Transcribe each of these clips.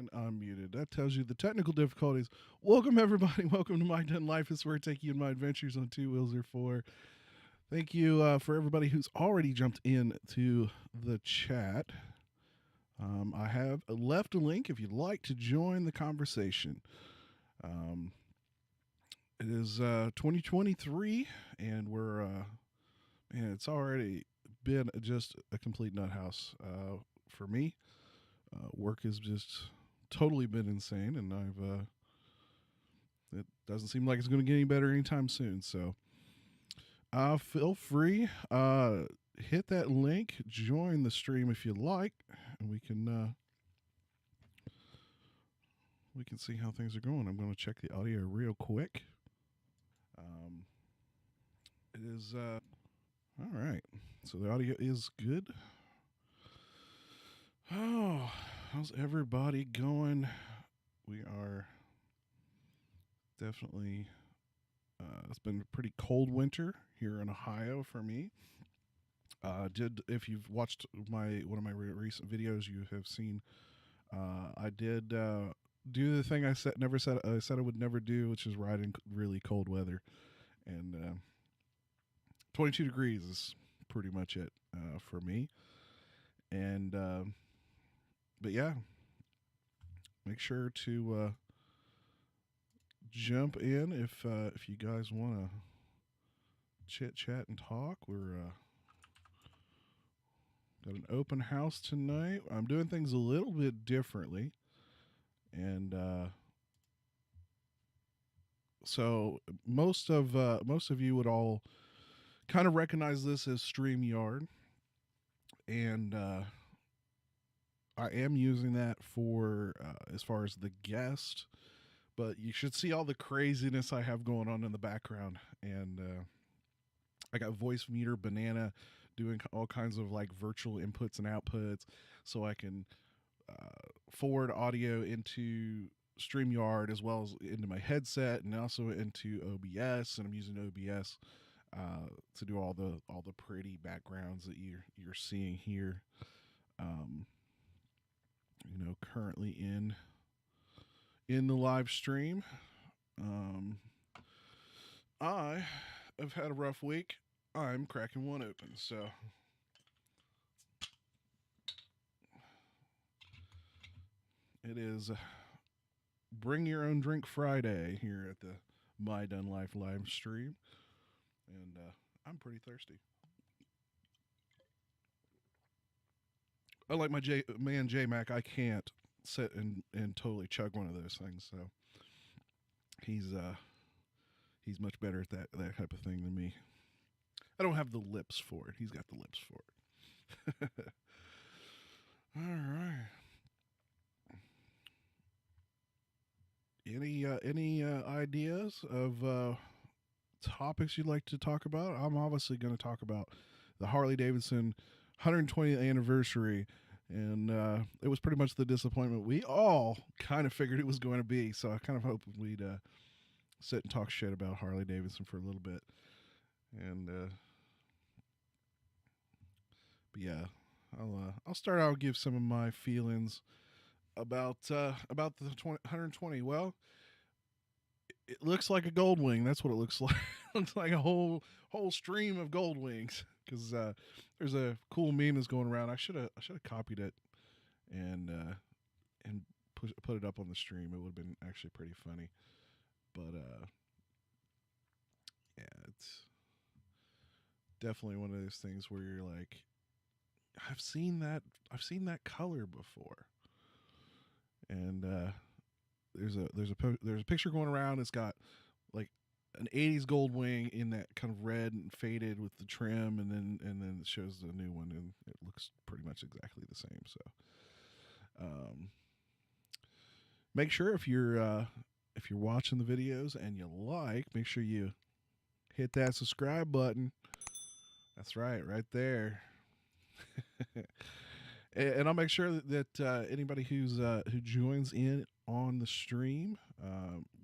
And I'm muted. That tells you the technical difficulties. Welcome, everybody. Welcome to MyDunnLife. It's where I take you in my adventures on two wheels or four. Thank you for everybody who's already jumped in to the chat. I have left a link if you'd like to join the conversation. It is 2023, and we're, man, it's already been just a complete nut house for me. Work has just totally been insane, and it doesn't seem like it's going to get any better anytime soon. So feel free, hit that link, join the stream if you like, and we can see how things are going. I'm going to check the audio real quick. It is all right. So the audio is good. Oh, how's everybody going? We are definitely, it's been a pretty cold winter here in Ohio for me. If you've watched one of my recent videos, you have seen, I did do the thing I said I would never do, which is ride in really cold weather. And 22 degrees is pretty much it for me. And but yeah, make sure to jump in if you guys want to chit chat and talk. We're got an open house tonight. I'm doing things a little bit differently, and so most of you would all kind of recognize this as StreamYard, and I am using that for as far as the guest, but you should see all the craziness I have going on in the background. And I got Voice Meter Banana doing all kinds of like virtual inputs and outputs, so I can forward audio into StreamYard as well as into my headset and also into OBS. And I'm using OBS to do all the pretty backgrounds that you're seeing here. Currently in the live stream. I have had a rough week. I'm cracking one open, so it is Bring Your Own Drink Friday here at the MyDunnLife live stream, and I'm pretty thirsty. Unlike my J-Mac, I can't sit and totally chug one of those things. So he's much better at that type of thing than me. I don't have the lips for it. He's got the lips for it. All right. Any ideas of topics you'd like to talk about? I'm obviously going to talk about the Harley Davidson 120th anniversary, and it was pretty much the disappointment we all kind of figured it was going to be. So I kind of hope we'd sit and talk shit about Harley Davidson for a little bit. And but yeah, I'll start out, give some of my feelings about the 120. Well, it looks like a Goldwing. That's what it looks like. It looks like a whole stream of Goldwings. Because there's a cool meme that's going around. I should have copied it and put it up on the stream. It would have been actually pretty funny. But yeah, it's definitely one of those things where you're like, I've seen that color before. And there's a picture going around. It's got like an 80s Goldwing in that kind of red and faded with the trim, and then it shows the new one, and it looks pretty much exactly the same. So make sure if you're watching the videos and you make sure you hit that subscribe button. That's right there. And I'll make sure that anybody who joins in on the stream,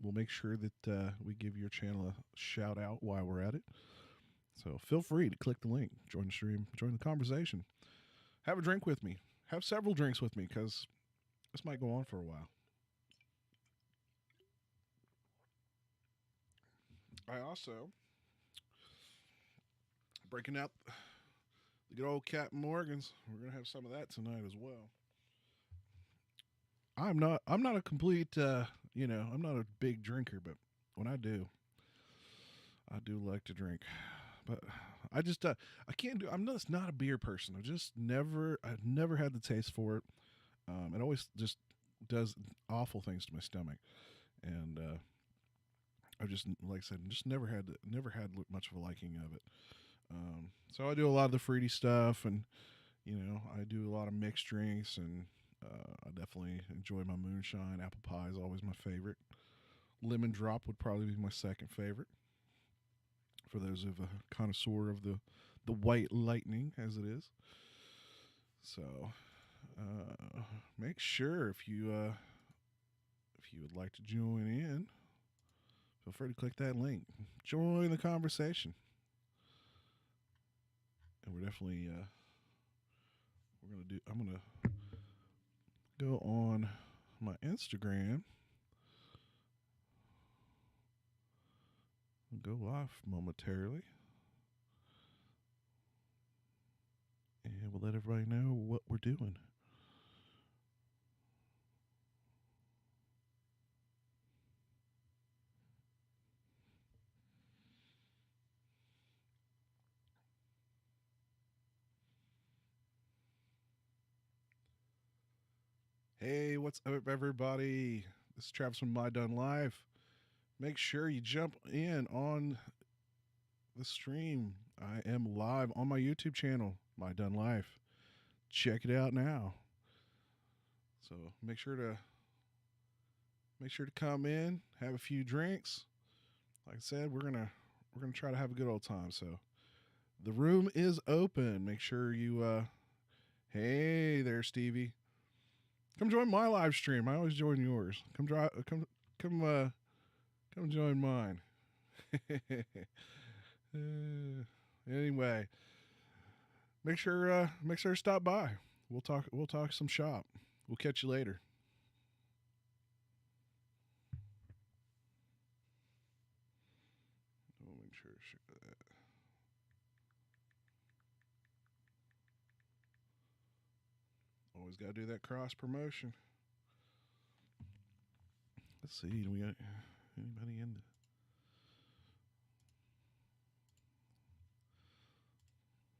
we'll make sure that we give your channel a shout out while we're at it. So feel free to click the link, join the stream, join the conversation, have a drink with me, have several drinks with me, because This might go on for a while. I also breaking out the good old Captain Morgan's. We're gonna have some of that tonight as well. I'm not a complete I'm not a big drinker, but when I do like to drink. But I just I can't do. I'm just not a beer person. I've never had the taste for it. It always just does awful things to my stomach, and I just, like I said, just never had much of a liking of it. So I do a lot of the fruity stuff, and I do a lot of mixed drinks, and I definitely enjoy my moonshine. Apple pie is always my favorite. Lemon drop would probably be my second favorite. For those of a connoisseur of the white lightning, as it is. So make sure if you would like to join in, feel free to click that link. Join the conversation. And we're definitely I'm gonna go on my Instagram and go live momentarily. And we'll let everybody know what we're doing. Hey, what's up, everybody? This is Travis from MyDunnLife. Make sure you jump in on the stream. I am live on my YouTube channel, MyDunnLife. Check it out now. So make sure to come in, have a few drinks. Like I said, we're gonna try to have a good old time. So the room is open. Make sure you hey there, Stevie. Come join my live stream. I always join yours. Come join mine. Anyway, make sure to stop by. We'll talk some shop. We'll catch you later. We'll make sure to share that. Always got to do that cross promotion. Let's see. Do we got anybody in?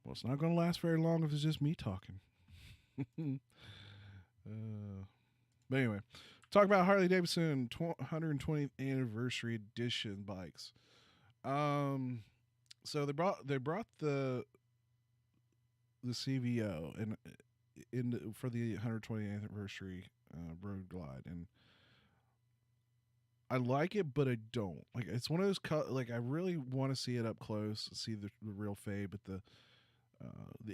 Well, it's not going to last very long if it's just me talking. But anyway, talk about Harley Davidson 120th anniversary edition bikes. So they brought the CVO and for the 120th anniversary road glide, and I like it, but I don't like. It's one of those like I really want to see it up close, see the real fade, but the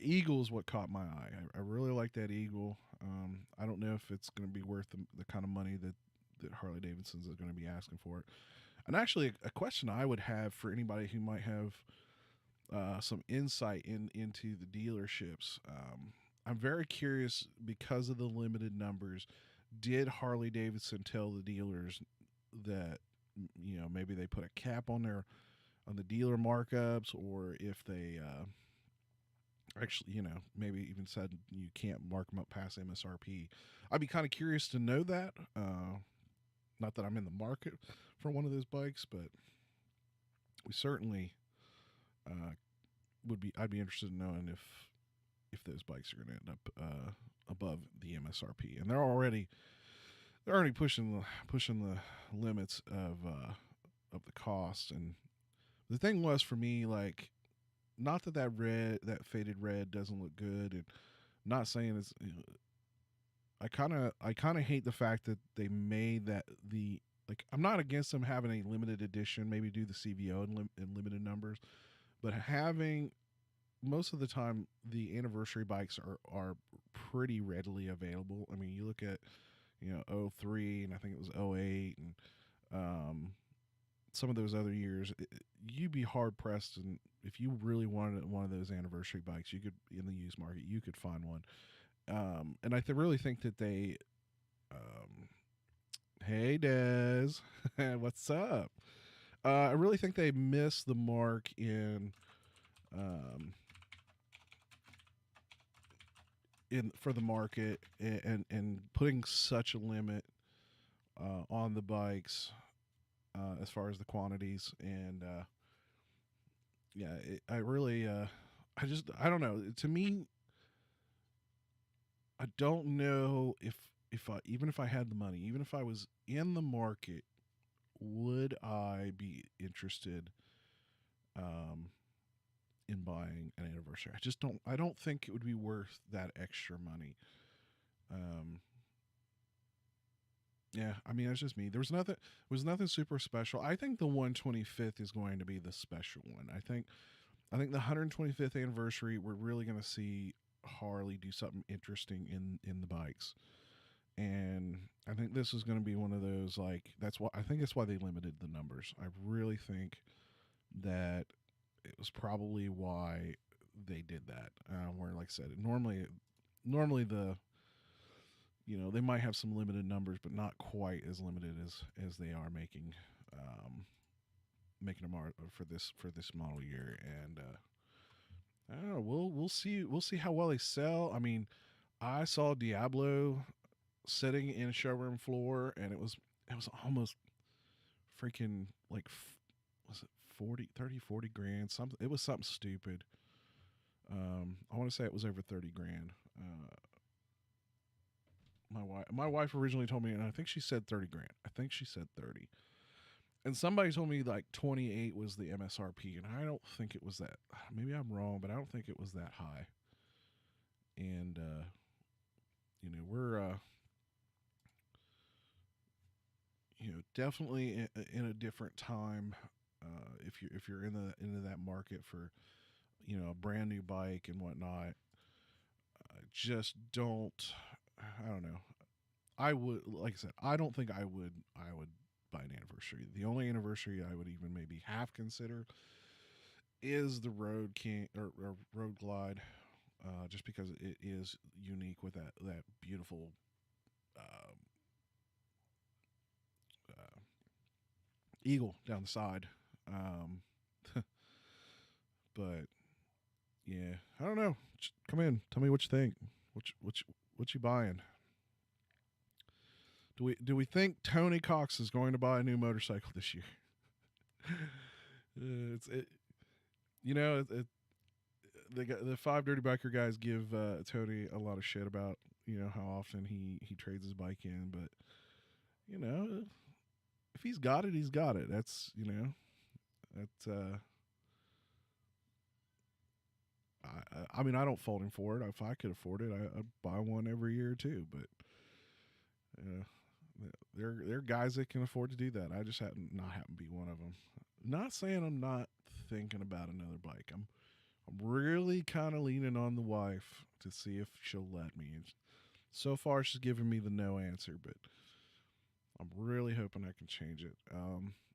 eagle is what caught my eye. I really like that eagle. I don't know if it's going to be worth the kind of money that Harley Davidson's is going to be asking for it. And actually, a question I would have for anybody who might have some insight into the dealerships. I'm very curious because of the limited numbers. Did Harley Davidson tell the dealers that maybe they put a cap on the dealer markups, or if they actually maybe even said you can't mark them up past MSRP? I'd be kind of curious to know that. Not that I'm in the market for one of those bikes, but we certainly I'd be interested in knowing if those bikes are going to end up above the MSRP, and they're already pushing the limits of the cost. And the thing was for me, like, not that faded red doesn't look good, and not saying it's. I kind of hate the fact that they made that I'm not against them having a limited edition, maybe do the CVO in limited numbers, but having most of the time the anniversary bikes are pretty readily available. I mean, you look at 03, and I think it was 08, and some of those other years, you'd be hard pressed, and if you really wanted one of those anniversary bikes, you could, in the used market, you could find one. And I really think that they Hey, Des. What's up? I really think they missed the mark um, in for the market and putting such a limit on the bikes as far as the quantities and yeah, I really I don't know. To me, I don't know if I even if I had the money, even if I was in the market, would I be interested um, in buying an anniversary? I just don't. I don't think it would be worth that extra money. Um, yeah, I mean, it's just me. There was nothing super special. I think the 125th is going to be the special one. I think the 125th anniversary, we're really going to see Harley do something interesting in the bikes. And I think this is going to be one of those, like, that's why I think that's why they limited the numbers. I really think that it was probably why they did that. Where, like I said, normally they might have some limited numbers, but not quite as limited as they are making them for this model year. And I don't know. We'll see how well they sell. I mean, I saw Diablo sitting in a showroom floor, and it was almost freaking like was it 40 grand something. It was something stupid. I want to say it was over 30 grand. My wife originally told me, and I think she said 30 grand. I think she said 30. And somebody told me like 28 was the MSRP, and I don't think it was that. Maybe I'm wrong, but I don't think it was that high. And we're definitely in a different time. If you're into that market for a brand new bike and whatnot, just don't. I don't know. I would, like I said, I don't think I would buy an anniversary. The only anniversary I would even maybe half consider is the Road King or Road Glide, just because it is unique with that beautiful uh, uh, eagle down the side. Um, but yeah, I don't know. Come in, tell me what you think. What you buying? Do we think Tony Cox is going to buy a new motorcycle this year? It's it. You know, the five dirty biker guys give Tony a lot of shit about how often he trades his bike in, but you know if he's got it, he's got it. That's that's I mean, I don't fault him for it. If I could afford it, I'd buy one every year too. But uh, there are guys that can afford to do that. I just happen to be one of them. Not saying I'm not thinking about another bike. I'm really kind of leaning on the wife to see if she'll let me. So far, she's giving me the no answer, but I'm really hoping I can change it.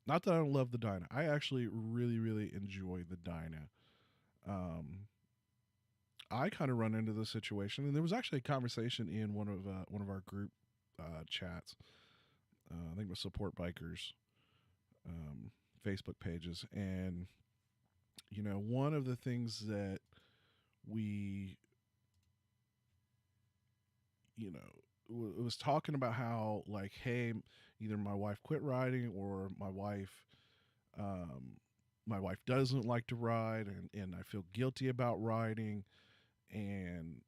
Not that I don't love the Dyna. I actually really, really enjoy the Dyna. Um, I kind of run into this situation, and there was actually a conversation in one of our group chats. I think it was Support Bikers Facebook pages, and one of the things that we was talking about how, like, hey, either my wife quit riding or um, my wife doesn't like to ride, and I feel guilty about riding, and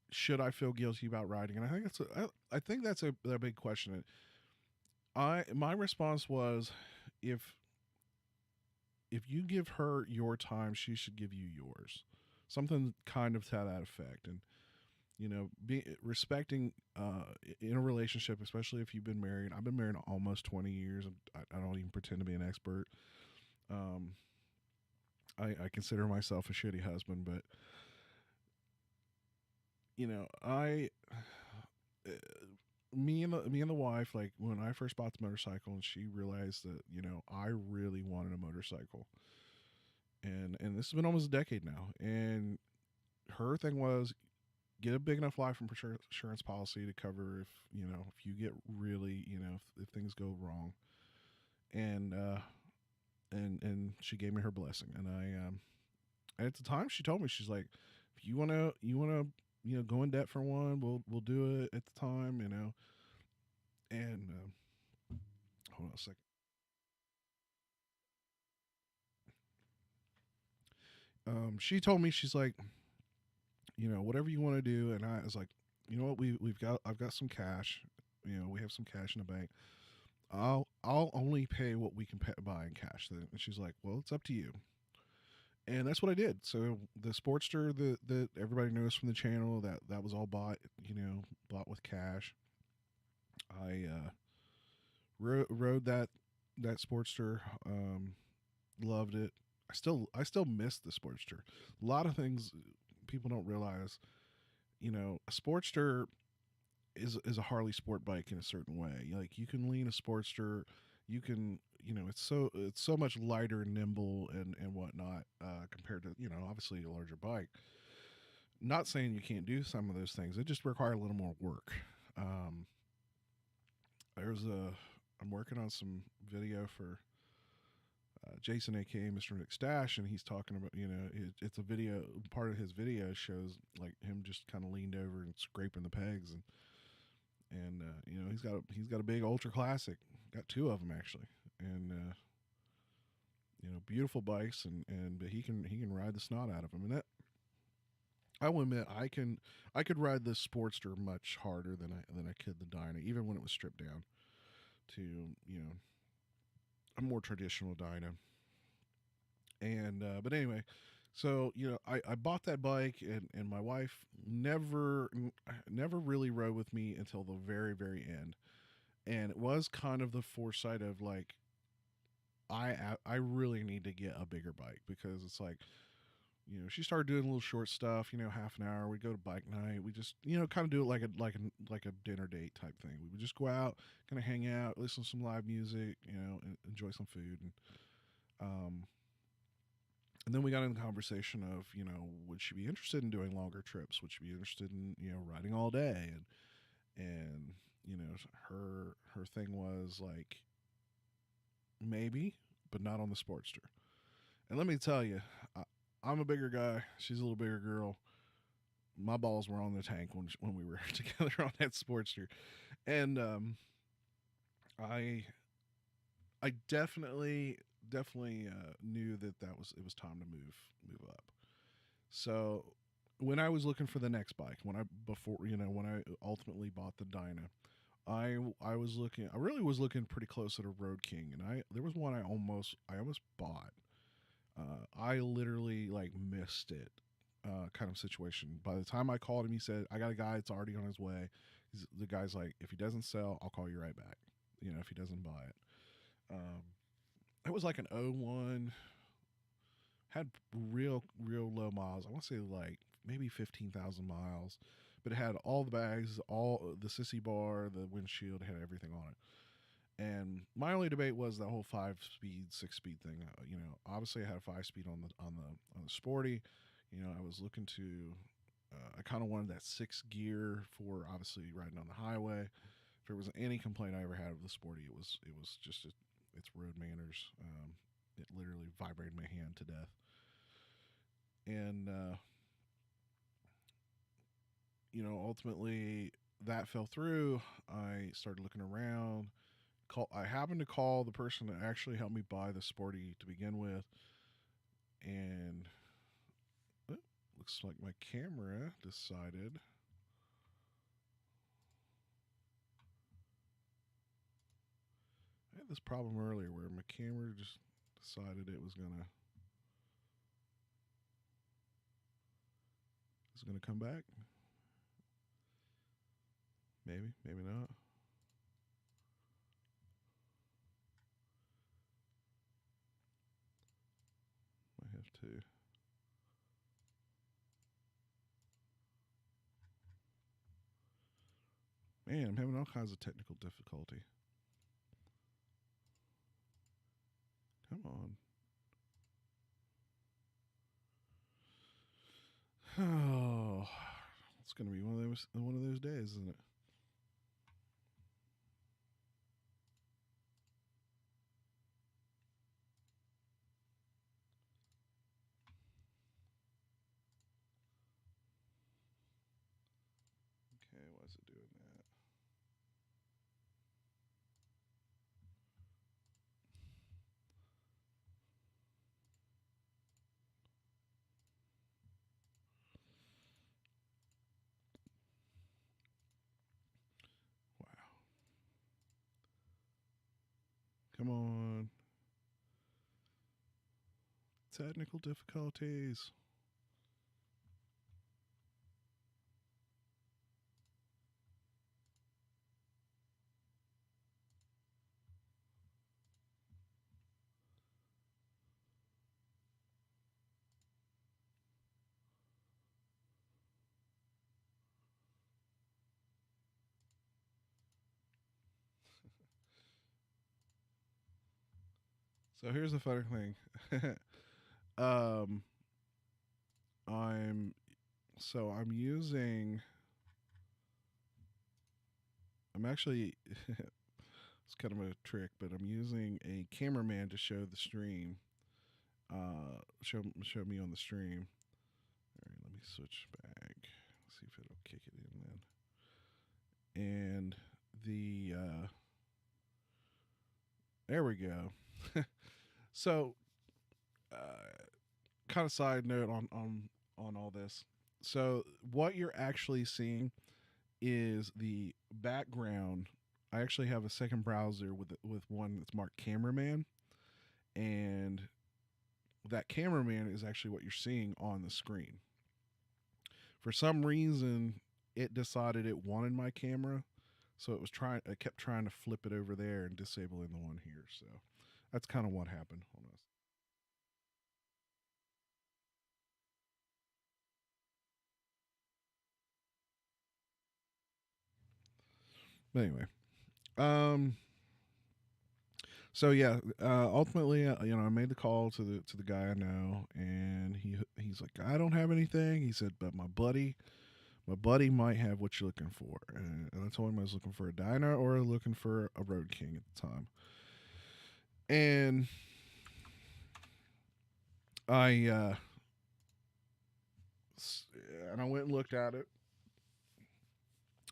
should I feel guilty about riding? And I think that's a big question. My response was, if you give her your time, she should give you yours. Something kind of to that effect. And be respecting in a relationship, especially if you've been married. I've been married almost 20 years. I don't even pretend to be an expert. Um, I consider myself a shitty husband, but I uh, me and the wife, like, when I first bought the motorcycle, and she realized that I really wanted a motorcycle, and this has been almost a decade now, and her thing was, get a big enough life insurance policy to cover if if you get really if things go wrong. And and she gave me her blessing. And at the time she told me, she's like, if you wanna go in debt for one, we'll do it at the time, and hold on a second. She told me, she's like, whatever you want to do. And I was like, you know what, I've got some cash. We have some cash in the bank. I'll only pay what we can buy in cash. And she's like, well, it's up to you. And that's what I did. So the Sportster that everybody knows from the channel, that was all bought with cash. I rode that Sportster, loved it. I still miss the Sportster. A lot of things people don't realize. A Sportster is a Harley sport bike in a certain way. Like, you can lean a Sportster, you can it's so much lighter and nimble and whatnot, compared to obviously a larger bike. Not saying you can't do some of those things. It just require a little more work. Um, there's a I'm working on some video for Jason, aka Mr. McStash, and he's talking about it's a video. Part of his video shows like him just kind of leaned over and scraping the pegs, and he's got a big ultra classic, got two of them actually, and beautiful bikes, and but he can ride the snot out of them, and that I will admit, I could ride this Sportster much harder than I could the Dyna, even when it was stripped down to a more traditional Dyna. And but anyway, so I bought that bike, and my wife never really rode with me until the very end. And it was kind of the foresight of like, I really need to get a bigger bike, because it's like, she started doing a little short stuff, half an hour. We'd go to bike night. We just, kind of do it like a dinner date type thing. We would just go out, kind of hang out, listen to some live music, and enjoy some food. And then we got in the conversation of, would she be interested in doing longer trips? Would she be interested in, riding all day? And her thing was like, maybe, but not on the Sportster. And let me tell you, I'm a bigger guy. She's a little bigger girl. My balls were on the tank when we were together on that Sportster, and I I definitely knew that it was time to move up. So when I was looking for the next bike, when I ultimately bought the Dyna, I really was looking pretty close at a Road King, and there was one I almost bought. I literally like missed it, kind of situation. By the time I called him, he said, "I got a guy that's already on his way." The guy's like, "If he doesn't sell, I'll call you right back. If he doesn't buy it." Um, it was like an '01, had real low miles. I want to say like maybe 15,000 miles, but it had all the bags, all the Sissybar, the windshield, had everything on it. And my only debate was that whole 5 speed, 6 speed thing. Obviously I had a 5 speed on the Sporty. I was looking to. I kind of wanted that 6 gear for obviously riding on the highway. If there was any complaint I ever had with the Sporty, it was just its road manners. It literally vibrated my hand to death. And ultimately that fell through. I started looking around. I happened to call the person that actually helped me buy the Sporty to begin with, and looks like my camera decided. I had this problem earlier where my camera just decided it was gonna come back. Maybe not. I have to. Man, I'm having all kinds of technical difficulty. Come on. Oh, It's going to be one of those days, isn't it? Okay, why is it doing that? Wow. Come on. Technical difficulties. So here's the funny thing. um, I'm I'm using. I'm actually. It's kind of a trick, but I'm using a cameraman to show the stream. Show me on the stream. All right, let me switch back. See if it'll kick it in then. And the there we go. So, uh, kind of side note on all this. So, what you're actually seeing is the background. I actually have a second browser with one that's marked cameraman, and that cameraman is actually what you're seeing on the screen. For some reason, it decided it wanted my camera, so it kept trying to flip it over there and disabling the one here. So that's kind of what happened on us. But anyway, um, so yeah, ultimately, I made the call to the guy I know, and he's like, I don't have anything. He said, but my buddy might have what you're looking for, and I told him I was looking for a Dyna or looking for a Road King at the time, and I and I went and looked at it,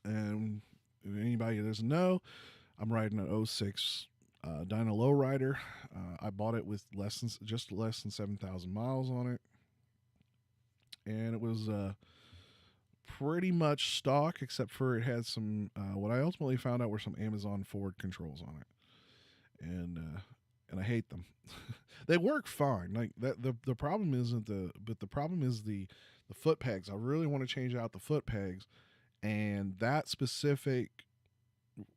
and if anybody that doesn't know, I'm riding an '06 Dyna Low Rider. I bought it with just less than 7,000 miles on it, and it was pretty much stock, except for it had some. What I ultimately found out were some Amazon Ford controls on it, and I hate them. They work fine. Like that. The problem isn't the problem is the foot pegs. I really want to change out the foot pegs, and that specific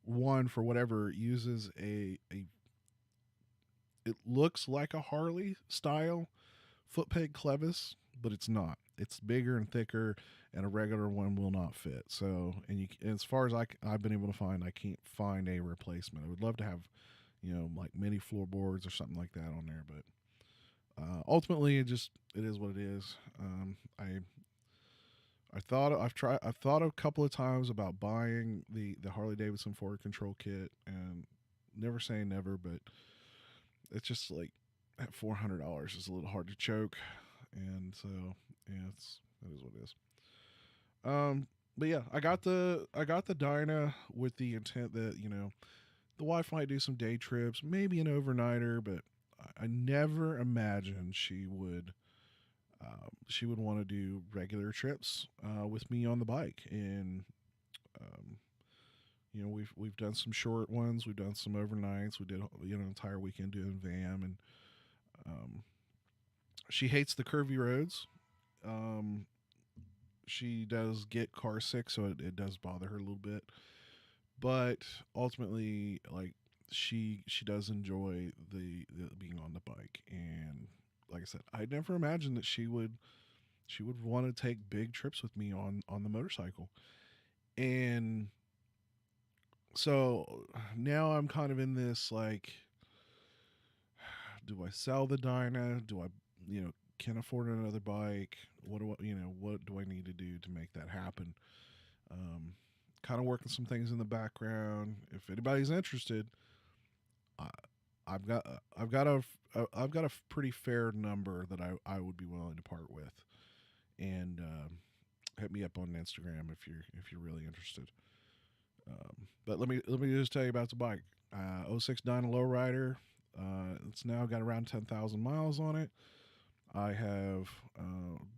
one for whatever uses a it looks like a Harley style foot peg clevis, but it's not. It's bigger and thicker, and a regular one will not fit. So, as far as I've been able to find, I can't find a replacement. I would love to have, like mini floorboards or something like that on there, but ultimately, it is what it is. I've thought a couple of times about buying the Harley Davidson Forward Control Kit, and never say never, but it's just like at $400 is a little hard to choke, and so yeah, that is what it is. But yeah, I got the Dyna with the intent that the wife might do some day trips, maybe an overnighter, but I never imagined she would want to do regular trips with me on the bike, and um, we've done some short ones, we've done some overnights, we did an entire weekend doing VAM, and um, she hates the curvy roads. Um, she does get car sick, so it does bother her a little bit. But ultimately, like she does enjoy the being on the bike, and like I said, I never imagined that she would want to take big trips with me on the motorcycle, and so now I'm kind of in this like, do I sell the Dyna? Do I can't afford another bike. What do I need to do to make that happen? Kind of working some things in the background. If anybody's interested, I, I've got a pretty fair number that I would be willing to part with, and hit me up on Instagram if you're really interested. But let me just tell you about the bike. '06 Dyna Low Rider. It's now got around 10,000 miles on it. I have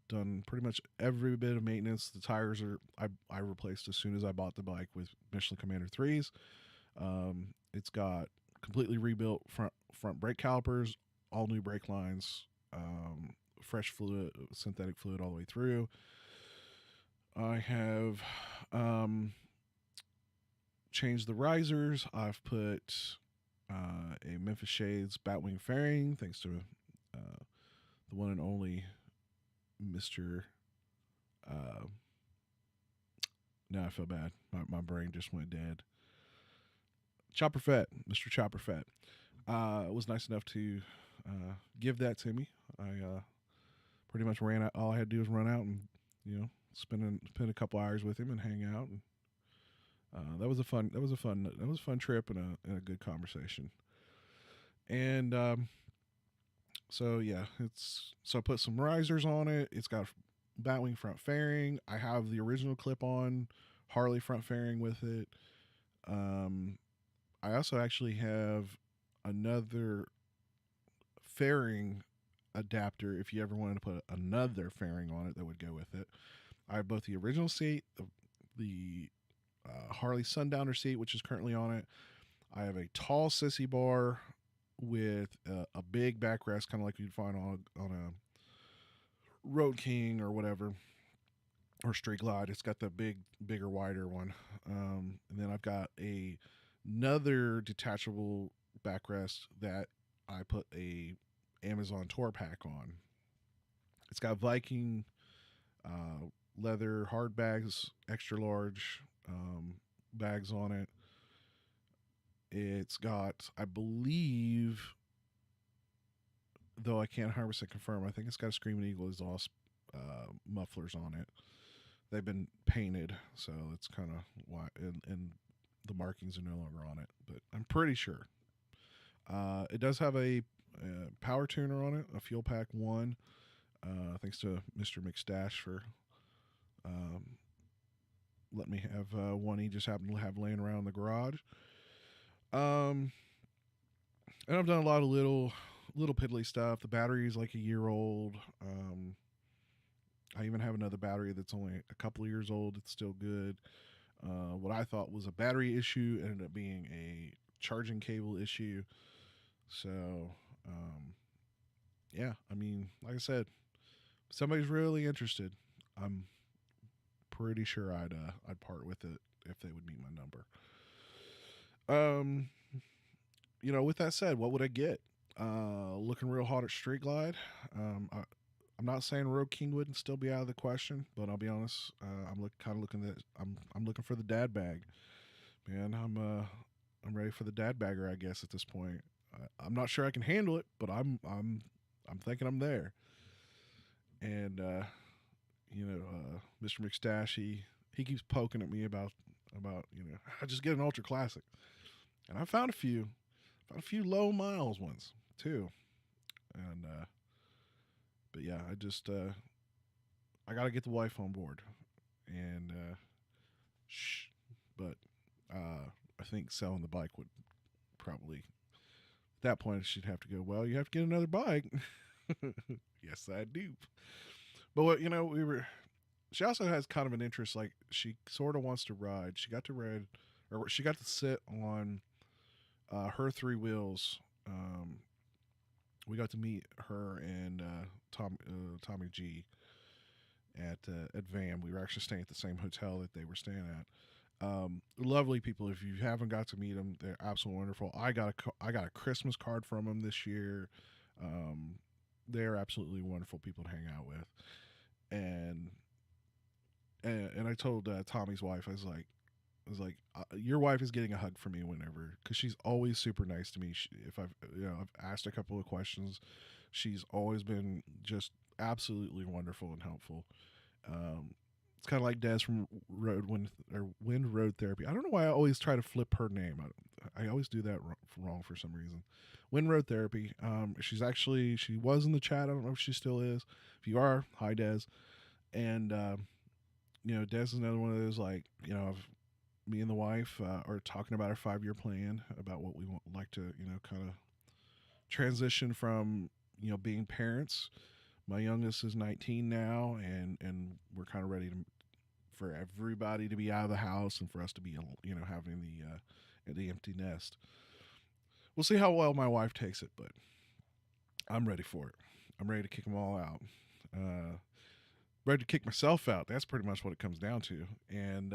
done pretty much every bit of maintenance. The tires I replaced as soon as I bought the bike with Michelin Commander 3s. It's got completely rebuilt front brake calipers, all new brake lines, fresh fluid, synthetic fluid all the way through. I have changed the risers. I've put a Memphis Shades Batwing fairing, thanks to the one and only Mr. Now I feel bad. My brain just went dead. Chopper Fett, Mr. Chopper Fett, was nice enough to give that to me. I pretty much ran out. All I had to do was run out and spend a couple hours with him and hang out. And that was a fun trip and a good conversation. And so I put some risers on it. It's got Batwing front fairing. I have the original clip-on Harley front fairing with it. I also actually have another fairing adapter if you ever wanted to put another fairing on it that would go with it. I have both the original seat, the Harley Sundowner seat, which is currently on it. I have a tall Sissybar with a big backrest, kind of like you'd find on a Road King or whatever, or Street Glide. It's got the bigger, wider one. And then I've got another detachable backrest that I put a Amazon Tour Pack on. It's got Viking leather hard bags, extra large bags on it. It's got, I believe, though I can't 100% confirm, I think it's got a Screaming Eagle exhaust mufflers on it. They've been painted, so it's kind of why, and the markings are no longer on it, but I'm pretty sure. It does have a power tuner on it, a Fuel Pack 1. Thanks to Mr. McStash for letting me have one he just happened to have laying around in the garage. And I've done a lot of little piddly stuff. The battery is like a year old. I even have another battery that's only a couple of years old. It's still good. What I thought was a battery issue ended up being a charging cable issue. So, yeah, I mean, like I said, if somebody's really interested, I'm pretty sure I'd part with it if they would meet my number. With that said, what would I get? Looking real hot at Street Glide. I'm not saying Road King wouldn't still be out of the question, but I'll be honest. I'm looking for the dad bag, man. I'm ready for the dad bagger, I guess, at this point. I'm not sure I can handle it, but I'm thinking I'm there. And Mr. McStash, he keeps poking at me about I just get an ultra classic, and I found a few low miles ones too, and but yeah, I got to get the wife on board, and but I think selling the bike would probably, at that point, she'd have to go, well, you have to get another bike. Yes, I do. But she also has kind of an interest, like she sort of wants to ride. She got to sit on her three wheels. We got to meet her and Tommy G at VAM. We were actually staying at the same hotel that they were staying at. Lovely people. If you haven't got to meet them, they're absolutely wonderful. I got a Christmas card from them this year. They're absolutely wonderful people to hang out with. And I told Tommy's wife, I was like, your wife is getting a hug from me whenever, because she's always super nice to me. If I've asked a couple of questions, She's always been just absolutely wonderful and helpful. It's kind of like Des from Wind Road Therapy. I don't know why I always try to flip her name. I always do that wrong for some reason. Wind Road Therapy. She was in the chat. I don't know if she still is. If you are, hi Des. And Des is another one of those, like, me and the wife are talking about our 5-year plan, about what we like to, kind of transition from, being parents. My youngest is 19 now, and we're kind of ready for everybody to be out of the house and for us to be, having the empty nest. We'll see how well my wife takes it, but I'm ready for it. I'm ready to kick them all out. Ready to kick myself out. That's pretty much what it comes down to. And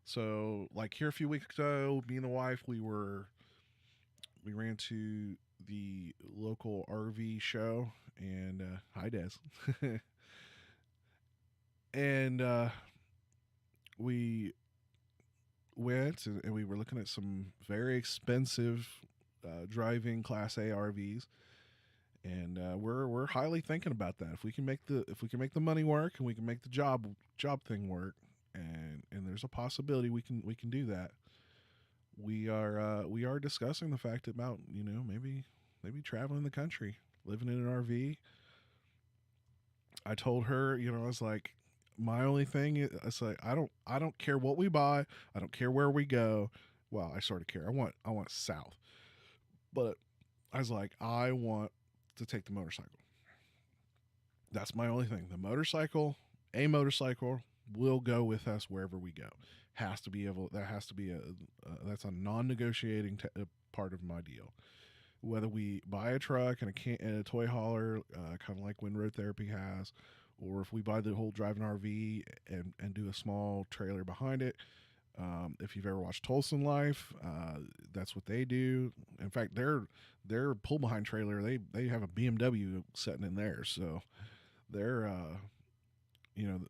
so, like, here a few weeks ago, me and the wife, we ran to the local RV show, and hi Des. And we went and we were looking at some very expensive driving Class A RVs, and we're highly thinking about that. If we can make the money work, and we can make the job thing work, and there's a possibility we can do that. We are discussing the fact about maybe traveling the country, living in an RV. I told her, I was like, my only thing is, it's like, I don't care what we buy, I don't care where we go. Well, I sort of care. I want south, but I was like, I want to take the motorcycle. That's my only thing. A motorcycle will go with us wherever we go. Has to be able. That has to be that's a non-negotiating part of my deal. Whether we buy a truck and a toy hauler, kind of like Wind Road Therapy has, or if we buy the whole driving RV and do a small trailer behind it. If you've ever watched Tulsan Life, that's what they do. In fact, their pull behind trailer, they have a BMW sitting in there, so they're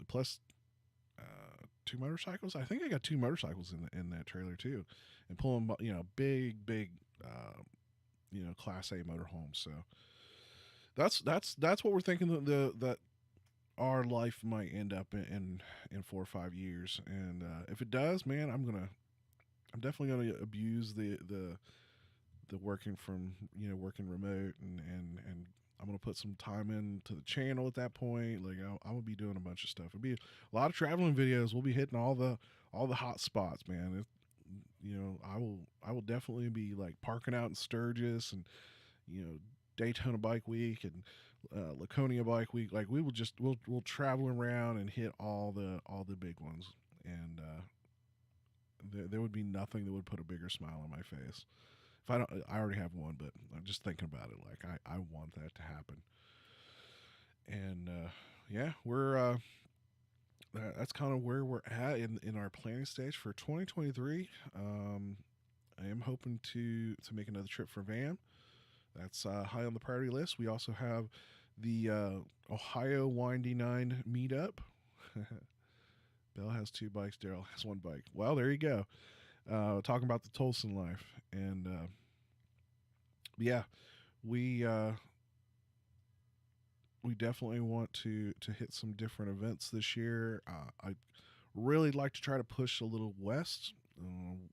plus 2 motorcycles. I think I got 2 motorcycles in that trailer too, and pulling big Class A motorhomes. So that's what we're thinking that our life might end up in 4 or 5 years. And if it does, man, I'm definitely gonna abuse the working from working remote, and I'm gonna put some time into the channel at that point. Like, I'm gonna be doing a bunch of stuff. It'll be a lot of traveling videos. We'll be hitting all the hot spots, man. I will definitely be like parking out in Sturgis, and Daytona Bike Week, and Laconia Bike Week. Like, we'll travel around and hit all the big ones, and there would be nothing that would put a bigger smile on my face. If I already have one, but I'm just thinking about it. Like, I want that to happen. And yeah, we're that's kind of where we're at in our planning stage for 2023. I am hoping to make another trip for Van. That's high on the priority list. We also have the Ohio Windy 9 meetup. Bell has 2 bikes. Daryl has 1 bike. Well, there you go. Talking about the Tulsan life. And yeah, we definitely want to hit some different events this year. I really like to try to push a little west.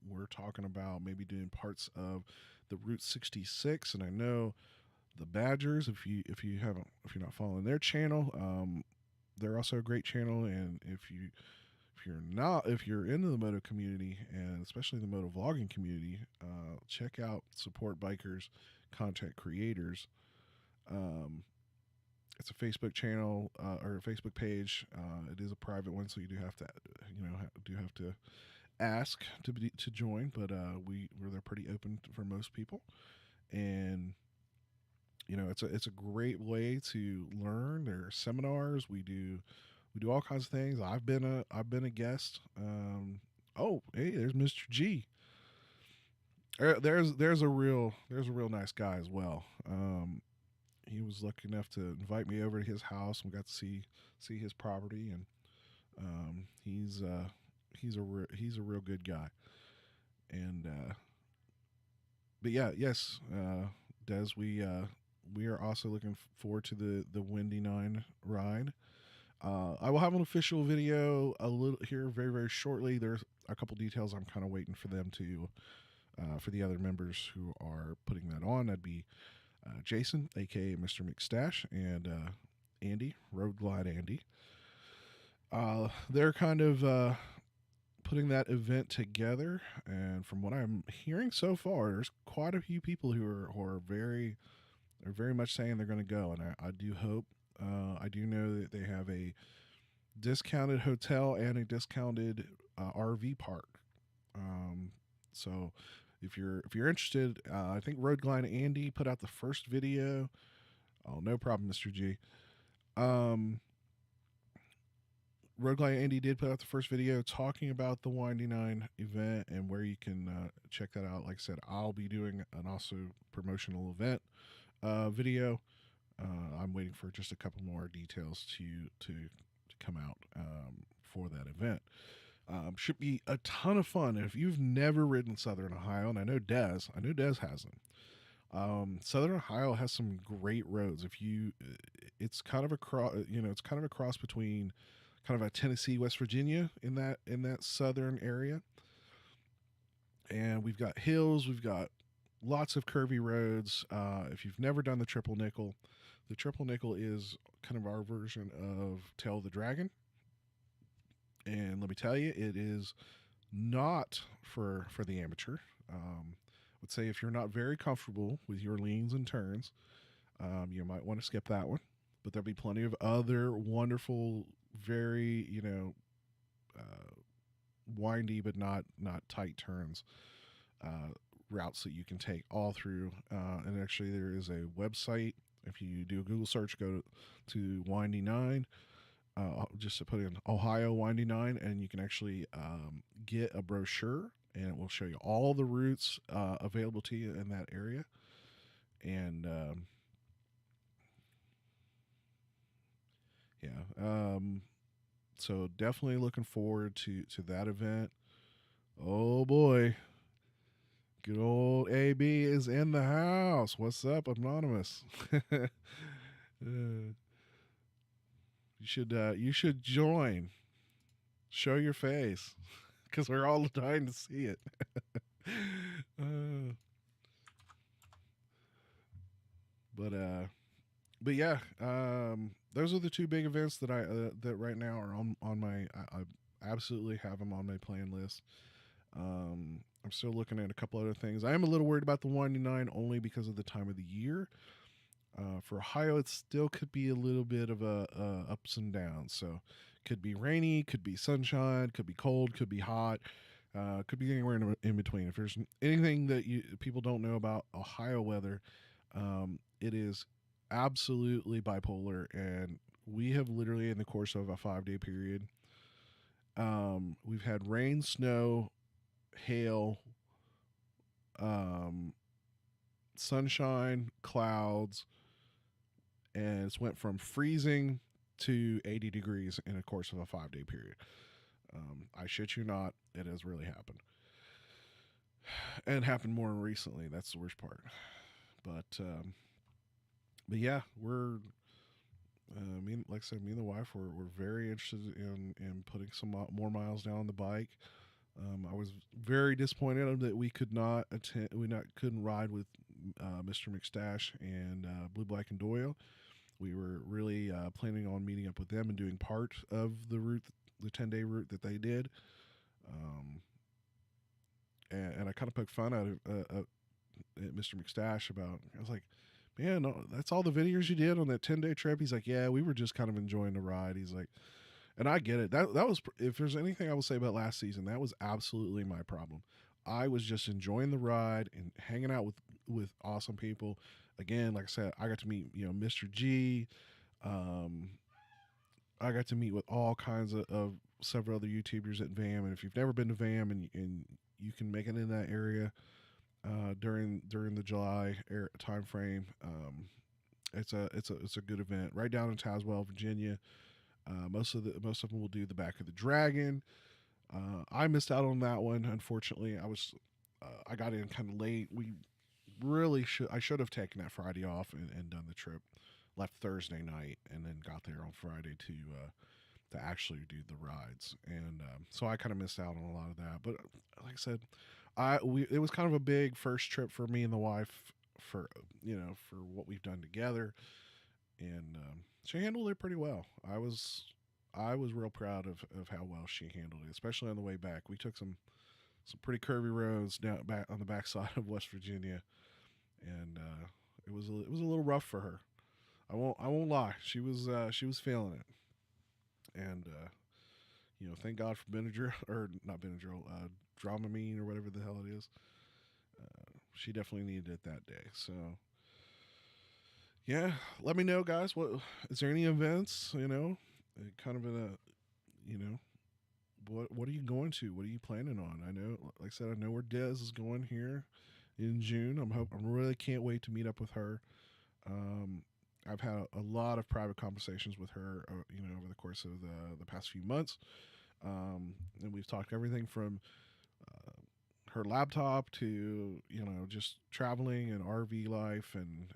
We're talking about maybe doing parts of the Route 66, and I know the Badgers. If you're not following their channel, they're also a great channel. And if you're into the moto community, and especially the moto vlogging community, check out Support Bikers Content Creators. It's a Facebook channel or a Facebook page. It is a private one, so you do have to ask to join. But they're pretty open for most people, and it's a great way to learn. There are seminars. We do all kinds of things. I've been a guest. Oh, hey, there's Mr. G. There's a real nice guy as well. He was lucky enough to invite me over to his house. We got to see his property, and he's a real good guy. And but yeah, yes, Des, we are also looking forward to the Windy 9 ride. I will have an official video a little here very, very shortly. There's a couple details I'm kind of waiting for them to, for the other members who are putting that on. That'd be Jason, aka Mr. McStash, and Andy, Road Glide Andy. They're kind of putting that event together, and from what I'm hearing so far, there's quite a few people who are very much saying they're going to go, and I do hope. I do know that they have a discounted hotel and a discounted RV park. So if you're interested, I think Road Glide Andy put out the first video. Oh, no problem, Mr. G. Road Glide Andy did put out the first video talking about the Windy 9 event and where you can check that out. Like I said, I'll be doing an also promotional event video. I'm waiting for just a couple more details to come out for that event. Should be a ton of fun. If you've never ridden Southern Ohio, and I know Des hasn't. Southern Ohio has some great roads. It's kind of a it's kind of a cross between kind of a Tennessee, West Virginia in that southern area. And we've got hills, we've got lots of curvy roads. If you've never done the triple nickel is kind of our version of Tail of the Dragon. And let me tell you, it is not for the amateur. I would say if you're not very comfortable with your leans and turns, you might want to skip that one. But there'll be plenty of other wonderful, very windy but not tight turns, routes that you can take all through. And actually, there is a website. If you do a Google search, go to Windy 9. Just to put in Ohio Windy 9, and you can actually get a brochure, and it will show you all the routes available to you in that area. And so definitely looking forward to that event. Oh boy, good old AB is in the house. What's up, Anonymous? You should join. Show your face, because we're all dying to see it. But yeah, those are the two big events that that right now are on my. I absolutely have them on my plan list. I'm still looking at a couple other things. I am a little worried about the Windy 9 only because of the time of the year. For Ohio, it still could be a little bit of a ups and downs. So, could be rainy, could be sunshine, could be cold, could be hot, could be anywhere in between. If there's anything that people don't know about Ohio weather, it is absolutely bipolar, and we have literally in the course of a 5-day period, we've had rain, snow, hail, sunshine, clouds, and it's went from freezing to 80 degrees in the course of a 5-day period. I shit you not, it has really happened. And happened more recently. That's the worst part. But yeah, we're like I said, me and the wife we're very interested in putting some more miles down on the bike. I was very disappointed that we couldn't ride with Mr. McStash and Blue, Black, and Doyle. We were really planning on meeting up with them and doing part of the route, the 10-day route that they did. And I kind of poked fun at Mr. McStash about. I was like, "Man, no, that's all the videos you did on that 10-day trip." He's like, "Yeah, we were just kind of enjoying the ride." He's like, and I get it. That was, if there's anything I will say about last season, that was absolutely my problem. I was just enjoying the ride and hanging out with awesome people. Again, like I said, I got to meet Mr. G. I got to meet with all kinds of several other YouTubers at VAM. And if you've never been to VAM and you can make it in that area during the July time frame, it's a good event right down in Tazewell, Virginia. Most of them will do the Back of the Dragon. I missed out on that one, unfortunately. I got in kind of late. I should have taken that Friday off and done the trip. Left Thursday night and then got there on Friday to actually do the rides, and so I kind of missed out on a lot of that. But like I said, it was kind of a big first trip for me and the wife for for what we've done together, and she handled it pretty well. I was real proud of how well she handled it, especially on the way back. We took some pretty curvy roads down back on the backside of West Virginia, and it was a little rough for her. I won't lie. She was feeling it, and thank God for Benadryl or not Benadryl, Dramamine or whatever the hell it is. She definitely needed it that day. So yeah, let me know, guys. What is there any events? Kind of in a what are you going to? What are you planning on? I know, like I said, I know where Des is going here in June. I really can't wait to meet up with her. Um, I've had a lot of private conversations with her, over the course of the past few months, and we've talked everything from uh, her laptop to just traveling and RV life and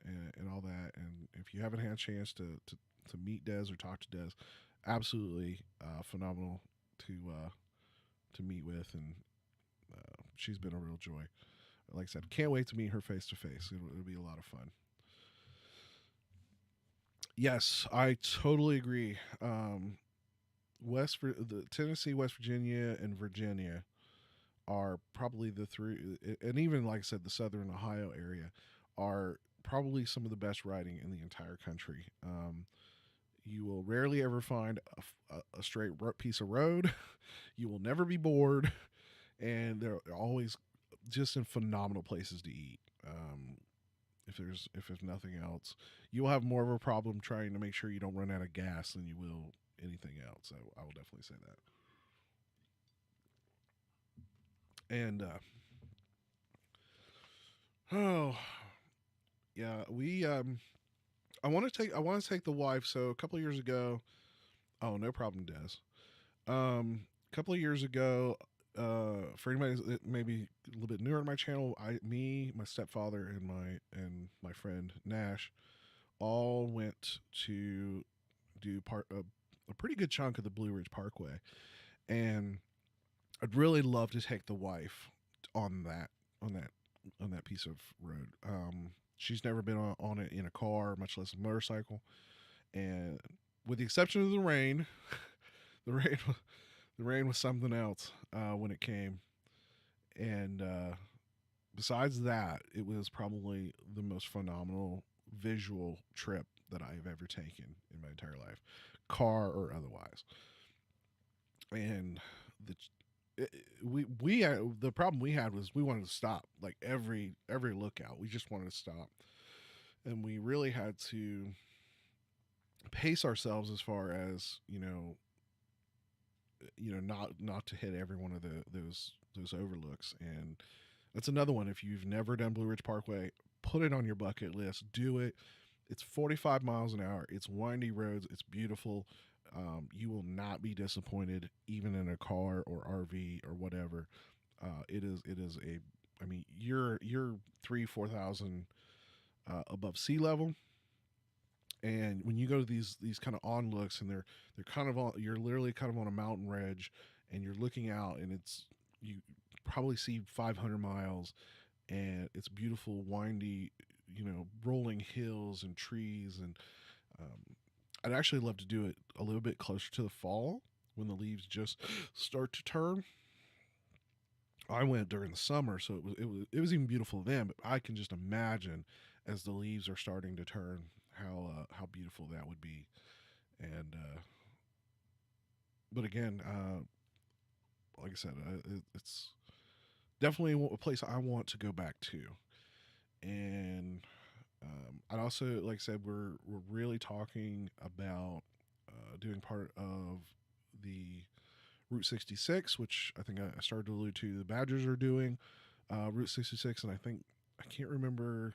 all that. And if you haven't had a chance to meet Des or talk to Des, absolutely phenomenal to meet with, and she's been a real joy. Like I said, can't wait to meet her face to face. It'll be a lot of fun. Yes, I totally agree. The Tennessee, West Virginia, and Virginia are probably the three, and even like I said, the Southern Ohio area are probably some of the best riding in the entire country. You will rarely ever find a straight piece of road. You will never be bored, and they're always just in phenomenal places to eat. If there's nothing else, you'll have more of a problem trying to make sure you don't run out of gas than you will anything else. I will definitely say that. And oh yeah, we I want to take the wife. So a couple of years ago, oh no problem, Des. A couple of years ago, for anybody that may be a little bit newer to my channel, my stepfather, and my friend Nash all went to do a pretty good chunk of the Blue Ridge Parkway, and I'd really love to take the wife on that on that piece of road. She's never been on it in a car, much less a motorcycle, and with the exception of the rain, the rain the rain was something else when it came, and besides that, it was probably the most phenomenal visual trip that I've ever taken in my entire life, car or otherwise. And the the problem we had was we wanted to stop like every lookout. We just wanted to stop, and we really had to pace ourselves as far as not to hit every one of those overlooks. And that's another one. If you've never done Blue Ridge Parkway, put it on your bucket list. Do it. It's 45 miles an hour. It's windy roads. It's beautiful. You will not be disappointed, even in a car or RV or whatever. It is a. I mean, you're 3,000 to 4,000 above sea level, and when you go to these kind of on looks, and they're kind of on, you're literally kind of on a mountain ridge, and you're looking out, and you probably see 500 miles, and it's beautiful, windy, rolling hills and trees. And um, I'd actually love to do it a little bit closer to the fall when the leaves just start to turn. I went during the summer, so it was even beautiful then. But I can just imagine as the leaves are starting to turn how beautiful that would be. And but again, like I said, it's definitely a place I want to go back to. And I'd also, like I said, we're really talking about doing part of the Route 66, which I think I started to allude to. The Badgers are doing Route 66, and I can't remember.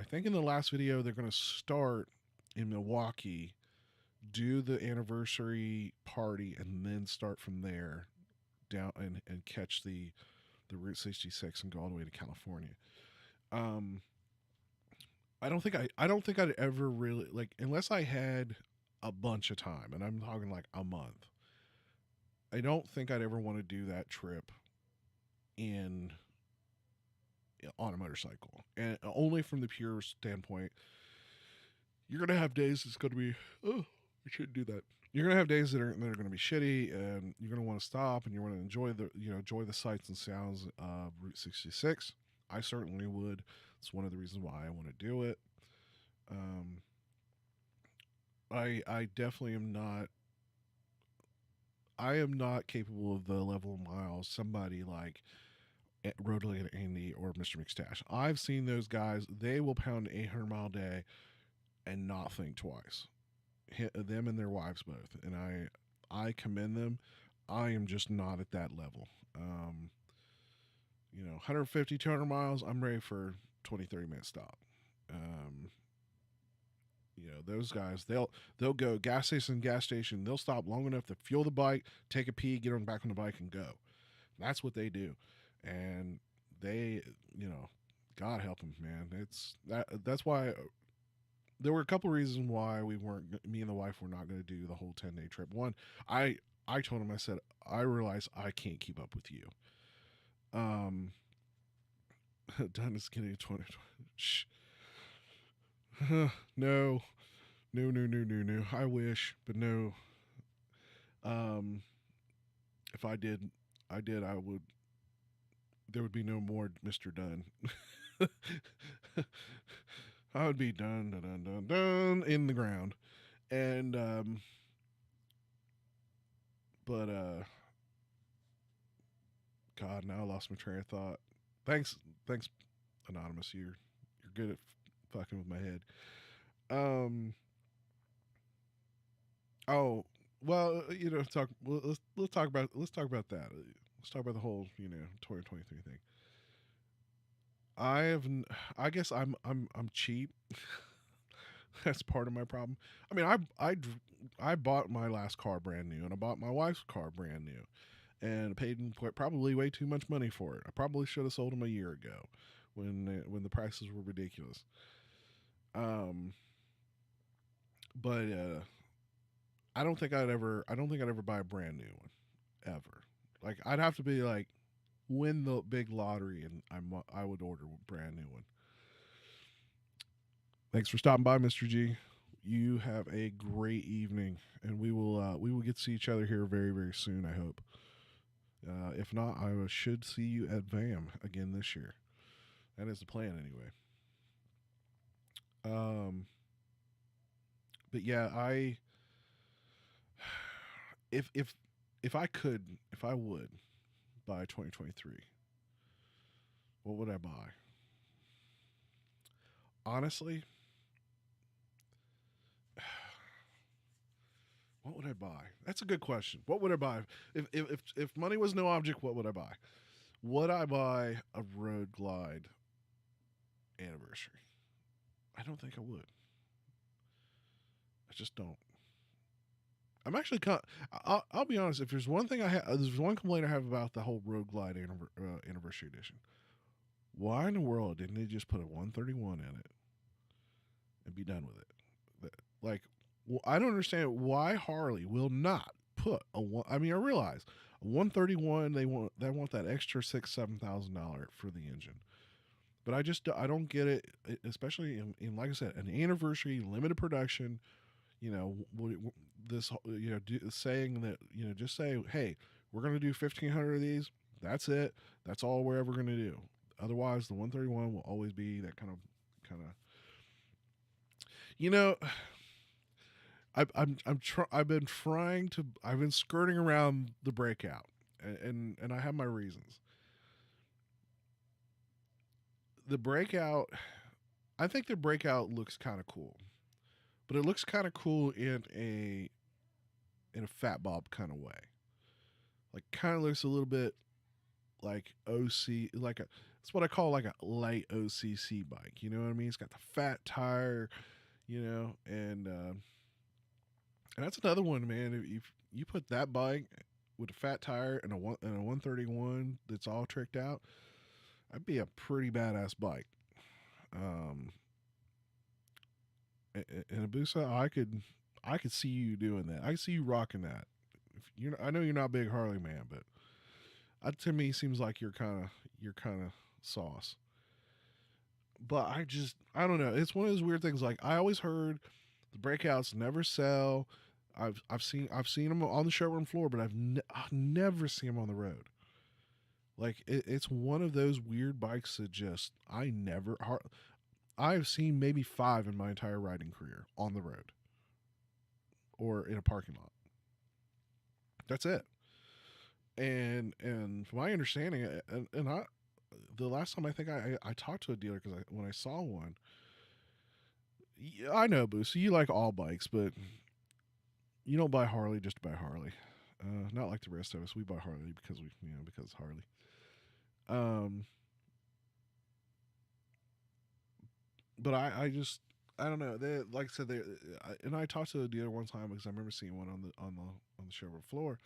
I think in the last video they're going to start in Milwaukee, do the anniversary party, and then start from there down and catch the Route 66 and go all the way to California. Um, I don't think I'd ever really like unless I had a bunch of time, and I'm talking like a month. I don't think I'd ever want to do that trip in on a motorcycle, and only from the pure standpoint, you're gonna have days it's gonna be oh I shouldn't do that. You're gonna have days that are gonna be shitty, and you're gonna want to stop, and you want to enjoy the enjoy the sights and sounds of Route 66. I certainly would. It's one of the reasons why I want to do it. Um, I definitely am not. I am not capable of the level of miles somebody like Road Andy or Mr. McStash. I've seen those guys; they will pound an 800-mile day and not think twice. Them and their wives both, and I commend them. I am just not at that level. 150, 200 miles, I'm ready for 20, 30-minute stop. Um, those guys, they'll go gas station. They'll stop long enough to fuel the bike, take a pee, get on back on the bike, and go. That's what they do, and they, God help them, man. That's why there were a couple reasons why me and the wife were not going to do the whole 10-day trip. One, I told him, I said, I realize I can't keep up with you. Done is getting 20. Shh. No. No. I wish, but no. If I would. There would be no more Mr. Dunn. I would be done in the ground, and but God, now I lost my train of thought. Thanks, Anonymous. You're good at fucking with my head. Oh, well, let's talk about that. Let's talk about the whole 2023 thing. I guess I'm cheap. That's part of my problem. I mean, I bought my last car brand new, and I bought my wife's car brand new, and paid probably way too much money for it. I probably should have sold them a year ago, when the prices were ridiculous. Um, but I don't think I'd ever buy a brand new one, ever. Like I'd have to be like win the big lottery, and I would order a brand new one. Thanks for stopping by, Mr. G. You have a great evening, and we will get to see each other here very, very soon. I hope. If not, I should see you at VAM again this year. That is the plan, anyway. Um, but yeah, if if if I would buy 2023, what would I buy? Honestly, what would I buy? That's a good question. What would I buy if money was no object? What would I buy? Would I buy a Road Glide anniversary? I don't think I would. I just don't. I'm actually I'll be honest. If there's one thing there's one complaint I have about the whole Road Glide anniversary edition. Why in the world didn't they just put a 131 in it and be done with it? Like, well, I don't understand why Harley will not put a one. I mean, I realize a 131. They want that extra $7,000 for the engine, but I don't get it. Especially in like I said, an anniversary limited production. This saying that just say, hey, we're gonna do 1,500 of these. That's it. That's all we're ever gonna do. Otherwise, the 131 will always be that kind of. You know, I've been trying to. I've been skirting around the breakout, and I have my reasons. The breakout, I think the breakout looks kind of cool, but it looks kind of cool in a fat bob kind of way. Like, kind of looks a little bit like OC, like a. It's what I call like a light OCC bike. You know what I mean? It's got the fat tire, and that's another one, man. If you put that bike with a fat tire and a 131 that's all tricked out, that'd be a pretty badass bike. In a Busa, I could see you doing that. I could see you rocking that. If you're, I know you're not a big Harley man, but to me seems like you're kind of sauce. But I don't know. It's one of those weird things. Like I always heard the breakouts never sell. I've seen them on the showroom floor, but I've never seen them on the road. Like it's one of those weird bikes that just I've seen maybe 5 in my entire riding career on the road or in a parking lot. That's it. And from my understanding, and I, the last time I think I talked to a dealer because when I saw one, yeah, I know, Boo. So you like all bikes, but you don't buy Harley just to buy Harley. Not like the rest of us. We buy Harley because because it's Harley. Um, but I just I don't know. They like I said and I talked to a dealer one time because I remember seeing one on the showroom floor.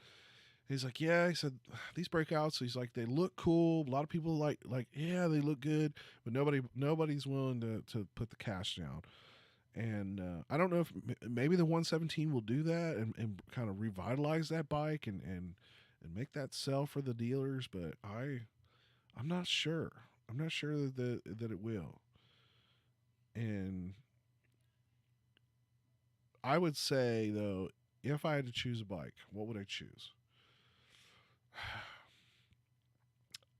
He's like, yeah. He said these breakouts. He's like, they look cool. A lot of people yeah, they look good, but nobody's willing to put the cash down. And I don't know if maybe the 117 will do that and kind of revitalize that bike and make that sell for the dealers. But I'm not sure. I'm not sure that it will. And I would say though, if I had to choose a bike, what would I choose?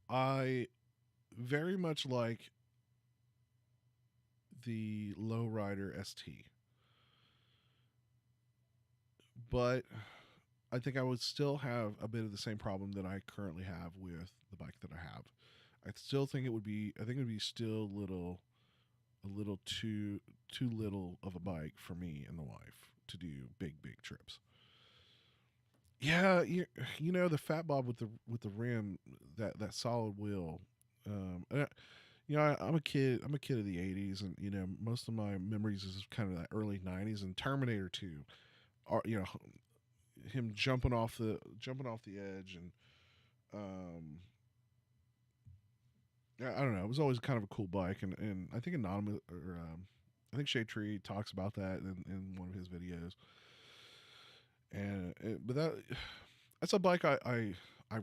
I very much like the Low Rider ST, but I think I would still have a bit of the same problem that I currently have with the bike that I have. I still think it would be. I think it would be still a little too little of a bike for me and the wife to do big trips. Yeah, you know the Fat Bob with the rim, that solid wheel. I'm a kid. I'm a kid of the '80s, and most of my memories is kind of that early '90s and Terminator 2. Are him jumping off the edge and um, yeah, I don't know. It was always kind of a cool bike, and I think Anonymous or I think Shade Tree talks about that in one of his videos. But that's a bike I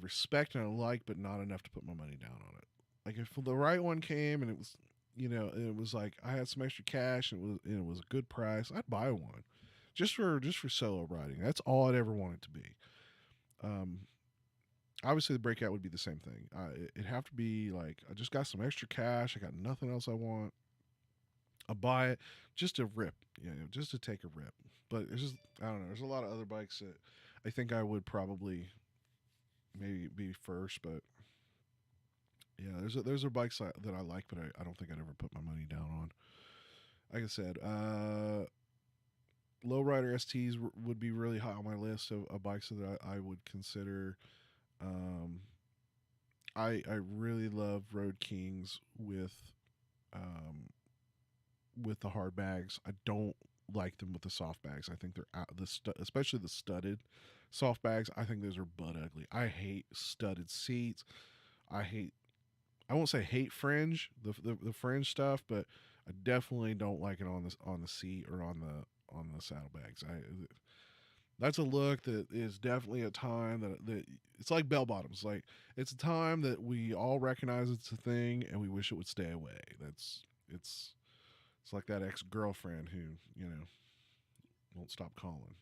respect and I like, but not enough to put my money down on it. Like if the right one came and it was it was like I had some extra cash and it was a good price, I'd buy one, just for solo riding. That's all I'd ever want it to be. Um, Obviously the breakout would be the same thing. It'd have to be like I just got some extra cash. I got nothing else I want. I'll buy it just to rip, just to take a rip. But it's just I don't know. There's a lot of other bikes that I think I would probably maybe be first, but yeah, there's a bikes that I like, but I don't think I'd ever put my money down on. Like I said, lowrider STs would be really high on my list of bikes that I would consider. Um, I really love Road Kings um, with the hard bags. I don't like them with the soft bags. I think they're especially the studded soft bags. I think those are butt ugly. I hate studded seats. I hate. I won't say hate fringe, the fringe stuff, but I definitely don't like it on the seat or on the saddlebags. That's a look that is definitely a time that it's like bell bottoms. Like it's a time that we all recognize it's a thing and we wish it would stay away. It's like that ex girlfriend who won't stop calling.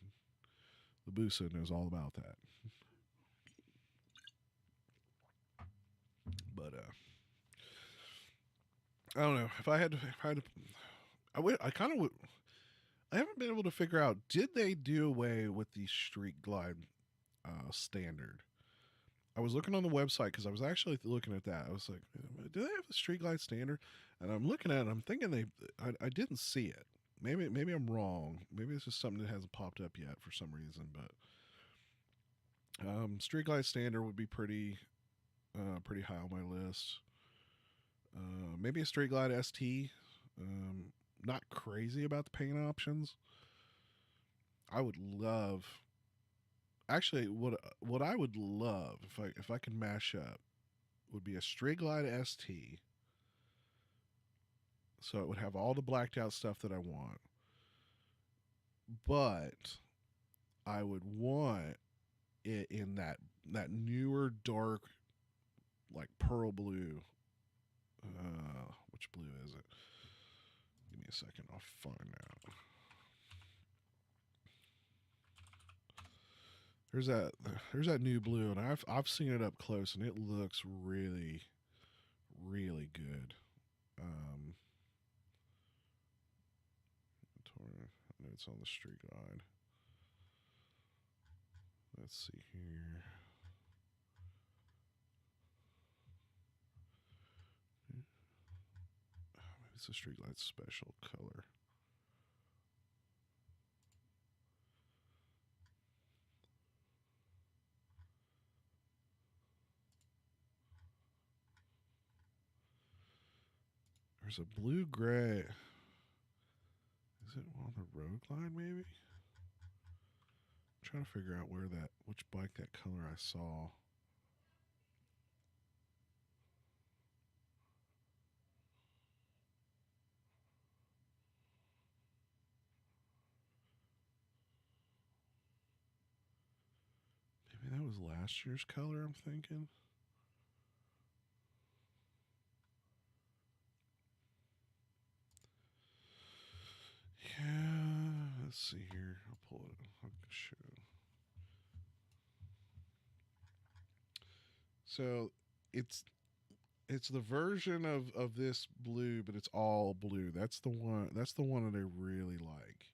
The Busa knows all about that. But I don't know if I had to I kind of would. I haven't been able to figure out did they do away with the Street Glide standard. I was looking on the website because I was actually looking at that. I was like, do they have a Street Glide standard? And I'm looking at it. I'm thinking I didn't see it. Maybe I'm wrong. Maybe it's just something that hasn't popped up yet for some reason. But Street Glide standard would be pretty high on my list. Maybe a Street Glide ST. Not crazy about the paint options. I would love. Actually, what I would love if I could mash up would be a Street Glide ST So it would have all the blacked out stuff that I want. But I would want it in that newer dark, like pearl blue. Which blue is it? Give me a second. I'll find out. There's that new blue, and I've seen it up close, and it looks really, really good. I know it's on the street line. Let's see here. Maybe it's a street light special color. There's a blue gray. Is it on the road line maybe? I'm trying to figure out which bike that color I saw. Maybe that was last year's color, I'm thinking. Yeah, let's see here. I'll pull it. I'll show. So it's the version of this blue, but it's all blue. That's the one. That's the one that I really like.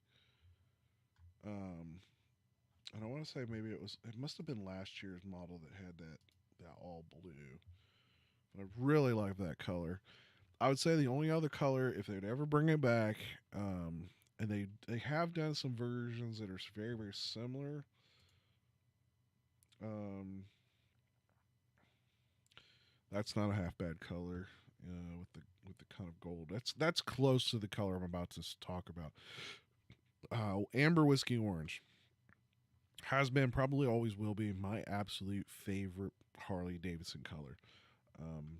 And I want to say maybe it must have been last year's model that had that all blue. But I really like that color. I would say the only other color, if they'd ever bring it back, and they have done some versions that are very very similar. Um, that's not a half bad color with the kind of gold. That's close to the color I'm about to talk about. Amber whiskey orange has been, probably always will be, my absolute favorite Harley Davidson color. Um,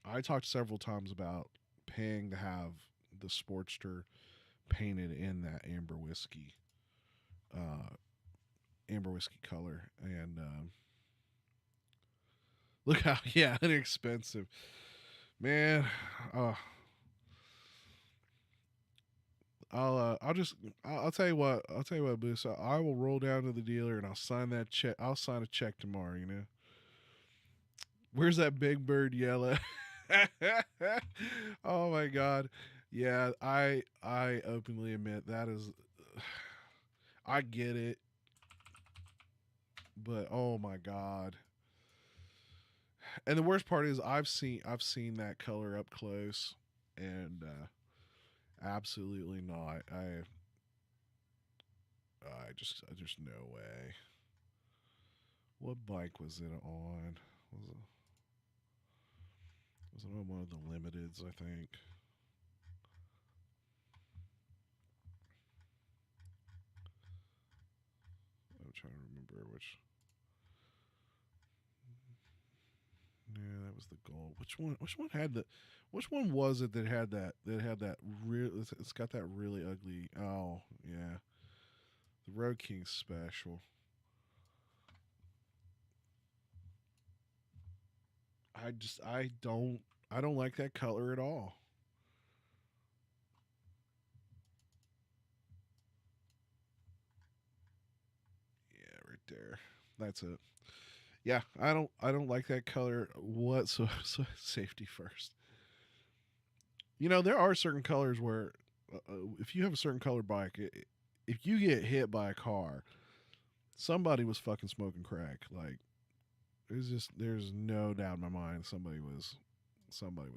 I talked several times about paying to have the Sportster painted in that uh, amber whiskey color, and look how inexpensive, man. Uh, I'll tell you what, Boo. So I will roll down to the dealer and I'll sign that check. I'll sign a check tomorrow. You know, where's that big bird yellow? Oh my god, yeah. I openly admit that is. I get it, but oh my god. And the worst part is I've seen that color up close, and absolutely not. I just no way. What bike was it on? Was it on one of the limiteds? I think. I'm trying to remember which. Yeah, that was the goal. Which one? Which one had the? Which one was it that had that? That had that real. It's got that really ugly. Oh yeah, the Road King special. I don't like that color at all. Yeah, right there. That's it. Yeah, I don't like that color whatsoever. So safety first. You know, there are certain colors where if you have a certain color bike, if you get hit by a car, somebody was fucking smoking crack. Like there's no doubt in my mind somebody was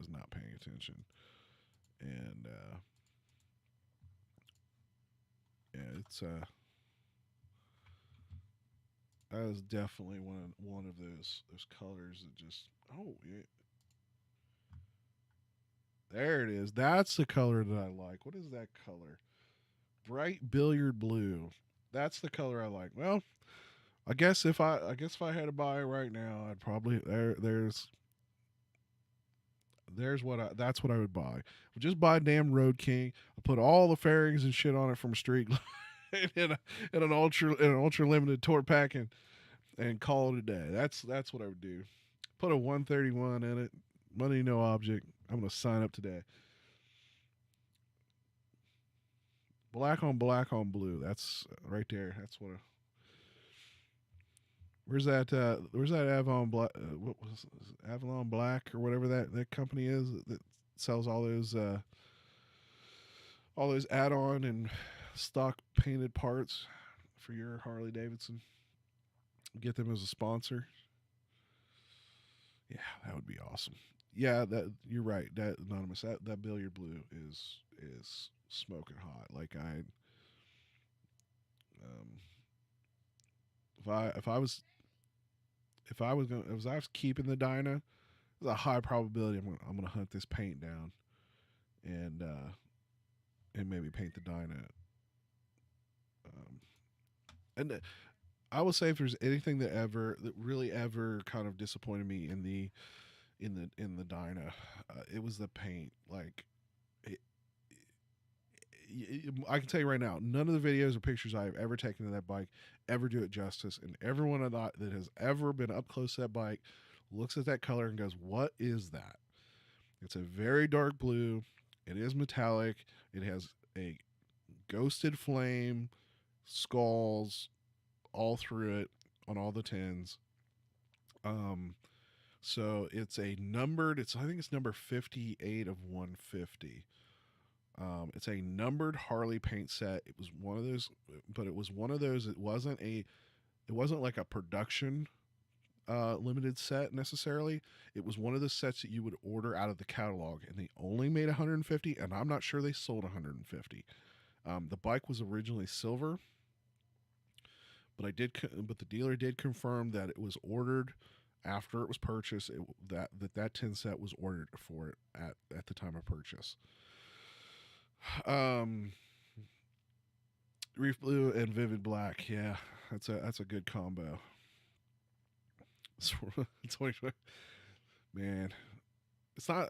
not paying attention. And yeah, it's that is definitely one of those colors that just, oh yeah, there it is. That's the color that I like. What is that color? Bright billiard blue. That's the color I like. Well, I guess if I had to buy it right now, I'd probably there's That's what I would buy. I would just buy a damn Road King. I put all the fairings and shit on it from a street in, an ultra limited tour pack and call it a day. That's what I would do. Put a 131 in it. Money no object. I'm gonna sign up today. Black on blue. That's right there. That's what. Where's that? Where's that Avalon Black? What was Avalon Black or whatever that company is that sells all those add-on and stock painted parts for your Harley Davidson. Get them as a sponsor. Yeah, that would be awesome. Yeah, that you're right. That anonymous that billiard blue is smoking hot. Like um, if I was going if I was keeping the Dyna, there's a high probability I'm gonna hunt this paint down and maybe paint the Dyna. Um, and I will say if there's anything that really ever kind of disappointed me in the Dyna, it was the paint. Like it, I can tell you right now, none of the videos or pictures I have ever taken of that bike ever do it justice. And everyone that has ever been up close to that bike looks at that color and goes, "What is that?" It's a very dark blue. It is metallic. It has a ghosted flame, skulls all through it on all the tins. Um, so it's a numbered. I think it's number 58 of 150. It's a numbered Harley paint set. It was one of those, but it was one of those. It wasn't like a production limited set necessarily. It was one of the sets that you would order out of the catalog, and they only made 150. And I'm not sure they sold 150. The bike was originally silver, but the dealer did confirm that it was ordered after it was purchased. That tin set was ordered for it at the time of purchase. Um, Reef blue and vivid black. Yeah, that's a good combo. Man, it's not.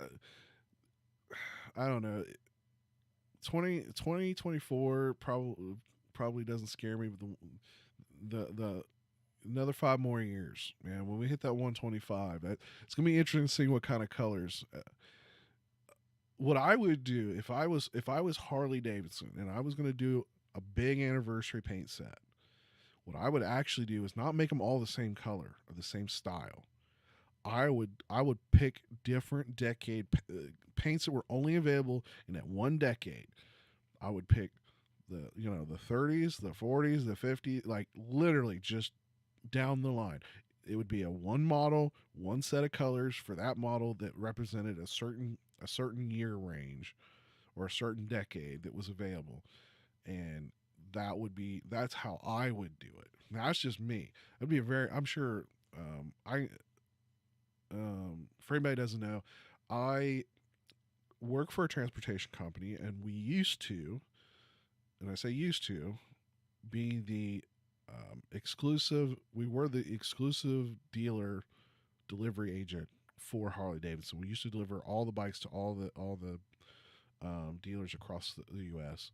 I don't know. 2024 probably doesn't scare me, but the another 5 more years, man. When we hit that 125, it's gonna be interesting to see what kind of colors. What I would do if I was Harley Davidson and I was gonna do a big anniversary paint set, what I would actually do is not make them all the same color or the same style. I would pick different decade paints that were only available in that one decade. I would pick the 30s, the 40s, the 50s, like literally just down the line. It would be a one model, one set of colors for that model that represented a certain year range or a certain decade that was available, and that's how I would do it. Now, that's just me. It'd be a very I'm sure I for anybody who doesn't know, I work for a transportation company, and we used to, and I say used to, be the exclusive. We were the exclusive dealer delivery agent for Harley Davidson. We used to deliver all the bikes to all the dealers across the U.S.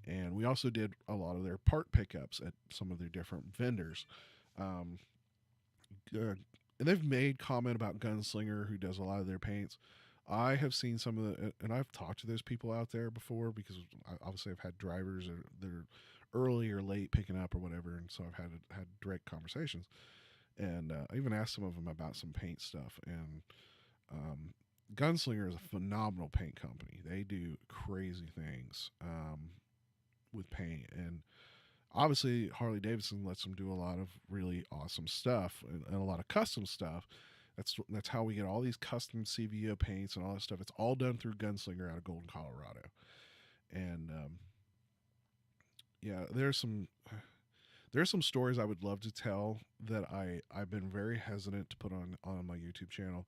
And we also did a lot of their part pickups at some of their different vendors. Um, and they've made comment about Gunslinger, who does a lot of their paints. I have seen some of and I've talked to those people out there before because obviously I've had drivers that are early or late picking up or whatever, and so I've had direct conversations, and I even asked some of them about some paint stuff. And um, Gunslinger is a phenomenal paint company. They do crazy things with paint, and obviously Harley Davidson lets them do a lot of really awesome stuff and a lot of custom stuff. That's how we get all these custom CVO paints and all that stuff. It's all done through Gunslinger out of Golden, Colorado. And yeah, there's some stories I would love to tell that I've been very hesitant to put on my YouTube channel,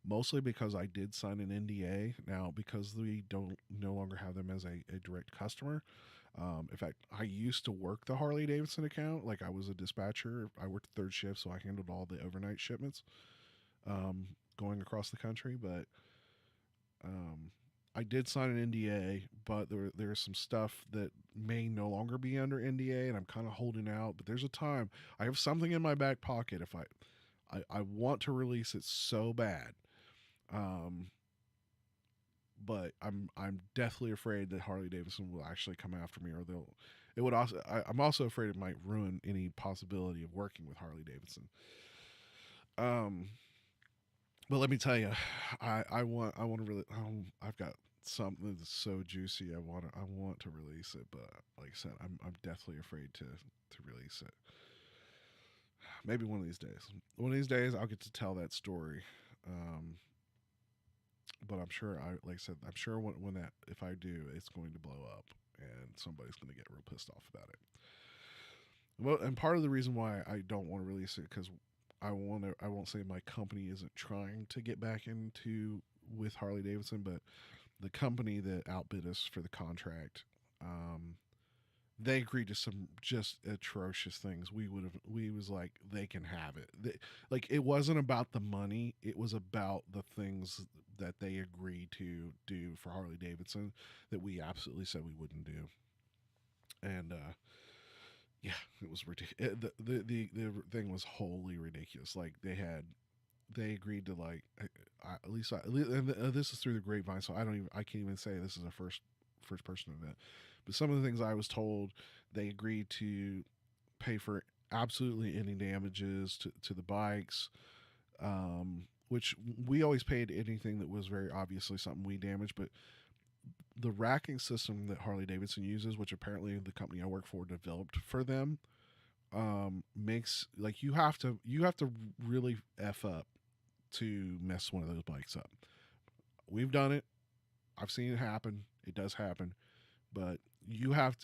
mostly because I did sign an NDA. Now, because we don't no longer have them as a direct customer. In fact, I used to work the Harley Davidson account. Like, I was a dispatcher. I worked third shift, so I handled all the overnight shipments going across the country. But I did sign an NDA, but there's some stuff that may no longer be under NDA, and I'm kind of holding out. But there's a time I have something in my back pocket if I want to release it so bad. Um, but I'm deathly afraid that Harley Davidson will actually come after me, or they'll. It would also. I'm also afraid it might ruin any possibility of working with Harley Davidson. Um, but let me tell you, I want to really. I've got something that's so juicy. I want to release it, but like I said, I'm deathly afraid to release it. Maybe one of these days. One of these days, I'll get to tell that story. Um, but I'm sure like I said, I'm sure when that if I do, it's going to blow up, and somebody's going to get real pissed off about it. Well, and part of the reason why I don't want to release it because I won't say my company isn't trying to get back into with Harley Davidson, but the company that outbid us for the contract, um, they agreed to some just atrocious things. We was like they can have it. Like it wasn't about the money, it was about the things that they agreed to do for Harley Davidson that we absolutely said we wouldn't do. And yeah, it was ridiculous. The thing was wholly ridiculous. Like they agreed to like at least and this is through the grapevine, so I can't even say this is a first person event. But some of the things I was told, they agreed to pay for absolutely any damages to the bikes, which we always paid anything that was very obviously something we damaged. But the racking system that Harley Davidson uses, which apparently the company I work for developed for them, makes like you have to really f up to mess one of those bikes up. We've done it. I've seen it happen. It does happen, but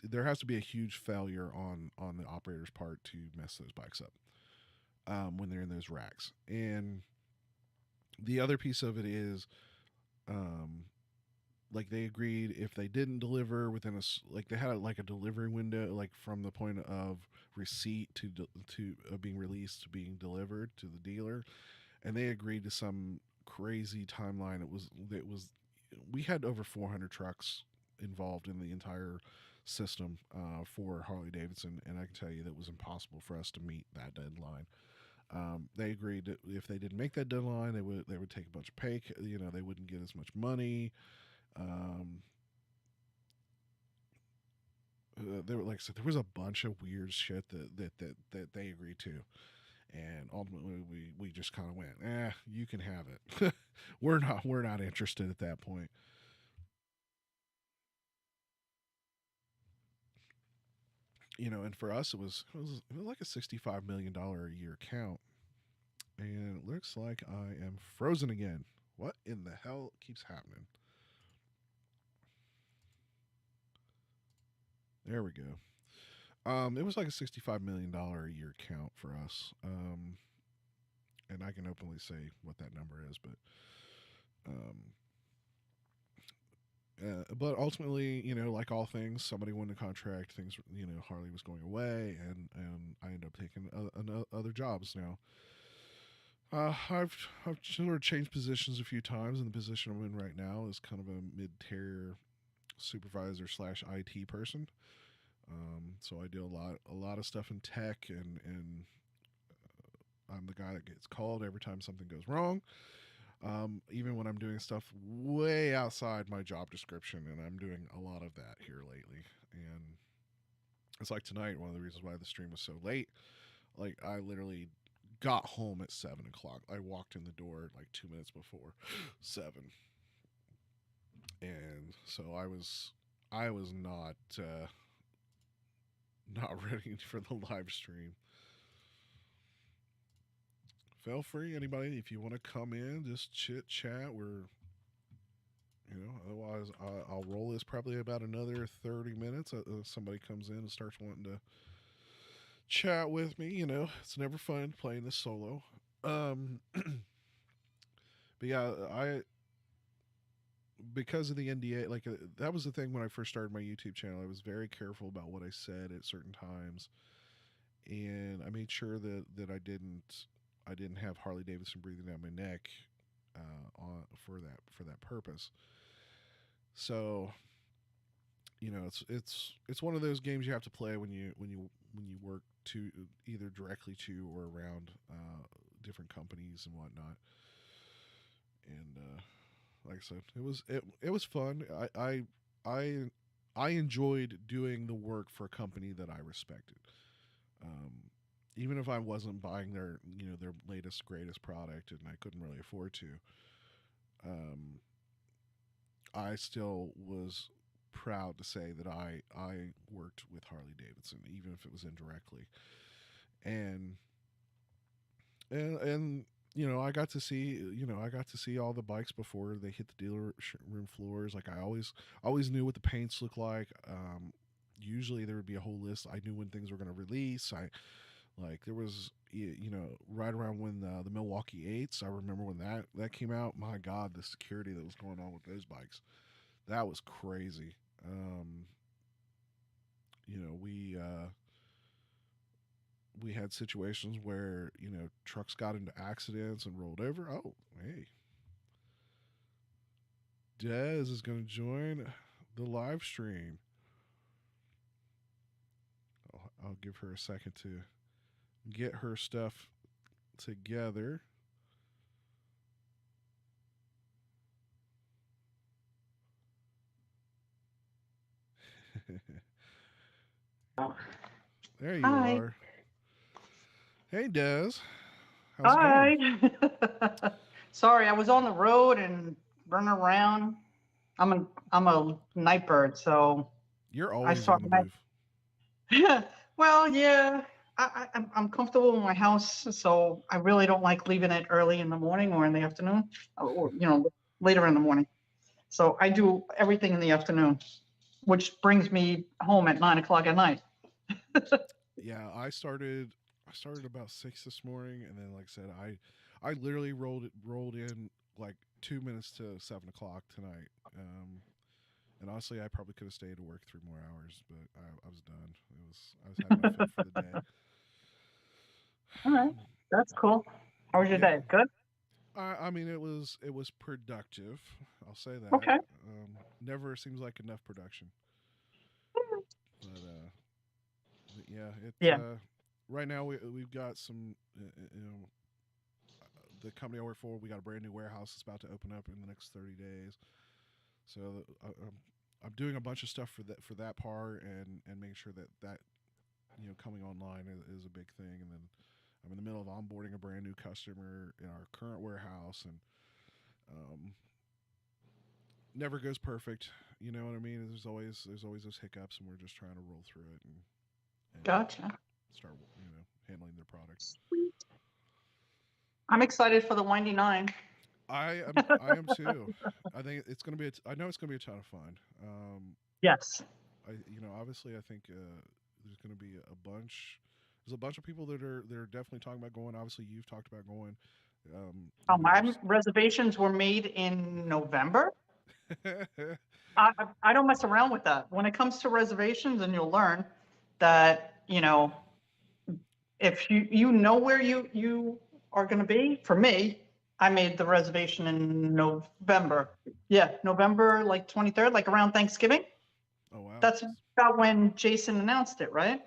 there has to be a huge failure on the operator's part to mess those bikes up when they're in those racks. And the other piece of it is, um, like they agreed if they didn't deliver within like they had like a delivery window, like from the point of receipt to being released to being delivered to the dealer, and they agreed to some crazy timeline. It was we had over 400 trucks involved in the entire system for Harley Davidson, and I can tell you that it was impossible for us to meet that deadline. They agreed that if they didn't make that deadline, they would take a bunch of pay. They wouldn't get as much money. Um, there, like I said, there was a bunch of weird shit that they agreed to, and ultimately we just kind of went, you can have it. we're not interested at that point. And for us it was like a $65 million a year count, and it looks like I am frozen again. What in the hell keeps happening? There we go. It was like a $65 million a year count for us. And I can openly say what that number is, um, but ultimately, like all things, somebody won the contract. Things, Harley was going away, and I ended up taking other jobs now. I've sort of changed positions a few times, and the position I'm in right now is kind of a mid-tier supervisor slash IT person. So I do a lot of stuff in tech, and I'm the guy that gets called every time something goes wrong. Even when I'm doing stuff way outside my job description, and I'm doing a lot of that here lately. And it's like tonight, one of the reasons why the stream was so late. Like I literally got home at 7 o'clock. I walked in the door like 2 minutes before 7, and so I was not ready for the live stream. Feel free, anybody, if you want to come in, just chit chat. Otherwise I'll roll this probably about another 30 minutes. Somebody comes in and starts wanting to chat with me. It's never fun playing this solo. But yeah, I because of the NDA, like that was the thing when I first started my YouTube channel. I was very careful about what I said at certain times, and I made sure that I didn't have Harley Davidson breathing down my neck for that purpose. So, you know, it's one of those games you have to play when you work to either directly to or around different companies and whatnot. And like I said, it was fun. I enjoyed doing the work for a company that I respected. Um, Even if I wasn't buying their latest greatest product and I couldn't really afford to, um, I still was proud to say that I worked with Harley Davidson, even if it was indirectly. And and I got to see all the bikes before they hit the dealer room floors. Like I always knew what the paints looked like. Usually there would be a whole list. I knew when things were going to release. I like there was right around when the Milwaukee Eights. I remember when that came out. My God, the security that was going on with those bikes, that was crazy. Um, you know, we had situations where trucks got into accidents and rolled over. Oh, hey, Dez is going to join the live stream. I'll give her a second to get her stuff together. There you Hi. are. Hey, Des. How's it Hi. going? Sorry, I was on the road and running around. I'm a night bird, so You're I always saw on the night. move. Well, yeah, I'm comfortable in my house, so I really don't like leaving it early in the morning or in the afternoon, or later in the morning. So I do everything in the afternoon, which brings me home at 9 o'clock at night. Yeah, I started about 6 this morning, and then like I said, I literally rolled in like 2 minutes to 7 o'clock tonight. And honestly, I probably could have stayed to work 3 more hours, but I was done. I was had my fill for the day. All right, that's cool. How was your Yeah, day? Good. I mean it was productive. I'll say that. Okay. Never seems like enough production, but yeah, Yeah. right now we've got some the company I work for. We got a brand new warehouse that's about to open up in the next 30 days. So I'm doing a bunch of stuff for that part and making sure that coming online is a big thing. And then I'm in the middle of onboarding a brand new customer in our current warehouse, and um, never goes perfect. You know what I mean? There's always those hiccups, and we're just trying to roll through it and Gotcha. start handling their product. Sweet. I'm excited for the Windy Nine. I am too. I think it's gonna be. I know it's gonna be a ton of fun. Yes. Obviously, I think there's gonna be a bunch. There's a bunch of people that are definitely talking about going. Obviously, you've talked about going. My There's reservations were made in November. I don't mess around with that. When it comes to reservations, and you'll learn that, if you know where you are going to be. For me, I made the reservation in November. Yeah, November like 23rd, like around Thanksgiving. oh wow. That's about when Jason announced it, right?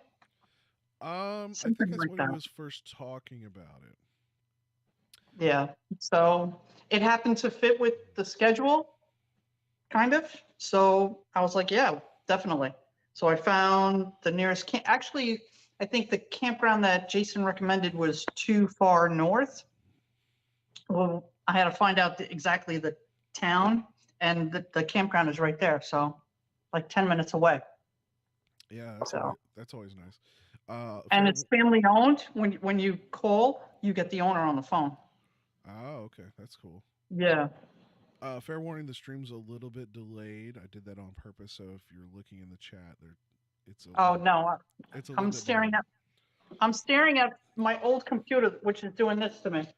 I think Something that's like when he that. was first talking about it. Yeah. So it happened to fit with the schedule, kind of. So I was like, yeah, definitely. So I found the nearest camp. Actually, I think the campground that Jason recommended was too far north. Well, I had to find out exactly the town, and the campground is right there. So like 10 minutes away. Yeah, So, that's always nice. and Fair. it's family owned. When you call, you get the owner on the phone. Oh, okay, that's cool. Yeah. Fair warning, the stream's a little bit delayed. I did that on purpose, so if you're looking in the chat, it's a Oh little, no, it's a little I'm bit staring delayed. at I'm staring at my old computer, which is doing this to me.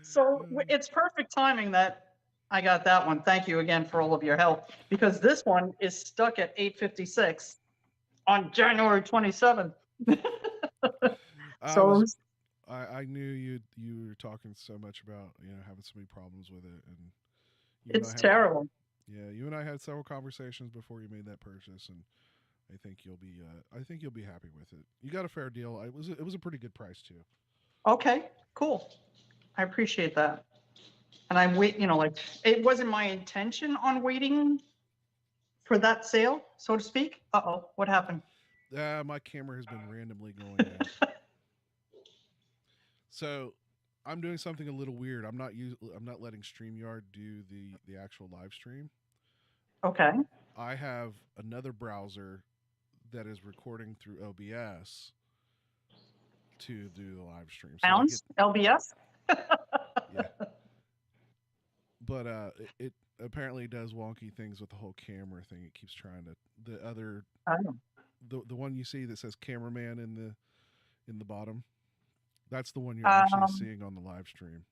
So it's perfect timing that I got that one. Thank you again for all of your help, because this one is stuck at 8:56 on January 27th. I So was I knew you were talking so much about having so many problems with it, and you and I It's had terrible. yeah you and I had several conversations before you made that purchase, and I think you'll be happy with it. You got a fair deal. It was a pretty good price too. Okay, cool. I appreciate that. And I wait, like it wasn't my intention on waiting for that sale, so to speak. Uh-oh, what happened? My camera has been randomly going out. So I'm doing something a little weird. I'm not letting StreamYard do the actual live stream. Okay. I have another browser that is recording through OBS to do the live stream. So I get Pounds, LBS? yeah, but it apparently does wonky things with the whole camera thing. It keeps trying to Oh, the one you see that says cameraman in the bottom. That's the one you're actually um, seeing on the live stream.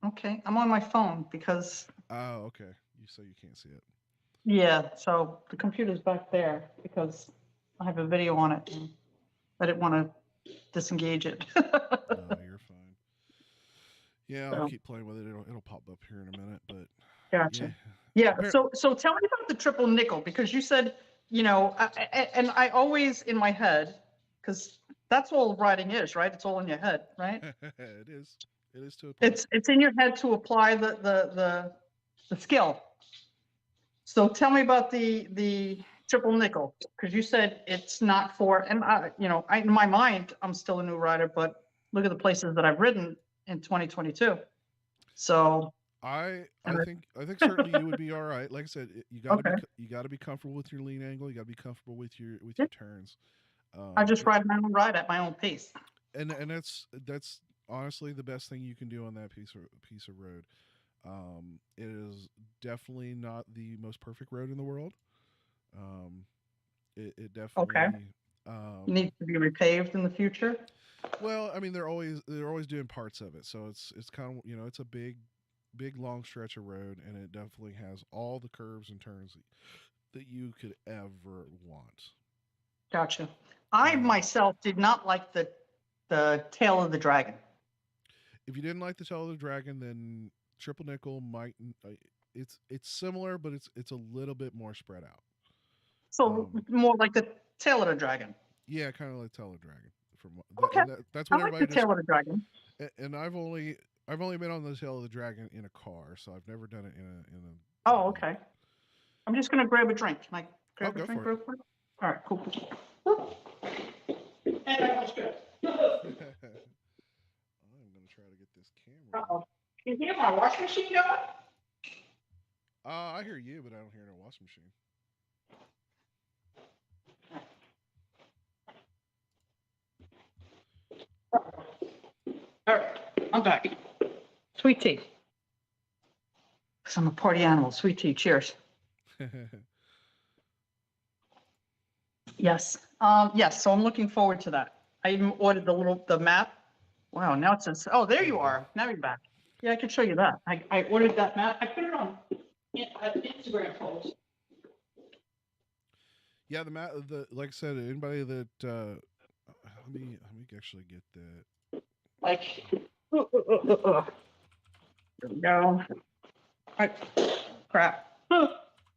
okay. I'm on my phone because, Oh, okay. You can't see it. yeah, so the computer's back there because I have a video on it and I didn't want to disengage it. No, you're fine. Yeah, I'll So, keep playing with it. It'll pop up here in a minute, but yeah. gotcha. Yeah, Appar- so tell me about the triple nickel because you said, and I always in my head, because that's all riding is, right? It's all in your head, right? it is. It is to a point. It's in your head to apply the skill. So tell me about the triple nickel because you said it's not for, and in my mind I'm still a new rider, but look at the places that I've ridden in 2022. So I think certainly you would be all right. Like I said, okay, you got to be comfortable with your lean angle. You got to be comfortable with your yeah, turns. I Um, just ride my own ride at my own pace. and that's honestly the best thing you can do on that piece of road. It is definitely not the most perfect road in the world. Um, it Okay, definitely. needs to be repaved in the future. Well, I mean, they're always doing parts of it, so it's kind of it's a big long stretch of road, and it definitely has all the curves and turns that you could ever want. Gotcha. I Um, myself did not like the tail of the dragon. if you didn't like the tail of the dragon, then triple nickel might. It's similar, but it's a little bit more spread out. So Um, more like the tail of the dragon. yeah, kind of like tail of the dragon. Okay, That's I what like the everybody just. tail of the dragon. And I've only been on the tail of the dragon in a car, so I've never done it in a Oh, boat. okay. I'm just gonna grab a drink. Can I Oh, grab a go drink for it. real quick? All right, cool. And that was good. I'm gonna try to get this camera. Uh-oh. Can you hear my washing machine going? I hear you, but I don't hear no washing machine. All right, I'm back. Sweet tea. Because I'm a party animal. Sweet tea. Cheers. Yes. Yes. So I'm looking forward to that. I even ordered the map. Wow. Now it says, oh, there There you you go. are. Now you're back. Yeah, I can show you that. I ordered that map. I put it on Instagram post. Yeah, the like I said, anybody that let me actually get that. Like, there we go. Right. Crap.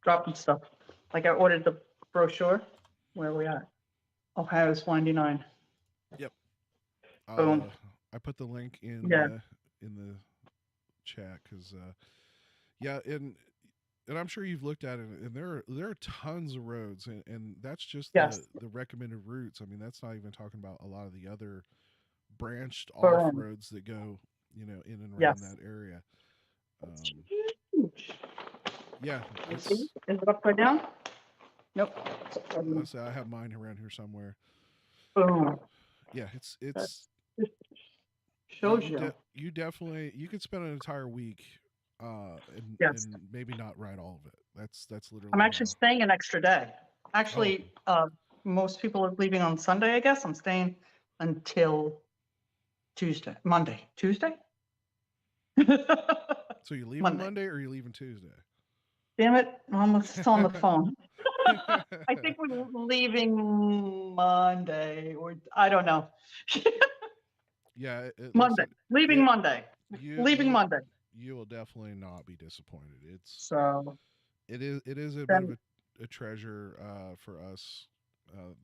Dropping stuff. Like I ordered the brochure. Where are we at? Ohio's 99. Yep. Boom. I put the link Yeah. in the chat because yeah, and I'm sure you've looked at it, and there are tons of roads, and that's just Yes. the recommended routes. I mean, that's not even talking about a lot of the other branched off Boom. roads that go, in and around Yes. that area. It's Um, huge. yeah, Let me see. it's. Is it upside down? Nope. It's upside I down. say I have mine around here somewhere. Boom. Yeah, That it's just shows you. you definitely you could spend an entire week Yes. and maybe not ride all of it. That's literally I'm actually staying an extra day. oh, Actually, most people are leaving on Sunday, I guess. I'm staying until Tuesday, Monday, Tuesday? so you leaving Monday. Monday or you leaving Tuesday? Damn it, I'm still on the phone. I think we're leaving Monday, or I don't know. Yeah, like I Monday. said, Leaving it Monday. you Leaving you Monday. you will definitely not be disappointed. So It is a bit of then, a treasure for us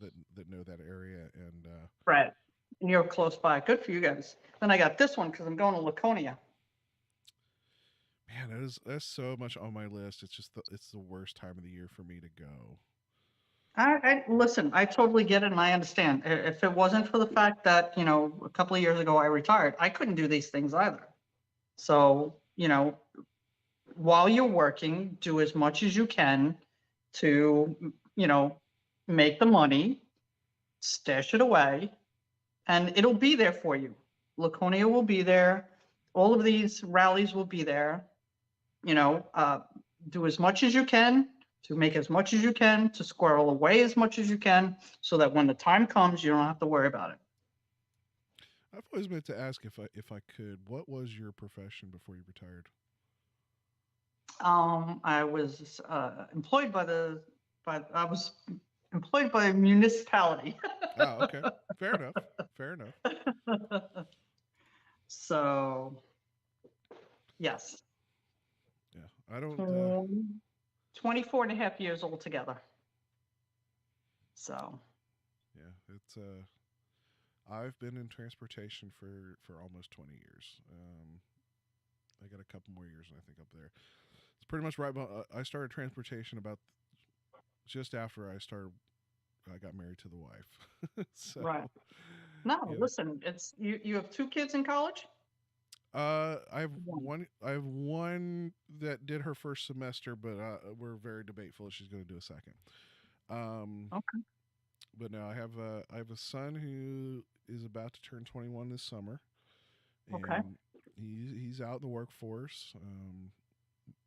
that know that area, and Brad, and you're close by. Good for you guys. Then I got this one because I'm going to Laconia. man, that's so much on my list. It's the worst time of the year for me to go. I listen. I totally get it, and I understand. If it wasn't for the fact that a couple of years ago I retired, I couldn't do these things either. So while you're working, do as much as you can to make the money, stash it away, and it'll be there for you. Laconia will be there. All of these rallies will be there. You know, uh, do as much as you can to make as much as you can to squirrel away as much as you can so that when the time comes, you don't have to worry about it. I've always meant to ask if I could. What was your profession before you retired? I was employed I was employed by a municipality. Oh, okay, fair enough. Fair enough. So, yes, Yeah, I don't. 24 and a half years altogether. So, Yeah, it's. I've been in transportation for almost 20 years. I got a couple more years, I think, up there. It's pretty much right. I started transportation about just after I got married to the wife. So, right. No, yeah. listen, it's you have two kids in college? I have One. one. I have one that did her first semester, but we're very debateful if she's going to do a second. Um, Okay. but no, I have a son who is about to turn 21 this summer, Okay. and he's out in the workforce,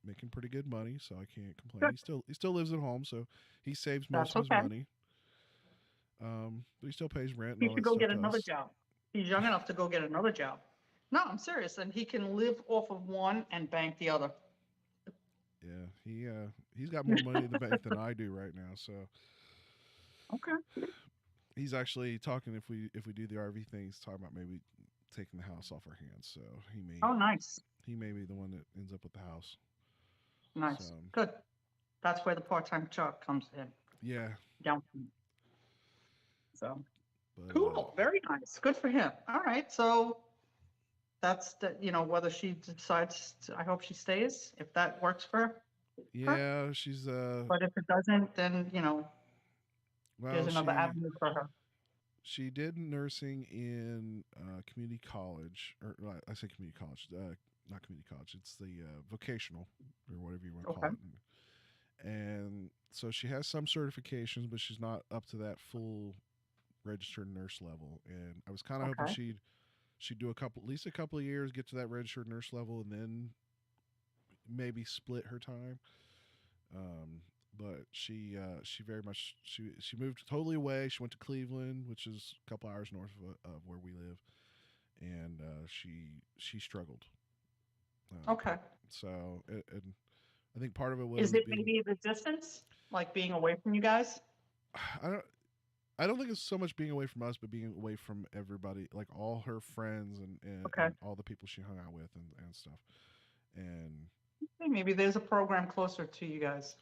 making pretty good money, so I can't complain. Good. He still lives at home, so he saves most That's of his okay. money. But he still pays rent and He all should that go stuff get to another us. job. He's young enough to go get another job. No, I'm serious. And he can live off of one and bank the other. Yeah, he's got more money in the bank than I do right now, so Okay. he's actually talking if we do the RV thing. He's talking about maybe taking the house off our hands. So he may Oh, nice. he may be the one that ends up with the house. So Nice. Good. That's where the part-time job comes in. yeah, Down. So but cool. Very nice. Good for him. All right. So that's whether she decides I hope she stays, if that works for her. yeah, she's But if it doesn't, then well there's another avenue for her. she did nursing in community college, or I say community college, not community college. It's the vocational or whatever you want to call Okay. it. And so she has some certifications, but she's not up to that full registered nurse level. And I was kind of hoping Okay. she'd do at least a couple of years, get to that registered nurse level, and then maybe split her time. Um, but she very much she moved totally away. She went to Cleveland, which is a couple hours north of where we live, and she struggled. Okay. So and I think part of it Is was it being maybe the distance, like being away from you guys? I don't I don't think it's so much being away from us, but being away from everybody, like all her friends Okay. and all the people she hung out with and stuff. And Hey, maybe there's a program closer to you guys.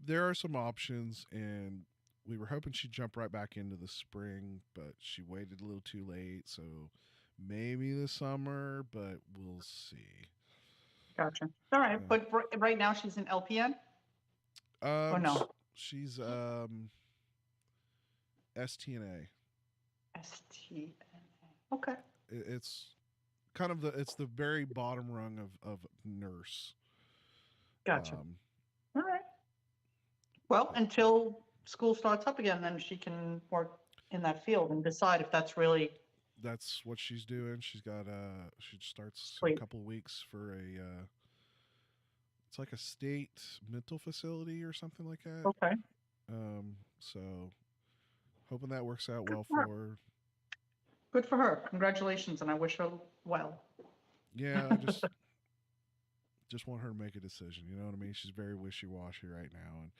there are some options, and we were hoping she'd jump right back into the spring, but she waited a little too late. So maybe this summer, but we'll see. Gotcha. All right. Uh, But right now she's in LPN or no? she's STNA. STNA. Okay. It's kind of the very bottom rung of nurse. Gotcha. Um, All right. Well, until school starts up again, then she can work in that field and decide if that's really that's what she's doing. She starts in a sweet. couple of weeks for a it's like a state mental facility or something like that. Okay. So hoping that works out Good well for her. for her. Good for her. Congratulations, and I wish her well. Yeah, I just want her to make a decision. You know what I mean? She's very wishy washy right now, and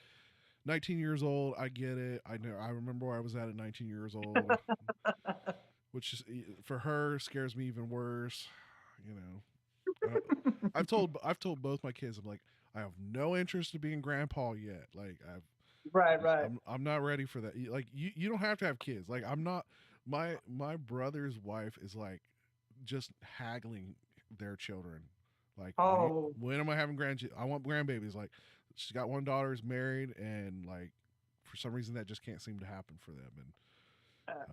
19 years old. I get it. I know. I remember where I was at 19 years old, which is for her scares me even worse. You know, I've told both my kids, I'm like, I have no interest in being grandpa yet. Like Right. I'm not ready for that. Like you don't have to have kids. Like I'm not. My brother's wife is like just haggling their children. Like Oh, when am I having I want grandbabies. Like she's got one daughter, is married, and like for some reason that just can't seem to happen for them. And uh,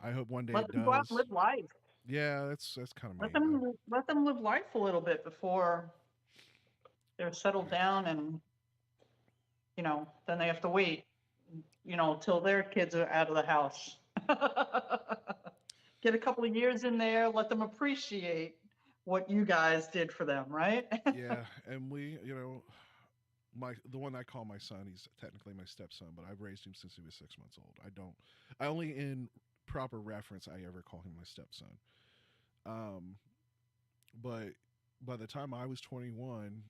I hope one day let it them go out and does. live life. Yeah, that's kind of Let me though. them live life a little bit before they're settled down, and then they have to wait, till their kids are out of the house. Get a couple of years in there, let them appreciate what you guys did for them, right? Yeah, and we, the one I call my son, he's technically my stepson, but I've raised him since he was 6 months old. I only in proper reference I ever call him my stepson. But by the time I was 21,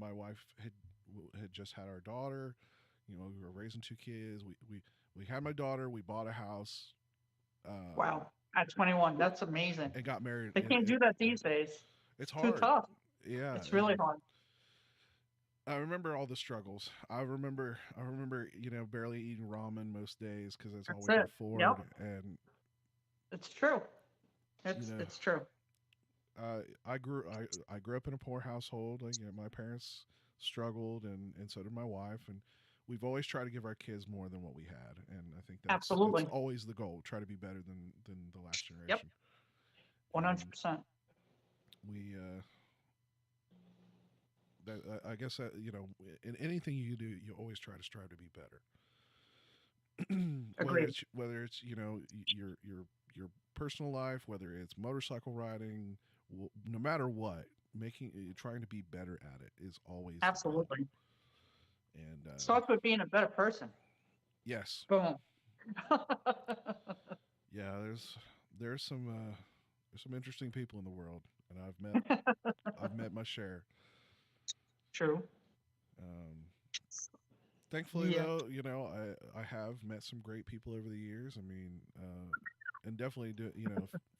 my wife had just had our daughter. We were raising two kids. We had my daughter. We bought a house. Wow. At 21, that's amazing. And got married. They can't do that these days. It's Too hard. tough. Yeah, it's really hard. I remember all the struggles. I remember, barely eating ramen most days because that's all we could afford. Yep. And it's true. It's true. I grew up in a poor household. Like, my parents struggled, and so did my wife. And we've always tried to give our kids more than what we had. And I think that's always the goal. Try to be better than the last generation. Yep. 100%. I guess in anything you do, you always try to strive to be better. whether it's your personal life, whether it's motorcycle riding, no matter what, trying to be better at it is always absolutely. And starts with being a better person. Yes. Boom. Yeah, there's some interesting people in the world, and I've met my share. True. Thankfully, though, I have met some great people over the years. I mean, and definitely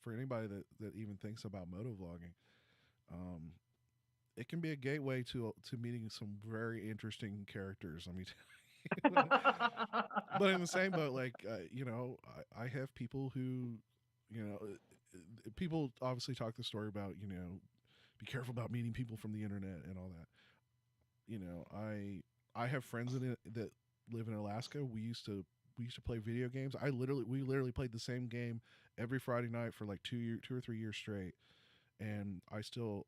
for anybody that even thinks about motovlogging, it can be a gateway to meeting some very interesting characters. I mean, but in the same boat, like I have people who, people obviously talk the story about be careful about meeting people from the internet and all that. I have friends that live in Alaska. We used to play video games. We literally played the same game every Friday night for like 2 or 3 years straight. And I still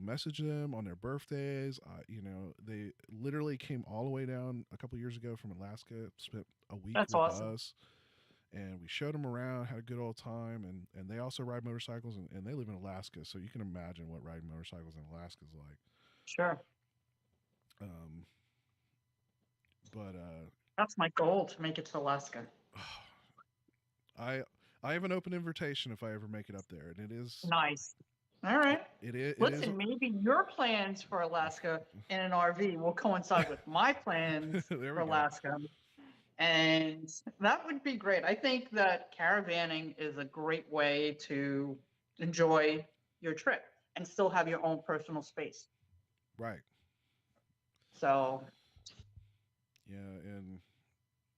message them on their birthdays. They literally came all the way down a couple of years ago from Alaska, spent a week with us, and we showed them around, had a good old time. And they also ride motorcycles, and they live in Alaska, so you can imagine what riding motorcycles in Alaska is like. Sure. But that's my goal, to make it to Alaska. I have an open invitation if I ever make it up there, and it is nice. All right. It is. Listen, maybe your plans for Alaska in an RV will coincide with my plans for Alaska. And that would be great. I think that caravanning is a great way to enjoy your trip and still have your own personal space. Right. So. Yeah, and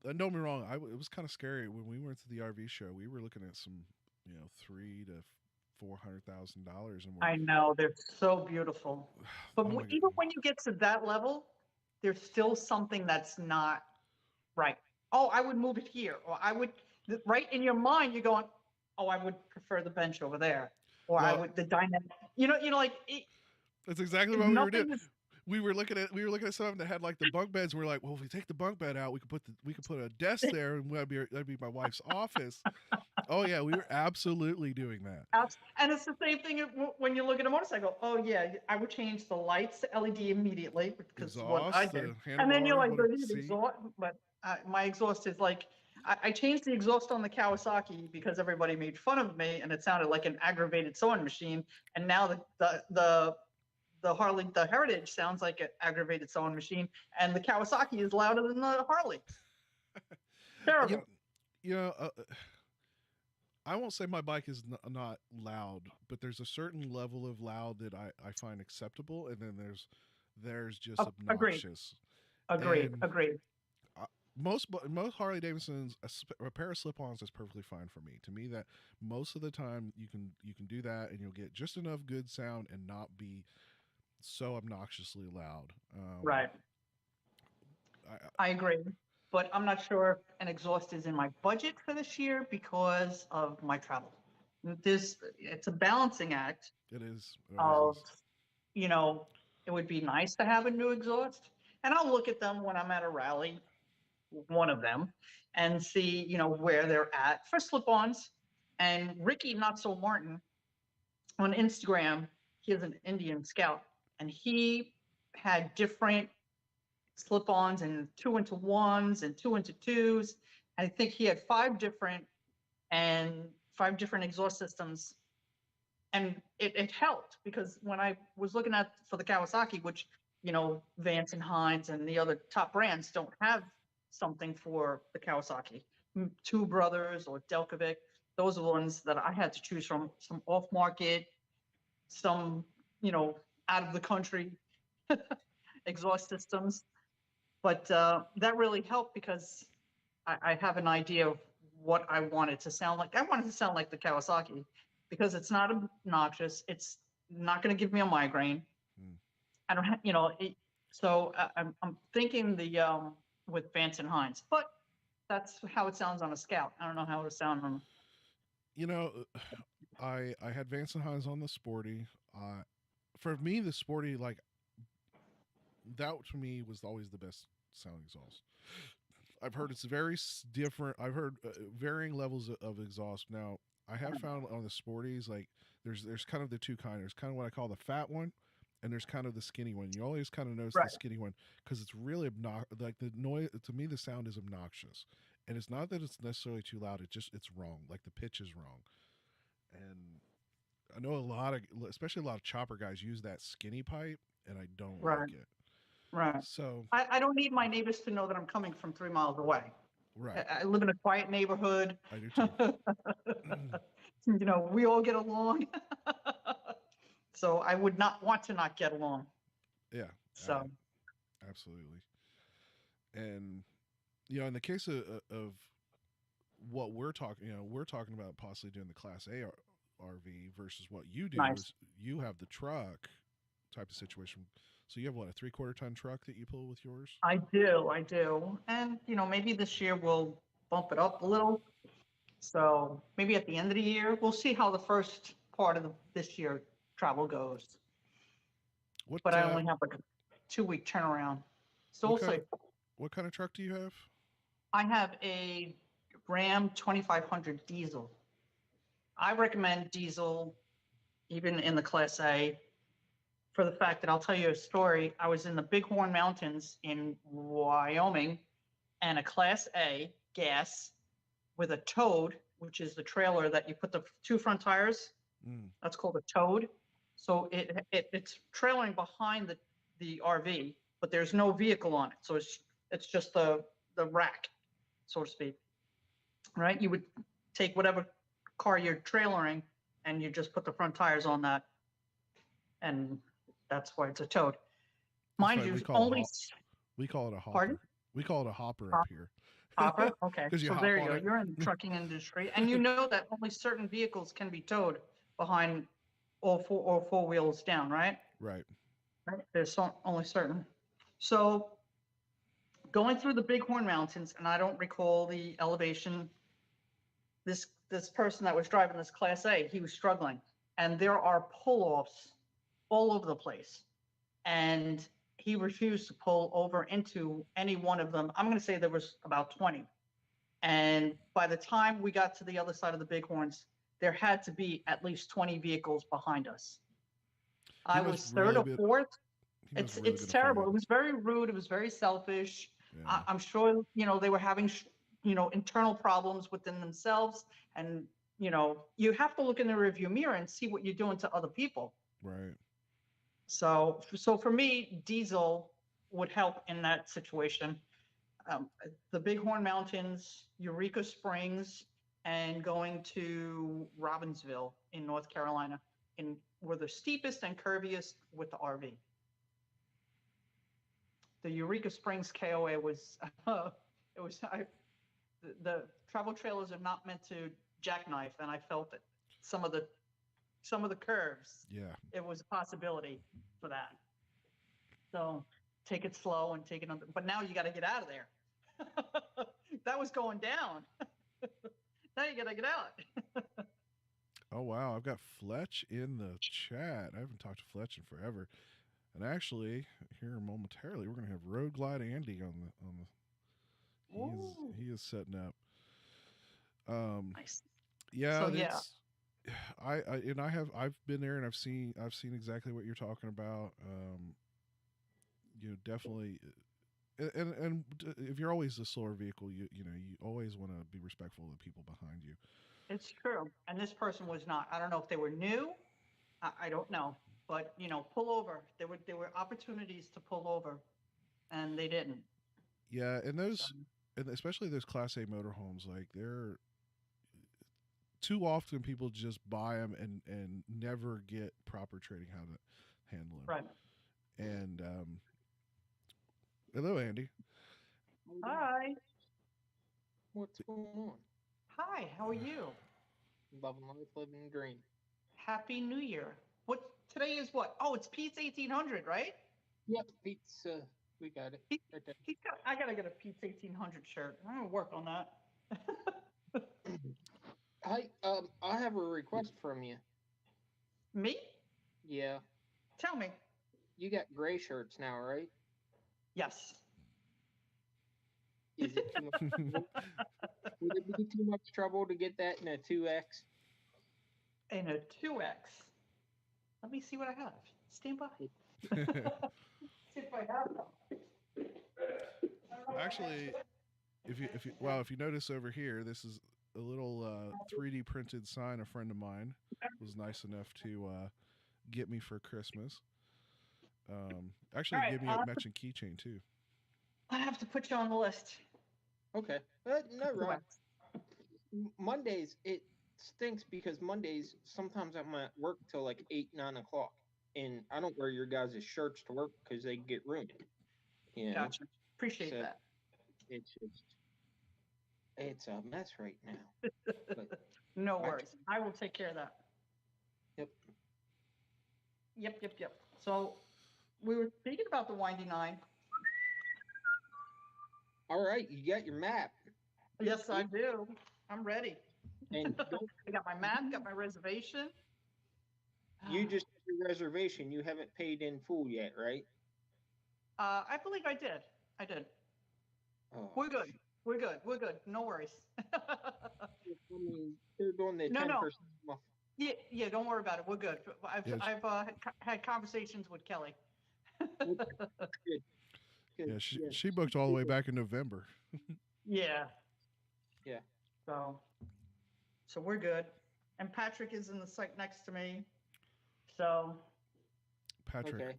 don't get me wrong, it was kind of scary when we went to the RV show. We were looking at some, $300,000 to $400,000, and I know, they're so beautiful. But even when you get to that level, there's still something that's not right. Oh, I would move it here, or I would. Right in your mind, you're going, oh, I would prefer the bench over there, or I would the Dyna. Like. That's exactly what we were doing. We were looking at something that had like the bunk beds, and we're like, well, if we take the bunk bed out, we could put a desk there, and that'd be my wife's office. Oh yeah, we were absolutely doing that. And it's the same thing when you look at a motorcycle. Oh yeah, I would change the lights to LED immediately, because what I did. And then you're like, the exhaust, but my exhaust is like, I changed the exhaust on the Kawasaki because everybody made fun of me, and it sounded like an aggravated sewing machine. And now the Harley, the Heritage, sounds like an aggravated sewing machine, and the Kawasaki is louder than the Harley. Terrible. I won't say my bike is not loud, but there's a certain level of loud that I find acceptable, and then there's just Oh, agreed. obnoxious. Agreed. And Agreed. most Harley Davidsons, a pair of slip-ons is perfectly fine for me. To me, that most of the time you can do that, and you'll get just enough good sound and not be so obnoxiously loud. Right. I agree. But I'm not sure if an exhaust is in my budget for this year because of my travel. It's a balancing act It is. It always of, is. it would be nice to have a new exhaust. And I'll look at them when I'm at a rally, one of them, and see, where they're at for slip-ons. And Ricky Not So Martin on Instagram, he is an Indian scout, and he had different slip-ons and 2-into-1s and 2-into-2s. I think he had five different exhaust systems. And it helped because when I was looking at for the Kawasaki, which, Vance and Hines and the other top brands don't have something for the Kawasaki. Two Brothers or Delcovic, those are the ones that I had to choose from, some off market, some, out of the country exhaust systems. But that really helped because I have an idea of what I wanted to sound like. I wanted to sound like the Kawasaki because it's not obnoxious. It's not going to give me a migraine. I don't have, so I'm thinking with Vance and Hines, but that's how it sounds on a Scout. I don't know how it sounds on. I had Vance and Hines on the Sporty. For me, the Sporty, like, that to me was always the best sound exhaust. I've heard it's very different. I've heard varying levels of exhaust. Now, I have found on the Sporties, like, there's kind of the two kind. There's kind of what I call the fat one, and there's kind of the skinny one. You always kind of notice the skinny one because it's really like the noise. To me, the sound is obnoxious, and it's not that it's necessarily too loud. It's wrong. Like, the pitch is wrong, and I know especially a lot of chopper guys use that skinny pipe, and I don't like it. Right. So I don't need my neighbors to know that I'm coming from 3 miles away. right, I live in a quiet neighborhood. I do too. We all get along. So I would not want to not get along. Yeah. So absolutely. And in the case of what we're talking about possibly doing the Class A RV versus what you do is you have the truck type of situation. So you have what, a 3/4 ton truck that you pull with yours? I do. And, maybe this year we'll bump it up a little. So maybe at the end of the year, we'll see how the first part of this year travel goes. But I only have like a 2-week turnaround. So we'll see. What kind of truck do you have? I have a Ram 2500 diesel. I recommend diesel even in the Class A for the fact that I'll tell you a story. I was in the Bighorn Mountains in Wyoming and a Class A gas with a toad, which is the trailer that you put the 2 front tires. That's called a toad. So it's trailering behind the RV, but there's no vehicle on it. So it's just the rack, so to speak. Right? You would take whatever car you're trailering and you just put the front tires on that. And that's why it's a toad. Mind you, we call it a hopper. Pardon? We call it a hopper up here. Hopper? Okay. So there you go. It. You're in the trucking industry. And you know that only certain vehicles can be towed behind all four wheels down, right? Right. There's only certain. So going through the Bighorn Mountains, and I don't recall the elevation, this person that was driving this Class A, he was struggling. And there are pull-offs all over the place. And he refused to pull over into any one of them. I'm going to say there was about 20. And by the time we got to the other side of the Bighorns, there had to be at least 20 vehicles behind us. I was third or fourth. It's terrible. It was very rude. It was very selfish. Yeah. I'm sure, they were having, internal problems within themselves. And, you have to look in the rearview mirror and see what you're doing to other people. Right. So for me, diesel would help in that situation. The Bighorn Mountains, Eureka Springs, and going to Robbinsville in North Carolina, were the steepest and curviest with the RV. The Eureka Springs KOA was, the travel trailers are not meant to jackknife, and I felt that some of the curves, Yeah. it was a possibility for that. So take it slow and take it under, but now you got to get out of there. That was going down. Now you got to get out. Oh wow, I've got Fletch in the chat. I haven't talked to Fletch in forever. And actually, here momentarily, we're gonna have Road Glide Andy on the. He is setting up. Nice. Yeah, So, yeah. I've been there and I've seen exactly what you're talking about. You know, definitely. And if you're always a slower vehicle, you always want to be respectful of the people behind you. It's true. And this person was not. I don't know if they were new. I don't know. But, pull over. There were opportunities to pull over, and they didn't. Yeah, and especially those Class A motorhomes, like they're too often people just buy them and never get proper training how to handle them. Right. And hello, Andy. Hi. What's going on? Hi. How are you? Loving life, living the dream. Happy New Year. Today is what? Oh, it's Pete's 1800, right? Yep, Pete's. We got it. Right there. I gotta get a Pete's 1800 shirt. I'm gonna work on that. I have a request from you. Me? Yeah. Tell me. You got gray shirts now, right? Yes. Is it too much? Would it be too much trouble to get that in a 2X? In a 2X. Let me see what I have. Stand by. See if I have them. Actually, if you notice over here, this is a little 3D printed sign a friend of mine was nice enough to get me for Christmas. Actually, Right, give me a matching keychain too. I have to put you on the list. Okay. No, right. Mondays, it stinks because Mondays, sometimes I'm at work till like 8, 9 o'clock. And I don't wear your guys' shirts to work because they get ruined. You know? Gotcha. Appreciate that. It's a mess right now. But no worries. I will take care of that. Yep. So we were speaking about the Windy Nine. All right, you got your map. Yes, I do. I'm ready. And I got my map, got my reservation. You just have your reservation. You haven't paid in full yet, right? I believe I did. Oh. We're good. No worries. I mean, they're doing the 10% off. Yeah, don't worry about it. We're good. I've had conversations with Kelly. Good. Yeah, she booked all the way back in November. Yeah. Yeah. So we're good. And Patrick is in the site next to me. So Patrick. Okay.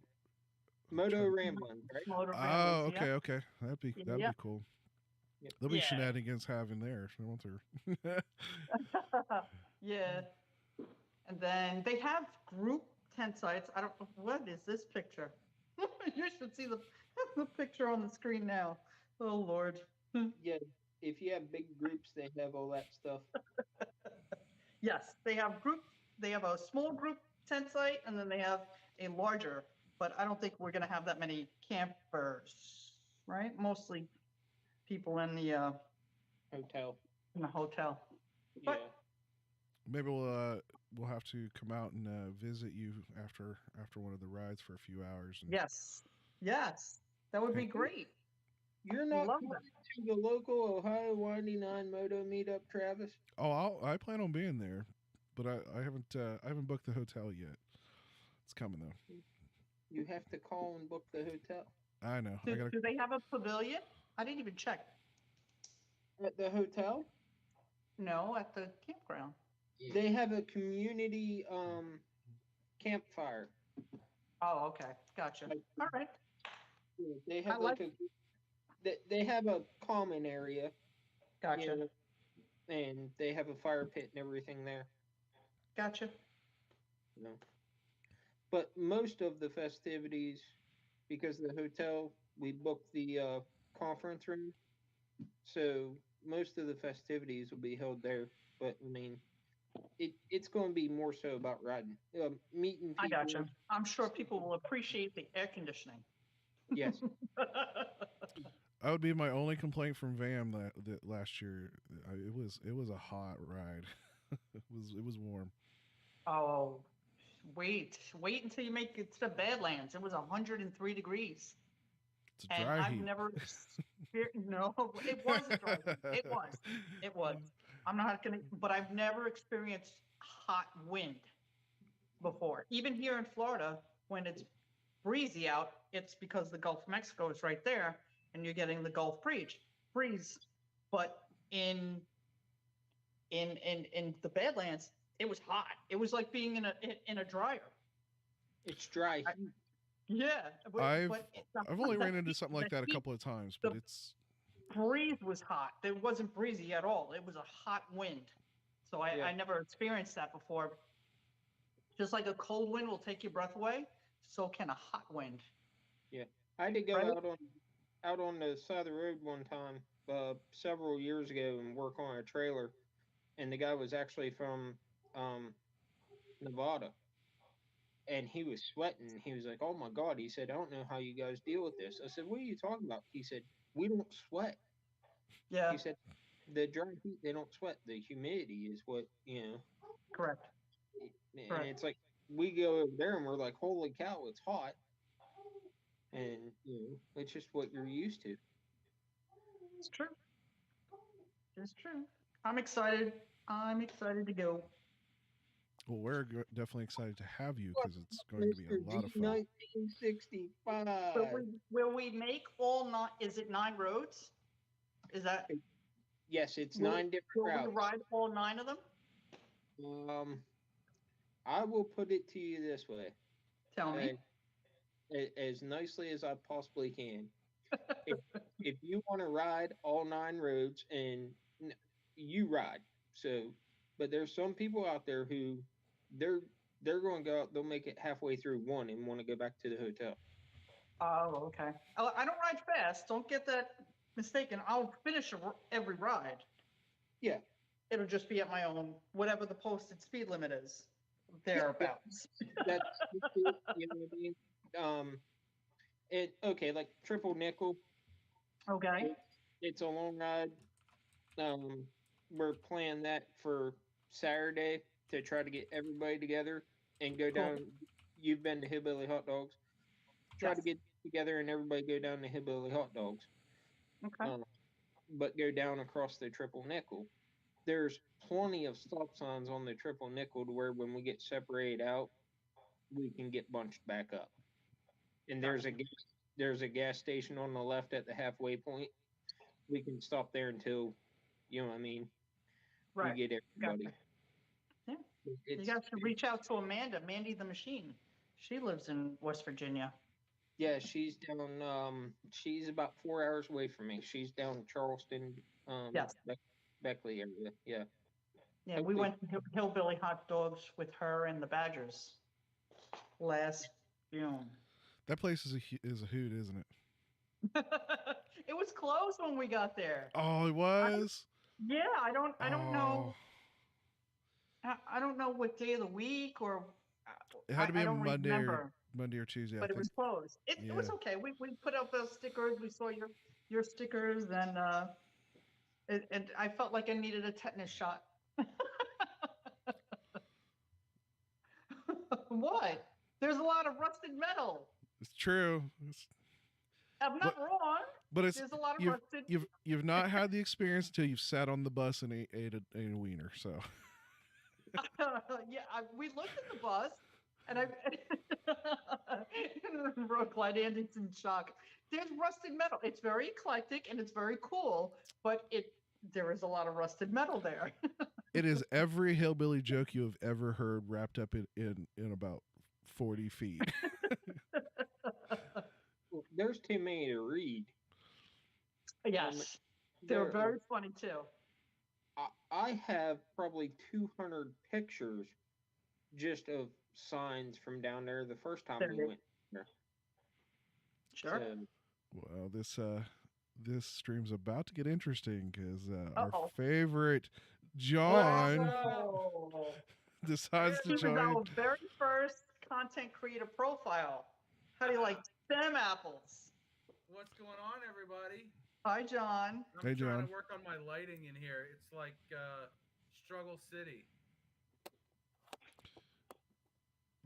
Moto Rambling, right? Oh, okay. That'd be cool. Yep. There'll be shenanigans having there, won't there? Yeah. And then they have group tent sites. I don't know, what is this picture? You should see the picture on the screen now. Oh, Lord. Yeah, if you have big groups, they have all that stuff. Yes, they have a small group tent site, and then they have a larger, but I don't think we're going to have that many campers, right? Mostly people in the hotel. In the hotel. Yeah. But, maybe we'll have to come out and visit you after one of the rides for a few hours. And... Yes, that would be great. You're not going to the local Ohio Windy Nine Moto meetup, Travis? Oh, I plan on being there, but I haven't booked the hotel yet. It's coming though. You have to call and book the hotel. I know. Do they have a pavilion? I didn't even check. At the hotel? No, at the campground. They have a community campfire. Oh, okay. Gotcha. All right. They have they have a common area. Gotcha. You know, and they have a fire pit and everything there. Gotcha. You know. But most of the festivities, because the hotel, we booked the conference room, so most of the festivities will be held there. But I mean, it's going to be more so about riding, meeting I people. gotcha. I'm sure people will appreciate the air conditioning. Yes. That would be my only complaint from VAM that last year. It was a hot ride. it was warm. Oh, wait until you make it to the Badlands. It was 103 degrees. It's a And dry I've heat. never no, it was a dry heat. It was. I'm not gonna, but I've never experienced hot wind before. Even here in Florida, when it's breezy out, it's because the Gulf of Mexico is right there, and you're getting the Gulf breeze. But in the Badlands, it was hot. It was like being in a dryer. It's dry. Yeah, I've only ran into something like that a couple of times, but it's breeze was hot. It wasn't breezy at all. It was a hot wind. So I never experienced that before. Just like a cold wind will take your breath away, so can a hot wind. Yeah, I had to go Right? out on the side of the road one time several years ago and work on a trailer, and the guy was actually from Nevada, and he was sweating. He was like, "Oh my God!" He said, "I don't know how you guys deal with this." I said, "What are you talking about?" He said, "We don't sweat." Yeah, He said, "The dry heat, they don't sweat. The humidity is what correct. And Correct. it's like we go over there and we're like, "Holy cow, it's hot!" And it's just what you're used to. It's true. It's true. I'm excited. I'm excited to go. well, we're definitely excited to have you because it's going to be a lot of fun. 1965. Will we make all nine? Is it 9 roads? Is that? Yes, it's will, 9 different will routes. we ride all 9 of them? I will put it to you this way. Tell me. As nicely as I possibly can. if you want to ride all 9 roads, and you ride, but there's some people out there who they're going to go out, they'll make it halfway through one and want to go back to the hotel. Oh, okay. I don't ride fast. Don't get that mistaken. I'll finish every ride. Yeah. It'll just be at my own, whatever the posted speed limit is, thereabouts. That's you know what I mean. Okay, like Triple Nickel. Okay. It's a long ride. We're planning that for Saturday to try to get everybody together and go down. You've been to Hillbilly Hot Dogs. Try to get together and everybody go down to Hillbilly Hot Dogs. Okay. But go down across the Triple Nickel. There's plenty of stop signs on the Triple Nickel to where when we get separated out, we can get bunched back up. And there's a gas station on the left at the halfway point. We can stop there until, you know what I mean, Right. we get everybody. Gotcha. Yeah. You guys should reach out to Amanda, Mandy the Machine. She lives in West Virginia. Yeah, she's down. She's about 4 hours away from me. She's down in Charleston, Yes. Beckley area. Yeah. Yeah, we went to Hillbilly Hot Dogs with her and the Badgers last June. That place is a hoot, isn't it? It was closed when we got there. Oh, it was. I don't know. I don't know what day of the week or. It had to be I don't Monday remember. Monday or Tuesday. But it was closed. It was okay. We put up those stickers. We saw your stickers, and I felt like I needed a tetanus shot. What? There's a lot of rusted metal. It's true. I'm not wrong. But there's a lot of rusted. You've not had the experience until you've sat on the bus and ate a wiener. So. We looked at the bus, and Glad Andy's in shock. There's rusted metal. It's very eclectic and it's very cool, but there is a lot of rusted metal there. It is every hillbilly joke you have ever heard wrapped up in about 40 feet. There's too many to read. Yes, they're very funny too. I have probably 200 pictures just of signs from down there the first time we went there. Sure. So, Well, this stream's about to get interesting because our Uh-oh. favorite John Whoa. decides to He was join. our very first content creator profile. How do you like them apples? What's going on, everybody? Hi, John. I'm Hey, trying John. to work on my lighting in here. It's like Struggle City.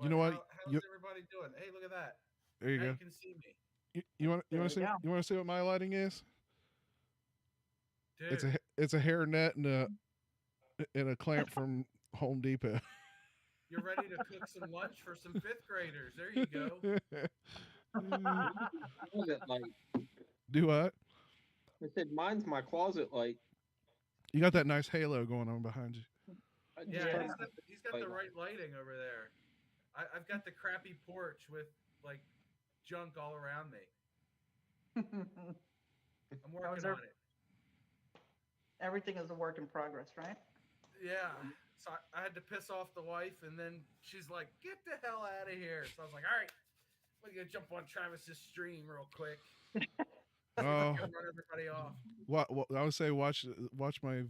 You know what? How's everybody doing? Hey, look at that. There you Now go. you can see me. You want There to we see go. you want to see what my lighting is? Dude, It's a hairnet and a clamp from Home Depot. you're ready to cook some lunch for some fifth graders. There you go. closet light. Do what? I said, mine's my closet light. You got that nice halo going on behind you. I just Yeah, tried he's got the right lighting over there. I've got the crappy porch with like junk all around me. I'm working on it. Everything is a work in progress, right? Yeah. So I had to piss off the wife, and then she's like, "Get the hell out of here!" So I was like, "All right, we're gonna jump on Travis's stream real quick. Oh, Run everybody off." what I would say, watch my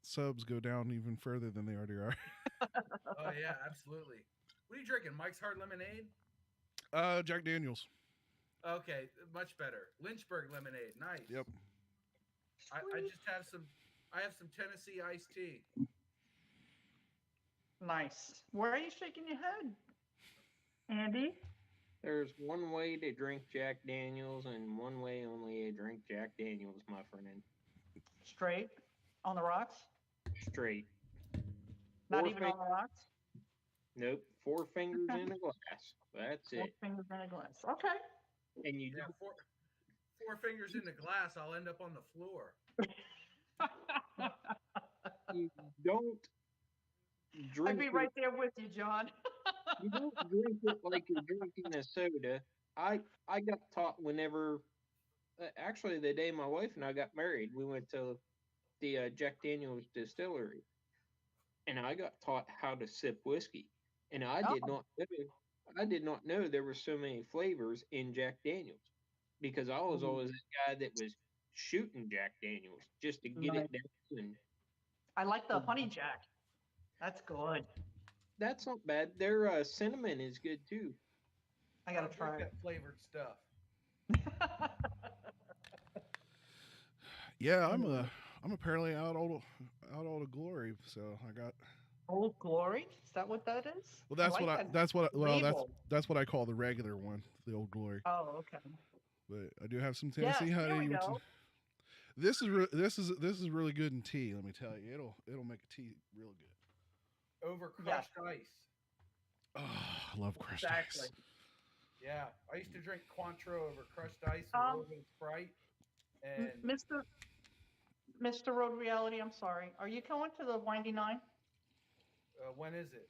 subs go down even further than they already are. Oh yeah, absolutely. What are you drinking? Mike's Hard Lemonade? Jack Daniels. Okay, much better. Lynchburg Lemonade, nice. Yep. I just have some. I have some Tennessee iced tea. Nice. Why are you shaking your head, Andy? There's one way to drink Jack Daniels and one way only to drink Jack Daniels, my friend. Straight on the rocks? Straight. Not Four even on the rocks? Nope. 4 fingers in a glass. That's 4 it. fingers in a glass. Okay. And you Yeah, four fingers in the glass. I'll end up on the floor. you don't drink I'd be it, right there with you, John. you don't drink it like you're drinking a soda. I got taught whenever actually the day my wife and I got married, we went to the Jack Daniels distillery, and I got taught how to sip whiskey, and I did not know there were so many flavors in Jack Daniels, because I was always the guy that was shooting Jack Daniels just to get it down. And I like the honey jack. That's good. that's not bad. Their cinnamon is good too. I gotta don't try drink it. that flavored stuff. Yeah, I'm apparently out of glory. So I got. Old Glory? Is that what that is? Well, that's like what that that's what well label. that's what I call the regular one, the Old Glory. Oh, okay. But I do have some Yes, Tennessee here honey. we go. This is really good in tea. Let me tell you, it'll make a tea real good. Over crushed ice. Oh, I love crushed Exactly. ice. Yeah, I used to drink Cointreau over crushed ice and a little bit of Sprite. And Mr. Road Reality, I'm sorry. Are you going to the Windy Nine? when is it?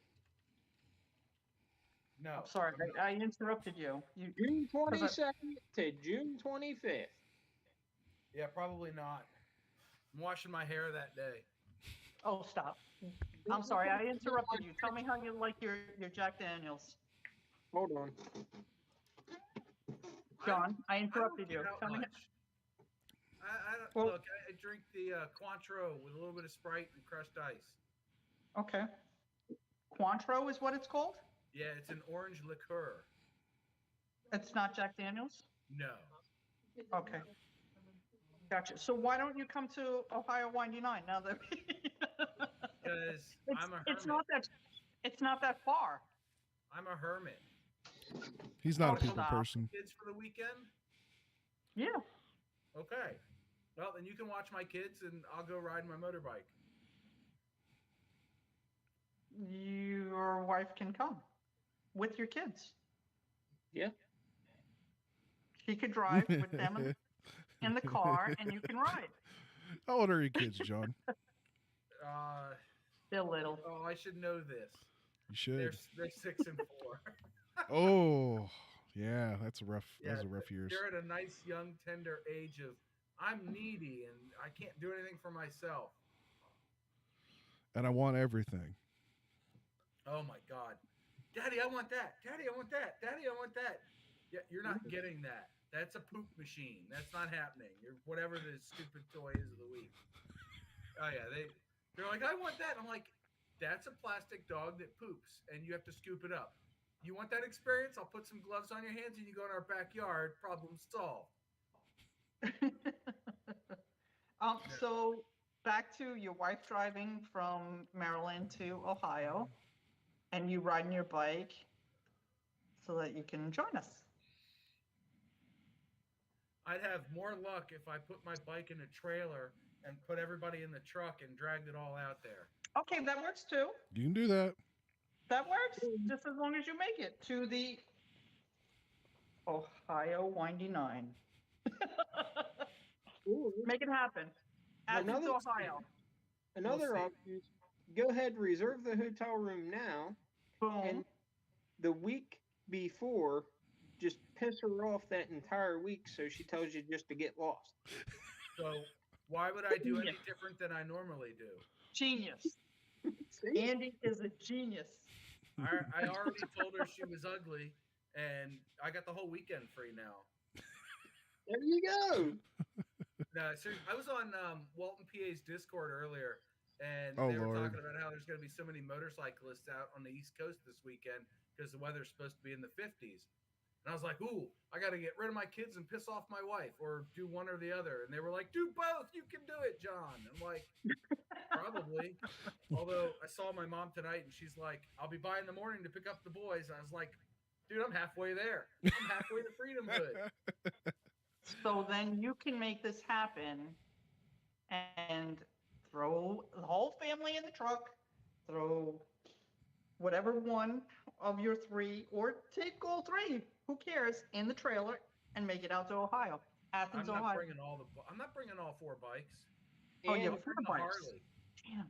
No. I'm sorry, I interrupted you. June 22nd to June 25th. Yeah, probably not. I'm washing my hair that day. Oh, stop. I'm sorry, I interrupted you. Tell me how you like your Jack Daniels. Hold on. John, I I don't interrupted get you. out Tell me. much. I don't Well- look. I drink the Cointreau with a little bit of Sprite and crushed ice. Okay. Cointreau is what it's called? Yeah, it's an orange liqueur. It's not Jack Daniels? No. Okay. Gotcha. So why don't you come to Ohio Windy Nine now that Because I'm a hermit. It's not that far. I'm a hermit. He's not a Oh, people stop. person. Kids for the weekend? Yeah. Okay. Well, then you can watch my kids and I'll go ride my motorbike. Your wife can come with your kids. Yeah. She could drive with them in the car and you can ride. How old are your kids, John? They're little. Oh, I should know this. You should. They're 6 and 4. Oh, yeah, that's a rough. Yeah, Those are rough years. They're at a nice, young, tender age of I'm needy and I can't do anything for myself. and I want everything. Oh my God. Daddy, I want that. Daddy, I want that. Daddy, I want that. Yeah, you're not getting that. That's a poop machine. That's not happening. You're whatever the stupid toy is of the week. Oh yeah, they're like, I want that. I'm like, that's a plastic dog that poops, and you have to scoop it up. You want that experience? I'll put some gloves on your hands, and you go in our backyard. Problem solved. So back to your wife driving from Maryland to Ohio, and you riding your bike so that you can join us. I'd have more luck if I put my bike in a trailer and put everybody in the truck and dragged it all out there. Okay, that works too. You can do that. That works, just as long as you make it to the Ohio Windy Nine. Make it happen. Athens, Ohio. Another option is go ahead, reserve the hotel room now, Boom. and the week before, just piss her off that entire week so she tells you just to get lost. So why would I do any different than I normally do? Genius. Andy is a genius. I already told her she was ugly, and I got the whole weekend free now. There you go. No, seriously, I was on Walton PA's Discord earlier, and Oh, they were Lord. talking about how there's going to be so many motorcyclists out on the East Coast this weekend because the weather's supposed to be in the 50s. And I was like, ooh, I got to get rid of my kids and piss off my wife or do one or the other. And they were like, do both. You can do it, John. I'm like, probably. Although I saw my mom tonight and she's like, I'll be by in the morning to pick up the boys. And I was like, dude, I'm halfway there. I'm halfway to Freedom Hood. So then you can make this happen and throw the whole family in the truck, throw whatever one of your three, or take all three, who cares, in the trailer and make it out to Ohio. Athens, I'm not Ohio. bringing I'm not bringing all 4 bikes. Oh, And yeah, I'm 4 bringing the bikes. Harley. Damn.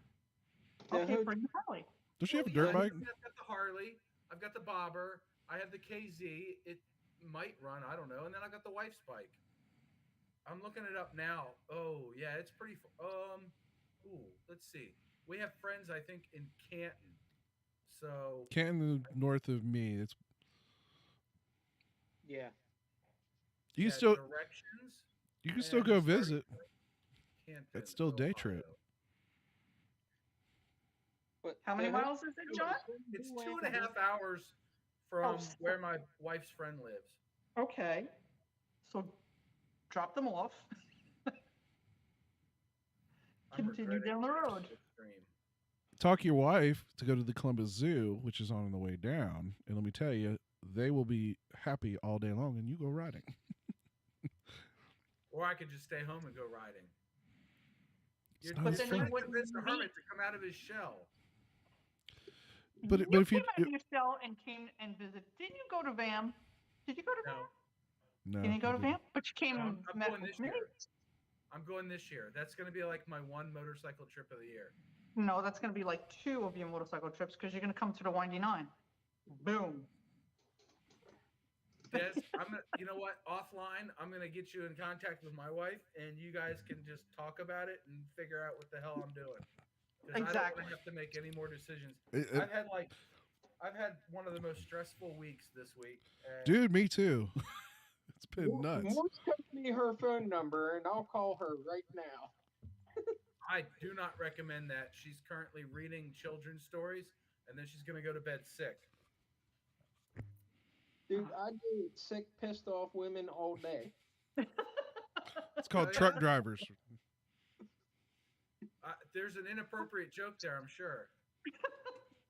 The Okay, hood- bring the Harley. Does she have a Yeah, dirt bike? I've got the Harley. I've got the Bobber. I have the KZ. It might run. I don't know. And then I got the wife's bike. I'm looking it up now. Oh yeah, it's pretty. Ooh, let's see. We have friends, I think, in Canton. So Canton, north of me. It's Yeah. you yeah, can still directions. you can still and go starting visit. point, Canton, It's still day Ohio. trip. But How many the hood- miles is it, John? It's 2.5 hours from Oh, where my wife's friend lives. Okay. So drop them off. I'm Continue regretting down the road. this stream. Talk your wife to go to the Columbus Zoo, which is on the way down, and let me tell you, they will be happy all day long, and you go riding. Or I could just stay home and go riding. It's You're not But as then fun. you trying to wouldn't convince the meet- hermit to come out of his shell. But you if you- came out of your cell and came and visited. Didn't you go to VAM? Did you go to VAM? No, No, Didn't you go I to didn't. VAM? But you came no, and I'm met going with this me. year. I'm going this year. That's going to be like my one motorcycle trip of the year. No, that's going to be like 2 of your motorcycle trips because you're going to come to the Windy Nine. Boom. Des, you know what? Offline, I'm gonna get you in contact with my wife, and you guys can just talk about it and figure out what the hell I'm doing. 'Cause I don't Exactly. want to have to make any more decisions. It- I've had one of the most stressful weeks this week. And dude, me too. It's been nuts. Morse text me her phone number and I'll call her right now. I do not recommend that. She's currently reading children's stories, and then she's gonna go to bed sick. Dude, I deal with sick, pissed off women all day. It's called Oh, yeah? truck drivers. There's an inappropriate joke there, I'm sure.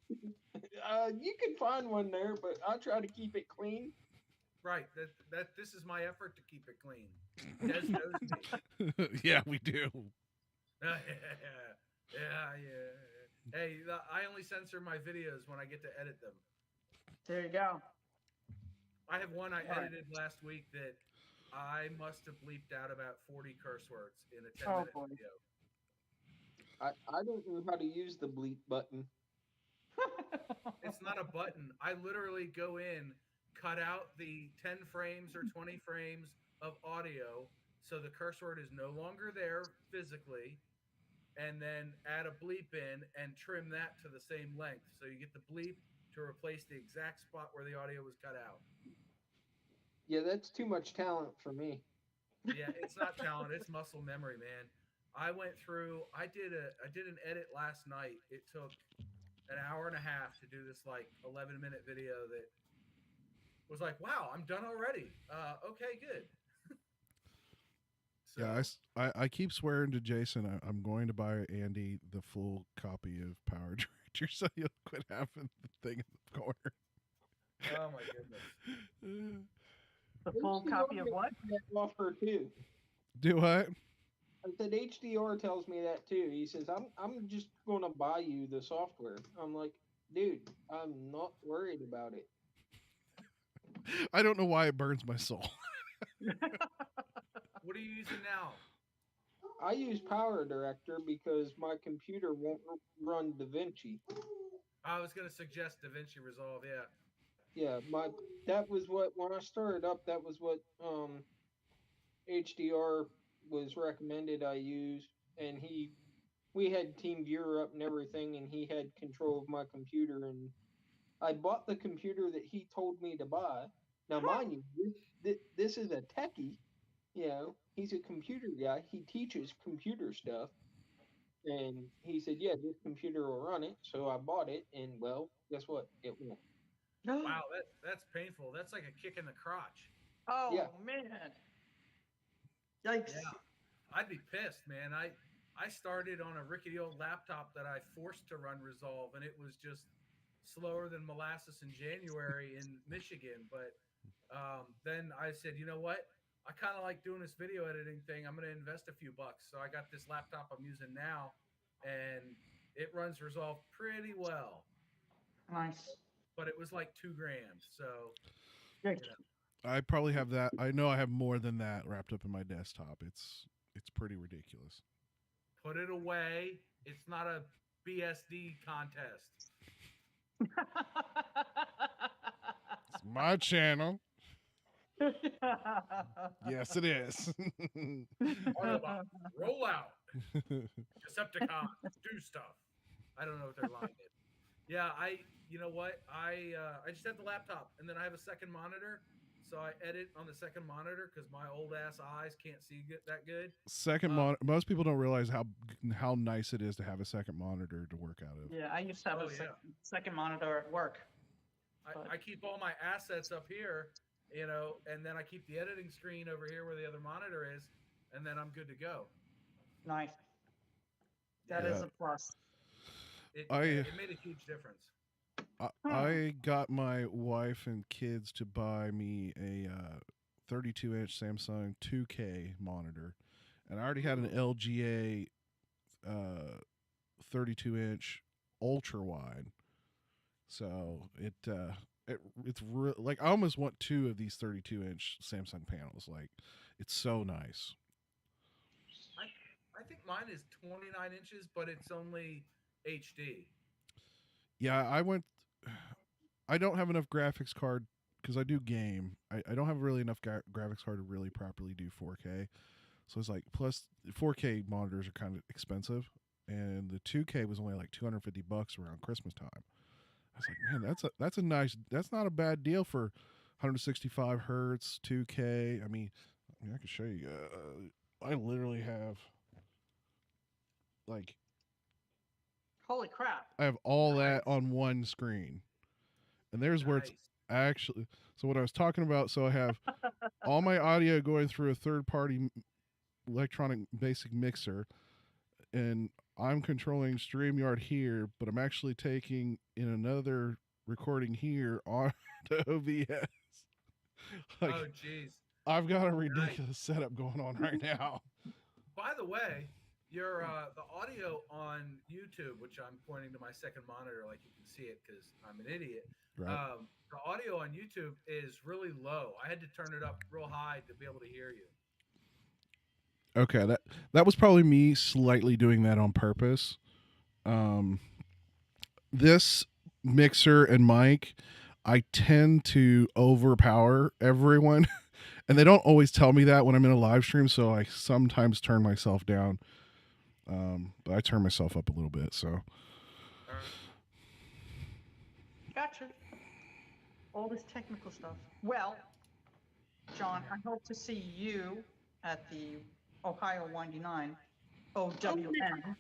You can find one there, but I try to keep it clean. Right. That this is my effort to keep it clean. Des knows me. Yeah, we do. Yeah. Hey, I only censor my videos when I get to edit them. There you go. I have one I All right. edited last week that I must have bleeped out about 40 curse words in a 10 Oh, minute boy. video. I don't know how to use the bleep button. It's not a button. I literally go in, cut out the 10 frames or 20 frames of audio so the curse word is no longer there physically, and then add a bleep in and trim that to the same length. So you get the bleep to replace the exact spot where the audio was cut out. Yeah, that's too much talent for me. Yeah, it's not talent, it's muscle memory, man. I went through, I did an edit last night. It took an hour and a half to do this like 11-minute video that was like, wow, I'm done already. Okay, good. So, Yeah, I keep swearing to Jason I'm going to buy Andy the full copy of Power Director so you'll quit having the thing in the corner. oh my goodness. The full copy of what? That offer too. Do what? I said HDR tells me that too. He says I'm just gonna buy you the software. I'm like, dude, I'm not worried about it. I don't know why it burns my soul. What are you using now? I use Power Director because my computer won't run DaVinci. I was gonna suggest DaVinci Resolve, yeah. Yeah, that was what when I started up. That was what HDR was recommended I use, and we had TeamViewer up and everything, and he had control of my computer, and I bought the computer that he told me to buy. Now, mind you, this is a techie. You know, he's a computer guy. He teaches computer stuff. And he said, yeah, this computer will run it. So I bought it, and well, guess what? It won't. Wow, that's painful. That's like a kick in the crotch. Oh, Yeah. man. Yikes. Yeah. I'd be pissed, man. I started on a rickety old laptop that I forced to run Resolve, and it was just slower than molasses in January in Michigan. But then I said, you know what? I kind of like doing this video editing thing. I'm going to invest a few bucks. So I got this laptop I'm using now, and it runs Resolve pretty well. Nice. But it was like $2,000. So Yikes. I probably have that. I know I have more than that wrapped up in my desktop. It's pretty ridiculous. put it away. It's not a BSD contest. It's my channel. Yes, it is. Autobot, roll out. Decepticons, do stuff. I don't know what their line is. Yeah, you know what? I just have the laptop, and then I have a second monitor, so I edit on the second monitor because my old ass eyes can't see that good. Second monitor. Most people don't realize how nice it is to have a second monitor to work out of. Yeah, I used to have a second monitor at work. I keep all my assets up here, you know, and then I keep the editing screen over here where the other monitor is, and then I'm good to go. Nice. That is a plus. It made a huge difference. I got my wife and kids to buy me a 32-inch Samsung 2K monitor, and I already had an LGA 32-inch ultra wide. So it's like I almost want two of these 32-inch Samsung panels. Like, it's so nice. I think mine is 29 inches, but it's only HD. Yeah, I don't have enough graphics card because I do game. I don't have really enough graphics card to really properly do 4K. So it's like, plus 4K monitors are kind of expensive, and the 2K was only like $250 around Christmas time. I was like, man, that's not a bad deal for 165 hertz 2K. I mean, I can show you. I literally have like, holy crap! I have all that on one screen, and there's where it's actually. So what I was talking about. So I have all my audio going through a third-party electronic basic mixer, and I'm controlling StreamYard here, but I'm actually taking in another recording here on to OBS. Like, oh, jeez. I've got a ridiculous setup going on right now. By the way, your the audio on YouTube, which I'm pointing to my second monitor, like you can see it because I'm an idiot. Right. The audio on YouTube is really low. I had to turn it up real high to be able to hear you. Okay, that was probably me slightly doing that on purpose. This mixer and mic, I tend to overpower everyone, and they don't always tell me that when I'm in a live stream, so I sometimes turn myself down. But I turn myself up a little bit, so. Gotcha. All this technical stuff. Well, John, I hope to see you at the Ohio 99 OWN.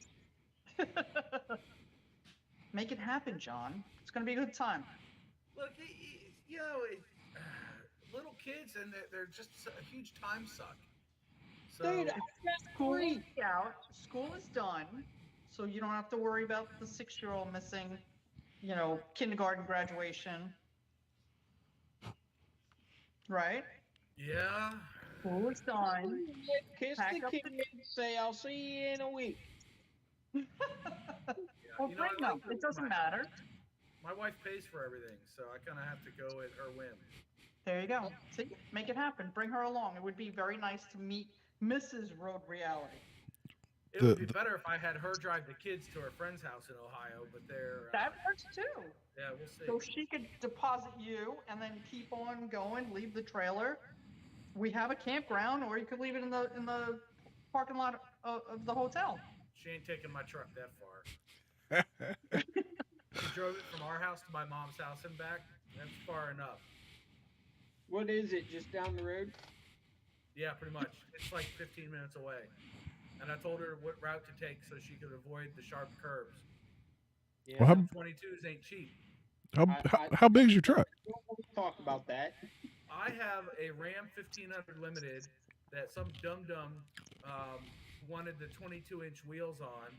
Make it happen, John. It's going to be a good time. Look, you know, little kids and they're just a huge time suck. So Dude, school is out. School is done, so you don't have to worry about the 6-year-old missing, you know, kindergarten graduation. Right? yeah, School is done. Kiss Pack the up kid and say, I'll see you in a week. yeah. Well, You know, I bring them. like It doesn't matter. My wife pays for everything, so I kind of have to go at her whim. There you go. See, make it happen. Bring her along. It would be very nice to meet Mrs. Road Reality. It would be better if I had her drive the kids to her friend's house in Ohio, but they're That works too. yeah, we'll see. So she could deposit you and then keep on going, leave the trailer. We have a campground, or you could leave it in the parking lot of the hotel. She ain't taking my truck that far. She drove it from our house to my mom's house and back. That's far enough. What is it, just down the road? Yeah, pretty much. It's like 15 minutes away. And I told her what route to take so she could avoid the sharp curves. Yeah. Well, 22s ain't cheap. How big's your truck? We'll talk about that. I have a Ram 1500 Limited that some dum-dum wanted the 22-inch wheels on.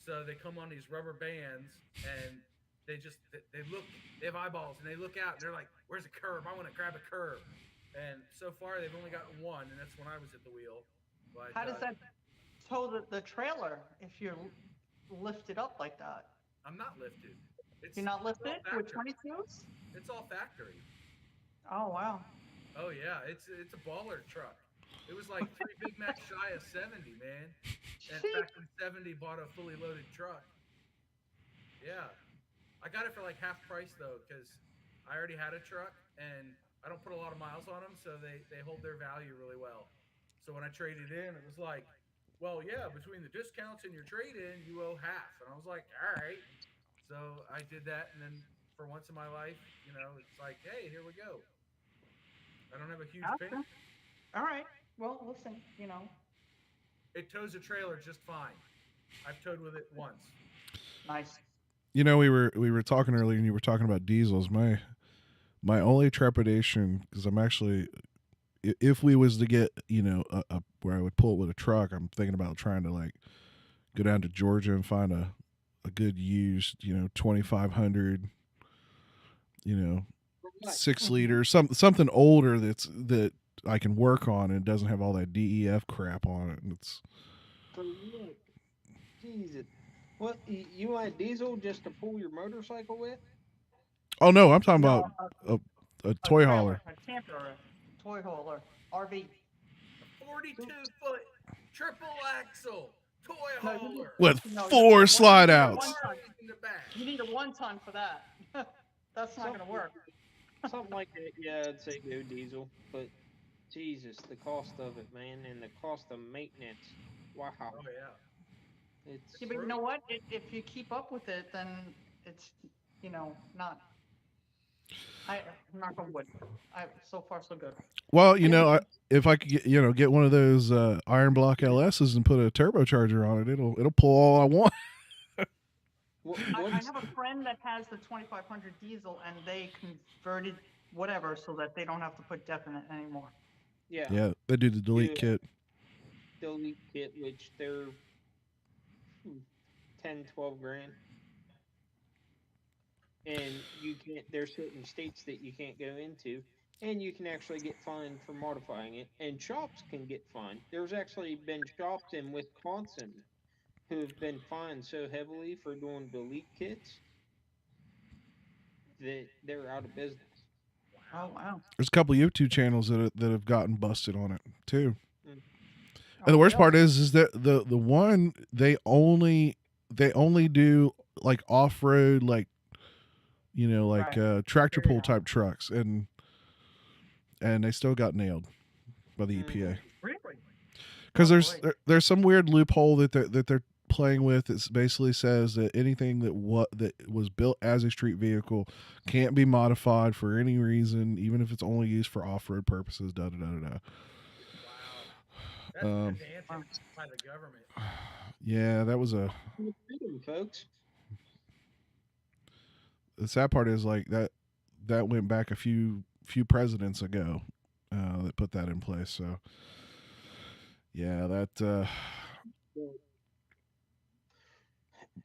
So they come on these rubber bands and they have eyeballs and they look out and they're like, where's a curve? I want to grab a curve. And so far they've only gotten one, and that's when I was at the wheel. But, How does that tow the trailer if you lift it up like that? I'm not lifted. You're not lifted with factory. 22s? It's all factory. Oh, wow. Oh yeah, it's a baller truck. It was like 3 Big Macs shy of 70, man. And back in 70, bought a fully loaded truck. Yeah, I got it for like half price though, because I already had a truck and I don't put a lot of miles on them, so they hold their value really well. So when I traded in, it was like, well, yeah, between the discounts and your trade-in, you owe half. And I was like, all right. So I did that, and then for once in my life, you know, it's like, hey, here we go. I don't have a huge payment. All right. Well, listen, you know. It tows a trailer just fine. I've towed with it once. Nice. You know, we were talking earlier, and you were talking about diesels. My only trepidation, because I'm actually, if we was to get, you know, where I would pull it with a truck, I'm thinking about trying to like go down to Georgia and find a good used, you know, 2500, you know, 6 liter, something older that I can work on and doesn't have all that DEF crap on it. And it's Jesus. What, you want diesel just to pull your motorcycle with? Oh no, I'm talking about a toy hauler. A camper, a toy hauler, RV. 42-foot triple axle toy hauler with 4 slide outs. You need a 1-ton for that. That's not going to work. Something like that, yeah, I'd say go diesel. But Jesus, the cost of it, man, and the cost of maintenance. Wow. Oh yeah. Yeah, but you know what? If you keep up with it, then it's, you know, not. I'm not going to wood. So far so good. Well, you know, if I could get one of those iron block LSs and put a turbocharger on it, it'll pull all I want. I have a friend that has the 2500 diesel, and they converted whatever so that they don't have to put DEF in it anymore. Yeah. Yeah, they do the delete kit. Delete kit, which they're 10, 12 grand. And you can't, there's certain states that you can't go into, and you can actually get fined for modifying it, and shops can get fined. There's actually been shops in Wisconsin who have been fined so heavily for doing delete kits that they're out of business. Oh wow! There's a couple YouTube channels that have gotten busted on it too. Mm. And the worst part is that the one they only do like off road, like, you know, like tractor pull type trucks, and they still got nailed by the EPA. Really? Because there's some weird loophole that they're playing with. It basically says that anything that was built as a street vehicle can't be modified for any reason, even if it's only used for off-road purposes. Da da da da. Wow. That's Um, pedantic by the government. Yeah, that was a. Freedom, folks. The sad part is like that went back a few presidents ago that put that in place. So yeah, that.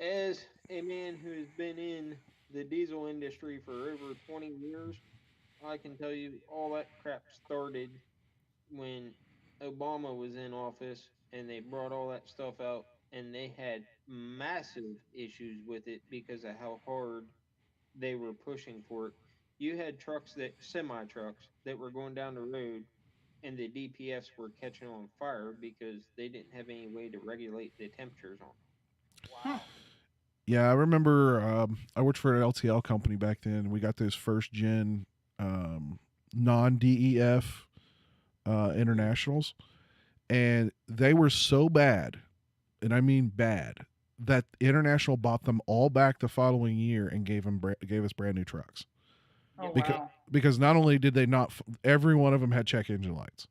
As a man who has been in the diesel industry for over 20 years, I can tell you all that crap started when Obama was in office and they brought all that stuff out and they had massive issues with it because of how hard they were pushing for it. You had semi trucks that were going down the road and the DPFs were catching on fire because they didn't have any way to regulate the temperatures on Wow. Yeah, I remember I worked for an LTL company back then. We got those first gen non DEF internationals, and they were so bad, and I mean bad, that International bought them all back the following year and gave us brand new trucks. Oh, because wow. because not only did they not, every one of them had check engine lights.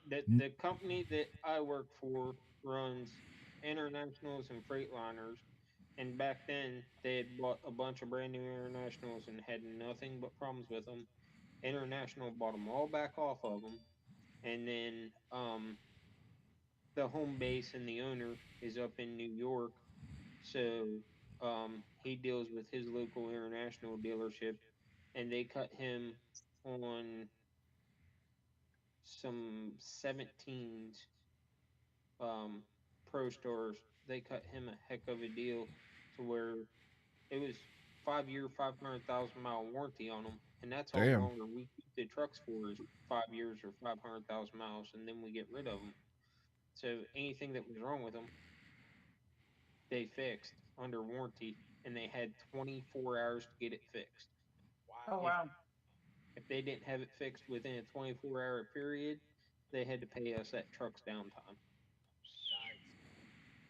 The company that I work for runs internationals and freightliners, and back then they had bought a bunch of brand new internationals and had nothing but problems with them. International bought them all back off of them, and then the home base and the owner is up in New York, so he deals with his local international dealership, and they cut him on some 17s um, Pro Stars. They cut him a heck of a deal to where it was 5 year, 500,000 mile warranty on them, and that's all Damn. longer we keep the trucks for is 5 years or 500,000 miles, and then we get rid of them. So anything that was wrong with them, they fixed under warranty, and they had 24 hours to get it fixed. Oh, Wow. If wow. if they didn't have it fixed within a 24-hour period, they had to pay us that truck's downtime. Nice.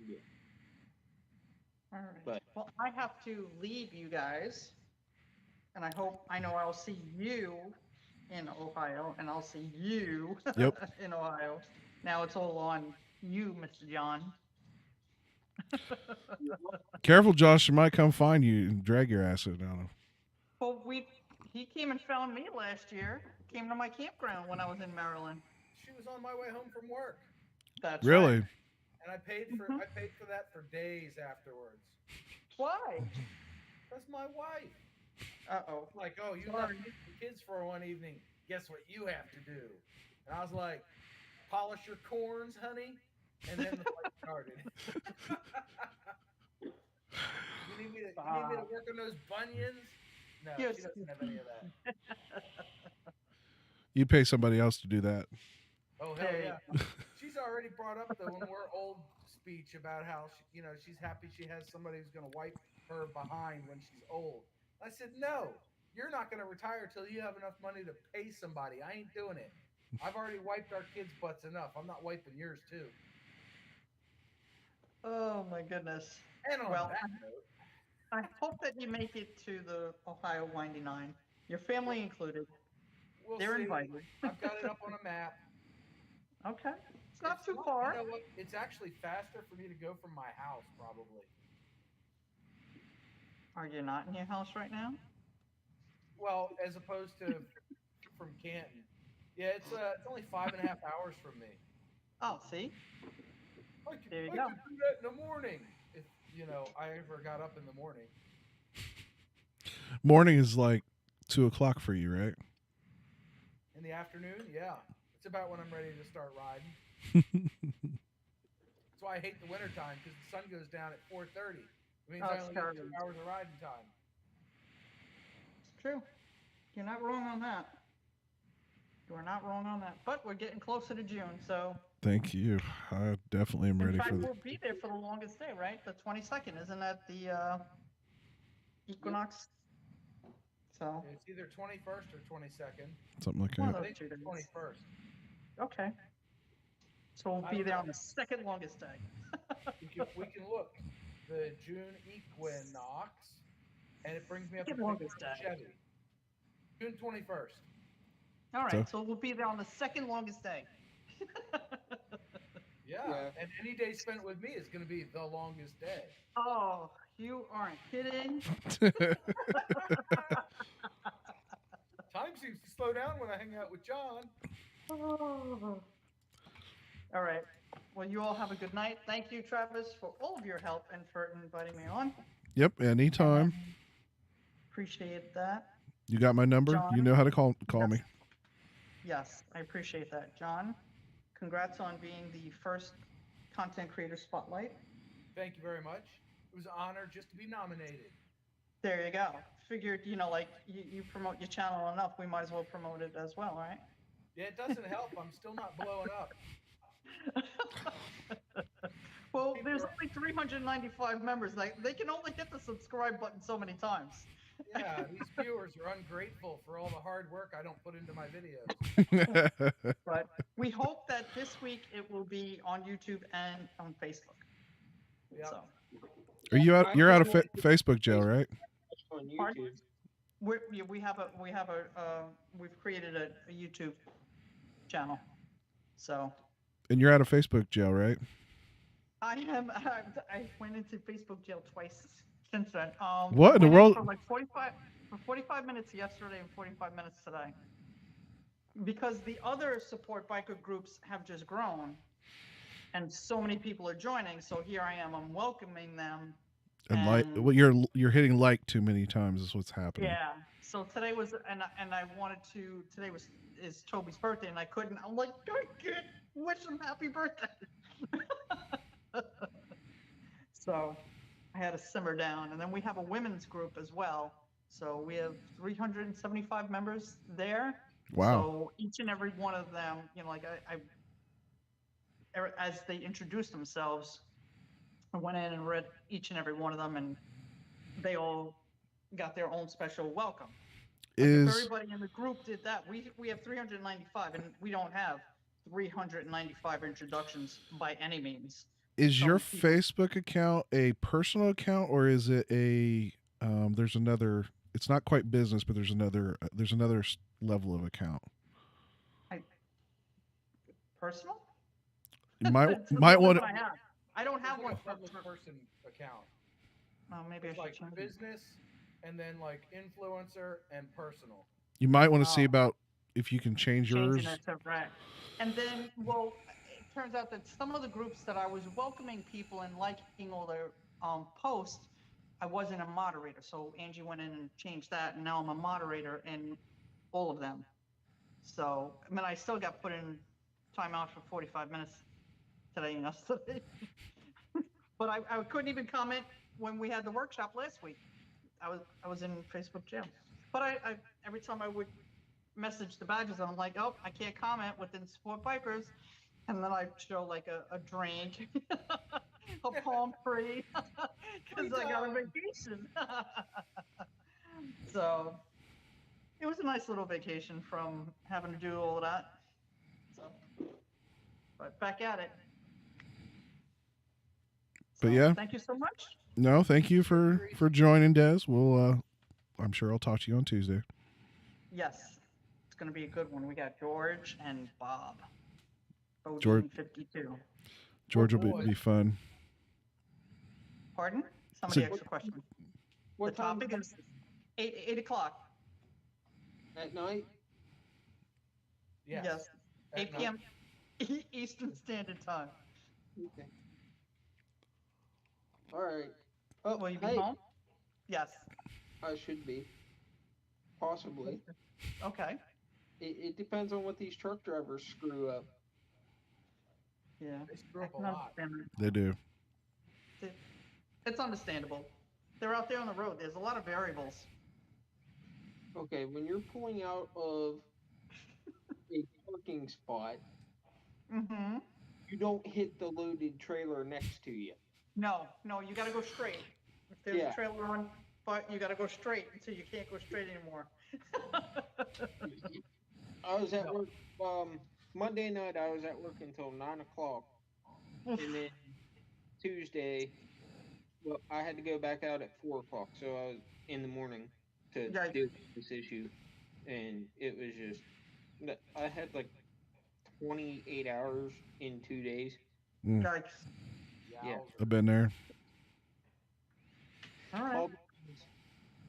Yeah, All right. but Well, I have to leave you guys, and I know I'll see you in Ohio, and I'll see you Yep. in Ohio. Now it's all on you, Mr. John. Careful, Josh. She might come find you and drag your ass down. Well, he came and found me last year. Came to my campground when I was in Maryland. She was on my way home from work, That's right. Really? and I paid for Mhm. that for days afterwards. Why? That's my wife. Uh-oh. Like, oh, you Sorry. left the kids for one evening. Guess what you have to do? And I was like, polish your corns, honey. And then the fight started. You need me to work on those bunions? No, Yes. she doesn't have any of that. You pay somebody else to do that. Oh hell Hey. yeah! She's already brought up the when we're old speech about how she's happy she has somebody who's going to wipe her behind when she's old. I said no, you're not going to retire till you have enough money to pay somebody. I ain't doing it. I've already wiped our kids' butts enough. I'm not wiping yours too. Oh my goodness. And on Well, that note, I hope that you make it to the Ohio 99. Your family included. we'll They're see. invited. I've got it up on a map. Okay. It's not too You far. know what? It's actually faster for me to go from my house, probably. Are you not in your house right now? Well, as opposed to from Canton. Yeah, it's only 5.5 hours from me. Oh, see? There you I go. could do that in the morning if I ever got up in the morning. Morning is like 2 o'clock for you, right? In the afternoon, yeah, it's about when I'm ready to start riding. That's why I hate the wintertime because the sun goes down at 4:30. It means Oh, I it's only get terrible. 2 hours of riding time. True. You're not wrong on that. You are not wrong on that. But we're getting closer to June, so Thank you. I definitely am in ready fact for we'll be there for the longest day, right? The 22nd. Isn't that the equinox? So It's either 21st or 22nd. something like one of that. I those think 2 it's days. 21st. Okay. So we'll I be don't there know. on the second longest day. We can look. The June equinox, and it brings me up to Second longest day. Chevy. June 21st. All So- right, so we'll be there on the second longest day. Yeah, and any day spent with me is going to be the longest day. Oh, you aren't kidding. Time seems to slow down when I hang out with John. Oh. All right. Well, you all have a good night. Thank you, Travis, for all of your help and for inviting me on. Yep, anytime. Appreciate that. You got my number. John? You know how to call Yes. me. Yes, I appreciate that. John, congrats on being the first content creator spotlight. Thank you very much. It was an honor just to be nominated. There you go. Figured, like you promote your channel enough, we might as well promote it as well, right? Yeah, it doesn't help. I'm still not blowing up. Well, there's only 395 members. They can only hit the subscribe button so many times. Yeah, these viewers are ungrateful for all the hard work I don't put into my videos. But we hope that this week it will be on YouTube and on Facebook. Yeah. So Are you out? I You're out of think Facebook jail, right? On Pardon? YouTube. we've created a YouTube channel. So And you're out of Facebook jail, right? I went into Facebook jail twice since then. What in the went world? For like 45 minutes yesterday and 45 minutes today. Because the other support biker groups have just grown, and so many people are joining. So here I am. I'm welcoming them. And like, well, you're hitting like too many times is what's happening. Yeah. So today was, and I wanted to. Today is Toby's birthday, and I couldn't. I'm like, I can't wish him happy birthday. So I had to simmer down, and then we have a women's group as well. So we have 375 members there. Wow. So each and every one of them, as they introduced themselves, I went in and read each and every one of them, and they all got their own special welcome. Like if everybody in the group did that, we have 395, and we don't have 395 introductions by any means. Is Some your people- Facebook account a personal account, or is it a there's another, it's not quite business, but there's another level of account? Personal? You might That's the might one want I have. I don't have It's one like a for public person account. maybe I It's should like change it. business, and then like influencer and personal. you might want to see Oh. about if you can change yours. Changing it to right. And then, well, it turns out that some of the groups that I was welcoming people and liking all their posts, I wasn't a moderator. So Angie went in and changed that, and now I'm a moderator in all of them. So, I mean, I still got put in timeout for 45 minutes today and yesterday. But I couldn't even comment when we had the workshop last week. I was in Facebook jail. But I every time I would message the badges, I'm like, oh, I can't comment within support bikers. And then I show like a drink, a palm tree, because I got a vacation. So it was a nice little vacation from having to do all of that. So, but back at it. But So, yeah. Thank you so much. No, thank you for joining, Des. We'll I'm sure I'll talk to you on Tuesday. Yes, it's going to be a good one. We got George and Bob. George- 52. George Oh, will boy. be fun. Pardon? Somebody So- extra question. What The time topic is 8 o'clock. at night? Yes. at 8 p.m. Eastern Standard Time. Okay. All right. Oh, Will you be hey, home? Yes. I should be. Possibly. Okay. It depends on what these truck drivers screw up. Yeah. They screw I up a can lot. understand They do. that. It's understandable. They're out there on the road. There's a lot of variables. Okay, when you're pulling out of a parking spot, Mm-hmm. you don't hit the loaded trailer next to you. No, you got to go straight. If there's Yeah. a trailer on, but you got to go straight until you can't go straight anymore. I was at No. work Monday night I was at work until 9 o'clock, and then Tuesday, well, I had to go back out at 4 o'clock, so I was in the morning to Yikes. deal with this issue, and it was just I had like 28 hours in 2 days. Yikes. Yeah. I've been there. All right. All because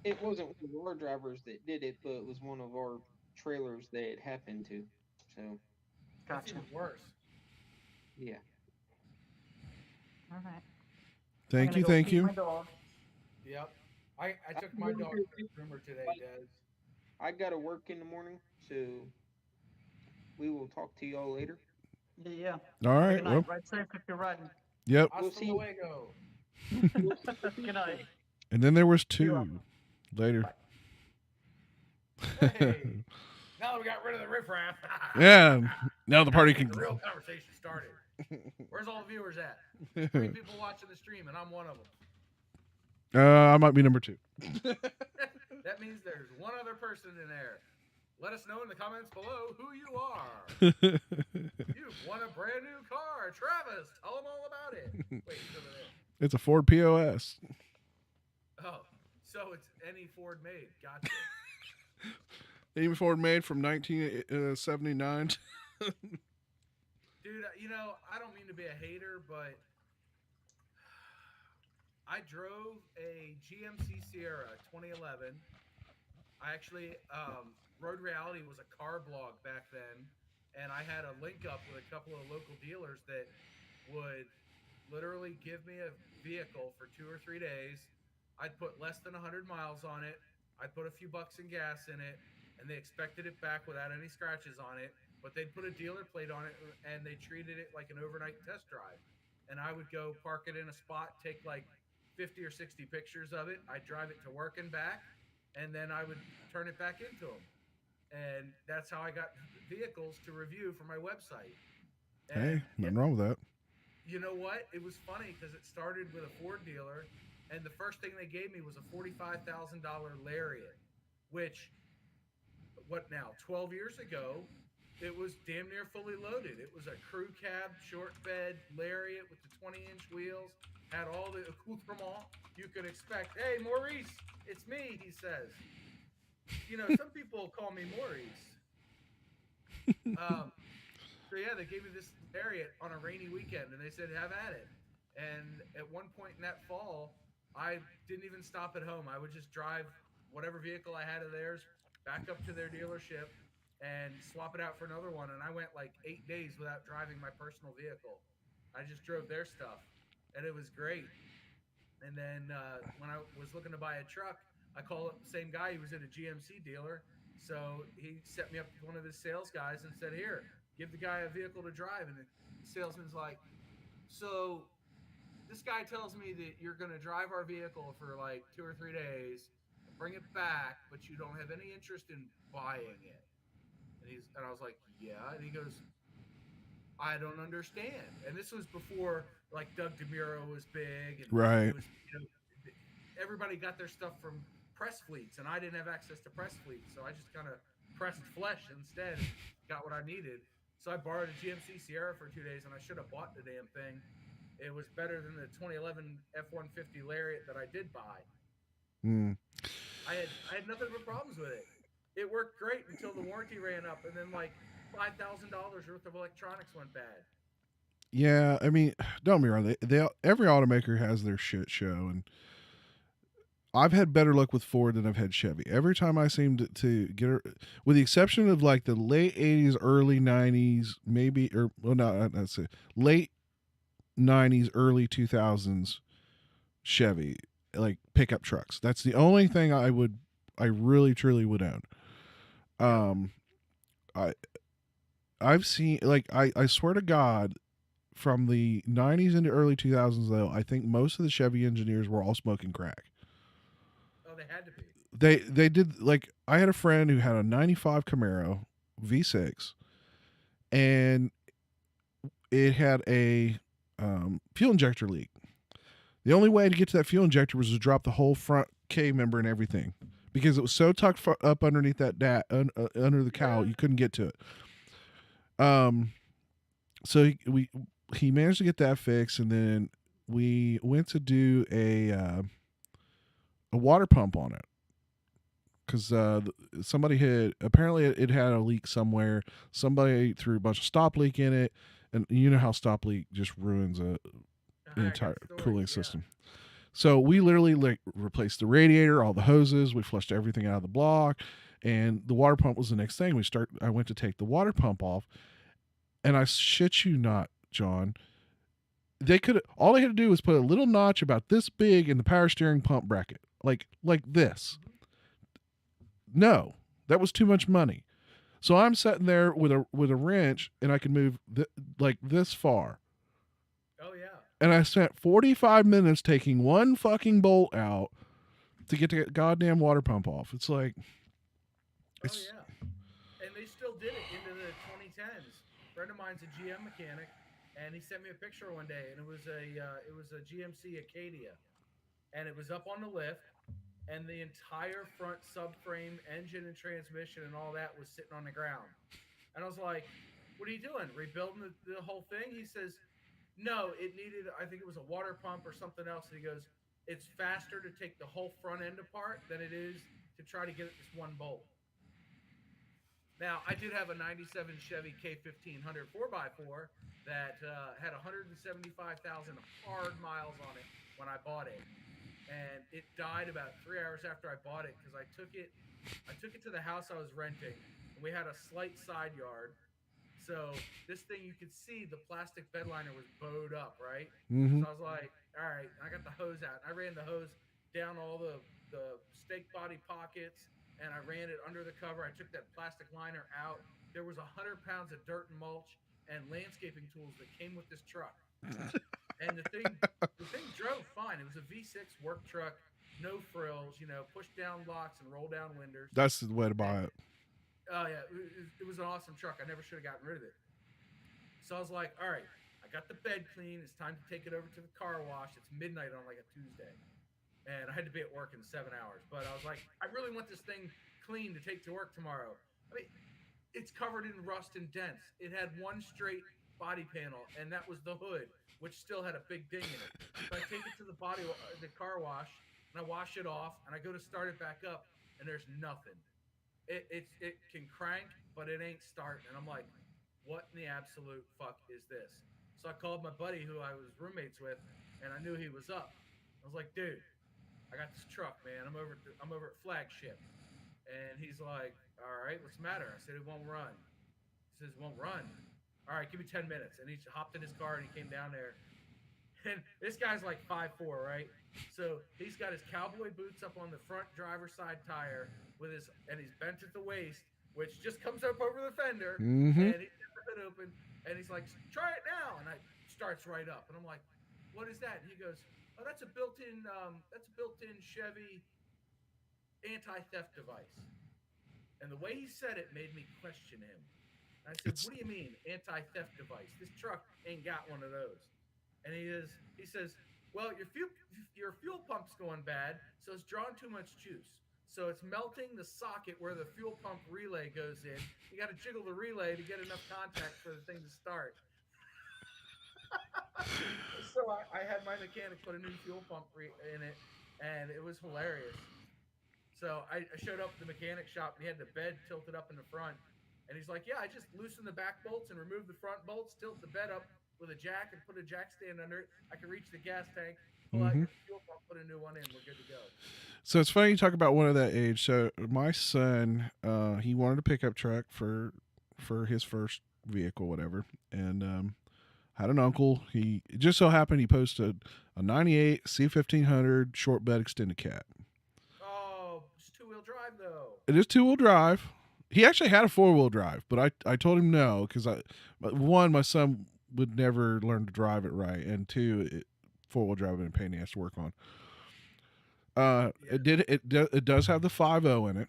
it wasn't one of our drivers that did it, but it was one of our trailers that it happened to. So That's Gotcha. even worse. yeah. All right. Thank I'm you, gonna go thank feed you. my dog. Yep. I took my dog to the groomer today, Des. I gotta work in the morning, so we will talk to y'all later. Yeah. All right. Good Well, night. Ride safe if you're riding. yep. We'll Hasta see you. luego. Good night. And then there was You're 2 welcome. later. Hey. Now we got rid of the riffraff. Yeah. Now the party can. The real conversation started. Where's all the viewers at? 3 people watching the stream, and I'm one of them. I might be number 2. That means there's one other person in there. Let us know in the comments below who you are. You've won a brand new car. Travis, tell them all about it. Wait, he's over there. It's a Ford POS. Oh, so it's any Ford made. Gotcha. Even Ford made from 1979. Dude, you know, I don't mean to be a hater, but I drove a GMC Sierra 2011. I actually, Road Reality was a car blog back then, and I had a link up with a couple of local dealers that would literally give me a vehicle for 2 or 3 days. I'd put less than 100 miles on it. I'd put a few bucks in gas in it, and they expected it back without any scratches on it. But they'd put a dealer plate on it, and they treated it like an overnight test drive. And I would go park it in a spot, take like 50 or 60 pictures of it. I'd drive it to work and back, and then I would turn it back into them. And that's how I got vehicles to review for my website. And Hey, nothing wrong with that. you know what? It was funny because it started with a Ford dealer, and the first thing they gave me was a $45,000 Lariat, which, what now, 12 years ago, it was damn near fully loaded. It was a crew cab, short bed Lariat with the 20-inch wheels, had all the accoutrement you could expect. Hey, Maurice, it's me, he says. You know, some people call me Maurice. So yeah, they gave me this Lariat on a rainy weekend, and they said, have at it. And at one point in that fall, I didn't even stop at home. I would just drive whatever vehicle I had of theirs back up to their dealership and swap it out for another one. And I went like 8 days without driving my personal vehicle. I just drove their stuff, and it was great. And then when I was looking to buy a truck, I called up the same guy. He was at a GMC dealer. So he set me up with one of his sales guys and said, here, give the guy a vehicle to drive. And the salesman's like, so this guy tells me that you're going to drive our vehicle for like 2 or 3 days, bring it back, but you don't have any interest in buying it. And I was like, yeah. And he goes, I don't understand. And this was before like Doug DeMuro was big. And Right. it was, you know, everybody got their stuff from press fleets, and I didn't have access to press fleets. So I just kind of pressed flesh instead, got what I needed. So I borrowed a GMC Sierra for 2 days, and I should have bought the damn thing. It was better than the 2011 F-150 Lariat that I did buy. I had nothing but problems with it. It worked great until the warranty ran up, and then like $5,000 worth of electronics went bad. Yeah, I mean, don't be wrong. They every automaker has their shit show, and I've had better luck with Ford than I've had Chevy. Every time I seem to get her, with the exception of like the late 80s, early 90s, maybe, or well, no, that's it. Late 90s, early 2000s Chevy, like pickup trucks. That's the only thing I really truly would own. I've seen, like, I swear to God, from the 90s into early 2000s though, I think most of the Chevy engineers were all smoking crack. Oh, they had to be. They did, like, I had a friend who had a 95 Camaro V6, and it had a fuel injector leak. The only way to get to that fuel injector was to drop the whole front K member and everything, because it was so tucked up underneath that under the cowl, you couldn't get to it. So he managed to get that fixed, and then we went to do a water pump on it because somebody had apparently it had a leak somewhere. Somebody threw a bunch of stop leak in it, and you know how stop leak just ruins an entire cooling system. So we literally like replaced the radiator, all the hoses, we flushed everything out of the block, and the water pump was the next thing. I went to take the water pump off, and I shit you not, John, all they had to do was put a little notch about this big in the power steering pump bracket, like this. No, that was too much money. So I'm sitting there with a wrench, and I can move like this far. Oh yeah. And I spent 45 minutes taking one fucking bolt out to get the goddamn water pump off. It's like, oh yeah, and they still did it into the 2010s. A friend of mine's a GM mechanic, and he sent me a picture one day, and it was a GMC Acadia, and it was up on the lift, and the entire front subframe, engine, and transmission, and all that was sitting on the ground. And I was like, "What are you doing? Rebuilding the whole thing?" He says, "No, it needed, I think it was a water pump or something else." And he goes, "It's faster to take the whole front end apart than it is to try to get it just one bolt." Now, I did have a 97 Chevy K1500 4x4 that had 175,000 hard miles on it when I bought it. And it died about 3 hours after I bought it because I took it to the house I was renting, and we had a slight side yard. So this thing, you could see the plastic bed liner was bowed up, right? Mm-hmm. So I was like, all right, I got the hose out. I ran the hose down all the stake body pockets, and I ran it under the cover. I took that plastic liner out. There was 100 pounds of dirt and mulch and landscaping tools that came with this truck. And the thing drove fine. It was a V6 work truck, no frills, push down locks and roll down windows. That's the way to buy it. Oh yeah, it was an awesome truck. I never should have gotten rid of it. So I was like, all right, I got the bed clean. It's time to take it over to the car wash. It's midnight on like a Tuesday, and I had to be at work in 7 hours. But I was like, I really want this thing clean to take to work tomorrow. I mean, it's covered in rust and dents. It had one straight body panel, and that was the hood, which still had a big ding in it. So I take it to the car wash, and I wash it off, and I go to start it back up, and there's nothing. It can crank, but it ain't starting. And I'm like, what in the absolute fuck is this? So I called my buddy who I was roommates with, and I knew he was up. I was like, dude, I got this truck, man. I'm over at Flagship. And he's like, all right, what's the matter? I said, it won't run. He says, it won't run. All right, give me 10 minutes. And he hopped in his car, and he came down there. And this guy's like 5'4", right? So he's got his cowboy boots up on the front driver's side tire and he's bent at the waist, which just comes up over the fender. Mm-hmm. And he's got the hood open, and he's like, try it now. And it starts right up. And I'm like, what is that? And he goes, oh, that's a built-in Chevy anti-theft device. And the way he said it made me question him. I said, what do you mean, anti-theft device? This truck ain't got one of those. And he says, well, your fuel pump's going bad, so it's drawing too much juice. So it's melting the socket where the fuel pump relay goes in. You got to jiggle the relay to get enough contact for the thing to start. So I had my mechanic put a new fuel pump in it, and it was hilarious. So I showed up at the mechanic shop, and he had the bed tilted up in the front. And he's like, yeah, I just loosened the back bolts and removed the front bolts, tilt the bed up with a jack and put a jack stand under it. I can reach the gas tank, pull out your fuel pump, put a new one in. We're good to go. So it's funny you talk about one of that age. So my son, he wanted a pickup truck for his first vehicle, whatever, and had an uncle. It just so happened he posted a '98 C1500 short bed extended cab. Oh, it's 2-wheel drive though. It is 2-wheel drive. He actually had a 4-wheel drive, but I told him no because my son would never learn to drive it right, and 2, 4-wheel drive and a pain in the ass to work on. It does have the 5.0 in it,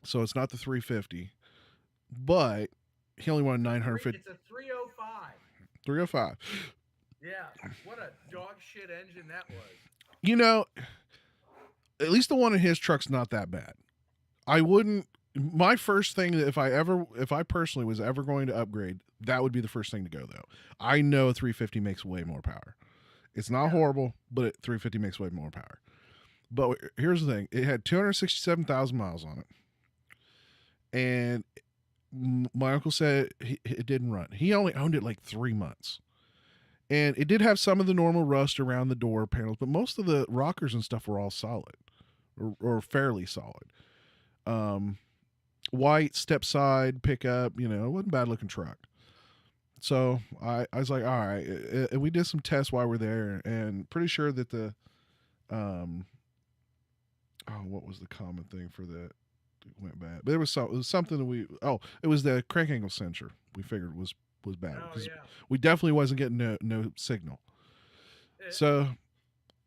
so it's not the 350, but he only wanted 950. It's a 305. 305. Yeah, what a dog shit engine that was. You know, at least the one in his truck's not that bad. I wouldn't my first thing, if I personally was ever going to upgrade, that would be the first thing to go though. I know a 350 makes way more power. It's not horrible, but 350 makes way more power. But here's the thing: it had 267,000 miles on it, and my uncle said it didn't run. He only owned it like 3 months, and it did have some of the normal rust around the door panels, but most of the rockers and stuff were all solid, or fairly solid. White step side pickup, it wasn't a bad looking truck. So I was like, all right. And we did some tests while we're there, and pretty sure that the what was the common thing for that? It went bad, but it was something that it was the crank angle sensor. We figured was bad because we definitely wasn't getting no signal. So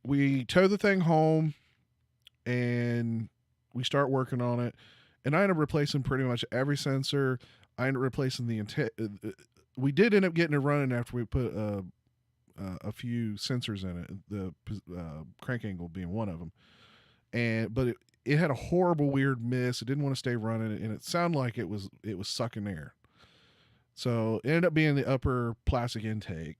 we tow the thing home, and we start working on it. And I ended up replacing pretty much every sensor. I ended up replacing we did end up getting it running after we put a few sensors in it, the crank angle being one of them. But it had a horrible weird miss. It didn't want to stay running, and it sounded like it was sucking air. So it ended up being the upper plastic intake.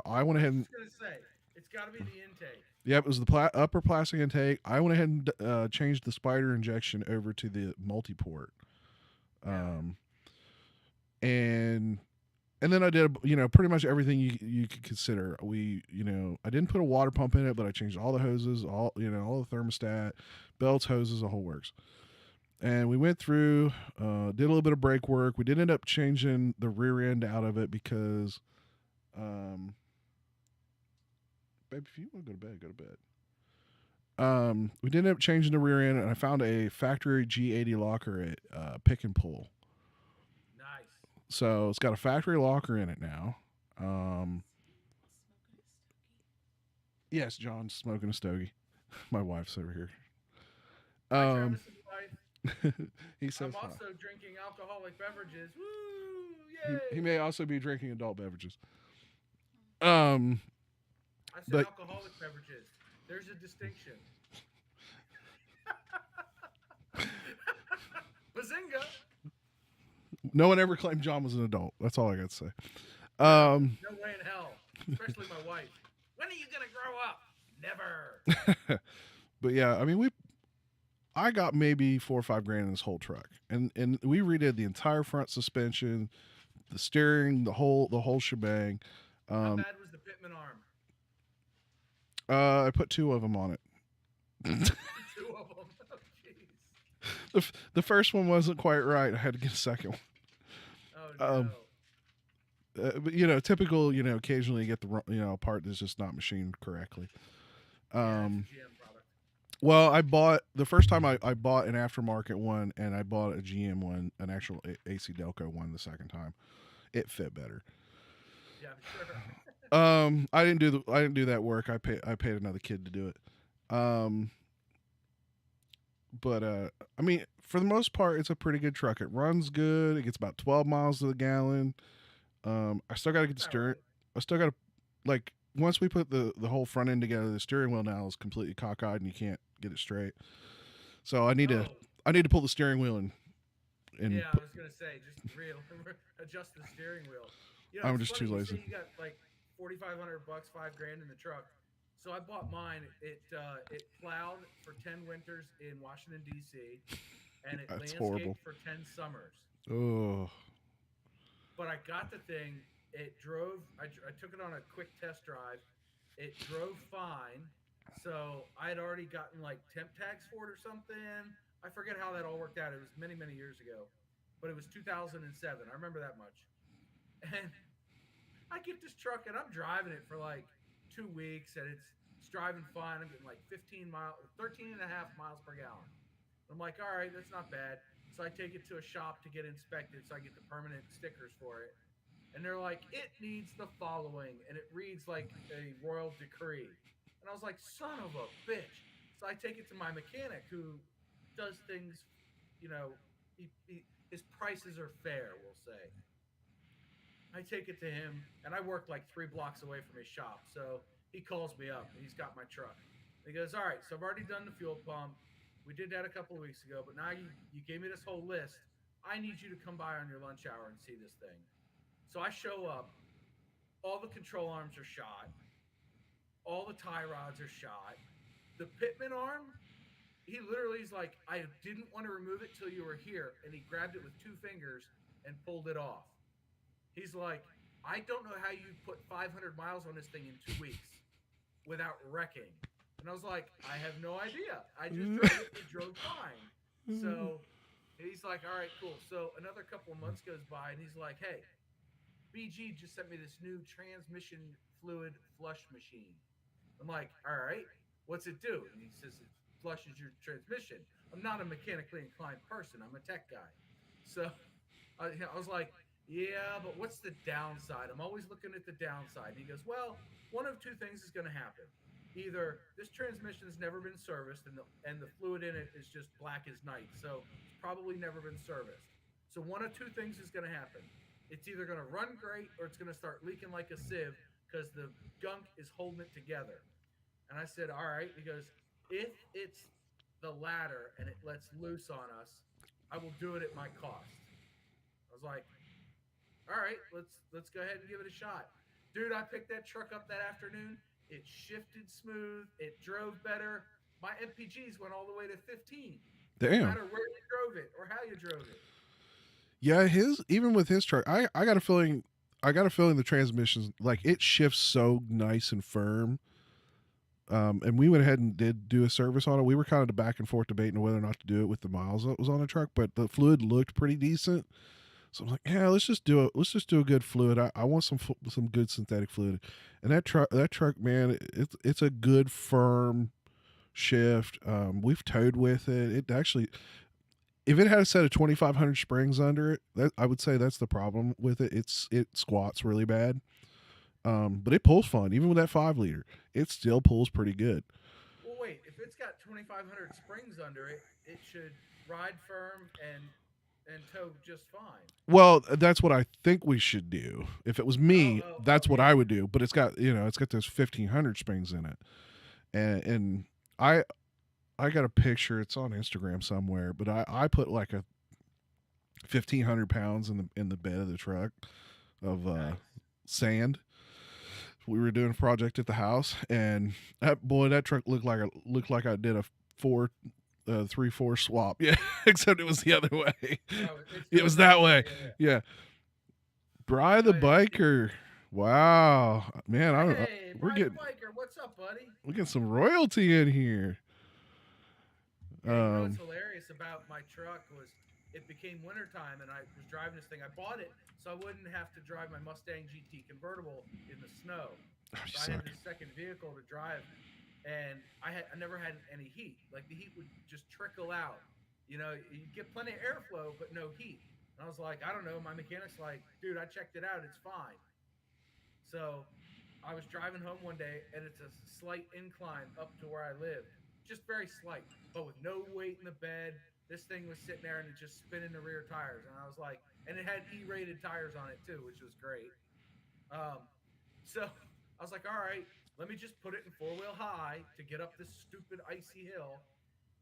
I went ahead and I was gonna say it's got to be the intake. Yep, it was the upper plastic intake. I went ahead and changed the spider injection over to the multi-port. And then I did, pretty much everything you could consider. I didn't put a water pump in it, but I changed all the hoses, all the thermostat, belts, hoses, the whole works. And we went through, did a little bit of brake work. We did end up changing the rear end out of it because, babe, if you want to go to bed, go to bed. We did end up changing the rear end, and I found a factory G80 locker at Pick and Pull. Nice. So it's got a factory locker in it now. Yes, John's smoking a stogie. My wife's over here. Travis's wife. He says I'm also drinking alcoholic beverages. Woo! Yay! He may also be drinking adult beverages. I said alcoholic beverages. There's a distinction. Bazinga! No one ever claimed John was an adult. That's all I got to say. No way in hell. Especially my wife. When are you going to grow up? Never. But yeah, I mean, I got maybe $4 or $5 grand in this whole truck, and we redid the entire front suspension, the steering, the whole shebang. How bad was the pitman arm? I put 2 of them on it. 2 of them. Oh, jeez. The first one wasn't quite right. I had to get a second one. Oh no. But typical. Occasionally you get the part that's just not machined correctly. Yeah, it's a GM product. Well, I bought the first time I bought an aftermarket one, and I bought a GM one, an actual AC Delco one. The second time, it fit better. Yeah, sure. I didn't do that work. I paid another kid to do it. But I mean, for the most part, it's a pretty good truck. It runs good. It gets about 12 miles to the gallon. I still got to get the steering. I still got to, like, once we put the whole front end together, the steering wheel now is completely cockeyed and you can't get it straight. So I need to pull the steering wheel and yeah, I was gonna say just adjust the steering wheel. I'm just too lazy. You got like $4,500, $5 grand in the truck. So I bought mine. It plowed for 10 winters in Washington D.C. and it landscaped horrible. for 10 summers. Oh. But I got the thing. It drove. I took it on a quick test drive. It drove fine. So I had already gotten like temp tags for it or something. I forget how that all worked out. It was many, many years ago, but it was 2007. I remember that much. And I get this truck and I'm driving it for like 2 weeks and it's driving fine. I'm getting like 13 and a half miles per gallon. I'm like, all right, that's not bad. So I take it to a shop to get inspected so I get the permanent stickers for it. And they're like, it needs the following. And it reads like a royal decree. And I was like, son of a bitch. So I take it to my mechanic who does things, his prices are fair, we'll say. I take it to him, and I work like 3 blocks away from his shop. So he calls me up, and he's got my truck. He goes, all right, so I've already done the fuel pump. We did that a couple of weeks ago, but now you gave me this whole list. I need you to come by on your lunch hour and see this thing. So I show up. All the control arms are shot. All the tie rods are shot. The pitman arm, he literally is like, I didn't want to remove it till you were here. And he grabbed it with 2 fingers and pulled it off. He's like, I don't know how you put 500 miles on this thing in 2 weeks without wrecking. And I was like, I have no idea. I just drove it. It drove fine. So he's like, all right, cool. So another couple of months goes by, and he's like, hey, BG just sent me this new transmission fluid flush machine. I'm like, all right, what's it do? And he says, it flushes your transmission. I'm not a mechanically inclined person. I'm a tech guy. So I was like, yeah, but what's the downside? I'm always looking at the downside. And he goes, well, one of 2 things is going to happen. Either this transmission has never been serviced and the fluid in it is just black as night. So it's probably never been serviced. So one of 2 things is going to happen. It's either going to run great or it's going to start leaking like a sieve because the gunk is holding it together. And I said, all right. He goes, if it's the latter and it lets loose on us, I will do it at my cost. I was like, all right, let's go ahead and give it a shot. Dude, I picked that truck up that afternoon. It shifted smooth. It drove better. My MPGs went all the way to 15. Damn. No matter where you drove it or how you drove it. Yeah, even with his truck, I got a feeling the transmission's like it shifts so nice and firm. And we went ahead and did do a service on it. We were kind of back and forth debating whether or not to do it with the miles that was on the truck, but the fluid looked pretty decent. So I'm like, yeah, let's just do it. Let's just do a good fluid. I want some good synthetic fluid. And that truck, man, it's a good firm shift. We've towed with it. It actually, if it had a set of 2,500 springs under it, I would say that's the problem with it. It squats really bad. But it pulls fun. Even with that 5-liter, it still pulls pretty good. Well, wait, if it's got 2,500 springs under it, it should ride firm and tow just fine. Well, that's what I think we should do. If it was me, that's what I would do. But it's got those 1,500 springs in it, and I got a picture. It's on Instagram somewhere. But I put like a 1,500 pounds in the bed of the truck of sand. We were doing a project at the house, and that truck looked like I did a 3/4 swap. Yeah, except it was the other way. It was that way. Yeah. Bri the biker. Wow, man, we're getting biker. What's up, buddy? We're getting some royalty in here. What's hilarious about my truck was it became wintertime and I was driving this thing. I bought it so I wouldn't have to drive my Mustang GT convertible in the snow. So I had this second vehicle to drive. And I never had any heat. Like the heat would just trickle out. You get plenty of airflow, but no heat. And I was like, I don't know. My mechanic's like, dude, I checked it out. It's fine. So I was driving home one day, and it's a slight incline up to where I live. Just very slight, but with no weight in the bed. This thing was sitting there, and it just spinning the rear tires. And I was like, and it had E-rated tires on it too, which was great. So I was like, all right. Let me just put it in 4-wheel high to get up this stupid icy hill.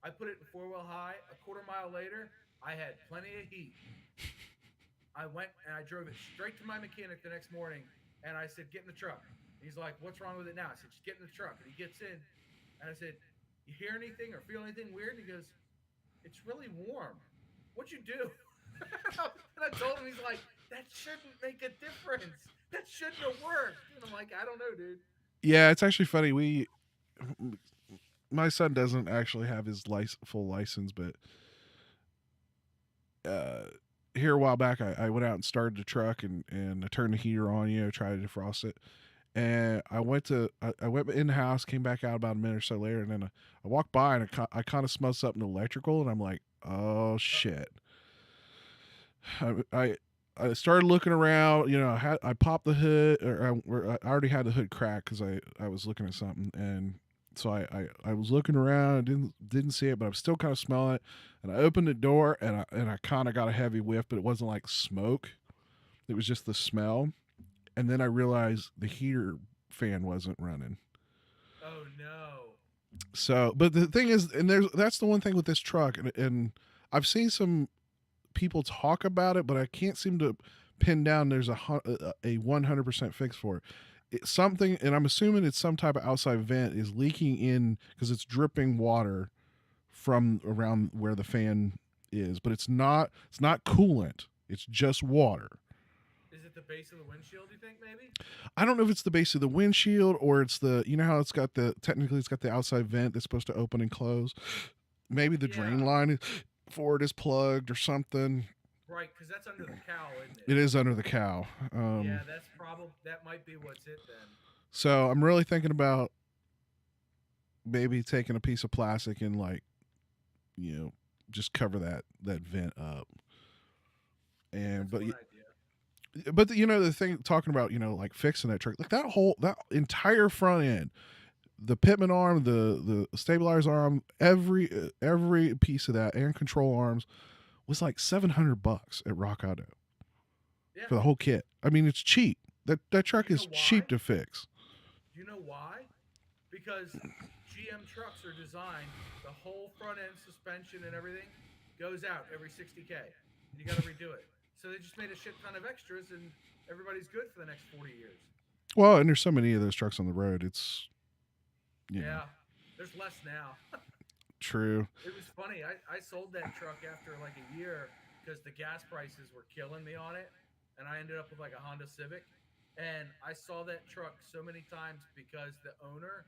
I put it in 4-wheel high. A quarter mile later, I had plenty of heat. I went and I drove it straight to my mechanic the next morning, and I said, get in the truck. And he's like, what's wrong with it now? I said, just get in the truck. And he gets in, and I said, you hear anything or feel anything weird? And he goes, it's really warm. What'd you do? And I told him, he's like, that shouldn't make a difference. That shouldn't have worked. And I'm like, I don't know, dude. Yeah, it's actually funny. My son doesn't actually have his full license, but here a while back, I went out and started the truck and I turned the heater on, tried to defrost it. And I went in the house, came back out about a minute or so later, and then I walked by and I kind of smelled something electrical, and I'm like, oh shit. I started looking around, I popped the hood, or I already had the hood cracked because I was looking at something, and so I was looking around, didn't see it, but I'm still kind of smelling it, and I opened the door, and I kind of got a heavy whiff, but it wasn't like smoke, it was just the smell, and then I realized the heater fan wasn't running. Oh no! So, but the thing is, and that's the one thing with this truck, and I've seen some people talk about it, but I can't seem to pin down there's a 100% fix for it. It's something, and I'm assuming it's some type of outside vent is leaking in because it's dripping water from around where the fan is, but it's not coolant. It's just water. Is it the base of the windshield, you think, maybe? I don't know if it's the base of the windshield or it's the, you know how it's got technically it's got the outside vent that's supposed to open and close. Maybe the drain line for it is plugged or something. Right, because that's under the cowl, isn't it? It is under the cowl. Yeah, that might be what's it then. So I'm really thinking about maybe taking a piece of plastic and like, you know, just cover that vent up. And but you know, the thing talking about, you know, like fixing that truck, like that entire front end, the pitman arm, the stabilizer arm, every piece of that, and control arms was like $700 at Rock Auto for the whole kit. I mean, it's cheap. That truck is cheap to fix. Do you know why? Because GM trucks are designed, the whole front end suspension and everything goes out every 60K. You got to redo it. So they just made a shit ton of extras, and everybody's good for the next 40 years. Well, and there's so many of those trucks on the road. It's yeah, there's less now. True. It was funny. I sold that truck after like a year because the gas prices were killing me on it, and I ended up with like a Honda Civic. And I saw that truck so many times because the owner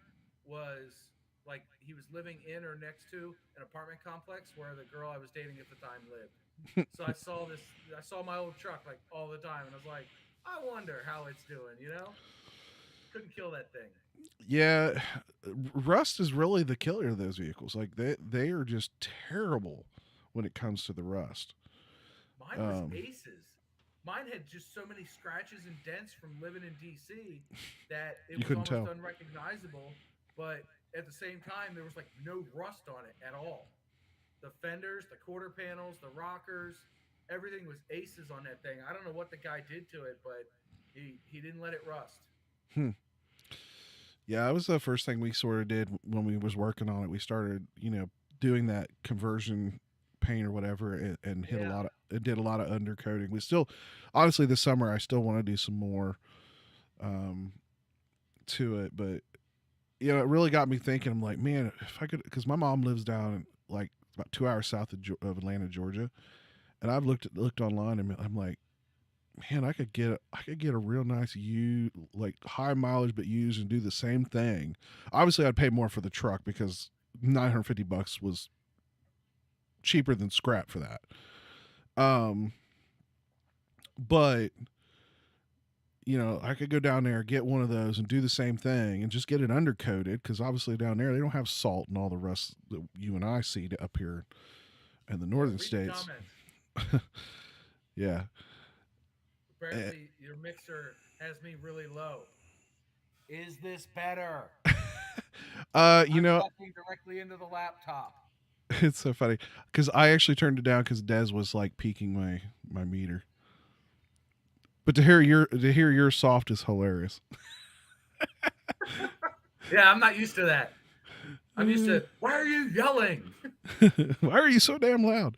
was like, he was living in or next to an apartment complex where the girl I was dating at the time lived. So I saw my old truck like all the time, and I was like, I wonder how it's doing, you know? Couldn't kill that thing. Yeah, rust is really the killer of those vehicles. Like they are just terrible when it comes to the rust. Mine was aces. Mine had just so many scratches and dents from living in DC that it was almost unrecognizable. But at the same time, there was like no rust on it at all. The fenders, the quarter panels, the rockers, everything was aces on that thing. I don't know what the guy did to it, but he didn't let it rust. Yeah, that was the first thing we sort of did when we was working on it. We started, you know, doing that conversion paint or whatever, and did a lot of undercoating. We still, honestly, this summer I still want to do some more to it, but you know, it really got me thinking. I'm like, man, if I could, because my mom lives down like about 2 hours south of Atlanta, Georgia, and I've looked online, and I'm like, man, I could get a real nice like high mileage but used and do the same thing. Obviously, I'd pay more for the truck because $950 was cheaper than scrap for that. But you know, I could go down there, get one of those, and do the same thing, and just get it undercoated because obviously down there they don't have salt and all the rust that you and I see up here in the northern states. Yeah. Apparently, your mixer has me really low. Is this better? You know, talking directly into the laptop. It's so funny because I actually turned it down because Des was like peaking my meter. But to hear your soft is hilarious. Yeah, I'm not used to that. I'm used to, why are you yelling? Why are you so damn loud?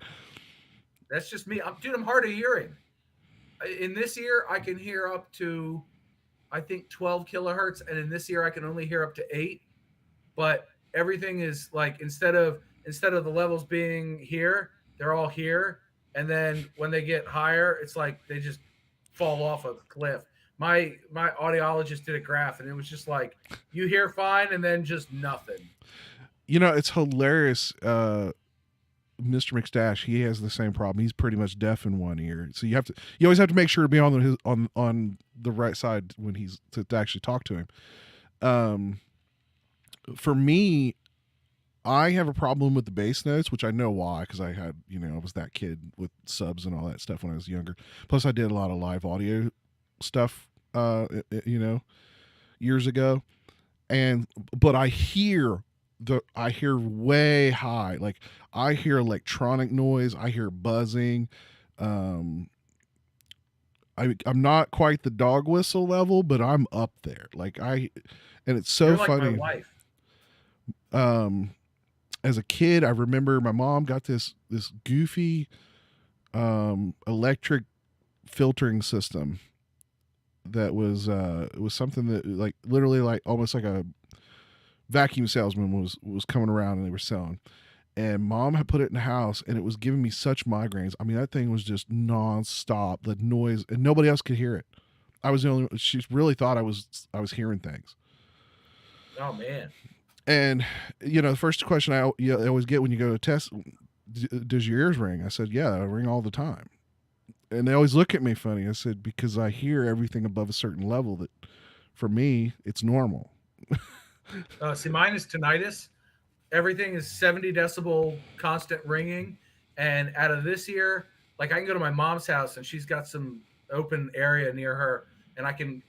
That's just me. I'm hard of hearing. In this ear, I can hear up to, I think, 12 kilohertz, and in this ear, I can only hear up to 8. But everything is like, instead of the levels being here, they're all here, and then when they get higher, it's like they just fall off a cliff. My audiologist did a graph, and it was just like, you hear fine, and then just nothing. You know, it's hilarious. Mr. McStash, he has the same problem. He's pretty much deaf in one ear, so you always have to make sure to be on the right side when he's to actually talk to him. For me, I have a problem with the bass notes, which I know why, because I had, you know, I was that kid with subs and all that stuff when I was younger. Plus, I did a lot of live audio stuff, you know, years ago. But I hear way high, like I hear electronic noise, I hear buzzing. I'm not quite the dog whistle level, but I'm up there. And it's so You're like funny. my wife. as a kid, I remember my mom got this goofy electric filtering system that was it was something that like literally like almost like a vacuum salesman was coming around and they were selling. And mom had put it in the house and it was giving me such migraines. I mean, that thing was just nonstop, the noise, and nobody else could hear it. I was the only, she really thought I was hearing things. Oh man. And you know, the first question I always get when you go to test, does your ears ring? I said, yeah, I ring all the time. And they always look at me funny. I said, because I hear everything above a certain level that for me, it's normal. See, mine is tinnitus. Everything is 70 decibel constant ringing. And out of this year, like I can go to my mom's house and she's got some open area near her and I can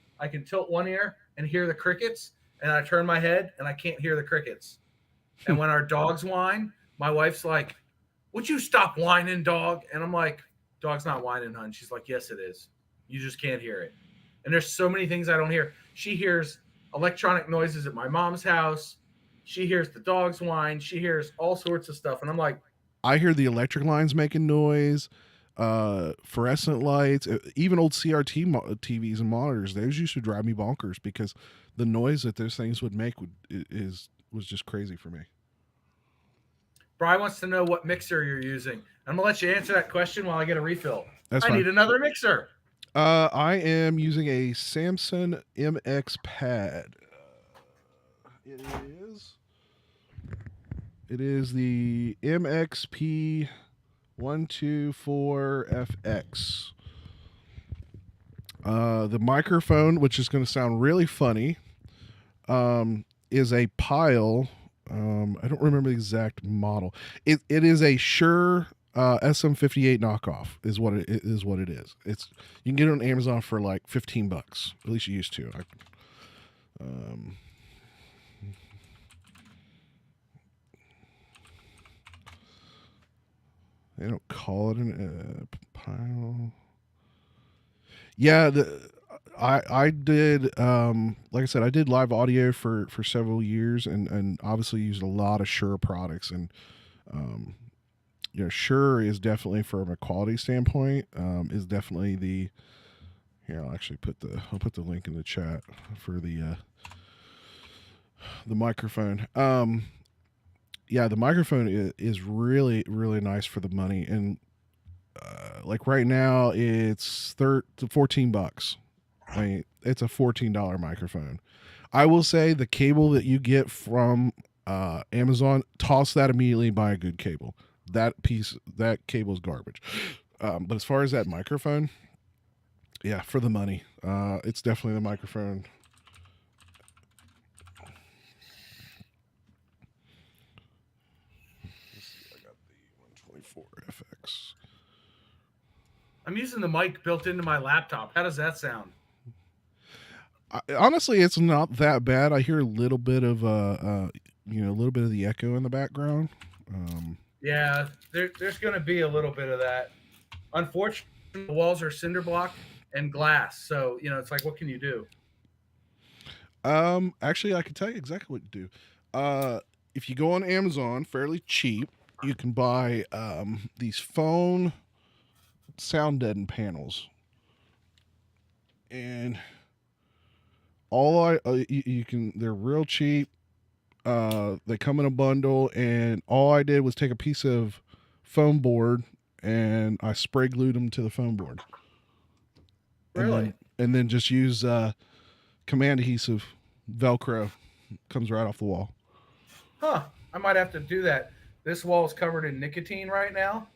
tilt one ear and hear the crickets and I turn my head and I can't hear the crickets. And when our dogs whine, my wife's like, would you stop whining, dog? And I'm like, dog's not whining, hon. She's like, yes, it is. You just can't hear it. And there's so many things I don't hear. She hears electronic noises at my mom's house. She hears the dogs whine. She hears all sorts of stuff. And I'm like, I hear the electric lines making noise, fluorescent lights, even old CRT TVs and monitors. Those used to drive me bonkers because the noise that those things would make was just crazy for me. Brian wants to know what mixer you're using. I'm going to let you answer that question while I get a refill. That's I fine. need another mixer. I am using a Samsung MX Pad. It is the MXP 124FX. The microphone, which is going to sound really funny, is a Pile. I don't remember the exact model. It is a Shure SM58 knockoff. Is what it is. It's you can get it on Amazon for like $15. At least you used to. They don't call it a Pile. Yeah, I did like I said, I did live audio for several years and obviously used a lot of Shure products, and you know, Shure is definitely from a quality standpoint is definitely the here. I'll actually put the link in the chat for the microphone. Yeah, the microphone is really, really nice for the money. And like right now it's $14. I mean, it's a $14 microphone. I will say the cable that you get from Amazon, toss that immediately, buy a good cable. That cable is garbage. But as far as that microphone, yeah, for the money, it's definitely the microphone. FX. I'm using the mic built into my laptop. How does that sound? Honestly, it's not that bad. I hear a little bit of a little bit of the echo in the background. Yeah, there's going to be a little bit of that. Unfortunately, the walls are cinder block and glass, so you know it's like, what can you do? Actually, I can tell you exactly what to do. If you go on Amazon, fairly cheap, you can buy these phone sound deaden panels, and you can. They're real cheap. They come in a bundle, and all I did was take a piece of foam board and I spray glued them to the foam board. Really? And then just use command adhesive, Velcro, comes right off the wall. Huh? I might have to do that. This wall is covered in nicotine right now.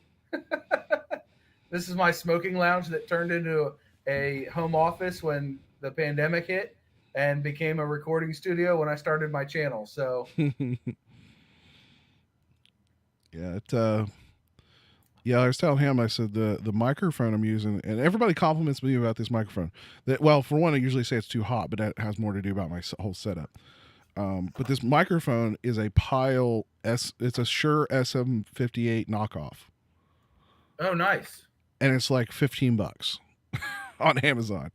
This is my smoking lounge that turned into a home office when the pandemic hit and became a recording studio when I started my channel. So yeah, I was telling him, I said the microphone I'm using, and everybody compliments me about this microphone. Well, for one, I usually say it's too hot, but that has more to do about my whole setup. But this microphone is a Pile it's a Shure SM58 knockoff. Oh, nice. And it's like $15 on Amazon.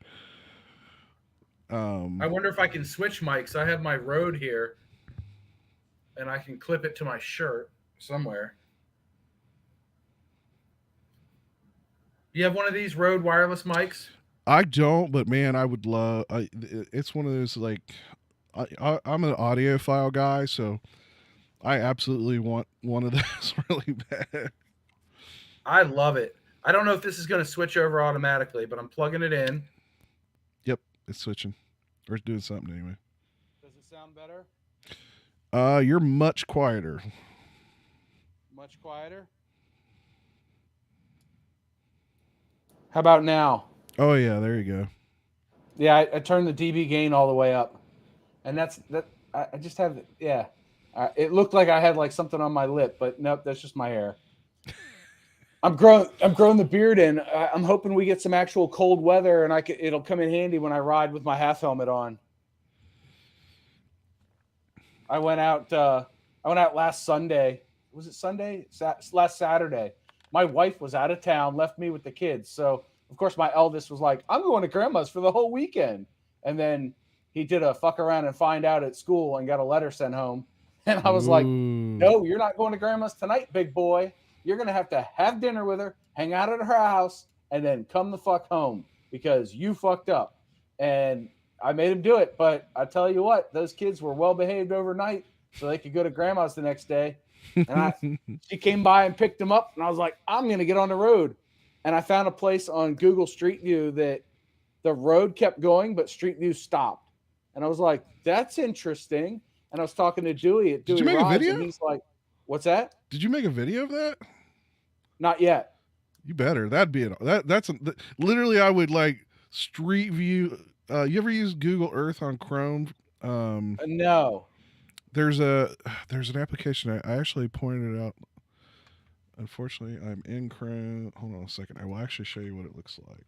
I wonder if I can switch mics. I have my Rode here. and I can clip it to my shirt somewhere. You have one of these Rode wireless mics? I don't, but man, I would love. It's one of those like, I'm an audiophile guy, so I absolutely want one of those really bad. I love it. I don't know if this is going to switch over automatically, but I'm plugging it in. Yep, it's switching, or it's doing something anyway. Does it sound better? You're much quieter. Much quieter? How about now? Oh yeah, there you go. Yeah, I turned the dB gain all the way up, and that. I just have it looked like I had like something on my lip, but nope, that's just my hair. I'm growing the beard in. I'm hoping we get some actual cold weather, and it'll come in handy when I ride with my half helmet on. I went out last Sunday. Was it Sunday? Last Saturday. My wife was out of town, left me with the kids. So, of course, my eldest was like, I'm going to grandma's for the whole weekend. And then he did a fuck around and find out at school and got a letter sent home. And I was like, no, you're not going to grandma's tonight, big boy. You're going to have dinner with her, hang out at her house, and then come the fuck home because you fucked up. And I made him do it. But I tell you what, those kids were well behaved overnight so they could go to grandma's the next day. And she came by and picked him up, and I was like, I'm going to get on the road. And I found a place on Google Street View that the road kept going, but Street View stopped. And I was like, that's interesting. And I was talking to Dewey at Dewey Did you make Rise, a video? and he's like, what's that? Did you make a video of that? Not yet. You better. That'd be it. Literally, I would like Street View. You ever use Google Earth on Chrome? No. There's an application. I actually pointed it out. Unfortunately, I'm in Chrome. Hold on a second. I will actually show you what it looks like.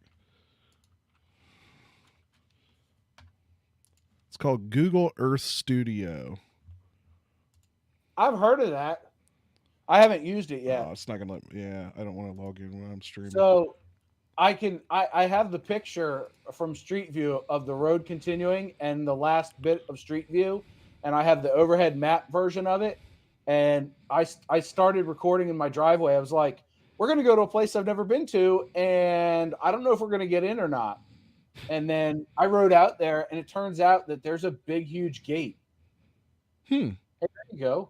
It's called Google Earth Studio. I've heard of that. I haven't used it yet. Oh, it's not gonna let me. Yeah, I don't want to log in when I'm streaming. So I have the picture from Street View of the road continuing and the last bit of Street View, and I have the overhead map version of it. And I started recording in my driveway. I was like, we're going to go to a place I've never been to, and I don't know if we're going to get in or not. And then I rode out there, and it turns out that there's a big, huge gate. Hey, there you go.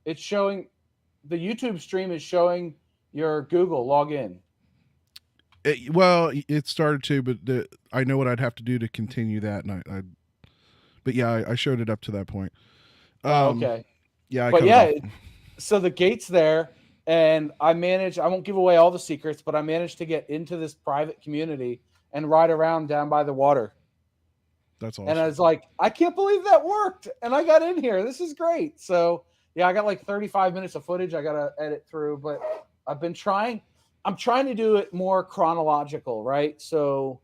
It's showing, the YouTube stream is showing your Google login. It started to, but I know what I'd have to do to continue that. And but yeah, I showed it up to that point. Okay. Yeah. But yeah, so the gate's there, and I won't give away all the secrets, but I managed to get into this private community and ride around down by the water. That's awesome. And I was like, I can't believe that worked. And I got in here. This is great. So yeah, I got like 35 minutes of footage I got to edit through, but I'm trying to do it more chronological, right? So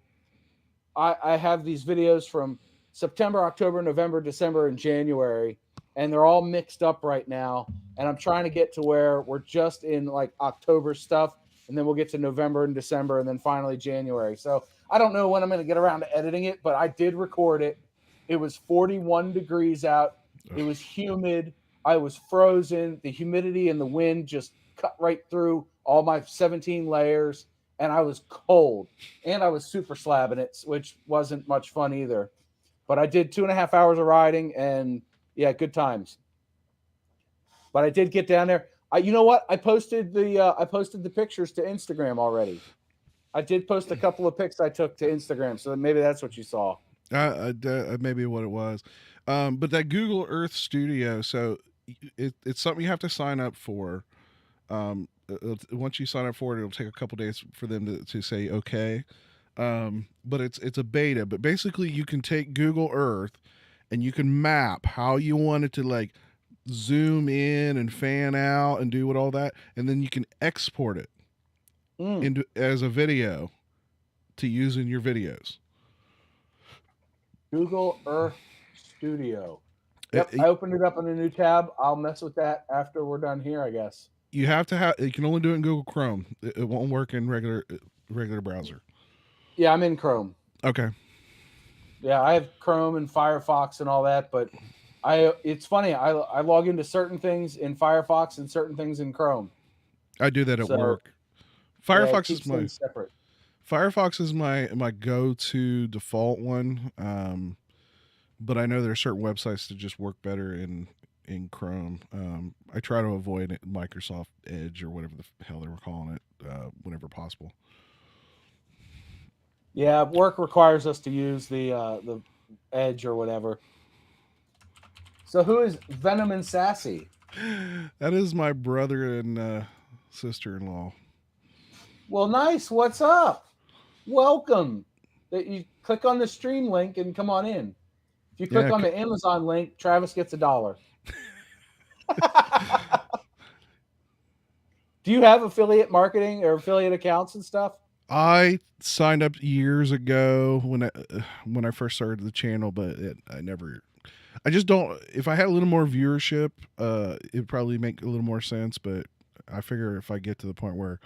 I have these videos from September, October, November, December, and January, and they're all mixed up right now. And I'm trying to get to where we're just in like October stuff, and then we'll get to November and December, and then finally January. So I don't know when I'm going to get around to editing it, but I did record it. It was 41 degrees out. It was humid. I was frozen. The humidity and the wind just cut right through all my 17 layers, and I was cold. And I was super slabbing it, which wasn't much fun either. But I did 2.5 hours of riding, and yeah, good times. But I did get down there. You know what? I posted the pictures to Instagram already. I did post a couple of pics I took to Instagram, so maybe that's what you saw. Maybe what it was. But that Google Earth Studio, so it's something you have to sign up for. Once you sign up for it, it'll take a couple days for them to say okay. But it's a beta. But basically, you can take Google Earth and you can map how you want it to like zoom in and fan out and do all that, and then you can export it into as a video to use in your videos. Google Earth Studio. Yep, I opened it up in a new tab. I'll mess with that after we're done here, I guess. You have to have. You can only do it in Google Chrome. It won't work in regular browser. Yeah, I'm in Chrome. Okay. Yeah, I have Chrome and Firefox and all that, but It's funny. I log into certain things in Firefox and certain things in Chrome. I do that at So, work. Yeah, it Firefox keeps is my things separate. Firefox is my go-to default one. But I know there are certain websites that just work better in Chrome. I try to avoid it, Microsoft Edge or whatever the hell they were calling it, whenever possible. Yeah, work requires us to use the Edge or whatever. So who is Venom and Sassy? That is my brother and sister-in-law. Well, nice. What's up? Welcome. That you click on the stream link and come on in. If you click on the Amazon link, Travis gets $1. Do you have affiliate marketing or affiliate accounts and stuff? I signed up years ago when I first started the channel, but I just don't. If I had a little more viewership, it'd probably make a little more sense. But I figure if I get to the point where,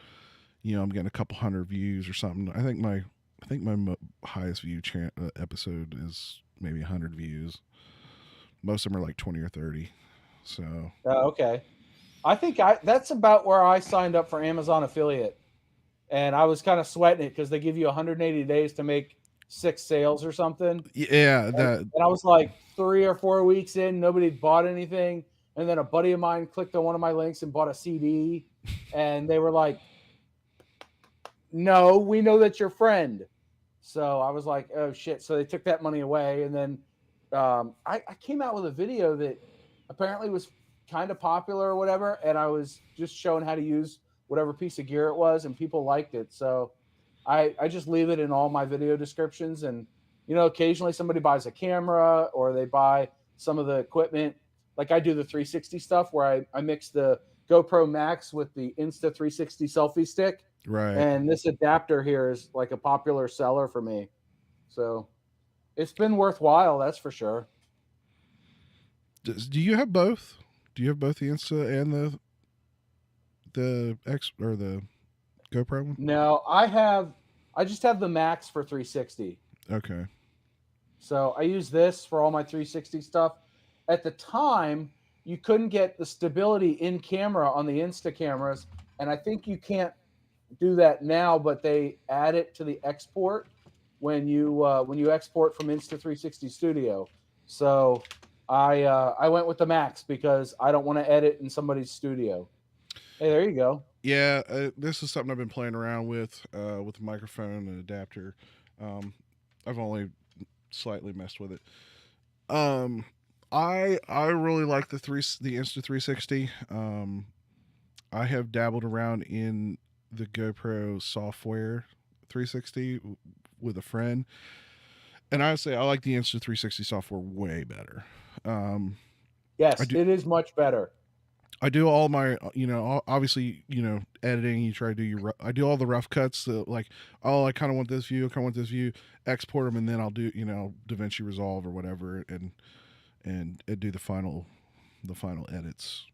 I'm getting a couple hundred views or something, I think my highest view episode is maybe 100 views. Most of them are like 20 or 30. So. Okay. I think that's about where I signed up for Amazon affiliate. And I was kind of sweating it because they give you 180 days to make 6 sales or something. Yeah. And I was like 3 or 4 weeks in, nobody bought anything. And then a buddy of mine clicked on one of my links and bought a CD. And they were like, no, we know that's your friend. So I was like, oh, shit. So they took that money away. And then I came out with a video that apparently was kind of popular or whatever. And I was just showing how to use whatever piece of gear it was, and people liked it. So I just leave it in all my video descriptions. And, occasionally somebody buys a camera or they buy some of the equipment. Like I do the 360 stuff where I mix the GoPro Max with the Insta 360 selfie stick. Right. And this adapter here is like a popular seller for me. So it's been worthwhile, that's for sure. Do you have both? Do you have both the Insta and the X or the GoPro one? No, I just have the Max for 360. Okay. So I use this for all my 360 stuff. At the time, you couldn't get the stability in camera on the Insta cameras, and I think you can't do that now, but they add it to the export when you export from Insta 360 Studio. So I went with the Max because I don't want to edit in somebody's studio. Hey, there you go. Yeah, this is something I've been playing around with the microphone and adapter. I've only slightly messed with it. I really like the Insta 360. I have dabbled around in the GoPro software 360 with a friend, and I would say I like the Insta 360 software way better. Yes, it is much better. I do all my, obviously, editing. You try to do I do all the rough cuts. Like, I kind of want this view. I kind of want this view. Export them, and then I'll do, DaVinci Resolve or whatever, and do the final edits.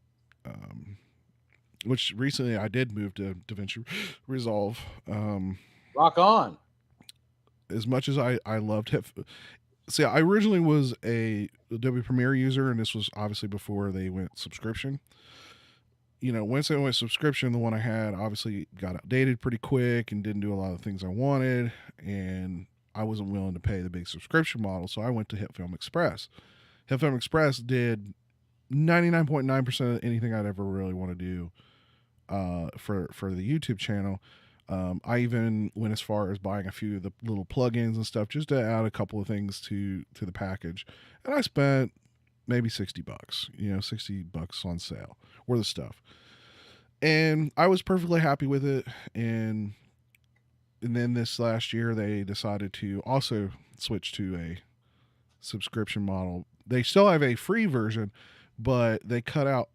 Which recently I did move to DaVinci Resolve. Rock on. As much as I loved it. See, I originally was a Adobe Premiere user, and this was obviously before they went subscription. Once they went subscription, the one I had obviously got outdated pretty quick and didn't do a lot of the things I wanted, and I wasn't willing to pay the big subscription model, so I went to HitFilm Express. HitFilm Express did 99.9% of anything I'd ever really want to do for the YouTube channel. I even went as far as buying a few of the little plugins and stuff just to add a couple of things to the package. And I spent maybe $60, $60 on sale worth of stuff. And I was perfectly happy with it. And then this last year, they decided to also switch to a subscription model. They still have a free version, but they cut out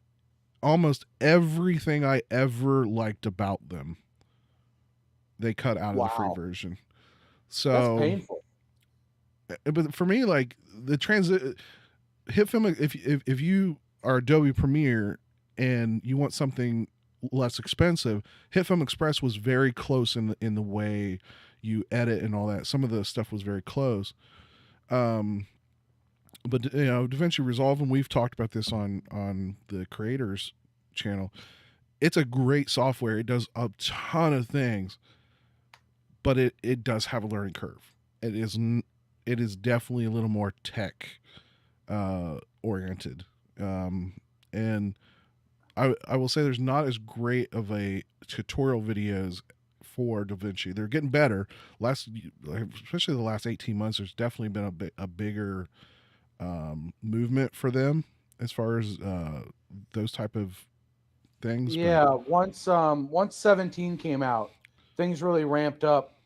almost everything I ever liked about them. They cut out of the free version. So that's painful. But for me, like the HitFilm, if you are Adobe Premiere and you want something less expensive, HitFilm Express was very close in the way you edit and all that. Some of the stuff was very close. but DaVinci Resolve, and we've talked about this on the creators channel. It's a great software. It does a ton of things, but it does have a learning curve. It is definitely a little more tech oriented, and I will say there's not as great of a tutorial videos for DaVinci. They're getting better. Especially the last 18 months, there's definitely been a bigger movement for them as far as those type of things. Yeah, once 17 came out, things really ramped up.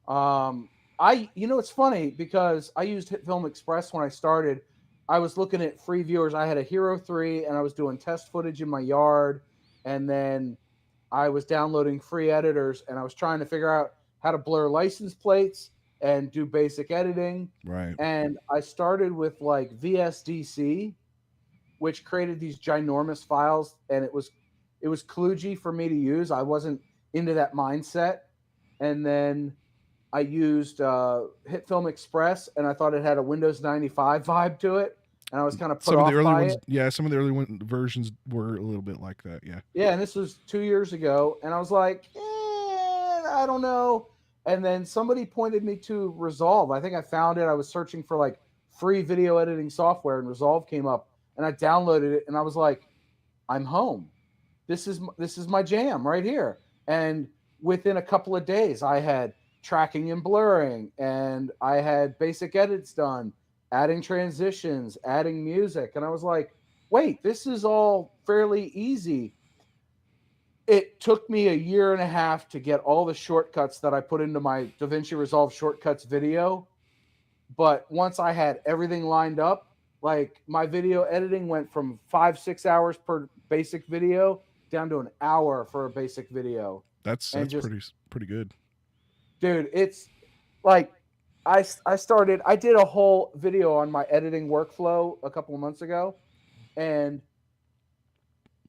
It's funny because I used HitFilm Express when I started. I was looking at free viewers. I had a Hero 3 and I was doing test footage in my yard, and then I was downloading free editors and I was trying to figure out how to blur license plates and do basic editing. Right. And I started with like VSDC, which created these ginormous files, and it was kludgy for me to use. I wasn't into that mindset. And then I used HitFilm Express, and I thought it had a Windows 95 vibe to it, and I was kind of put off by it. Yeah, some of the early versions were a little bit like that. Yeah. Yeah, and this was 2 years ago, and I was like, I don't know. And then somebody pointed me to Resolve. I think I found it. I was searching for like free video editing software, and Resolve came up, and I downloaded it, and I was like, I'm home. This is my jam right here. And within a couple of days, I had tracking and blurring, and I had basic edits done, adding transitions, adding music. And I was like, wait, this is all fairly easy. It took me a year and a half to get all the shortcuts that I put into my DaVinci Resolve shortcuts video. But once I had everything lined up, like my video editing went from 5-6 hours per basic video down to an hour for a basic video. That's pretty good. Dude, it's like I did a whole video on my editing workflow a couple of months ago, and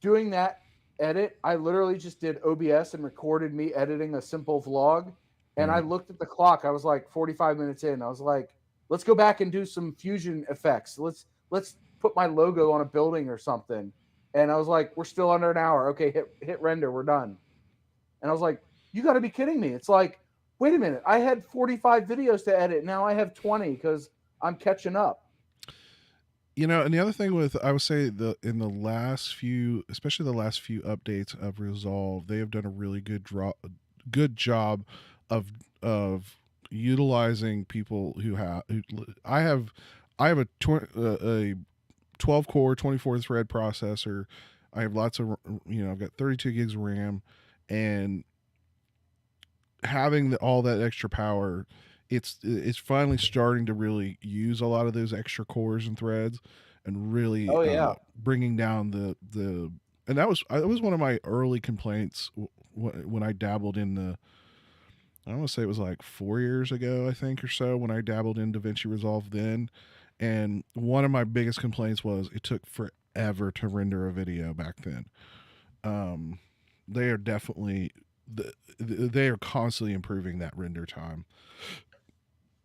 doing that edit, I literally just did OBS and recorded me editing a simple vlog, and I looked at the clock. I was like 45 minutes in. I was like, let's go back and do some fusion effects. Let's put my logo on a building or something. And I was like, we're still under an hour. Okay, hit render. We're done. And I was like, you got to be kidding me. It's like, wait a minute. I had 45 videos to edit. Now I have 20 because I'm catching up. And the other thing I would say in the last few, especially the last few updates of Resolve, they have done a really good job of utilizing people who have. I have a 12 core 24 thread processor. I have lots of I've got 32 gigs of RAM, and having all that extra power, it's finally starting to really use a lot of those extra cores and threads, and really bringing down the and that was one of my early complaints when I dabbled in the. I want to say it was like 4 years ago, I think, or so, when I dabbled in DaVinci Resolve then. And one of my biggest complaints was it took forever to render a video back then. They are definitely, they are constantly improving that render time.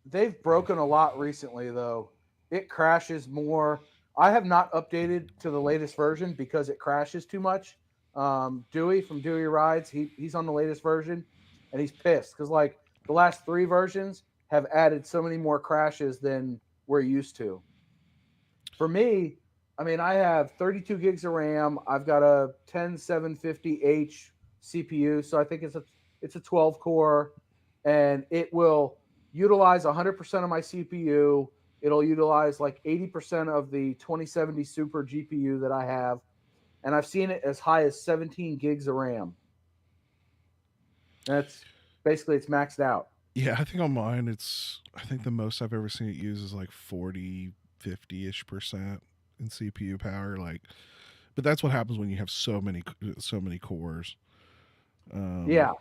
They've broken a lot recently, though. It crashes more. I have not updated to the latest version because it crashes too much. Dewey from Dewey Rides, he's on the latest version, and he's pissed because like the last 3 versions have added so many more crashes than we're used to. For me, I mean, I have 32 gigs of RAM. I've got a 10750H CPU, so I think it's a 12 core, and it will utilize 100% of my CPU. It'll utilize like 80% of the 2070 Super GPU that I have, and I've seen it as high as 17 gigs of RAM. That's basically, it's maxed out. Yeah, I think on mine, I think the most I've ever seen it use is like 40, 50-ish% in CPU power. Like, but that's what happens when you have so many cores. Yeah.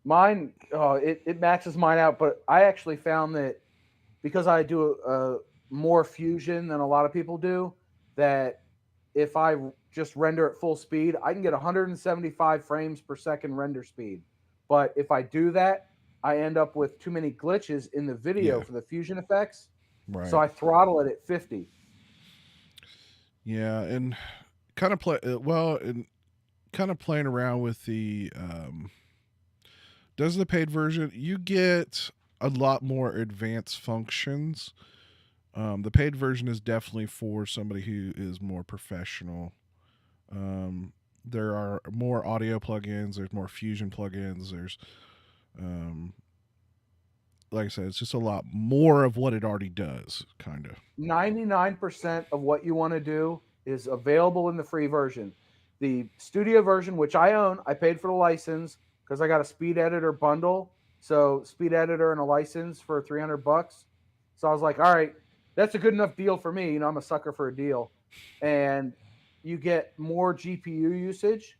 Mine, it maxes mine out, but I actually found that because I do more fusion than a lot of people do, that if I just render at full speed, I can get 175 frames per second render speed. But if I do that, I end up with too many glitches in the video for the fusion effects. Right. So I throttle it at 50. Yeah, and kind of and kind of playing around with the does the paid version, you get a lot more advanced functions. The paid version is definitely for somebody who is more professional. There are more audio plugins. There's more Fusion plugins. There's, um, like I said, it's just a lot more of what it already does, kind of. 99% of what you want to do is available in the free version. The studio version, which I own, I paid for the license because I got a speed editor bundle. So speed editor and a license for $300. So I was like, all right, that's a good enough deal for me. You know, I'm a sucker for a deal. And you get more GPU usage.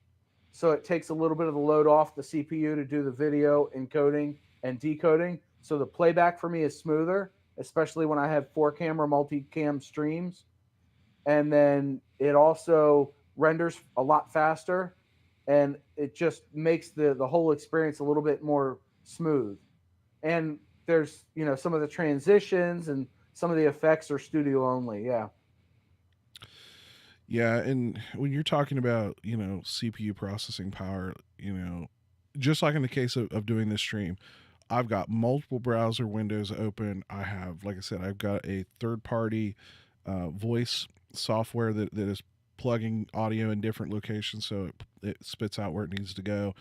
So it takes a little bit of the load off the CPU to do the video encoding and decoding. So the playback for me is smoother, especially when I have 4-camera multicam streams. And then it also renders a lot faster, and it just makes the whole experience a little bit more smooth. And there's, you know, some of the transitions and some of the effects are studio only. Yeah. Yeah, and when you're talking about, you know, CPU processing power, you know, just like in the case of doing this stream, I've got multiple browser windows open. I have, like I said, I've got a third-party voice software that is plugging audio in different locations, so it spits out where it needs to go.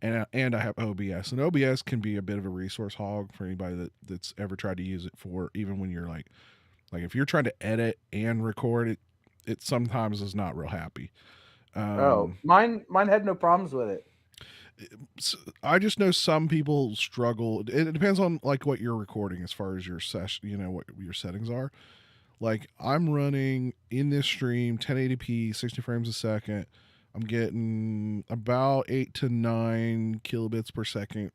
And I have OBS, and OBS can be a bit of a resource hog for anybody that's ever tried to use it for, even when you're like if you're trying to edit and record it, it sometimes is not real happy. Mine had no problems with it. I just know some people struggle. It depends on like what you're recording as far as your session, you know, what your settings are. Like I'm running in this stream 1080p, 60 frames a second. I'm getting about 8 to 9 kilobits per second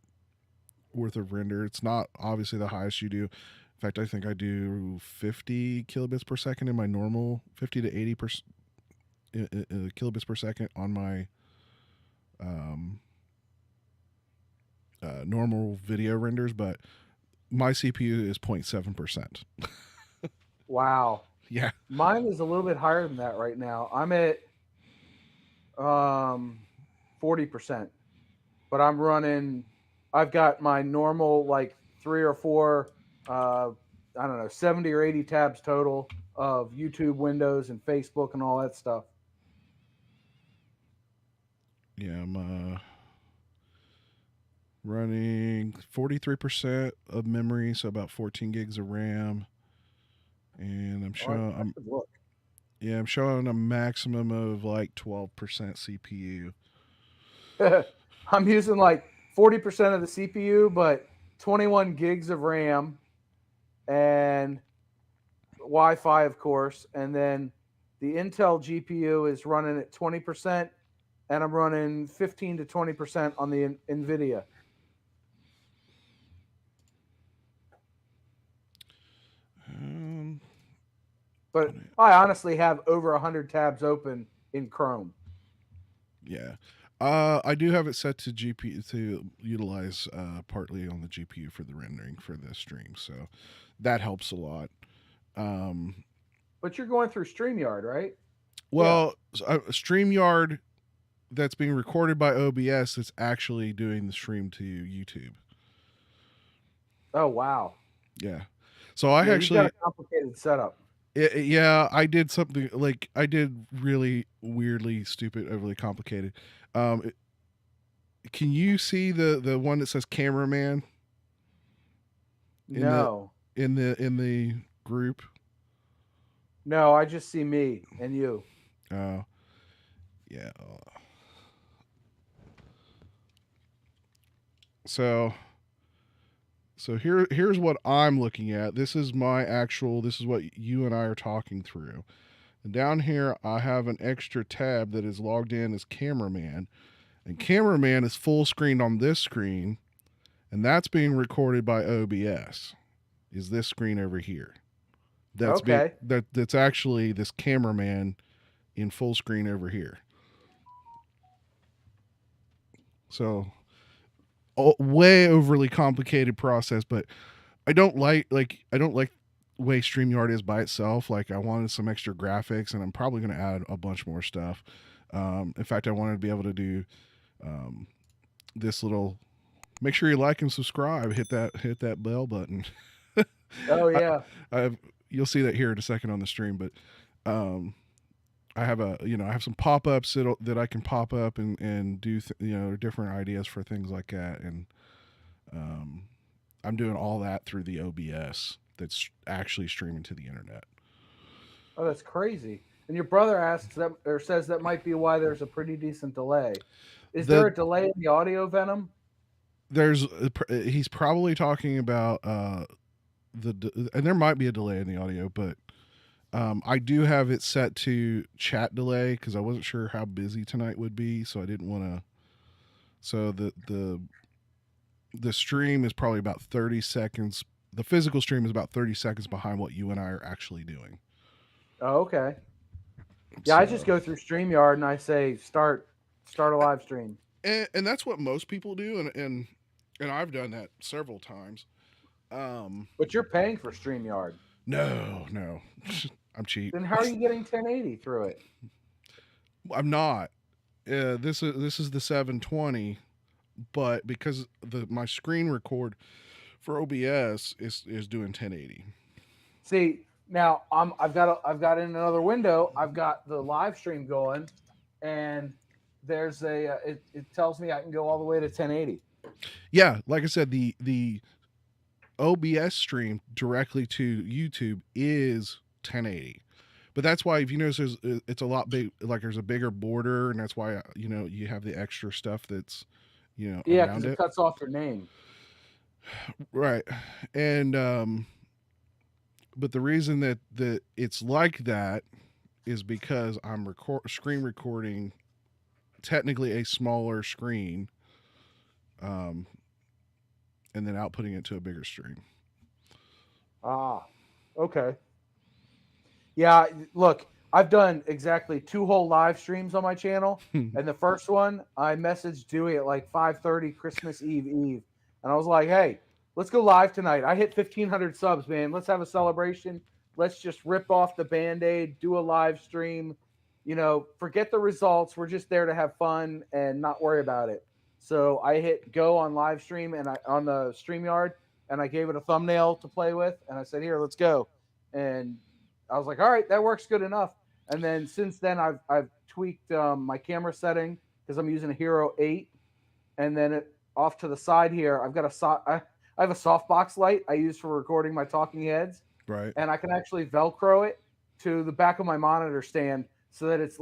worth of render. It's not obviously the highest you do. In fact, I think I do 50 kilobits per second in my normal, 50 to 80 kilobits per second on my normal video renders, but my CPU is 0.7%. Wow. Yeah. Mine is a little bit higher than that right now. I'm at 40%, but I've got my normal like 3 or 4 I don't know, 70 or 80 tabs total of YouTube windows and Facebook and all that stuff. Yeah, I'm running 43% of memory, so about 14 gigs of RAM. And I'm showing I'm showing a maximum of like 12% CPU. I'm using like 40% of the CPU, but 21 gigs of RAM and Wi-Fi, of course. And then the Intel GPU is running at 20%, and I'm running 15 to 20% on the NVIDIA. But I honestly have over 100 tabs open in Chrome. Yeah. I do have it set to GPU to utilize partly on the GPU for the rendering for this stream, so that helps a lot. But you're going through StreamYard, right? Well, yeah. StreamYard that's being recorded by OBS, it's actually doing the stream to YouTube. Oh wow! Yeah. So I actually got a complicated setup. Yeah, I did something like I did really weirdly stupid, overly complicated. Can you see the one that says cameraman? No. In the group? No, I just see me and you. Oh. Yeah. So here's what I'm looking at. This is what you and I are talking through. And down here I have an extra tab that is logged in as cameraman. And cameraman is full screen on this screen, and that's being recorded by OBS. Is this screen over here? That's okay. That's actually this cameraman in full screen over here. So way overly complicated process, but I don't like way StreamYard is by itself. Like I wanted some extra graphics, and I'm probably going to add a bunch more stuff. In fact, I wanted to be able to do this little. Make sure you like and subscribe. Hit that bell button. Oh yeah. You'll see that here in a second on the stream, but I have I have some pop-ups that I can pop up and do different ideas for things like that, and I'm doing all that through the OBS that's actually streaming to the internet. Oh, that's crazy. And your brother asks that, or says that might be why there's a pretty decent delay. Is there a delay in the audio, Venom? He's probably talking about and there might be a delay in the audio, but I do have it set to chat delay because I wasn't sure how busy tonight would be, so I didn't want to. So the stream is probably about 30 seconds. The physical stream is about 30 seconds behind what you and I are actually doing. Oh, okay. Yeah, I just go through StreamYard and I say start a live stream. And that's what most people do, and I've done that several times. But you're paying for StreamYard. No, I'm cheap. Then how are you getting 1080 through it? I'm not. This is the 720, but because my screen record for OBS is doing 1080. See, now I've got in another window. I've got the live stream going, and there's it tells me I can go all the way to 1080. Yeah, like I said, the OBS stream directly to YouTube is 1080. But that's why, if you notice, it's a lot big. Like there's a bigger border, and that's why you have the extra stuff that's yeah, because it cuts off your name. Right, and but the reason that it's like that is because I'm screen recording technically a smaller screen, and then outputting it to a bigger stream. Ah, okay. Yeah, look, I've done exactly 2 whole live streams on my channel, and the first one I messaged Dewey at like 5:30 Christmas Eve, and I was like, "Hey, let's go live tonight. I hit 1,500 subs, man. Let's have a celebration. Let's just rip off the Band-Aid, do a live stream. Forget the results. We're just there to have fun and not worry about it." So I hit go on live stream and on the StreamYard, and I gave it a thumbnail to play with, and I said, "Here, let's go." And I was like, all right, that works good enough. And then since then, I've tweaked my camera setting because I'm using a Hero 8. And then off to the side here, I've got I have a softbox light I use for recording my talking heads. Right. And I can actually Velcro it to the back of my monitor stand so that it's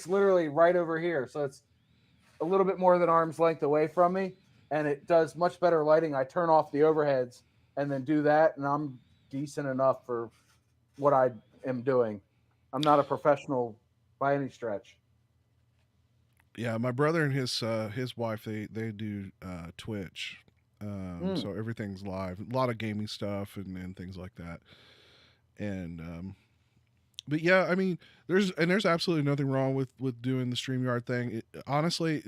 literally right over here. So it's a little bit more than arm's length away from me. And it does much better lighting. I turn off the overheads and then do that. And I'm decent enough for what I am doing. I'm not a professional by any stretch. Yeah, my brother and his wife they do Twitch, so everything's live. A lot of gaming stuff and things like that. And but yeah, I mean, there's absolutely nothing wrong with doing the StreamYard thing. Honestly,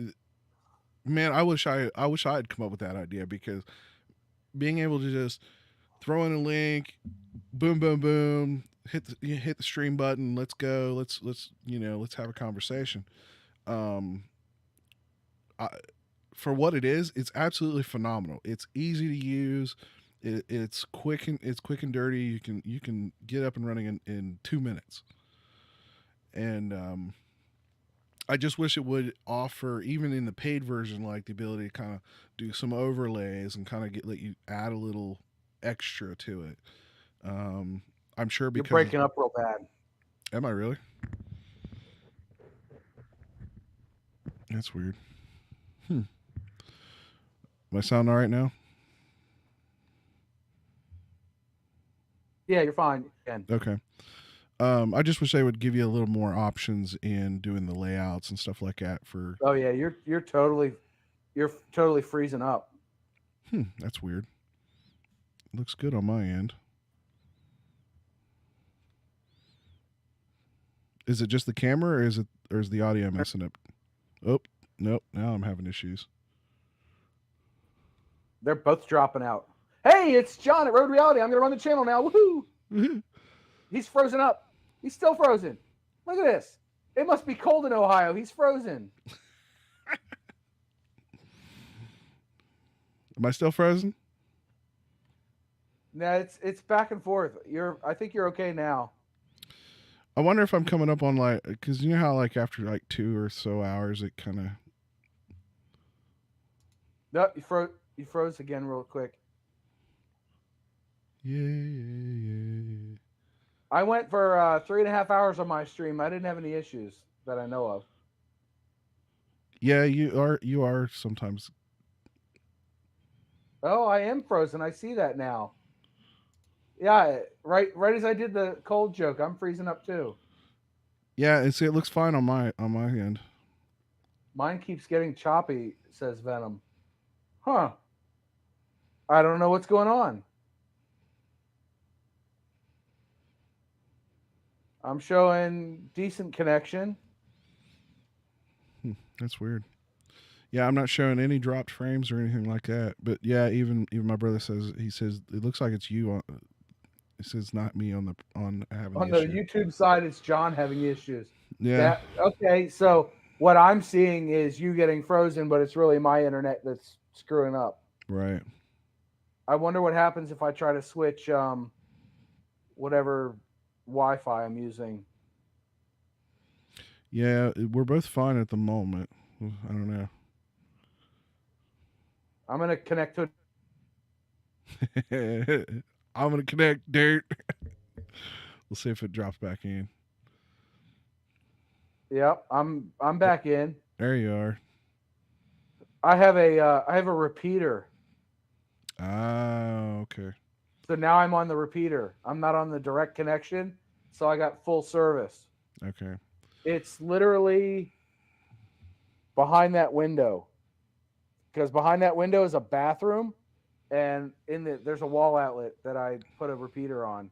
man, I wish I had come up with that idea, because being able to just throw in a link, boom, boom, boom, hit the stream button. Let's go. Let's have a conversation. For what it is, it's absolutely phenomenal. It's easy to use. It's quick and dirty. You can get up and running in 2 minutes. And I just wish it would offer, even in the paid version, like the ability to kind of do some overlays and kind of let you add a little extra to it. I'm sure because you're breaking up real bad. Am I really? That's weird. Am I sound all right now? Yeah, you're fine. Okay. I just wish they would give you a little more options in doing the layouts and stuff like that for. Oh yeah, you're totally freezing up. That's weird. Looks good on my end. Is it just the camera, or is the audio messing up? Oh, nope. Now I'm having issues. They're both dropping out. Hey, it's John at Road Reality. I'm going to run the channel now. Woohoo! He's frozen up. He's still frozen. Look at this. It must be cold in Ohio. He's frozen. Am I still frozen? No, it's back and forth. I think you're okay now. I wonder if I'm coming up on like, because you know how like after like 2 or so hours it kind of. Nope, you froze again real quick. Yeah. I went for 3.5 hours on my stream. I didn't have any issues that I know of. Yeah, you are sometimes. Oh, I am frozen. I see that now. Yeah, right as I did the cold joke, I'm freezing up too. Yeah, it looks fine on my end. Mine keeps getting choppy, says Venom. Huh. I don't know what's going on. I'm showing decent connection. That's weird. Yeah, I'm not showing any dropped frames or anything like that. But yeah, even my brother says it looks like it's you on. It says not me on having On the the issue. YouTube side, it's John having issues. Yeah. Okay, so what I'm seeing is you getting frozen, but it's really my internet that's screwing up. Right. I wonder what happens if I try to switch whatever Wi-Fi I'm using. Yeah, we're both fine at the moment. I don't know. I'm gonna connect to. I'm gonna connect, dirt. We'll see if it drops back in. Yep, I'm back in. There you are. I have a repeater. Ah, okay. So now I'm on the repeater. I'm not on the direct connection, so I got full service. Okay. It's literally behind that window. Because behind that window is a bathroom, and there's a wall outlet that I put a repeater on.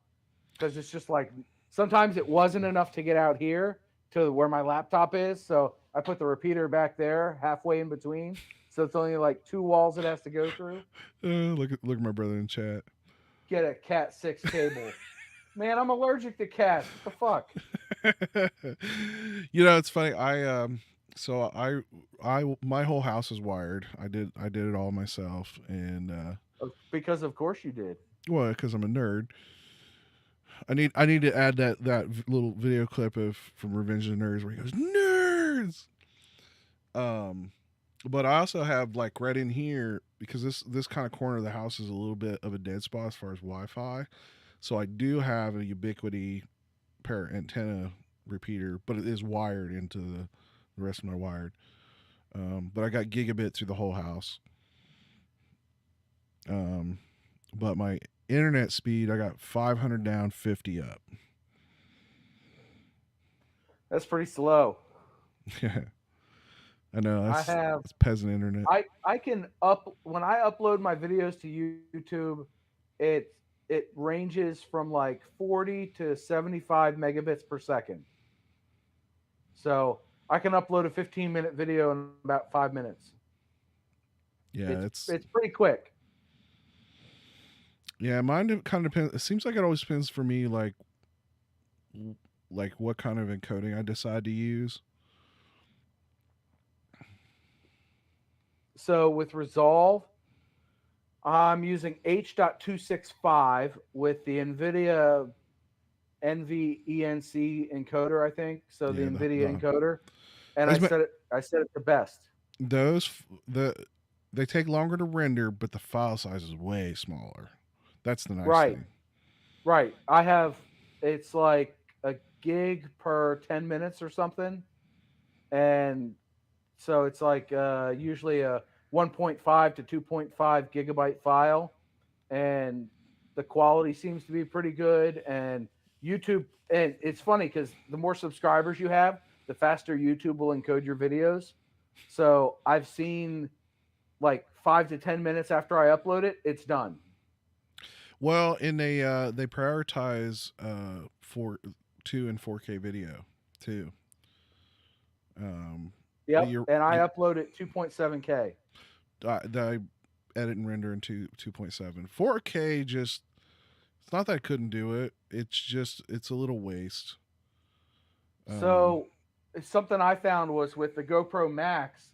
Because it's just like sometimes it wasn't enough to get out here to where my laptop is, so I put the repeater back there, halfway in between. So it's only like 2 walls it has to go through. Look at my brother in chat. Get a Cat 6 cable. Man, I'm allergic to cats. What the fuck? You know, it's funny. So my whole house is wired. I did it all myself, and Because of course you did. well, because I'm a nerd. I need to add that little video clip from Revenge of the Nerds where he goes nerds. But I also have like right in here because this kind of corner of the house is a little bit of a dead spot as far as Wi-Fi. So I do have a Ubiquiti pair antenna repeater, but it is wired into the rest of my wired. But I got gigabit through the whole house. But my internet speed, I got 500 down, 50 up. That's pretty slow. Yeah. I know. That's peasant internet. I can when I upload my videos to YouTube, it ranges from like 40 to 75 megabits per second. So I can upload a 15-minute video in about 5 minutes. Yeah, it's pretty quick. Yeah, mine kind of depends. It seems like it always depends for me, like what kind of encoding I decide to use. So with Resolve, I'm using H.265 with the NVIDIA NVENC encoder, I think. So the NVIDIA encoder, and I set it to best. They take longer to render, but the file size is way smaller. That's the nice thing. Right. It's like a gig per 10 minutes or something. And so it's like usually a 1.5 to 2.5 gigabyte file. And the quality seems to be pretty good. And YouTube, and it's funny because the more subscribers you have, the faster YouTube will encode your videos. So I've seen like 5 to 10 minutes after I upload it, it's done. Well, and they prioritize 2 and 4K video too. Yep, and I upload it 2.7K. edit and render in 2.7. 4K just, it's not that I couldn't do it. It's just, it's a little waste. So something I found was with the GoPro Max,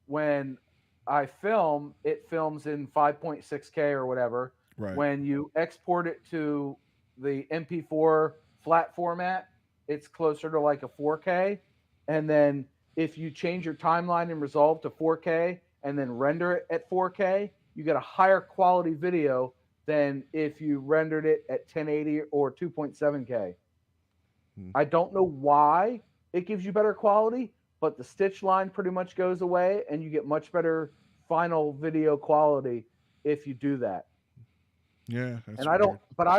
when I film, it films in 5.6K or whatever. Right. When you export it to the MP4 flat format, it's closer to like a 4K. And then if you change your timeline and resolve to 4K and then render it at 4K, you get a higher quality video than if you rendered it at 1080 or 2.7K. I don't know why it gives you better quality, but the stitch line pretty much goes away and you get much better final video quality if you do that. Yeah. That's And I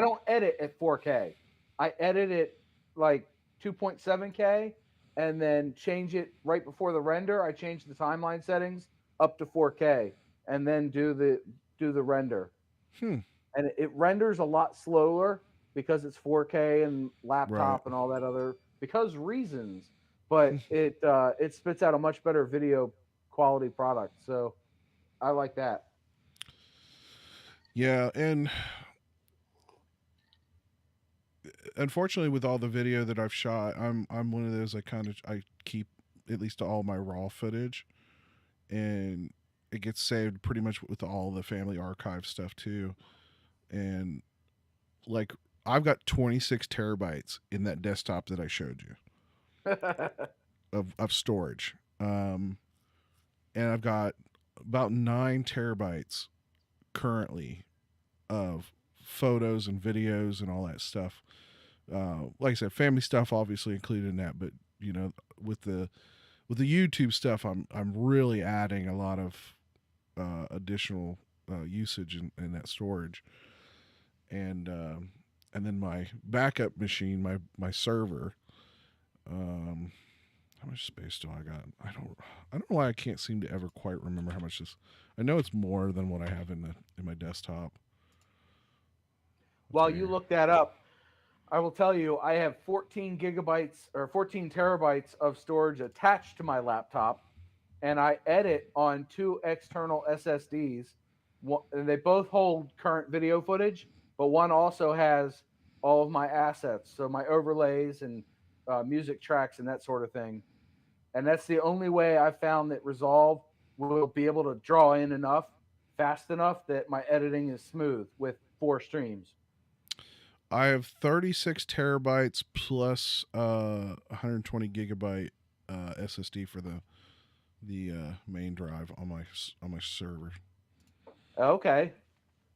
don't edit at 4K. I edit it like 2.7K and then change it right before the render. I change the timeline settings up to 4K and then do the render. And it renders a lot slower because it's 4K and laptop and all that other reasons, but it spits out a much better video quality product. So I like that. Yeah, and unfortunately, with all the video that I've shot, I'm one of those I keep at least all my raw footage, and it gets saved pretty much with all the family archive stuff too. And like I've got 26 terabytes in that desktop that I showed you of storage, and I've got about 9 terabytes currently of photos and videos and all that stuff. Like I said, family stuff obviously included in that, but you know, with the YouTube stuff, I'm really adding a lot of additional usage in that storage, and then my backup machine, my server. How much space do I got? I don't know why I can't seem to ever quite remember how much this. I know it's more than what I have in my desktop. While you look that up, I will tell you I have 14 gigabytes or 14 terabytes of storage attached to my laptop, and I edit on 2 external SSDs. And they both hold current video footage, but one also has all of my assets, so my overlays and music tracks and that sort of thing. And that's the only way I've found that Resolve will be able to draw in enough, fast enough that my editing is smooth with 4 streams. I have 36 terabytes plus 120 gigabyte SSD for the main drive on my server. Okay.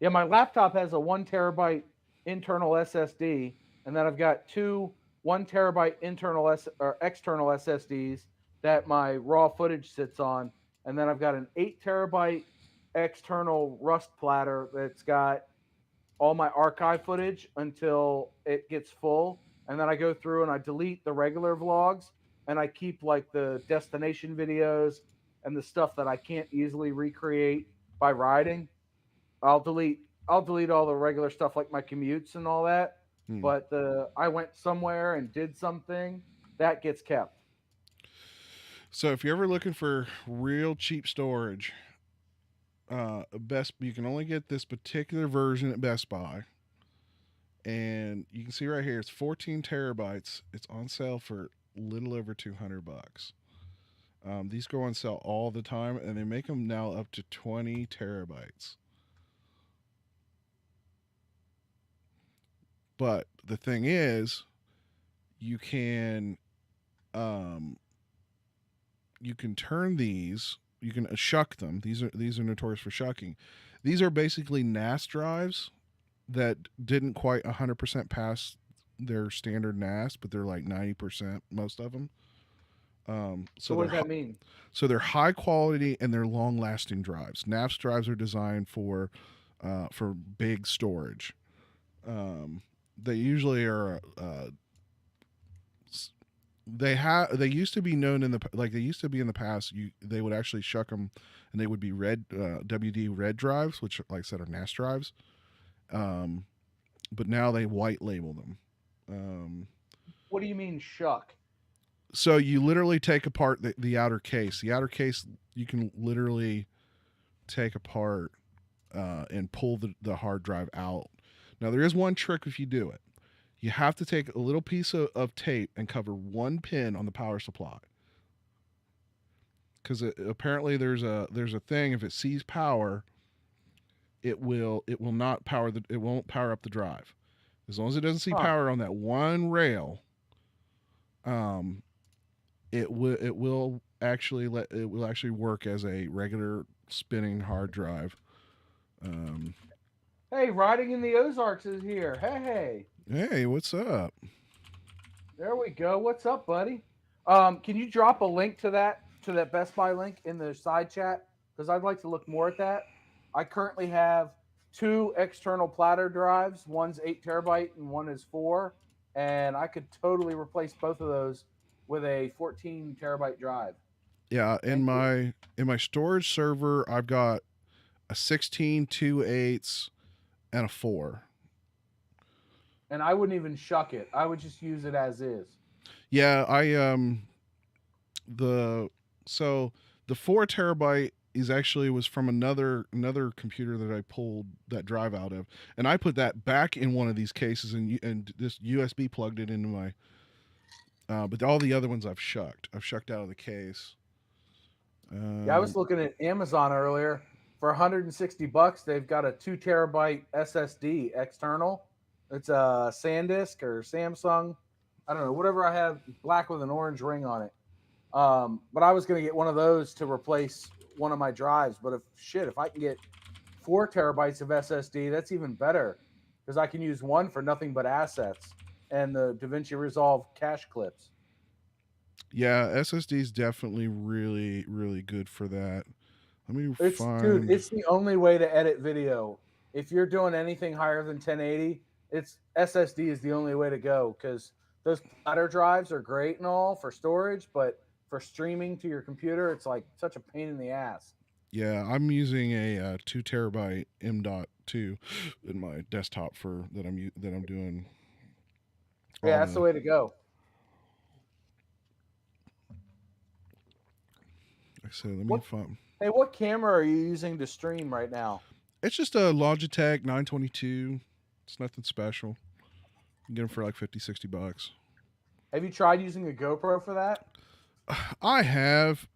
Yeah, my laptop has a 1 terabyte internal SSD, and then I've got 2 1 terabyte internal external SSDs that my raw footage sits on, and then I've got an 8 terabyte external Rust platter that's got all my archive footage until it gets full, and then I go through and I delete the regular vlogs, and I keep like the destination videos and the stuff that I can't easily recreate by riding. I'll delete all the regular stuff like my commutes and all that, but I went somewhere and did something that gets kept. So if you're ever looking for real cheap storage, you can only get this particular version at Best Buy, and you can see right here it's 14 terabytes. It's on sale for a little over $200. These go on sale all the time, and they make them now up to 20 terabytes. But the thing is, you can turn these. You can shuck them. These are notorious for shucking. These are basically NAS drives that didn't quite 100% pass their standard NAS, but they're like 90%, most of them. So what does that mean? So they're high quality and they're long lasting drives. NAS drives are designed for big storage. They usually are. They used to be known in the past. They would actually shuck them, and they would be WD red drives, which, like I said, are NAS drives. But now they white label them. What do you mean shuck? So you literally take apart the outer case. The outer case you can literally take apart and pull the hard drive out. Now there is one trick if you do it. You have to take a little piece of tape and cover one pin on the power supply. Because apparently there's a thing, if it sees power, it will not power it won't power up the drive. As long as it doesn't see power on that one rail, it will actually work as a regular spinning hard drive. Hey, Riding in the Ozarks is here. Hey, what's up? There we go. What's up, buddy? Can you drop a link to that Best Buy link in the side chat? Because I'd like to look more at that. I currently have 2 external platter drives. One's 8 terabyte and one is 4. And I could totally replace both of those with a 14 terabyte drive. Yeah, in my storage server, I've got a 16, 2/8, and a 4. And I wouldn't even shuck it. I would just use it as is. Yeah, the 4 terabyte was from another computer that I pulled that drive out of, and I put that back in one of these cases and this USB plugged it into my. But all the other ones I've shucked out of the case. Yeah, I was looking at Amazon earlier. For $160, they've got a 2 terabyte SSD external. It's a SanDisk or Samsung. I don't know, whatever I have, black with an orange ring on it. But I was going to get one of those to replace one of my drives. But if I can get 4 terabytes of SSD, that's even better because I can use one for nothing but assets and the DaVinci Resolve cache clips. Yeah, SSD is definitely really, really good for that. Dude, it's the only way to edit video. If you're doing anything higher than 1080, SSD is the only way to go because those platter drives are great and all for storage, but for streaming to your computer, it's like such a pain in the ass. Yeah, I'm using a 2 terabyte M.2 in my desktop that I'm doing. Yeah, that's the way to go. So let me find. Hey, what camera are you using to stream right now? It's just a Logitech 922. It's nothing special. You can get them for like $50-$60. Have you tried using a GoPro for that? I have.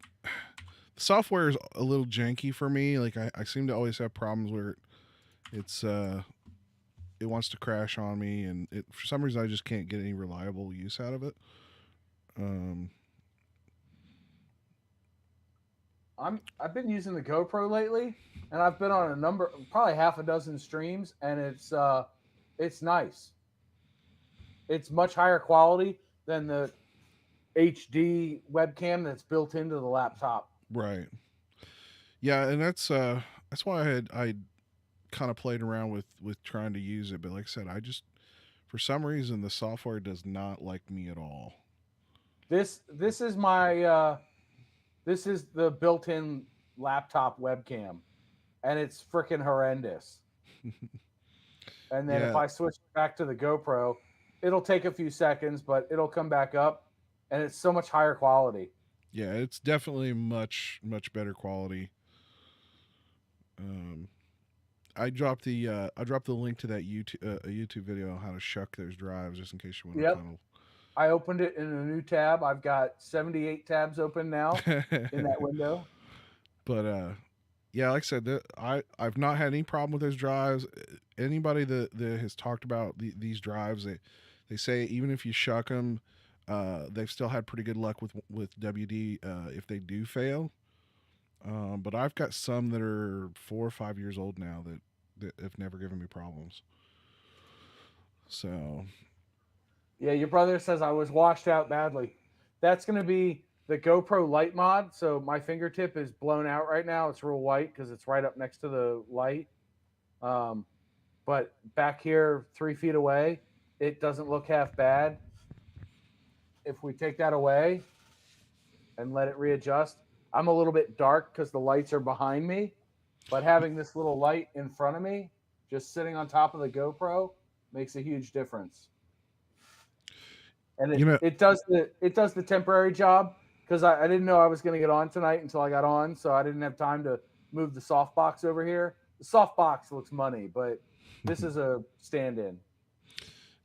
The software is a little janky for me. Like I seem to always have problems where it wants to crash on me, and for some reason I just can't get any reliable use out of it. I've been using the GoPro lately, and I've been on probably half a dozen streams, and it's nice. It's much higher quality than the HD webcam that's built into the laptop. Right. Yeah, and that's why I kind of played around with trying to use it, but like I said, for some reason the software does not like me at all. This is the built-in laptop webcam, and it's freaking horrendous. And then if I switch back to the GoPro, it'll take a few seconds, but it'll come back up, and it's so much higher quality. Yeah, it's definitely much better quality. I dropped the link to that YouTube video on how to shuck those drives just in case you want to tunnel. I opened it in a new tab. I've got 78 tabs open now in that window. But yeah, like I said, I've not had any problem with those drives. Anybody that has talked about these drives, they say even if you shuck them, they've still had pretty good luck with WD if they do fail. But I've got some that are 4 or 5 years old now that have never given me problems. So. Yeah, your brother says I was washed out badly. That's going to be the GoPro light mod. So my fingertip is blown out right now. It's real white because it's right up next to the light. But back here, 3 feet away, it doesn't look half bad. If we take that away and let it readjust, I'm a little bit dark because the lights are behind me. But having this little light in front of me, just sitting on top of the GoPro, makes a huge difference. And it does the temporary job because I didn't know I was going to get on tonight until I got on, so I didn't have time to move the softbox over here. The soft box looks money, but this is a stand-in.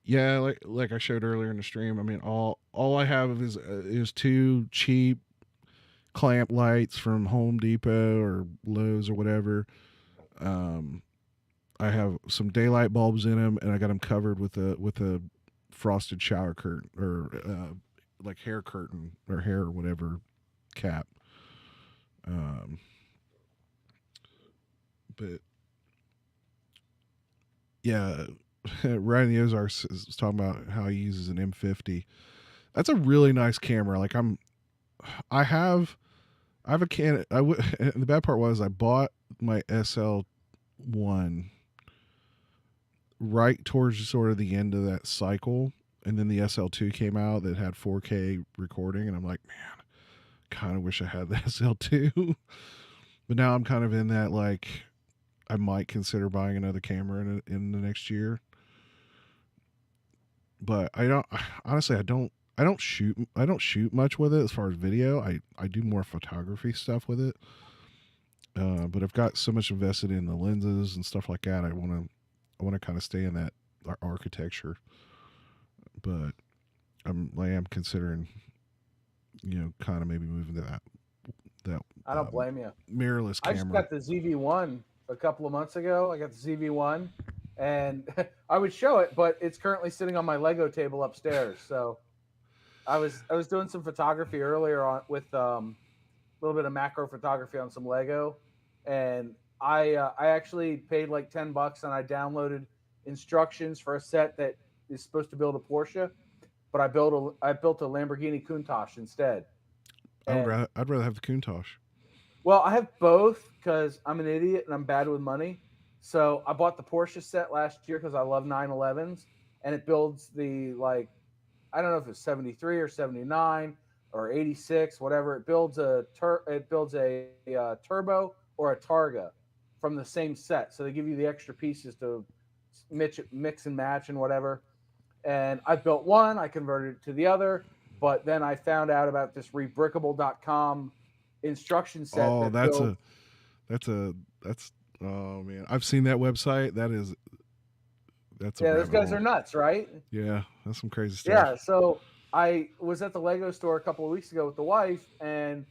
Yeah, like I showed earlier in the stream. I mean, all I have is two cheap clamp lights from Home Depot or Lowe's or whatever. Um, I have some daylight bulbs in them, and I got them covered with a frosted shower curtain or like hair curtain or hair or whatever cap. Um, but yeah, Ryan the Ozark is talking about how he uses an M50. That's a really nice camera. Like I have a can. The bad part was I bought my SL1 right towards sort of the end of that cycle, and then the SL2 came out that had 4K recording, and I'm like, man, kind of wish I had the SL2. But now I'm kind of in that, like, I might consider buying another camera in the next year. But I don't honestly. I don't shoot much with it as far as video. I do more photography stuff with it. But I've got so much invested in the lenses and stuff like that. I want to kind of stay in that architecture. But I am considering, kind of maybe moving to that. I don't blame you. Mirrorless I camera. just got the ZV1 a couple of months ago. I got the ZV1, and I would show it, but it's currently sitting on my Lego table upstairs. So I was doing some photography earlier on with a little bit of macro photography on some Lego, and I actually paid like $10 and I downloaded instructions for a set that is supposed to build a Porsche, but I built a Lamborghini Countach instead. I'd rather have the Countach. Well, I have both because I'm an idiot and I'm bad with money. So I bought the Porsche set last year because I love 911s, and it builds the I don't know if it's 73 or 79 or 86, whatever. It builds a turbo or a Targa from the same set. So they give you the extra pieces to mix and match and whatever. And I built one, I converted it to the other, but then I found out about this rebrickable.com instruction set. Oh, that's oh man, I've seen that website. That's those guys are nuts, right? Yeah, that's some crazy stuff. Yeah, so I was at the Lego store a couple of weeks ago with the wife, and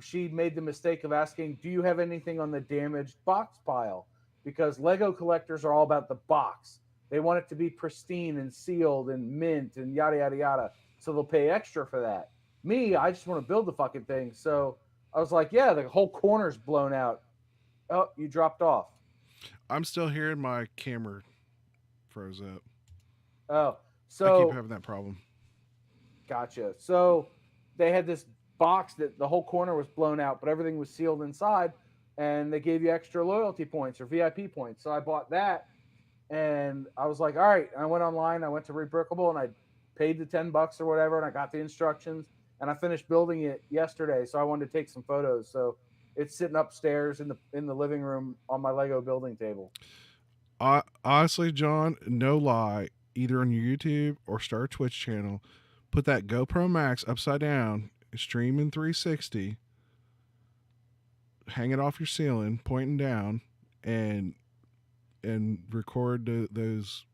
she made the mistake of asking, do you have anything on the damaged box pile? Because Lego collectors are all about the box. They want it to be pristine and sealed and mint and yada, yada, yada. So they'll pay extra for that. Me, I just want to build the fucking thing. So I was like, yeah, the whole corner's blown out. Oh, you dropped off. I'm still here and my camera froze up. Oh, so I keep having that problem. Gotcha. So they had this box that the whole corner was blown out, but everything was sealed inside, and they gave you extra loyalty points or VIP points. So I bought that, and I was like, all right. I went online. I went to Rebrickable, and I paid the $10 or whatever, and I got the instructions, and I finished building it yesterday. So I wanted to take some photos. So it's sitting upstairs in the living room on my Lego building table. Honestly, John, no lie, either on your YouTube or start a Twitch channel, put that GoPro Max upside down, stream in 360, hang it off your ceiling, pointing down, and record those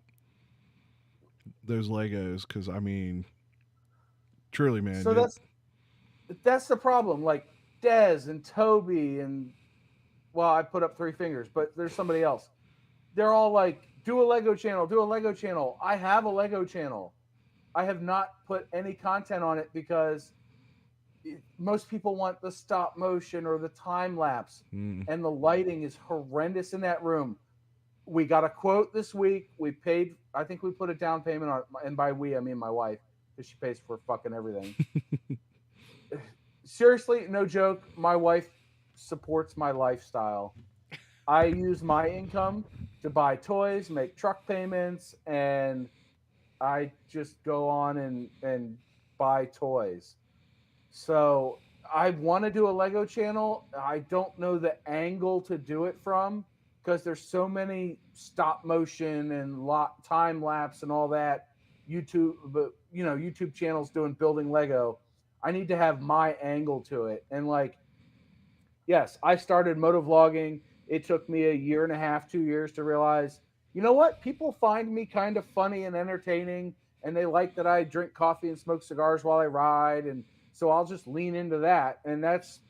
Legos. Because I mean, truly, man. So that's the problem. Like Dez and Toby and, well, I put up 3 fingers, but there's somebody else. They're all like, do a Lego channel, do a Lego channel. I have a Lego channel. I have not put any content on it because most people want the stop motion or the time lapse, and the lighting is horrendous in that room. We got a quote this week. We paid, I think we put a down payment on, and by we, I mean my wife, because she pays for fucking everything. Seriously, no joke. My wife supports my lifestyle. I use my income to buy toys, make truck payments, and I just go on and buy toys. So I want to do a Lego channel. I don't know the angle to do it from because there's so many stop motion and time lapse and all that YouTube channels doing building Lego. I need to have my angle to it. And yes, I started motovlogging it took me a year and a half, 2 years to realize, you know what? People find me kind of funny and entertaining, and they like that I drink coffee and smoke cigars while I ride, and so I'll just lean into that. And that's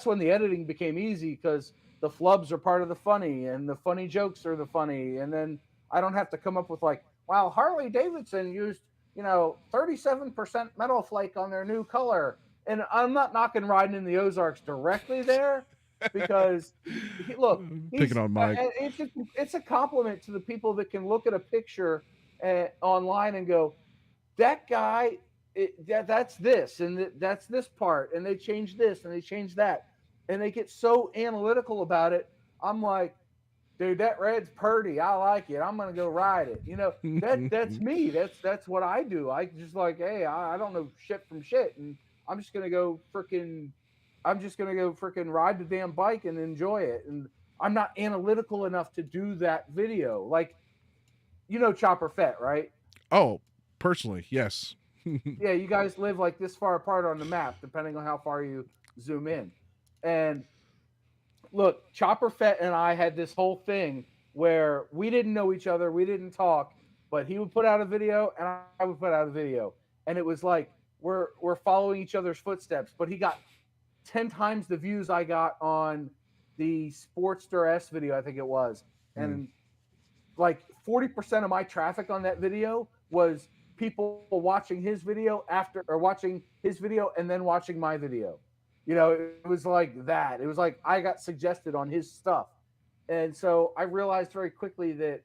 when the editing became easy, because the flubs are part of the funny, and the funny jokes are the funny, and then I don't have to come up with like, wow, Harley Davidson used 37% metal flake on their new color. And I'm not knocking riding in the Ozarks directly there, because look, Picking on Mike. it's a compliment to the people that can look at a picture online and go, that guy, that's this, and that's this part, and they changed this and they changed that, and they get so analytical about it. I'm like, dude, that red's purdy. I like it. I'm gonna go ride it. That's me. That's what I do. I just like, hey, I don't know shit from shit, and I'm just gonna go freaking ride the damn bike and enjoy it. And I'm not analytical enough to do that video. Like, Chopper Fett, right? Oh, personally, yes. Yeah, you guys live like this far apart on the map, depending on how far you zoom in. And look, Chopper Fett and I had this whole thing where we didn't know each other, we didn't talk, but he would put out a video and I would put out a video, and it was like we're following each other's footsteps. But he got 10 times the views I got on the Sportster S video, I think it was, and like 40% of my traffic on that video was people watching his video watching his video and then watching my video. It was like that. It was like I got suggested on his stuff. And so I realized very quickly that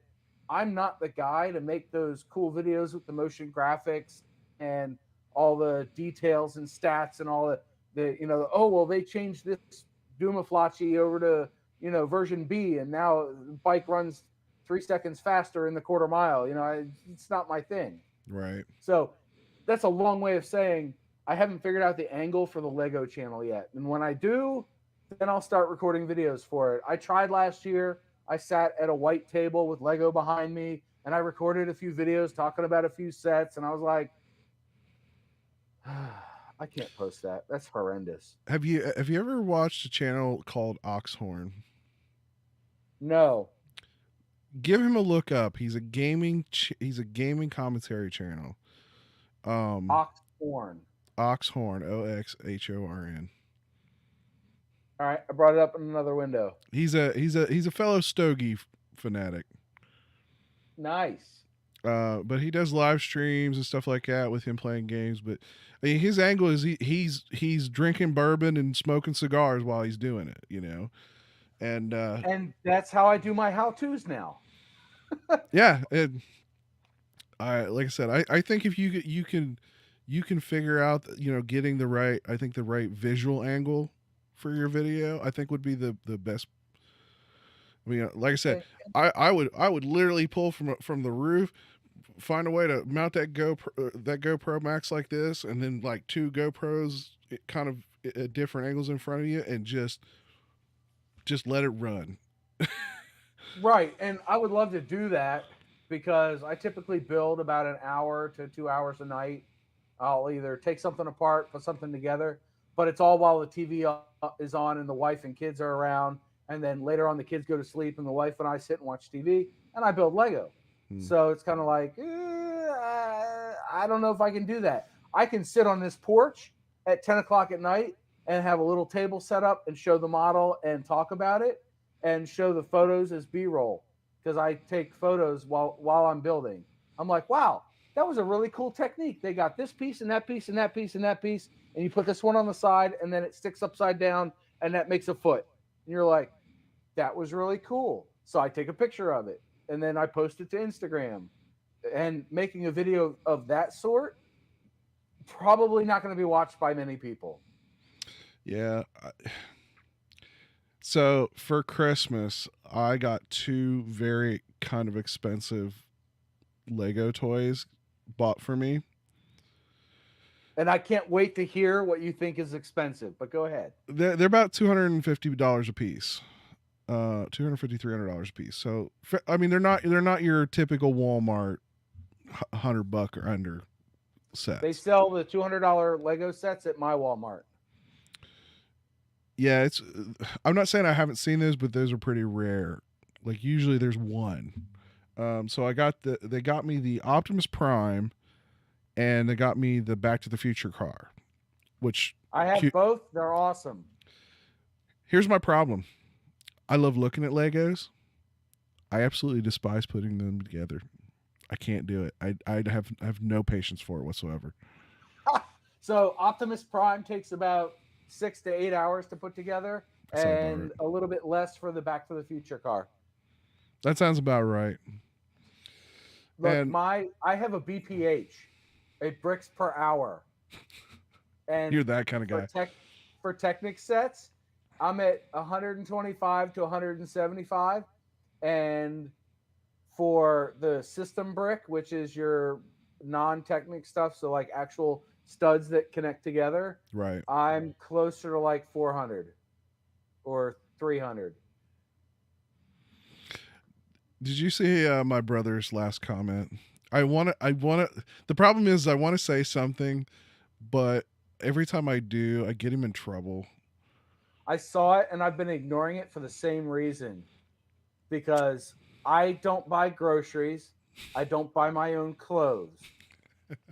I'm not the guy to make those cool videos with the motion graphics and all the details and stats and all they changed this Dumaflachi over to, version B, and now the bike runs 3 seconds faster in the quarter mile. It's not my thing. Right. So that's a long way of saying I haven't figured out the angle for the Lego channel yet. And when I do, then I'll start recording videos for it. I tried last year. I sat at a white table with Lego behind me, and I recorded a few videos talking about a few sets, and I was like, I can't post that. That's horrendous. Have you ever watched a channel called Oxhorn? No. Give him a look up. He's a gaming commentary channel. Oxhorn. Oxhorn, Oxhorn. All right, I brought it up in another window. He's a fellow Stogie fanatic. Nice. But he does live streams and stuff like that with him playing games. But I mean, his angle is he's drinking bourbon and smoking cigars while he's doing it, and that's how I do my how-tos now. Yeah, like I said, I think if you can figure out, getting the right visual angle for your video, I think would be the best. I mean, like I said, I would literally pull from the roof, find a way to mount that GoPro Max like this, and then like 2 GoPros kind of at different angles in front of you, and just let it run. Right, and I would love to do that, because I typically build about an hour to 2 hours a night. I'll either take something apart, put something together, but it's all while the TV is on and the wife and kids are around. And then later on, the kids go to sleep and the wife and I sit and watch TV, and I build Lego. So it's kind of like, I don't know if I can do that. I can sit on this porch at 10 o'clock at night and have a little table set up and show the model and talk about it and show the photos as B-roll, because I take photos while I'm building. I'm like, wow, that was a really cool technique. They got this piece and that piece and that piece and that piece, and you put this one on the side and then it sticks upside down and that makes a foot. And you're like, that was really cool. So I take a picture of it and then I post it to Instagram. And making a video of that sort, probably not going to be watched by many people. Yeah. So for Christmas, I got 2 very kind of expensive Lego toys bought for me. And I can't wait to hear what you think is expensive, but go ahead. They're about $250 a piece. $250, $300 a piece. So I mean, they're not your typical Walmart $100 or under sets. They sell the $200 Lego sets at my Walmart. Yeah, it's. I'm not saying I haven't seen those, but those are pretty rare. Like usually there's one. So they got me the Optimus Prime, and they got me the Back to the Future car. Which I have both. They're awesome. Here's my problem. I love looking at Legos. I absolutely despise putting them together. I can't do it. I have no patience for it whatsoever. So Optimus Prime takes about 6 to 8 hours to put together, and a little bit less for the Back to the Future car. That sounds about right. Look, I have a BPH, a bricks per hour, and you're that kind of guy. For Technic sets, I'm at 125 to 175, and for the system brick, which is your non-Technic stuff, so like actual studs that connect together, right, I'm closer to like 400 or 300. Did you see my brother's last comment? I want to. The problem is I want to say something, but every time I do, I get him in trouble. I saw it and I've been ignoring it for the same reason, because I don't buy groceries. I don't buy my own clothes.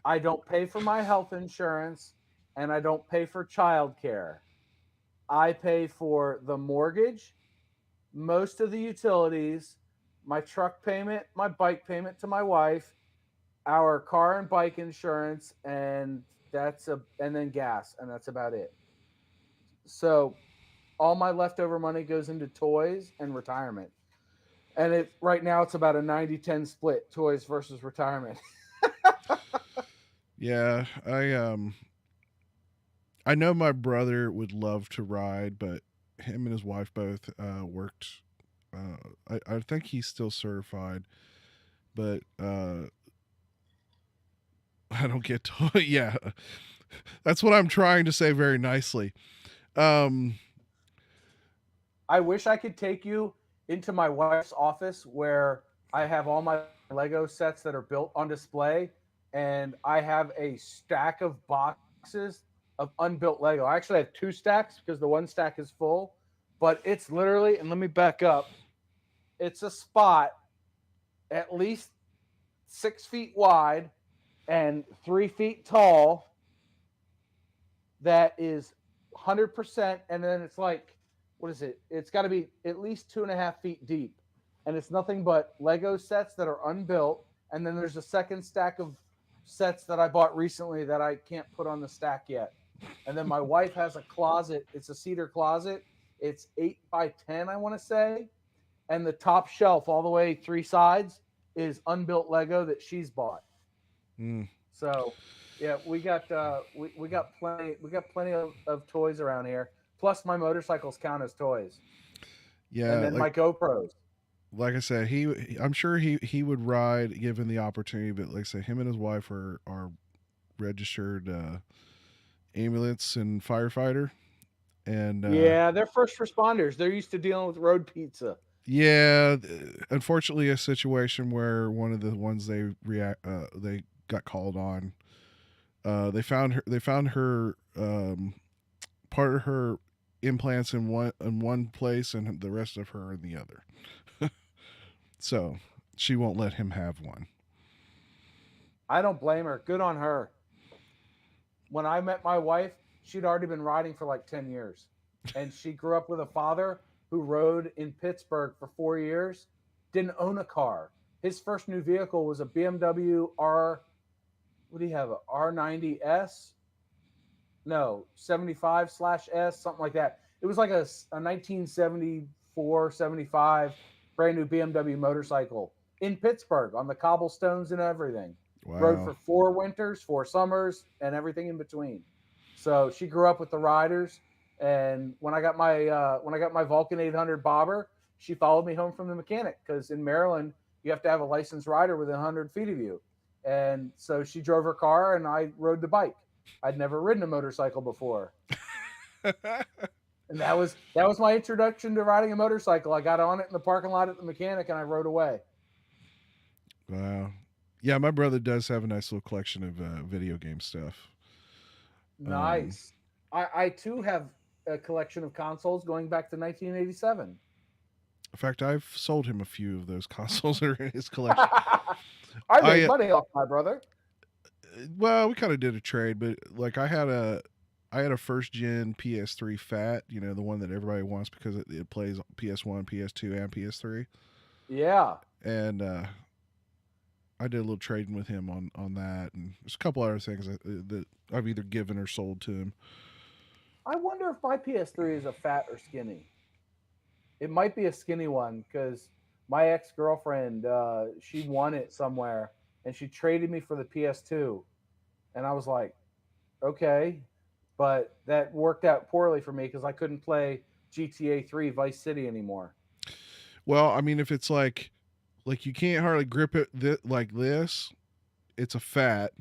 I don't pay for my health insurance, and I don't pay for childcare. I pay for the mortgage, most of the utilities, my truck payment, my bike payment to my wife, our car and bike insurance, and then gas, and that's about it. So all my leftover money goes into toys and retirement. And right now it's about a 90-10 split, toys versus retirement. Yeah, I know my brother would love to ride, but him and his wife both worked. I think he's still certified, but I don't get to. Yeah, that's what I'm trying to say very nicely. I wish I could take you into my wife's office where I have all my Lego sets that are built on display, and I have a stack of boxes of unbuilt Lego. I actually have 2 stacks because the one stack is full, but it's literally, and let me back up, it's a spot at least 6 feet wide and 3 feet tall that is 100%, and then it's like, what is it? It's got to be at least 2.5 feet deep, and it's nothing but Lego sets that are unbuilt. And then there's a second stack of sets that I bought recently that I can't put on the stack yet. And then my wife has a closet. It's a cedar closet. It's 8 by 10, I want to say. And the top shelf, all the way 3 sides, is unbuilt Lego that she's bought. So, yeah, we got plenty of toys around here. Plus, my motorcycles count as toys. Yeah, and then my GoPros. Like I said, I'm sure he would ride given the opportunity, but like I say, him and his wife are registered ambulance and firefighter, and yeah, they're first responders. They're used to dealing with road pizza. Yeah, unfortunately, a situation where one of the ones they got called on, they found her part of her implants in one place and the rest of her in the other. So she won't let him have one. I don't blame her. Good on her. When I met my wife, she'd already been riding for like 10 years. And she grew up with a father who rode in Pittsburgh for 4 years, didn't own a car. His first new vehicle was a BMW what do you have, a R90S? No, 75/S, something like that. It was like a 1974, 75 brand new BMW motorcycle in Pittsburgh on the cobblestones and everything. Wow. Rode for 4 winters, 4 summers, and everything in between. So she grew up with the riders. And when I got my Vulcan 800 bobber, she followed me home from the mechanic, because in Maryland you have to have a licensed rider within 100 feet of you. And so she drove her car and I rode the bike. I'd never ridden a motorcycle before. And that was my introduction to riding a motorcycle. I got on it in the parking lot at the mechanic and I rode away. Wow. Yeah, my brother does have a nice little collection of video game stuff. Nice. I too have a collection of consoles going back to 1987. In fact, I've sold him a few of those consoles that are in his collection. I made money off my brother. Well, we kind of did a trade, but like I had a first gen PS3 Fat, you know, the one that everybody wants because it plays PS1, PS2, and PS3. Yeah. And I did a little trading with him on that, and there's a couple other things that I've either given or sold to him. I wonder if my PS3 is a fat or skinny. It might be a skinny one because my ex-girlfriend, she won it somewhere, and she traded me for the PS2. And I was like, okay. But that worked out poorly for me because I couldn't play GTA 3 Vice City anymore. Well, I mean, if it's like you can't hardly grip it like this, it's a fat.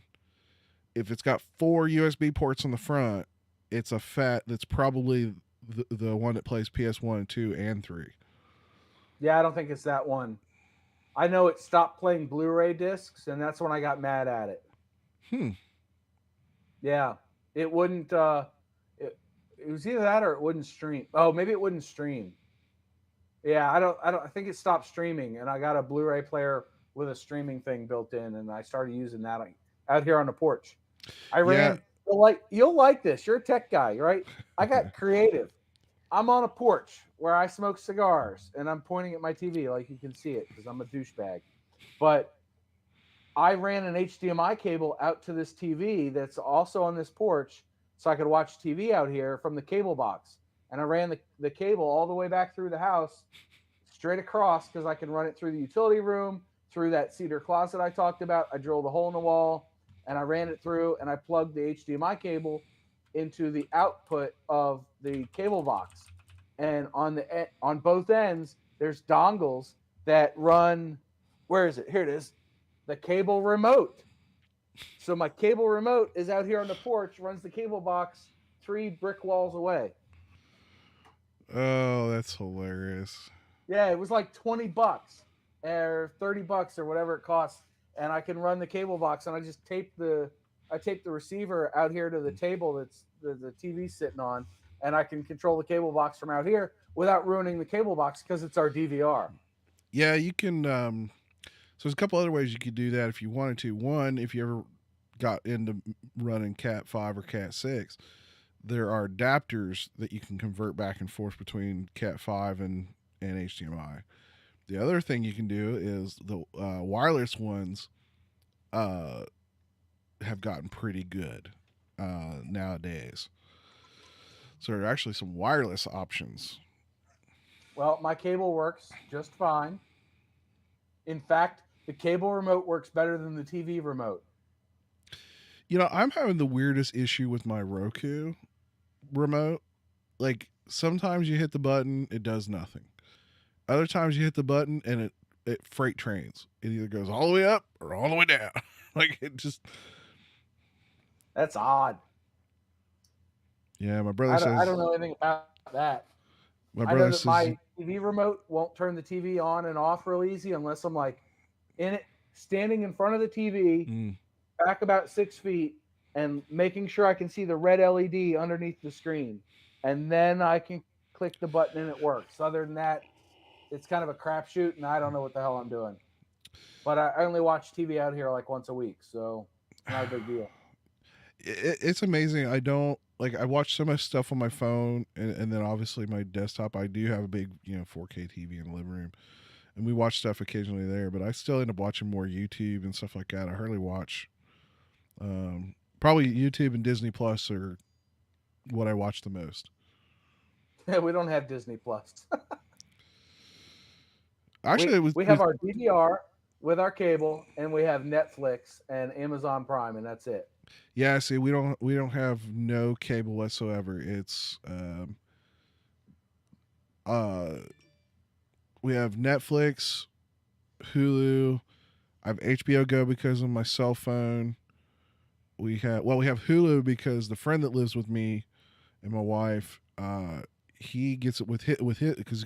If it's got 4 USB ports on the front, it's a fat that's probably the one that plays PS1, 2, and 3. Yeah, I don't think it's that one. I know it stopped playing Blu-ray discs, and that's when I got mad at it. Yeah, it wouldn't. It was either that or it wouldn't stream. Oh, maybe it wouldn't stream. Yeah, I think it stopped streaming, and I got a Blu-ray player with a streaming thing built in, and I started using that out here on the porch. I ran. You'll like this. You're a tech guy, right? I got creative. I'm on a porch where I smoke cigars, and I'm pointing at my TV like you can see it because I'm a douchebag. But I ran an HDMI cable out to this TV that's also on this porch so I could watch TV out here from the cable box. And I ran the cable all the way back through the house, straight across, because I can run it through the utility room, through that cedar closet I talked about. I drilled a hole in the wall, and I ran it through, and I plugged the HDMI cable into the output of the cable box. And on both ends, there's dongles that run, where is it? Here it is, the cable remote. So my cable remote is out here on the porch, runs the cable box 3 brick walls away. Oh, that's hilarious. Yeah, it was like $20 or $30 or whatever it costs, and I can run the cable box, and I just tape the receiver out here to the table that's the TV's sitting on, and I can control the cable box from out here without ruining the cable box because it's our DVR. Yeah, you can. So there's a couple other ways you could do that if you wanted to. One, if you ever got into running Cat 5 or Cat 6, there are adapters that you can convert back and forth between Cat 5 and HDMI. The other thing you can do is the wireless ones have gotten pretty good nowadays. So there are actually some wireless options. Well, my cable works just fine. In fact, the cable remote works better than the TV remote. You know, I'm having the weirdest issue with my Roku remote. Like, sometimes you hit the button, it does nothing. Other times you hit the button and it freight trains. It either goes all the way up or all the way down. Like, it just... That's odd. Yeah, my brother says... I don't know anything about that. My brother I know that says... my TV remote won't turn the TV on and off real easy unless I'm like in it, standing in front of the TV, back about 6 feet, and making sure I can see the red LED underneath the screen. And then I can click the button and it works. Other than that, it's kind of a crapshoot, and I don't know what the hell I'm doing. But I only watch TV out here like once a week, so not a big deal. It's amazing. I don't... Like, I watch so much stuff on my phone, and then obviously my desktop. I do have a big, 4K TV in the living room, and we watch stuff occasionally there, but I still end up watching more YouTube and stuff like that. I hardly watch. Probably YouTube and Disney Plus are what I watch the most. Yeah, we don't have Disney Plus. Actually, we have our DVR with our cable, and we have Netflix and Amazon Prime, and that's it. Yeah, see, we don't have no cable whatsoever. It's we have Netflix, Hulu. I have HBO Go because of my cell phone. We have Hulu because the friend that lives with me and my wife, he gets it with hit because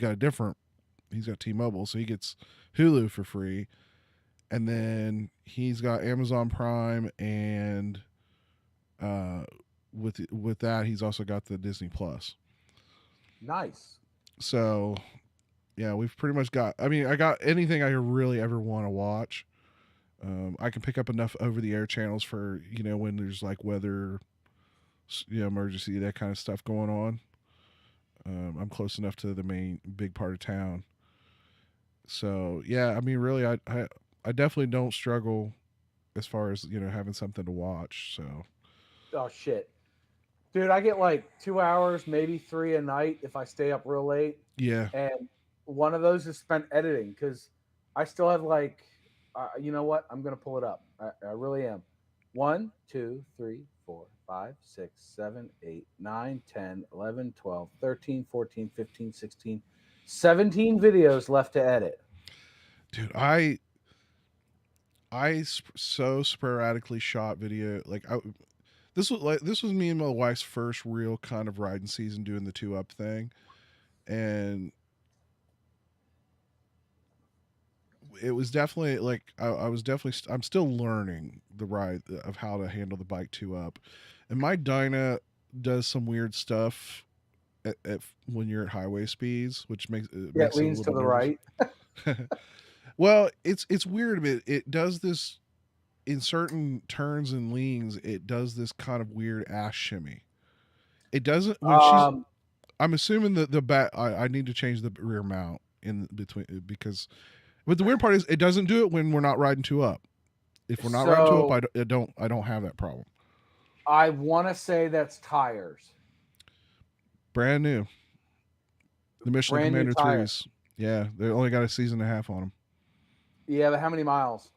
he's got T-Mobile, so he gets Hulu for free, and then he's got Amazon Prime, and with that he's also got the Disney Plus. Nice. So, yeah, we've pretty much got. I mean, I got anything I really ever want to watch. I can pick up enough over-the-air channels for when there's like weather, emergency, that kind of stuff going on. I'm close enough to the main big part of town. So yeah, I mean, really, I definitely don't struggle as far as having something to watch. So Oh shit, dude, I get like 2 hours, maybe 3 a night if I stay up real late, yeah, and one of those is spent editing because I still have like, you know what? I'm gonna pull it up. I really am. 1, 2, 3, 4, 5, 6, 7, 8, 9, 10, 11, 12, 13, 14, 15, 16, 17 videos left to edit. dude, so sporadically shot video. Like this was me and my wife's first real kind of riding season doing the 2-up thing, and it was definitely like I was definitely I'm still learning the ride of how to handle the bike 2-up, and my Dyna does some weird stuff when you're at highway speeds, which makes it Yeah, makes it it a leans to little the nervous. right. Well, it's weird, but it does this in certain turns and leans. It does this kind of weird ass shimmy. It doesn't when she's. Um, I'm assuming that the back. I need to change the rear mount in between because. But the weird part is it doesn't do it when we're not riding 2-up. If we're not riding 2-up, so I don't have that problem. I want to say that's tires. Brand new. The Michelin Brand new Commander tires. 3s. Yeah, they only got a season and a half on them. Yeah, but how many miles?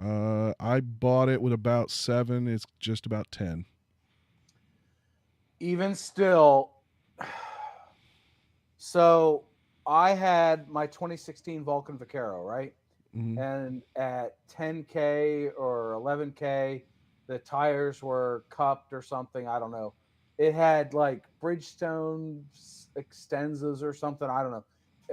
I bought it with about 7. It's just about 10. Even still, so I had my 2016 Vulcan Vaquero, right? Mm-hmm. And at 10K or 11K, the tires were cupped or something. I don't know. It had like Bridgestone Extensas or something. I don't know.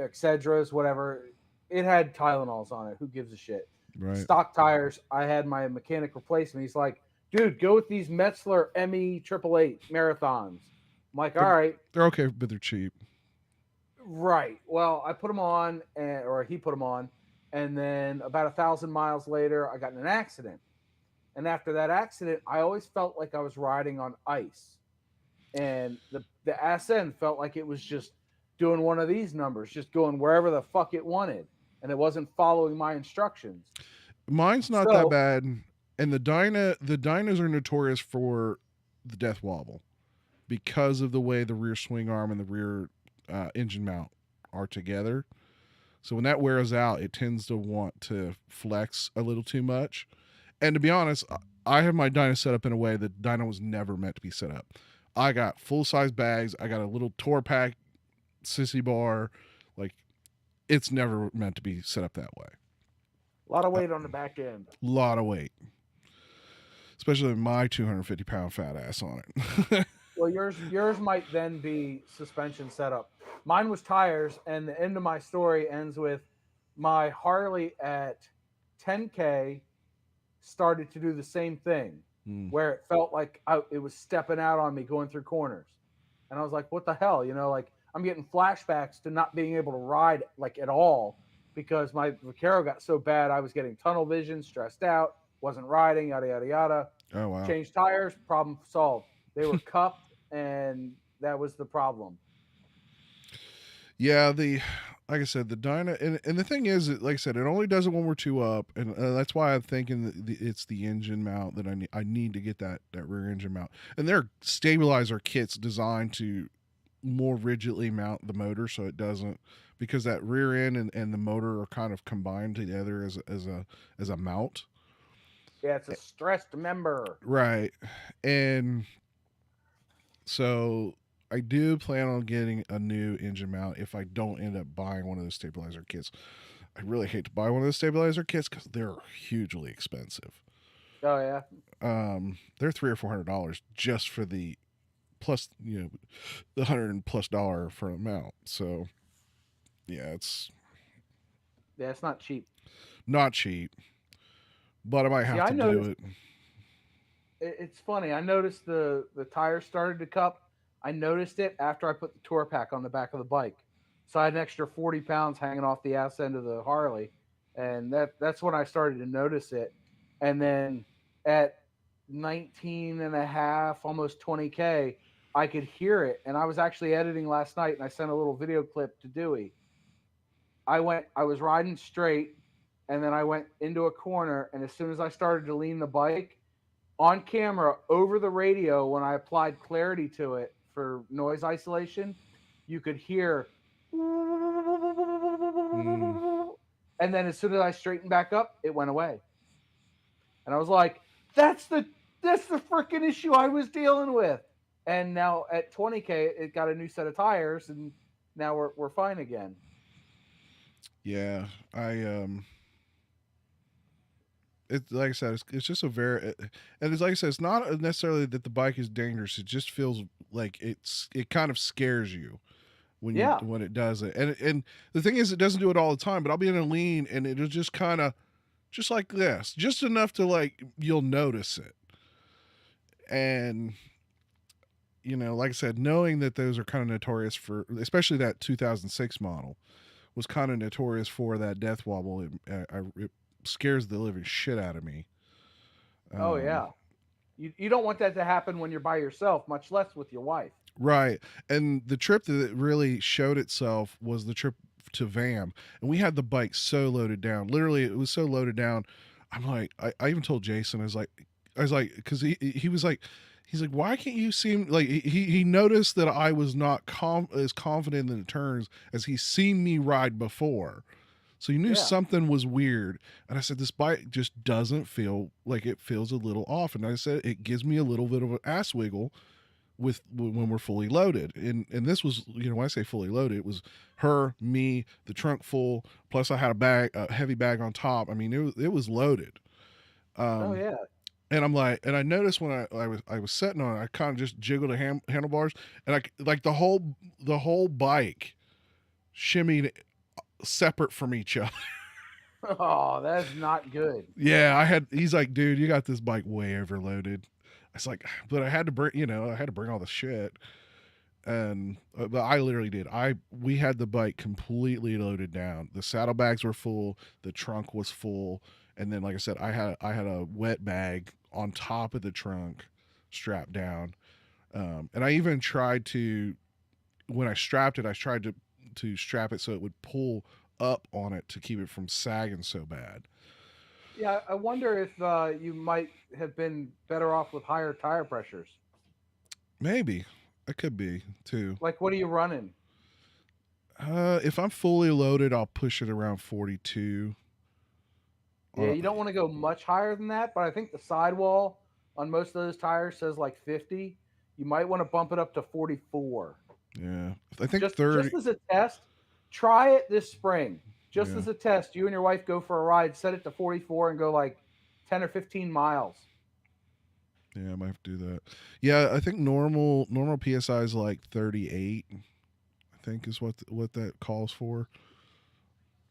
Excedras, whatever. It had Tylenols on it. Who gives a shit? Right. Stock tires. I had my mechanic replace me. He's like, dude, go with these Metzler ME 888 marathons. I'm like, all right. They're okay, but they're cheap. Right. Well, I put them on, or he put them on, and then about 1,000 miles later, I got in an accident. And after that accident, I always felt like I was riding on ice, and the SN felt like it was just doing one of these numbers, just going wherever the fuck it wanted, and it wasn't following my instructions. Mine's not that bad, and the Dynas are notorious for the death wobble because of the way the rear swing arm and the rear engine mount are together. So when that wears out, it tends to want to flex a little too much. And to be honest, I have my Dyna set up in a way that Dyna was never meant to be set up. I got full-size bags. I got a little tour pack Sissybar. Like, it's never meant to be set up that way. A lot of weight on the back end. A lot of weight. Especially with my 250-pound fat ass on it. Well, yours might then be suspension setup. Mine was tires, and the end of my story ends with my Harley at 10K started to do the same thing, where it felt like it was stepping out on me going through corners. And I was like, what the hell? Like I'm getting flashbacks to not being able to ride like at all because my Vaquero got so bad. I was getting tunnel vision, stressed out, wasn't riding, yada, yada, yada. Oh, wow. Changed tires, problem solved. They were cupped, and that was the problem. Yeah, like I said, the Dyna, and the thing is, like I said, it only does it when we're 2-up, and that's why I'm thinking that it's the engine mount that I need to get that rear engine mount. And there are stabilizer kits designed to more rigidly mount the motor so it doesn't, because that rear end and the motor are kind of combined together as a mount. Yeah, it's a stressed member. Right. And so I do plan on getting a new engine mount if I don't end up buying one of those stabilizer kits. I really hate to buy one of those stabilizer kits because they're hugely expensive. Oh yeah. They're $300 or $400 just for the plus, the $100+ for a mount. So yeah, it's not cheap. Not cheap, but I might have to do it. It's funny. I noticed the tires started to cup. I noticed it after I put the tour pack on the back of the bike. So I had an extra 40 pounds hanging off the ass end of the Harley. And that's when I started to notice it. And then at 19 and a half, almost 20K, I could hear it. And I was actually editing last night and I sent a little video clip to Dewey. I was riding straight and then I went into a corner. And as soon as I started to lean the bike on camera over the radio, when I applied clarity to it for noise isolation, you could hear. And then as soon as I straightened back up, it went away. And I was like, that's the freaking issue I was dealing with. And now at 20K, it got a new set of tires, and now we're fine again. Yeah, it's like I said, it's just a very, and it's like I said, it's not necessarily that the bike is dangerous. It just feels like it kind of scares you when when it does it. And the thing is, it doesn't do it all the time. But I'll be in a lean, and it'll just kind of, just like this, just enough to like you'll notice it. And like I said, knowing that those are kind of notorious for, especially that 2006 model, was kind of notorious for that death wobble. It scares the living shit out of me. Oh yeah, you don't want that to happen when you're by yourself, much less with your wife. Right. And the trip that really showed itself was the trip to VAM, and we had the bike so loaded down. Literally, it was so loaded down. I'm like, I even told Jason, I was like, because he was like, he's like, why can't you seem like he noticed that I was not as confident in the turns as he's seen me ride before. So you knew something was weird. And I said, this bike just doesn't feel like, it feels a little off. And I said, it gives me a little bit of an ass wiggle when we're fully loaded. And this was, when I say fully loaded, it was her, me, the trunk full, plus I had a heavy bag on top. I mean, it was loaded. Oh yeah. And I'm like, and I noticed when I was sitting on it, I kind of just jiggled the handlebars, and like the whole bike shimmied separate from each other. Oh, that's not good. Yeah, he's like, dude, you got this bike way overloaded. I was like, but I had to bring all the shit. And but I literally did. We had the bike completely loaded down. The saddlebags were full, the trunk was full, and then like I said, I had a wet bag on top of the trunk strapped down. And I even tried to, when I strapped it, I tried to strap it so it would pull up on it to keep it from sagging so bad. Yeah, I wonder if you might have been better off with higher tire pressures. Maybe. It could be too. Like, what are you running? If I'm fully loaded, I'll push it around 42. Yeah, you don't want to go much higher than that, but I think the sidewall on most of those tires says like 50. You might want to bump it up to 44. Yeah, I think just 30. Just as a test, try it this spring. Just as a test, you and your wife go for a ride, set it to 44 and go like 10 or 15 miles. Yeah, I might have to do that. Yeah, I think normal PSI is like 38. I think is what that calls for.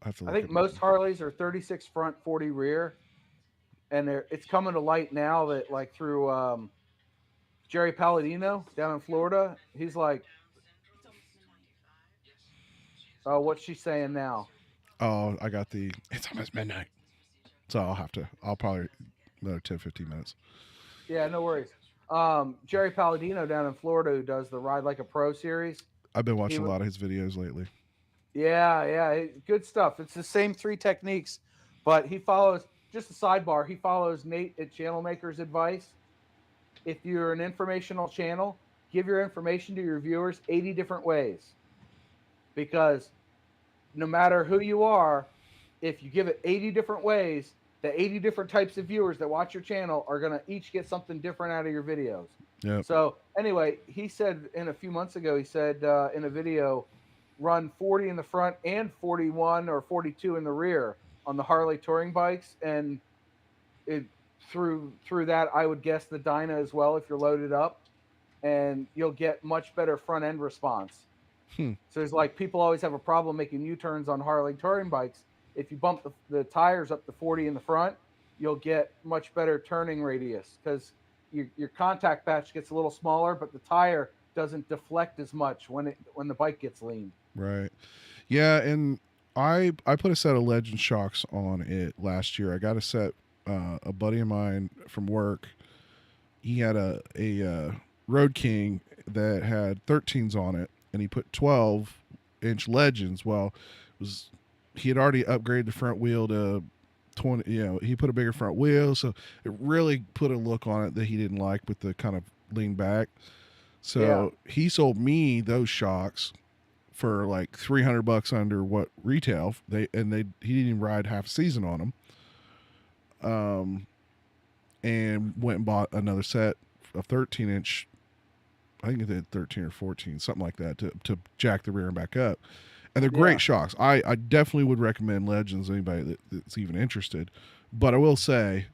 I think most Harleys are 36 front, 40 rear, and it's coming to light now that like through Jerry Palladino down in Florida, he's like, oh, what's she saying now? Oh, I got it's almost midnight. So I'll probably another 10, 15 minutes. Yeah, no worries. Jerry Palladino down in Florida, who does the Ride Like a Pro series. I've been watching a lot of his videos lately. Yeah, good stuff. It's the same 3 techniques, but he follows, just a sidebar, he follows Nate at Channel Maker's advice. If you're an informational channel, give your information to your viewers 80 different ways. Because no matter who you are, if you give it 80 different ways, the 80 different types of viewers that watch your channel are going to each get something different out of your videos. Yeah. So anyway, he said a few months ago, he said in a video, run 40 in the front and 41 or 42 in the rear on the Harley touring bikes. And through that, I would guess the Dyna as well, if you're loaded up, and you'll get much better front end response. So it's like people always have a problem making U-turns on Harley touring bikes. If you bump the tires up to 40 in the front, you'll get much better turning radius because your contact patch gets a little smaller, but the tire doesn't deflect as much when the bike gets lean. Right. Yeah, and I put a set of Legend shocks on it last year. I got a set. A buddy of mine from work, he had a Road King that had 13s on it, and he put 12-inch Legends. Well, he had already upgraded the front wheel to 20. He put a bigger front wheel, so it really put a look on it that he didn't like with the kind of lean back. So he sold me those shocks for like $300 under what retail. He didn't even ride half a season on them. And went and bought another set of 13-inch. I think it did 13 or 14, something like that, to jack the rear and back up. And they're great shocks. I definitely would recommend Legends to anybody that's even interested. But I will say,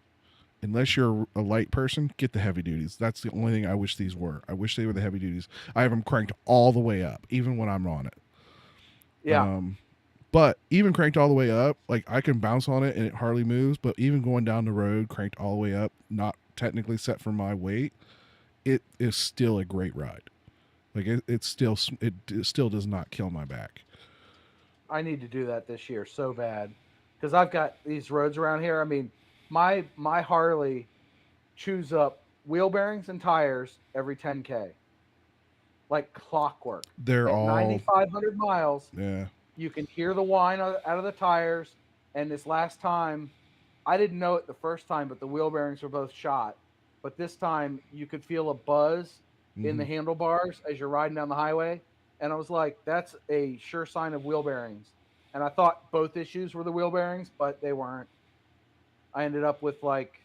unless you're a light person, get the heavy duties. That's the only thing I wish these were. I wish they were the heavy duties. I have them cranked all the way up, even when I'm on it. Yeah. But even cranked all the way up, like I can bounce on it and it hardly moves. But even going down the road, cranked all the way up, not technically set for my weight, it is still a great ride. Like it still does not kill my back. I need to do that this year so bad because I've got these roads around here. I mean, my Harley chews up wheel bearings and tires every 10K, like clockwork. They're at all 9,500 miles. Yeah. You can hear the whine out of the tires. And this last time, I didn't know it the first time, but the wheel bearings were both shot. But this time, you could feel a buzz in the handlebars as you're riding down the highway. And I was like, that's a sure sign of wheel bearings. And I thought both issues were the wheel bearings, but they weren't. I ended up with like,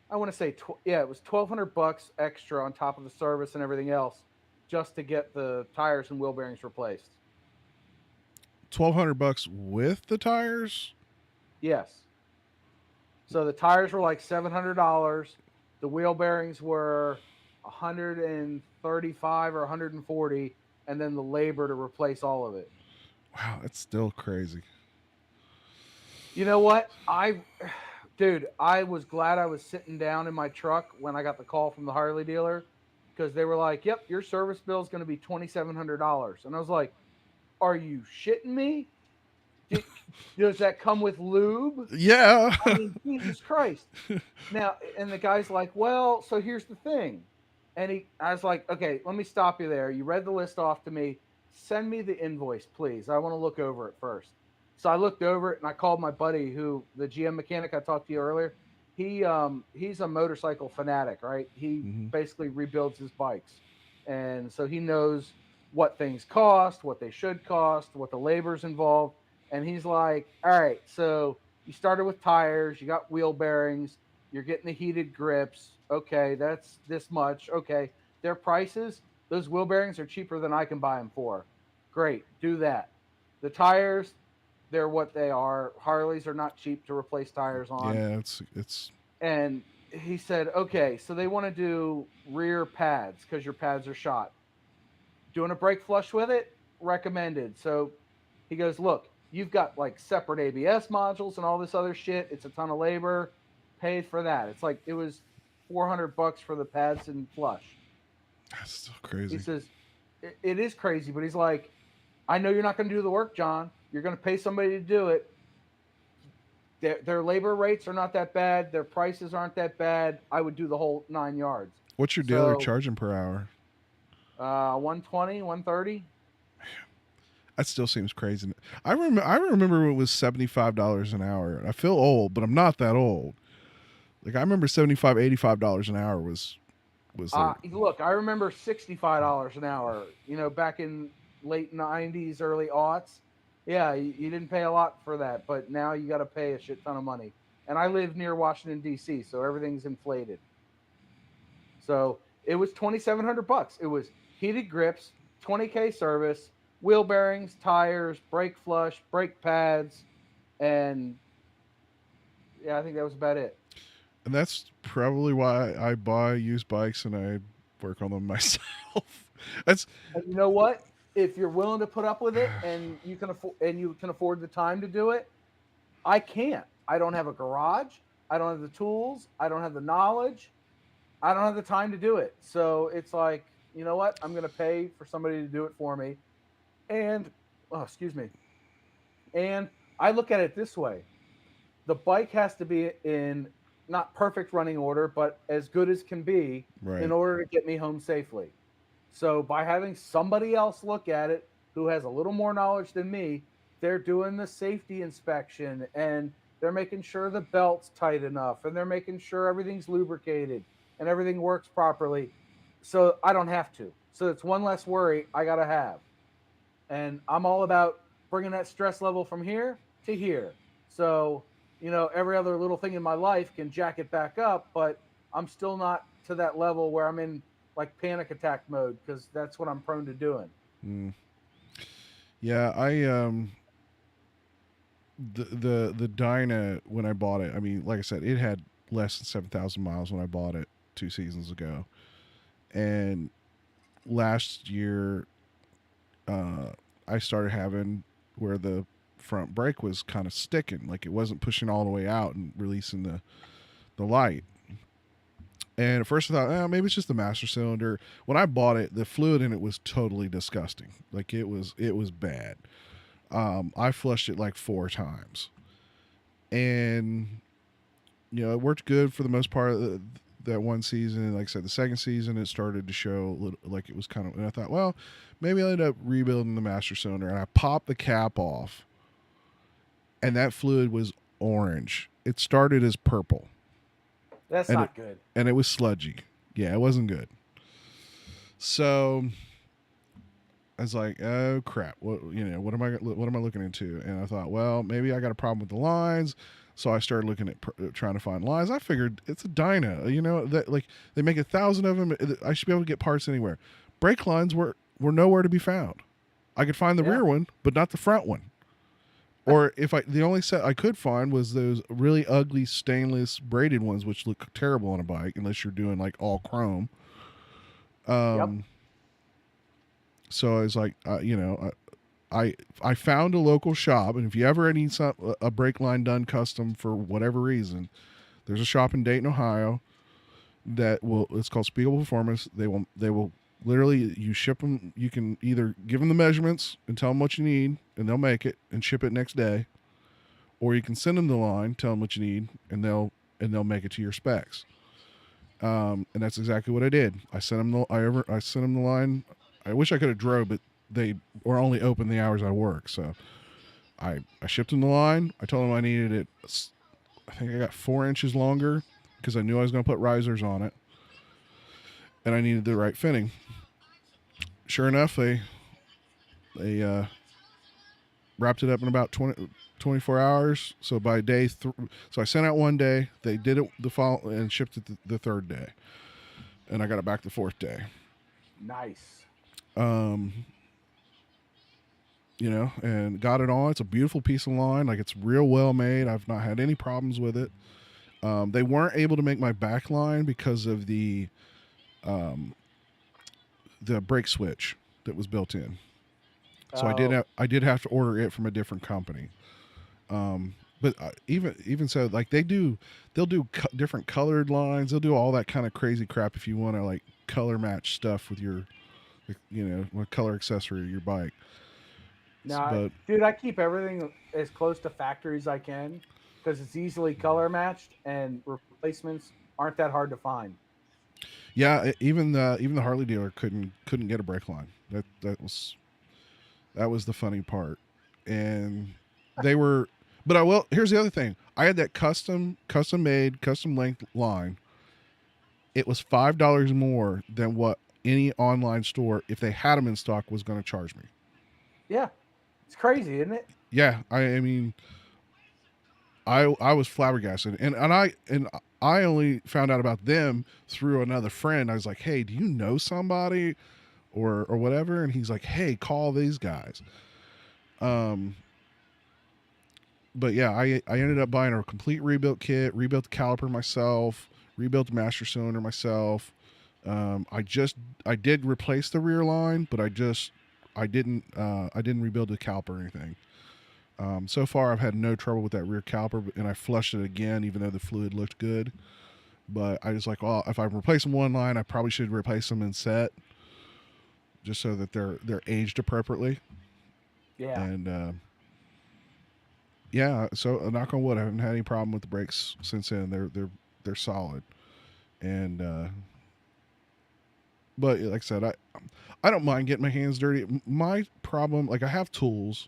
I want to say, it was $1,200 extra on top of the service and everything else just to get the tires and wheel bearings replaced. $1,200 with the tires? Yes. So the tires were like $700. The wheel bearings were $135 or $140, and then the labor to replace all of it. Wow, that's still crazy. You know what? Dude, I was glad I was sitting down in my truck when I got the call from the Harley dealer because they were like, "Yep, your service bill is going to be $2,700," and I was like, "Are you shitting me? Does that come with lube?" Yeah. I mean, Jesus Christ. Now, and the guy's like, "Well, so here's the thing," and I was like, "Okay, let me stop you there. You read the list off to me. Send me the invoice, please. I want to look over it first." So I looked over it and I called my buddy, the GM mechanic I talked to you earlier. He's a motorcycle fanatic, right? He basically rebuilds his bikes. And so he knows what things cost, what they should cost, what the labor's involved. And he's like, "All right, so you started with tires, you got wheel bearings, you're getting the heated grips. Okay, that's this much. Okay, their prices, those wheel bearings are cheaper than I can buy them for. Great, do that. The tires, they're what they are. Harleys are not cheap to replace tires on." Yeah, it's. And he said, "Okay, so they want to do rear pads because your pads are shot. Doing a brake flush with it, recommended." So he goes, "Look, you've got like separate ABS modules and all this other shit. It's a ton of labor. Paid for that. It's like it was $400 for the pads and flush." That's so crazy. He says, it is crazy, but he's like, "I know you're not going to do the work, John. You're going to pay somebody to do it. Their labor rates are not that bad. Their prices aren't that bad. I would do the whole 9 yards." What's your dealer charging per hour? 120, 130. That still seems crazy. I remember when it was $75 an hour. I feel old, but I'm not that old. Like I remember $75, $85 an hour was Look, I remember $65 an hour, back in late 90s, early aughts. Yeah, you didn't pay a lot for that, but now you got to pay a shit ton of money. And I live near Washington, D.C., so everything's inflated. So it was $2,700. It was heated grips, 20K service, wheel bearings, tires, brake flush, brake pads, and yeah, I think that was about it. And that's probably why I buy used bikes and I work on them myself. And you know what? If you're willing to put up with it and you can afford the time to do it, I can't. I don't have a garage. I don't have the tools. I don't have the knowledge. I don't have the time to do it. So it's like, you know what? I'm going to pay for somebody to do it for me. And, excuse me. And I look at it this way. The bike has to be in not perfect running order, but as good as can be Right. in order to get me home safely. So by having somebody else look at it who has a little more knowledge than me, they're doing the safety inspection and they're making sure the belt's tight enough and they're making sure everything's lubricated and everything works properly. So I don't have to. So it's one less worry I got to have. And I'm all about bringing that stress level from here to here. So, every other little thing in my life can jack it back up, but I'm still not to that level where I'm in like panic attack mode, because that's what I'm prone to doing. Yeah, the Dyna, when I bought it, I mean, like I said, it had less than 7,000 miles when I bought it 2 seasons ago, and last year I started having where the front brake was kind of sticking, like it wasn't pushing all the way out and releasing the light. And at first I thought, maybe it's just the master cylinder. When I bought it, the fluid in it was totally disgusting. Like it was bad. I flushed it like 4 times, and it worked good for the most part of that one season. Like I said, the second season it started to show like it was kind of. And I thought, well, maybe I'll end up rebuilding the master cylinder. And I popped the cap off, and that fluid was orange. It started as purple. That's not good. And it was sludgy. Yeah, it wasn't good. So I was like, oh crap, what am I looking into? And I thought, well, maybe I got a problem with the lines. So I started looking at trying to find lines. I figured it's a Dyna, that like they make 1,000 of them. I should be able to get parts anywhere. Brake lines were nowhere to be found. I could find the rear one, but not the front one. Or the only set I could find was those really ugly stainless braided ones, which look terrible on a bike unless you're doing like all chrome. So I was like, I found a local shop, and if you ever need a brake line done custom for whatever reason, there's a shop in Dayton, Ohio it's called Spiegel Performance. They will literally, you ship them. You can either give them the measurements and tell them what you need, and they'll make it and ship it next day, or you can send them the line, tell them what you need, and they'll make it to your specs. And that's exactly what I did. I sent them the line. I wish I could have drove, but they were only open the hours I work. So I shipped them the line. I told them I needed it. I think I got 4 inches longer because I knew I was going to put risers on it, and I needed the right fitting. Sure enough, they wrapped it up in about 24 hours. So by day so I sent out one day. They did it the fall and shipped it the third day, and I got it back the 4th day. Nice. And got it on. It's a beautiful piece of line. Like, it's real well made. I've not had any problems with it. They weren't able to make my back line because of the brake switch that was built in. So I did have to order it from a different company. But even so, like they'll do different colored lines. They'll do all that kind of crazy crap if you want to like color match stuff with your, color accessory of your bike. No, dude, I keep everything as close to factory as I can because it's easily color matched and replacements aren't that hard to find. Yeah, even the Harley dealer couldn't get a brake line. That was the funny part. And they were, but here's the other thing. I had that custom made, custom length line. It was $5 more than what any online store, if they had them in stock, was going to charge me. Yeah. It's crazy, isn't it? Yeah, I mean, I was flabbergasted, and I only found out about them through another friend. I was like, hey, do you know somebody, or whatever? And he's like, hey, call these guys. But yeah, I ended up buying a complete rebuilt kit, rebuilt the caliper myself, rebuilt the master cylinder myself. I did replace the rear line, but I didn't rebuild the caliper or anything. So far I've had no trouble with that rear caliper, and I flushed it again, even though the fluid looked good. But I was like, well, if I'm replacing one line, I probably should replace them in set. just so that they're aged appropriately. Yeah. And yeah, so knock on wood, I haven't had any problem with the brakes since then. They're solid. And but like I said, I don't mind getting my hands dirty. My problem, like I have tools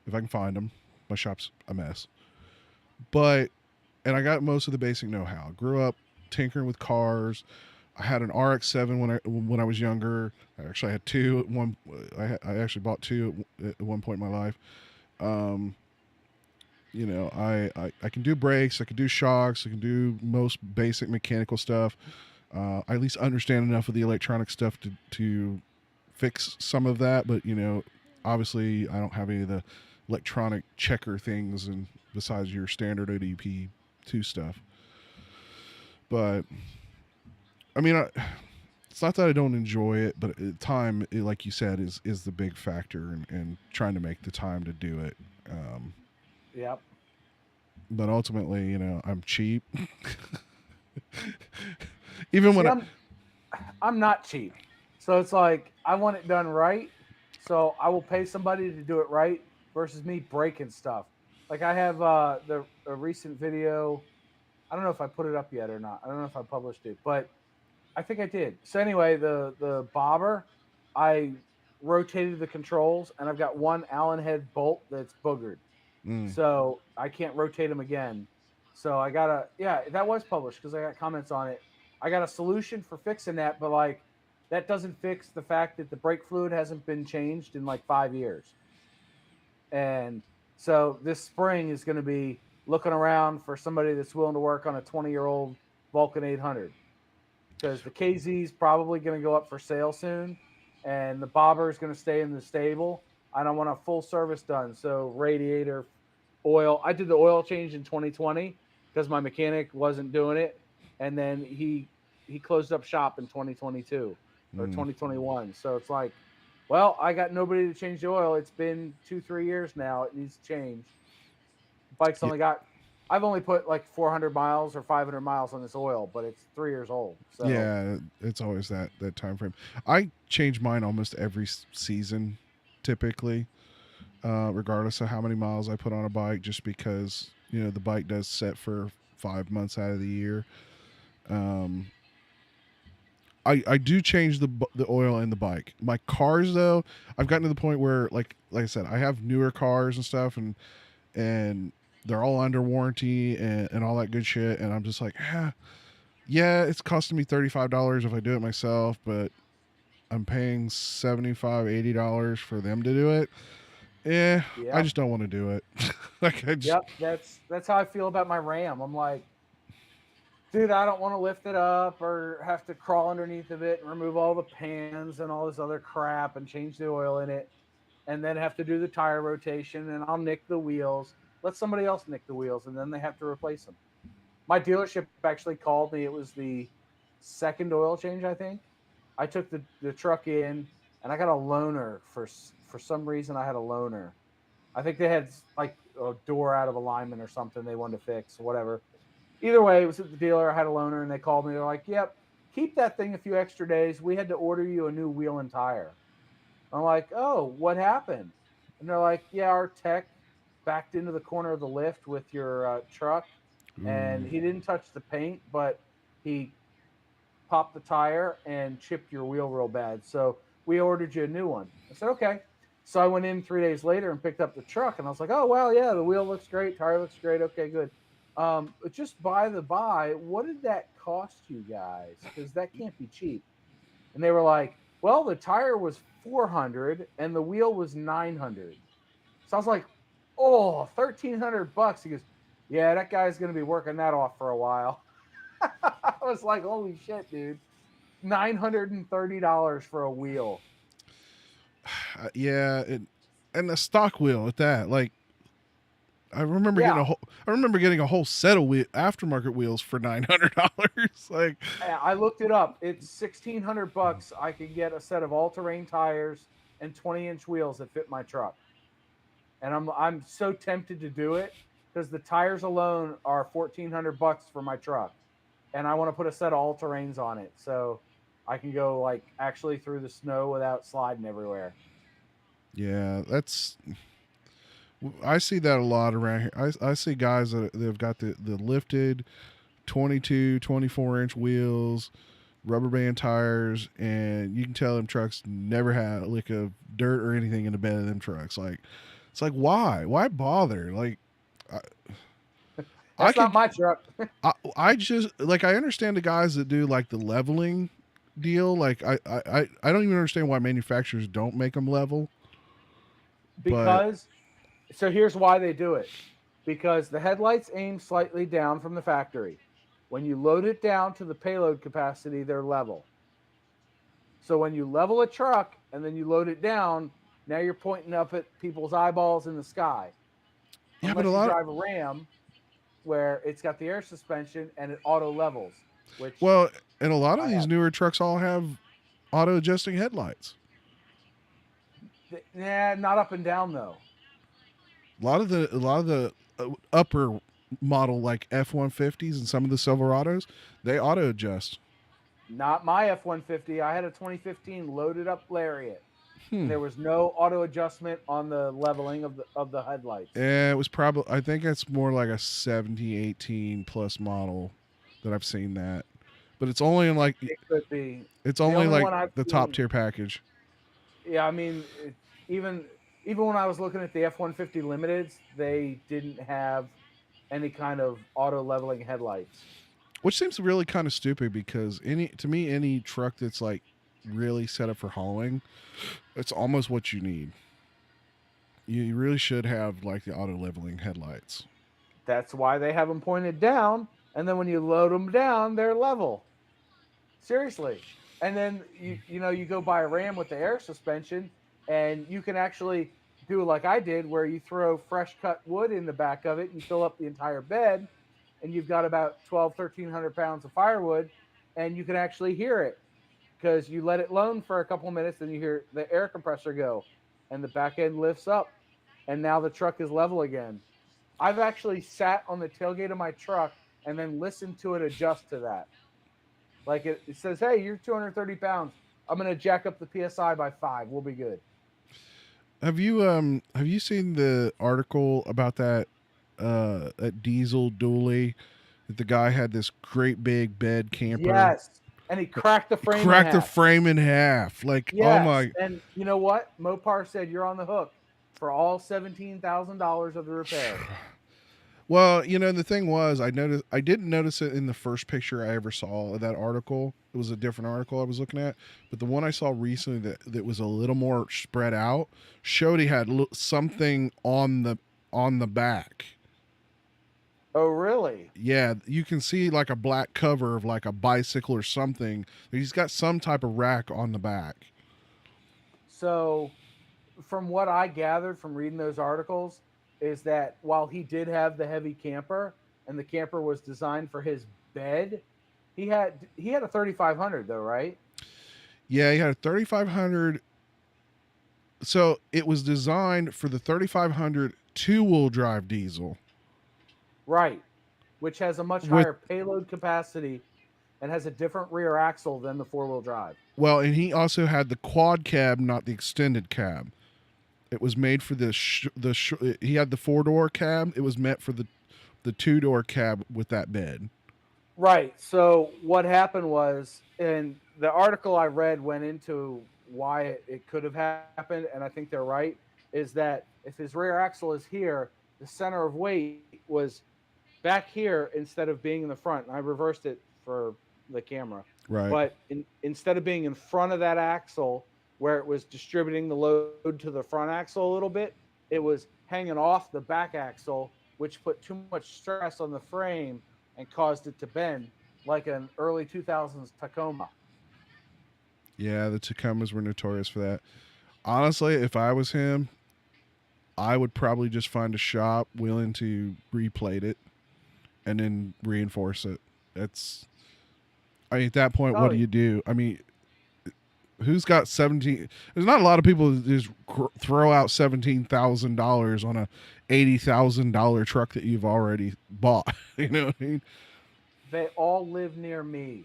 if I can find them. My shop's a mess, but and I got most of the basic know-how. Grew up tinkering with cars. I had an RX-7 when I was younger. I actually had two at one. I actually bought two at one point in my life. Um, you know, I can do brakes. I can do shocks. I can do most basic mechanical stuff. I at least understand enough of the electronic stuff to fix some of that. But you know, obviously, I don't have any of the electronic checker things, and besides your standard ODP2 stuff. But I mean, it's not that I don't enjoy it, but time, like you said, is the big factor, and trying to make the time to do it. Yep. But ultimately, you know, I'm cheap. Even See, when I'm not cheap, so it's like I want it done right. So I will pay somebody to do it right versus me breaking stuff. Like I have the a recent video. I don't know if I put it up yet or not. I don't know if I published it, but I think I did. So anyway, the bobber, I rotated the controls, and I've got one Allen head bolt that's boogered, so I can't rotate them again. So I gotta, yeah, that was published because I got comments on it. I got a solution for fixing that, but like that doesn't fix the fact that the brake fluid hasn't been changed in like 5 years. And so this spring is going to be looking around for somebody that's willing to work on a 20-year-old Vulcan 800, because the KZ is probably going to go up for sale soon, and the bobber is going to stay in the stable. I don't want a full service done. So radiator, oil. I did the oil change in 2020 because my mechanic wasn't doing it, and then he closed up shop in 2022 or 2021. So it's like, well, I got nobody to change the oil. It's been 2-3 years now. It needs to change. The bike's only got, I've only put like 400 miles or 500 miles on this oil, but it's 3 years old. So yeah, it's always that time frame. I change mine almost every season, typically, regardless of how many miles I put on a bike, just because you know the bike does set for 5 months out of the year. I do change the oil in the bike. My cars though, I've gotten to the point where like I said, I have newer cars and stuff, and they're all under warranty and all that good shit, and I'm just like, yeah, it's costing me $35 if I do it myself, but I'm paying $75-$80 for them to do it. I just don't want to do it. Like I just, yep, that's how I feel about my Ram. I'm like, dude, I don't want to lift it up or have to crawl underneath of it and remove all the pans and all this other crap and change the oil in it, and then have to do the tire rotation, and I'll nick the wheels. Let somebody else nick the wheels, and then they have to replace them. My dealership actually called me. It was the second oil change, I think. I took the truck in, and I got a loaner for some reason. I had a loaner. I think they had like a door out of alignment or something they wanted to fix, whatever. Either way, it was at the dealer. I had a loaner, and they called me. They're like, "Yep, keep that thing a few extra days. We had to order you a new wheel and tire." I'm like, "Oh, what happened?" And they're like, "Yeah, our tech backed into the corner of the lift with your truck, and he didn't touch the paint, but he popped the tire and chipped your wheel real bad. So we ordered you a new one." I said, "Okay." So I went in 3 days later and picked up the truck, and I was like, "Oh, well, yeah, the wheel looks great. Tire looks great. Okay, good. But just by the by, what did that cost you guys? Because that can't be cheap." And they were like, "Well, the tire was 400 and the wheel was 900. So I was like, "Oh, $1,300. He goes, "Yeah, that guy's going to be working that off for a while." I was like, "Holy shit, dude. $930 for a wheel." yeah, and a stock wheel at that. Like I remember Yeah. getting a whole set of aftermarket wheels for $900. Like I looked it up. It's $1,600. I could get a set of all-terrain tires and 20-inch wheels that fit my truck. And I'm so tempted to do it because the tires alone are $1,400 for my truck, and I want to put a set of all-terrains on it. So I can go like actually through the snow without sliding everywhere. Yeah, I see that a lot around here. I see guys that have got the lifted 22, 24-inch wheels, rubber band tires, and you can tell them trucks never had a lick of dirt or anything in the bed of them trucks. Like, it's like, why bother? Like, That's not my truck. I just like, I understand the guys that do like the leveling deal. Like, I don't even understand why manufacturers don't make them level. Because so here's why they do it. Because the headlights aim slightly down from the factory. When you load it down to the payload capacity, they're level. So when you level a truck and then you load it down, now you're pointing up at people's eyeballs in the sky. Yeah, Unless but you drive a Ram where it's got the air suspension and it auto levels. Which and a lot of these newer trucks all have auto adjusting headlights. Nah, not up and down though. A lot of the upper model like F-150s and some of the Silverados, they auto adjust. Not my F-150. I had a 2015 loaded up Lariat. There was no auto adjustment on the leveling of the headlights. Yeah, it was probably, I think it's more like a 17, 18 plus model that I've seen that. But it's only in like, it could be. It's only like the top tier package. Yeah, I mean, even when I was looking at the F-150 Limiteds, they didn't have any kind of auto leveling headlights. Which seems really kind of stupid because any truck that's like really set up for hauling, it's almost what you need. You really should have like the auto leveling headlights. That's why they have them pointed down, and then when you load them down, they're level. Seriously. And then you go buy a Ram with the air suspension, and you can actually do like I did, where you throw fresh cut wood in the back of it, and you fill up the entire bed, and you've got about 1,300 pounds of firewood, and you can actually hear it because you let it loan for a couple of minutes, and you hear the air compressor go, and the back end lifts up, and now the truck is level again. I've actually sat on the tailgate of my truck and then listened to it adjust to that. Like it says, hey, you're 230 pounds. I'm going to jack up the PSI by 5. We'll be good. Have you seen the article about that diesel dually that the guy had this great big bed camper? Yes. And he cracked the frame in half. Like, yes. Oh my. And you know what? Mopar said you're on the hook for all $17,000 of the repair. Well, the thing was, I didn't notice it in the first picture I ever saw of that article. It was a different article I was looking at, but the one I saw recently that was a little more spread out showed he had something on the back. Oh, really? Yeah, you can see like a black cover of like a bicycle or something. He's got some type of rack on the back. So, from what I gathered from reading those articles, is that while he did have the heavy camper and the camper was designed for his bed, he had a 3500 though, right? Yeah, he had a 3500. So it was designed for the 3500 two-wheel drive diesel. Right, which has a much higher payload capacity and has a different rear axle than the four-wheel drive. Well, and he also had the quad cab, not the extended cab. It was made for he had the 4-door cab. It was meant for the 2-door cab with that bed. Right. So what happened was, and the article I read went into why it could have happened, and I think they're right, is that if his rear axle is here, the center of weight was back here instead of being in the front. And I reversed it for the camera. Right. But instead of being in front of that axle, where it was distributing the load to the front axle a little bit, it was hanging off the back axle, which put too much stress on the frame and caused it to bend like an early 2000s Tacoma. Yeah, the Tacomas were notorious for that. Honestly, if I was him, I would probably just find a shop willing to replate it and then reinforce it. At that point, what do you do? I mean, who's got 17? There's not a lot of people that just throw out $17,000 on a $80,000 truck that you've already bought. You know what I mean? They all live near me.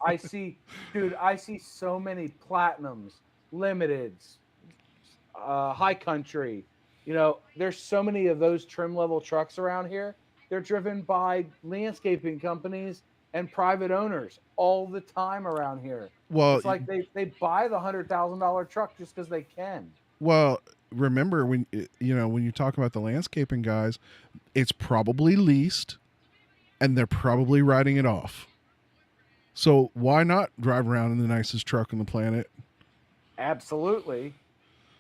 I see, dude, I see so many platinums, limiteds, high country. You know, there's so many of those trim level trucks around here. They're driven by landscaping companies and private owners all the time around here. Well, It's like they buy the $100,000 truck just because they can. well, remember when when you talk about the landscaping guys, it's probably leased, and they're probably writing it off. So why not drive around in the nicest truck on the planet? Absolutely.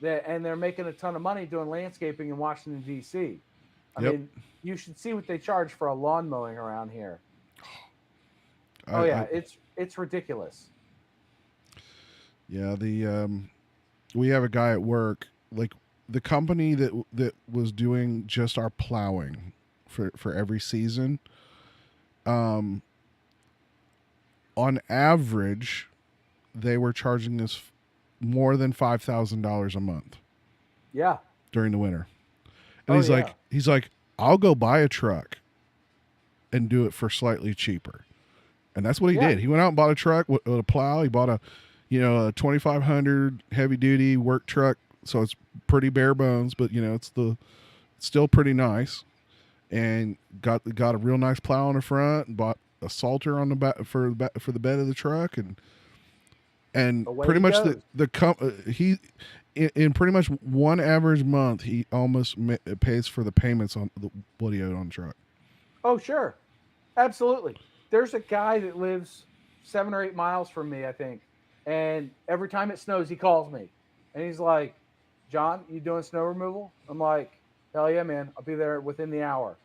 And they're making a ton of money doing landscaping in Washington, D.C. I Yep. mean, you should see what they charge for a lawn mowing around here. I- It's ridiculous. Yeah, we have a guy at work, like the company that was doing just our plowing for every season. On average, they were charging us more than $5,000 a month Yeah. during the winter. And Oh, he's like, I'll go buy a truck and do it for slightly cheaper. And that's what he did. He went out and bought a truck with a plow. He bought a 2500 heavy duty work truck. So it's pretty bare bones, but it's still pretty nice. And got a real nice plow on the front, and bought a salter on the back for the bed of the truck, and Away pretty he much goes. he in pretty much one average month he almost pays for the payments on what he owed on the truck. Oh, sure. Absolutely. There's a guy that lives 7 or 8 miles from me, I think. And every time it snows, he calls me. And he's like, John, you doing snow removal? I'm like, hell yeah, man. I'll be there within the hour.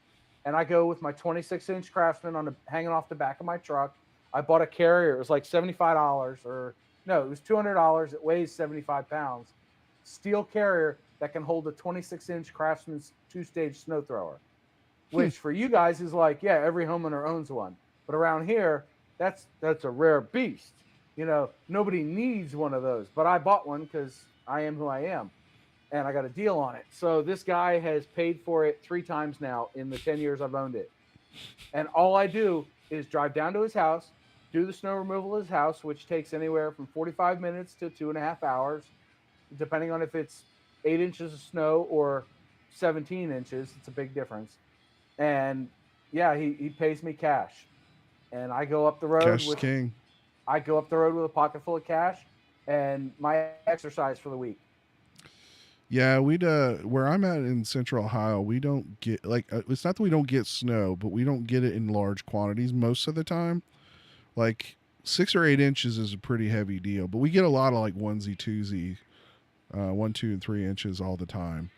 And I go with my 26-inch Craftsman hanging off the back of my truck. I bought a carrier. It was like $75 it was $200. It weighs 75 pounds. Steel carrier that can hold a 26-inch Craftsman's 2-stage snow thrower, which for you guys is like, yeah, every homeowner owns one. But around here, that's a rare beast. Nobody needs one of those. But I bought one because I am who I am. And I got a deal on it. So this guy has paid for it 3 times now in the 10 years I've owned it. And all I do is drive down to his house, do the snow removal at his house, which takes anywhere from 45 minutes to 2.5 hours, depending on if it's 8 inches of snow or 17 inches. It's a big difference. And yeah, he pays me cash. And I go up the road Cash is king. I go up the road with a pocket full of cash and my exercise for the week. Yeah, where I'm at in Central Ohio, we don't get it's not that we don't get snow, but we don't get it in large quantities most of the time. Like 6 or 8 inches is a pretty heavy deal, but we get a lot of like onesie, twosie, 1, 2, and 3 inches all the time.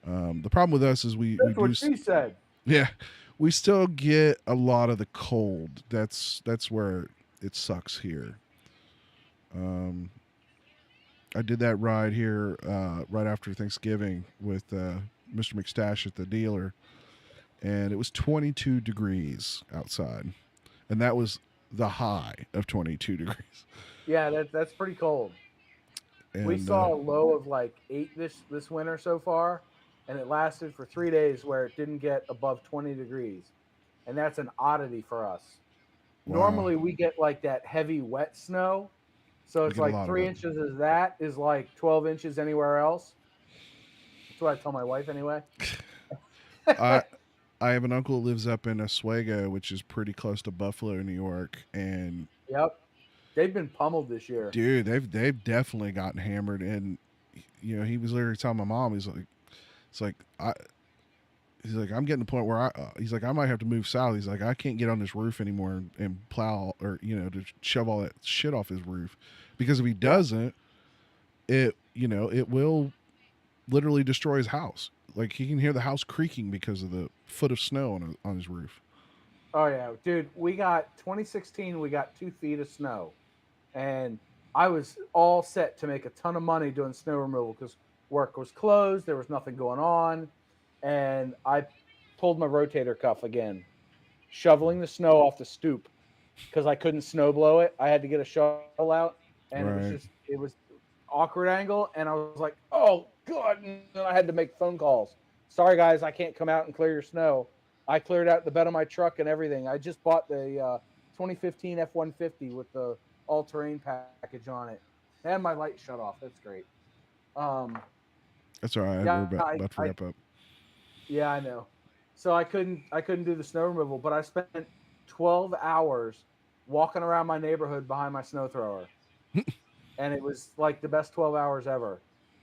The problem with us is That's what she said. Yeah, we still get a lot of the cold. That's where it sucks here. I did that ride here right after Thanksgiving with Mr. McStash at the dealer, and it was 22 degrees outside, and that was the high of 22 degrees. Yeah, that's pretty cold. And, we saw a low of like 8 this winter so far, and it lasted for 3 days where it didn't get above 20 degrees, and that's an oddity for us. Wow. Normally we get like that heavy wet snow. So it's like 3 inches is like 12 inches anywhere else. That's what I tell my wife anyway. I have an uncle that lives up in Oswego, which is pretty close to Buffalo, New York, and yep, they've been pummeled this year. Dude, they've definitely gotten hammered, and he was literally telling my mom, he's like I'm getting to the point where I might have to move south. He's like, I can't get on this roof anymore and plow or to shove all that shit off his roof, because if he doesn't, it will literally destroy his house. Like he can hear the house creaking because of the foot of snow on his roof. Oh yeah, dude, 2016 we got 2 feet of snow, and I was all set to make a ton of money doing snow removal because work was closed, there was nothing going on. And I pulled my rotator cuff again, shoveling the snow off the stoop because I couldn't snow blow it. I had to get a shovel out, and it was awkward angle. And I was like, oh, God. And then I had to make phone calls. Sorry, guys, I can't come out and clear your snow. I cleared out the bed of my truck and everything. I just bought the 2015 F-150 with the all-terrain package on it, and my light shut off. That's great. That's all right. Yeah, We're about to wrap up. Yeah, I know. So I couldn't do the snow removal, but I spent 12 hours walking around my neighborhood behind my snow thrower. And it was like the best 12 hours ever.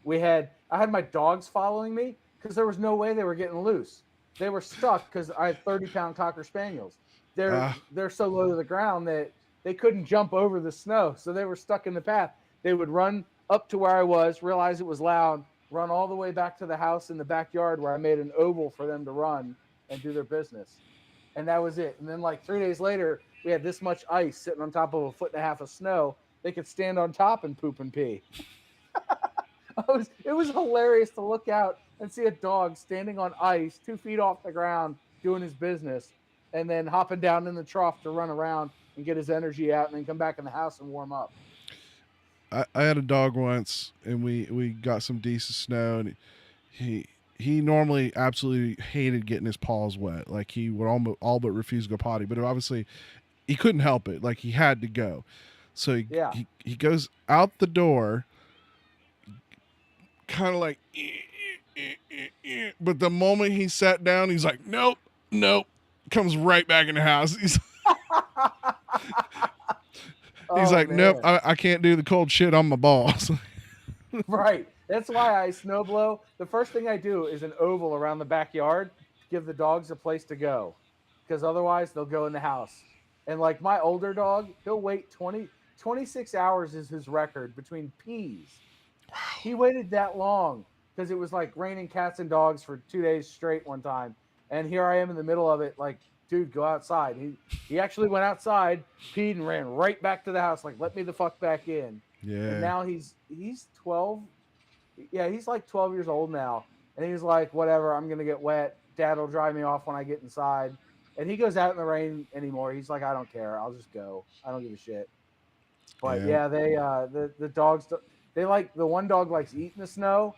I had my dogs following me because there was no way they were getting loose. They were stuck because I had 30-pound Cocker Spaniels. They're so low to the ground that they couldn't jump over the snow, so they were stuck in the path. They would run up to where I was, realize it was loud, run all the way back to the house in the backyard where I made an oval for them to run and do their business. And that was it. And then like 3 days later, we had this much ice sitting on top of 1.5 feet of snow. They could stand on top and poop and pee. It was hilarious to look out and see a dog standing on ice 2 feet off the ground doing his business and then hopping down in the trough to run around and get his energy out and then come back in the house and warm up. I had a dog once, and we got some decent snow, and he normally absolutely hated getting his paws wet. Like, he would all but refuse to go potty, but obviously he couldn't help it. Like, he had to go. So he goes out the door, kind of like, but the moment he sat down, he's like, nope, comes right back in the house. He's like, man. nope, I can't do the cold shit on my balls. Right. That's why I snow blow. The first thing I do is an oval around the backyard to give the dogs a place to go, because otherwise they'll go in the house. And like my older dog, he'll wait 26 hours is his record between pees. Wow. He waited that long because it was like raining cats and dogs for 2 days straight one time. And here I am in the middle of it, like, dude, go outside. He actually went outside, peed, and ran right back to the house, like, let me the fuck back in. Yeah. And now he's 12. Yeah, he's like 12 years old now. And he's like, whatever, I'm going to get wet. Dad will dry me off when I get inside. And he goes out in the rain anymore. He's like, I don't care. I'll just go. I don't give a shit. But yeah, they the dogs, they like, the one dog likes eating the snow.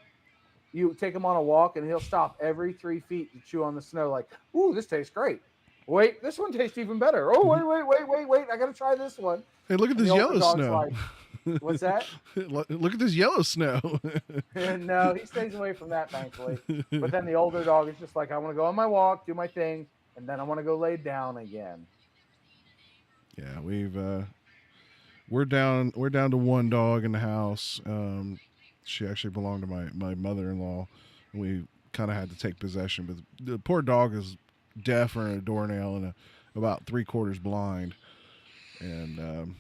You take him on a walk and he'll stop every 3 feet to chew on the snow, like, ooh, this tastes great. Wait, this one tastes even better. Oh, wait. I got to try this one. Hey, look at this yellow snow. Like, what's that? Look at this yellow snow. No, he stays away from that, thankfully. But then the older dog is just like, I want to go on my walk, do my thing, and then I want to go lay down again. Yeah, we're down to one dog in the house. She actually belonged to my mother-in-law, and we kind of had to take possession. But the poor dog is deaf or a doornail and about 3/4 blind, and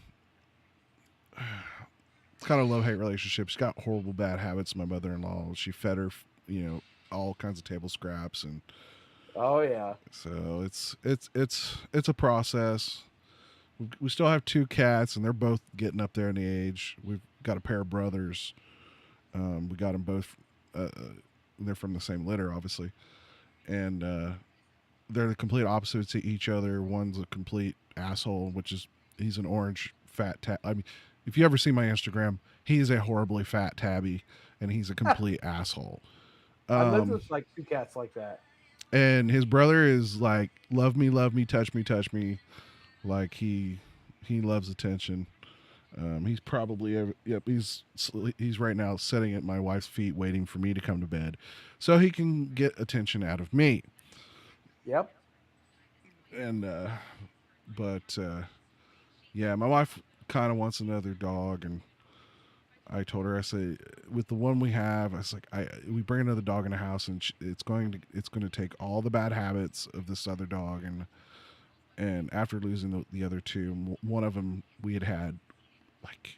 it's kind of a love-hate relationship. She's got horrible bad habits. My mother-in-law, she fed her, all kinds of table scraps, and oh yeah. So it's a process. We still have 2 cats, and they're both getting up there in the age. We've got a pair of brothers. We got them both. They're from the same litter, obviously, and they're the complete opposites to each other. One's a complete asshole, he's an orange fat tab. I mean, if you ever see my Instagram, he's a horribly fat tabby, and he's a complete asshole. I lived with like 2 cats like that. And his brother is like, love me, touch me. Like he loves attention. He's probably, he's right now sitting at my wife's feet waiting for me to come to bed so he can get attention out of me. Yep. And, yeah, my wife kind of wants another dog, and I told her, I say, with the one we have, I was like, we bring another dog in the house, and it's going to take all the bad habits of this other dog, and after losing the other 2, one of them we had like,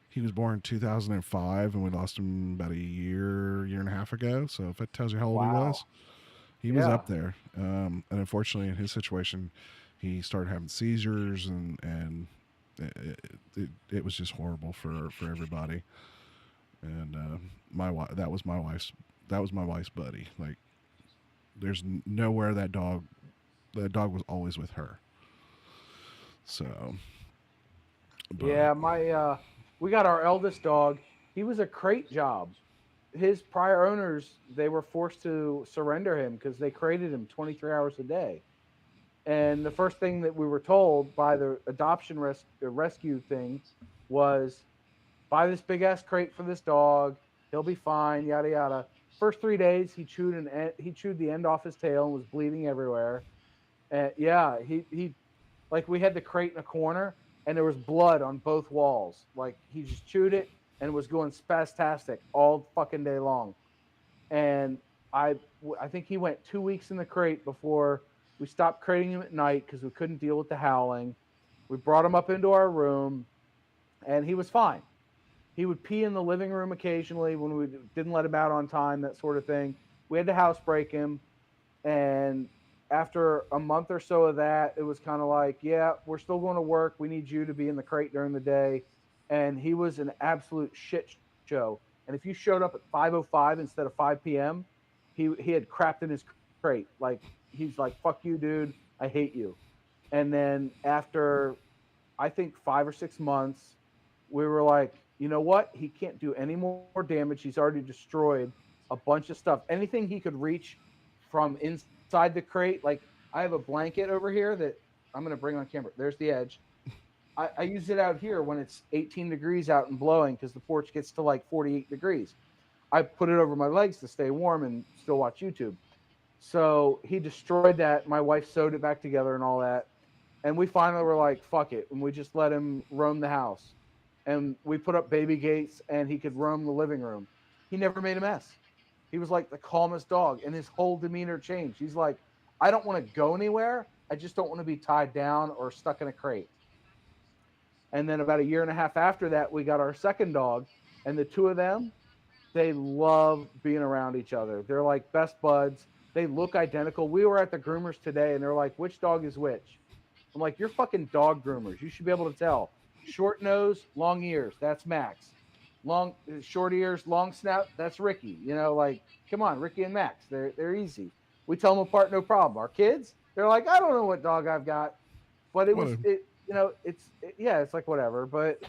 he was born in 2005, and we lost him about a year and a half ago. So if that tells you how old he was up there. And unfortunately, in his situation, he started having seizures, and it was just horrible for everybody. And that was my wife's buddy. Like, there's nowhere that dog was always with her. So, yeah, we got our eldest dog. He was a crate job. His prior owners, they were forced to surrender him because they crated him 23 hours a day. And the first thing that we were told by the adoption rescue thing was, buy this big ass crate for this dog. He'll be fine. Yada yada. First 3 days, he chewed the end off his tail and was bleeding everywhere. And yeah, he like we had the crate in a corner and there was blood on both walls. Like he just chewed it and was going spastastic all fucking day long. And I think he went 2 weeks in the crate before we stopped crating him at night because we couldn't deal with the howling. We brought him up into our room and he was fine. He would pee in the living room occasionally when we didn't let him out on time, that sort of thing. We had to housebreak him. And after a month or so of that, it was kind of like, yeah, we're still going to work. We need you to be in the crate during the day. And he was an absolute shit show. And if you showed up at 5:05 instead of 5 p.m., he had crapped in his crate. Like, he's like, fuck you, dude. I hate you. And then after, I think 5 or 6 months, we were like, you know what? He can't do any more damage. He's already destroyed a bunch of stuff. Anything he could reach from inside the crate. Like, I have a blanket over here that I'm going to bring on camera. There's the edge. I use it out here when it's 18 degrees out and blowing because the porch gets to like 48 degrees. I put it over my legs to stay warm and still watch YouTube. So he destroyed that. My wife sewed it back together and all that. And we finally were like, fuck it. And we just let him roam the house. And we put up baby gates and he could roam the living room. He never made a mess. He was like the calmest dog and his whole demeanor changed. He's like, I don't want to go anywhere. I just don't want to be tied down or stuck in a crate. And then about a year and a half after that, we got our second dog. And the two of them, they love being around each other. They're like best buds. They look identical. We were at the groomers today and they're like, which dog is which? I'm like, you're fucking dog groomers. You should be able to tell. Short nose, long ears. That's Max. Short ears, long snout. That's Ricky. You know, like, come on, Ricky and Max. They're easy. We tell them apart, no problem. Our kids, they're like, I don't know what dog I've got, but it's like whatever. But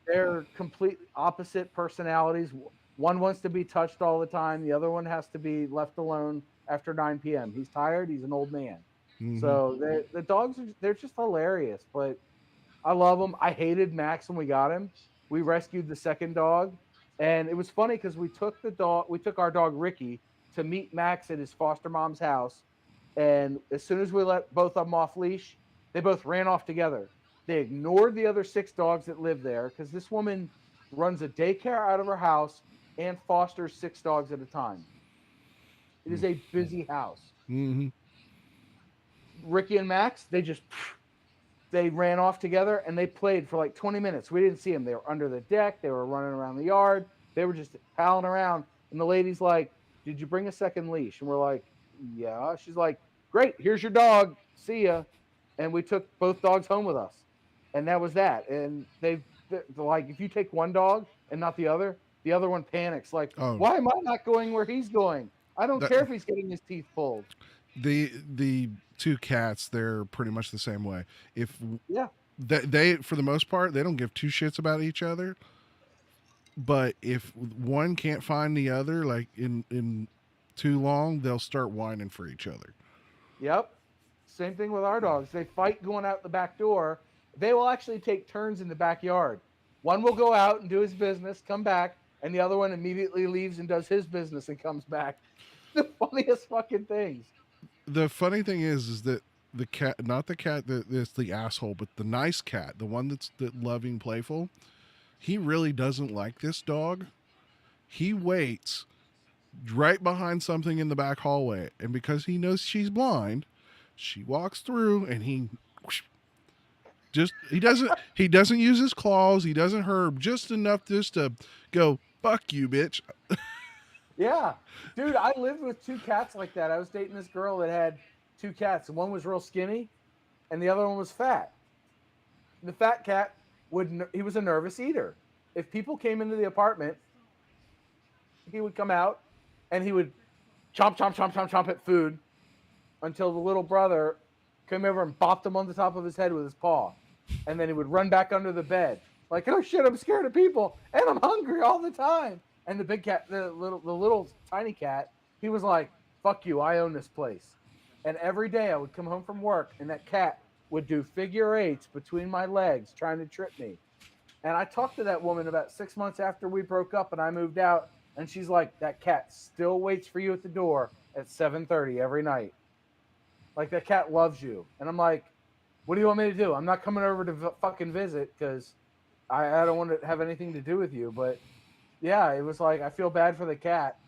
they're completely opposite personalities. One wants to be touched all the time. The other one has to be left alone after 9 p.m. He's tired. He's an old man. Mm-hmm. So the dogs, they're just hilarious. But I love them. I hated Max when we got him. We rescued the second dog. And it was funny because we took our dog Ricky to meet Max at his foster mom's house. And as soon as we let both of them off leash, they both ran off together. They ignored the other 6 dogs that live there because this woman runs a daycare out of her house and fosters 6 dogs at a time. It is a busy house. Mm-hmm. Ricky and Max, they ran off together and they played for like 20 minutes. We didn't see them. They were under the deck. They were running around the yard. They were just palling around. And the lady's like, did you bring a second leash? And we're like, yeah. She's like, great. Here's your dog. See ya. And we took both dogs home with us. And that was that. And they're like, if you take one dog and not the other one panics. Like, why am I not going where he's going? I don't care if he's getting his teeth pulled. The 2 cats, they're pretty much the same way. They for the most part, they don't give 2 shits about each other. But if one can't find the other, like in too long, they'll start whining for each other. Yep. Same thing with our dogs. They fight going out the back door. They will actually take turns in the backyard. One will go out and do his business, come back, and the other one immediately leaves and does his business and comes back. The funniest fucking things. The funny thing is that the cat, not the cat that's the asshole, but the nice cat, the one that's loving, playful, he really doesn't like this dog. He waits right behind something in the back hallway, and because he knows she's blind, she walks through and he doesn't use his claws, he doesn't herb just enough just to go, fuck you, bitch. Yeah. Dude, I lived with 2 cats like that. I was dating this girl that had 2 cats. One was real skinny and the other one was fat. The fat cat he was a nervous eater. If people came into the apartment, he would come out and he would chomp at food until the little brother came over and bopped him on the top of his head with his paw. And then he would run back under the bed. Like, oh shit, I'm scared of people and I'm hungry all the time. And the big cat, the little tiny cat, he was like, fuck you, I own this place. And every day I would come home from work and that cat would do figure eights between my legs trying to trip me. And I talked to that woman about 6 months after we broke up and I moved out. And she's like, that cat still waits for you at the door at 7:30 every night. Like, that cat loves you. And I'm like, what do you want me to do? I'm not coming over to fucking visit because I don't want to have anything to do with you. But yeah, it was like, I feel bad for the cat.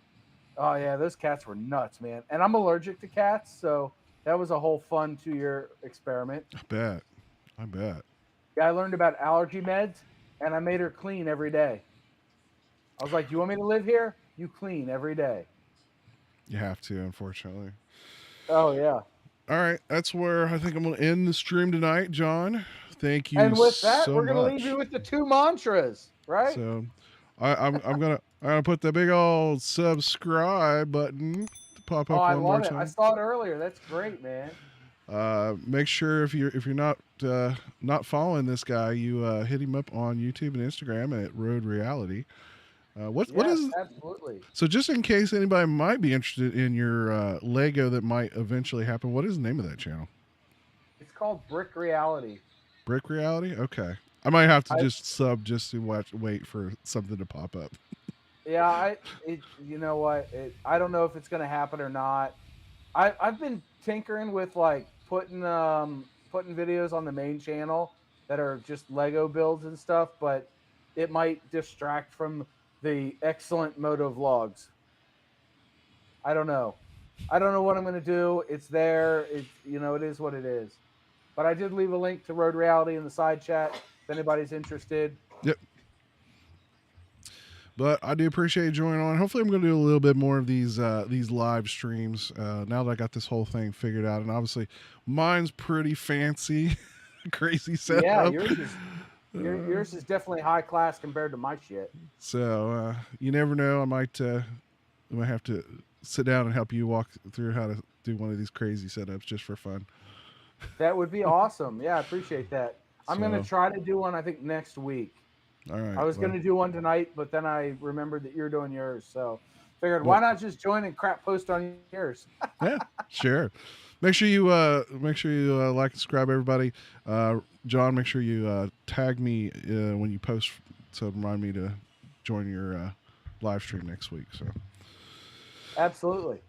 Oh yeah, those cats were nuts, man. And I'm allergic to cats, so that was a whole fun 2-year experiment. I bet. Yeah, I learned about allergy meds, and I made her clean every day. I was like, you want me to live here? You clean every day. You have to, unfortunately. Oh, yeah. All right, that's where I think I'm going to end the stream tonight, John. Thank you And with that, so we're going to much. leave you with the 2 mantras, right? So I'm gonna put the big old subscribe button to pop up I one more love it. time. I saw it earlier. That's great, man. Make sure if you're not following this guy, you hit him up on YouTube and Instagram at Road Reality. What is absolutely. So just in case anybody might be interested in your Lego that might eventually happen, what is the name of that channel? It's called Brick Reality. Brick Reality? Okay. I might have to just wait for something to pop up. Yeah, you know what? I don't know if it's going to happen or not. I've been tinkering with like putting videos on the main channel that are just Lego builds and stuff, but it might distract from the excellent moto vlogs. I don't know. I don't know what I'm going to do. It's there. It is what it is. But I did leave a link to Road Reality in the side chat if anybody's interested. Yep. But I do appreciate you joining on. Hopefully I'm going to do a little bit more of these live streams now that I got this whole thing figured out. And obviously mine's pretty fancy, crazy setup. Yeah, yours is definitely high class compared to my shit. So you never know. I might have to sit down and help you walk through how to do one of these crazy setups just for fun. That would be awesome. Yeah, I appreciate that. I'm going to try to do one, I think, next week. All right. I was going to do one tonight, but then I remembered that you're doing yours. So figured, why not just join and crap post on yours? Yeah, sure. Make sure you like and subscribe, everybody. John, make sure you tag me when you post to remind me to join your live stream next week. So absolutely.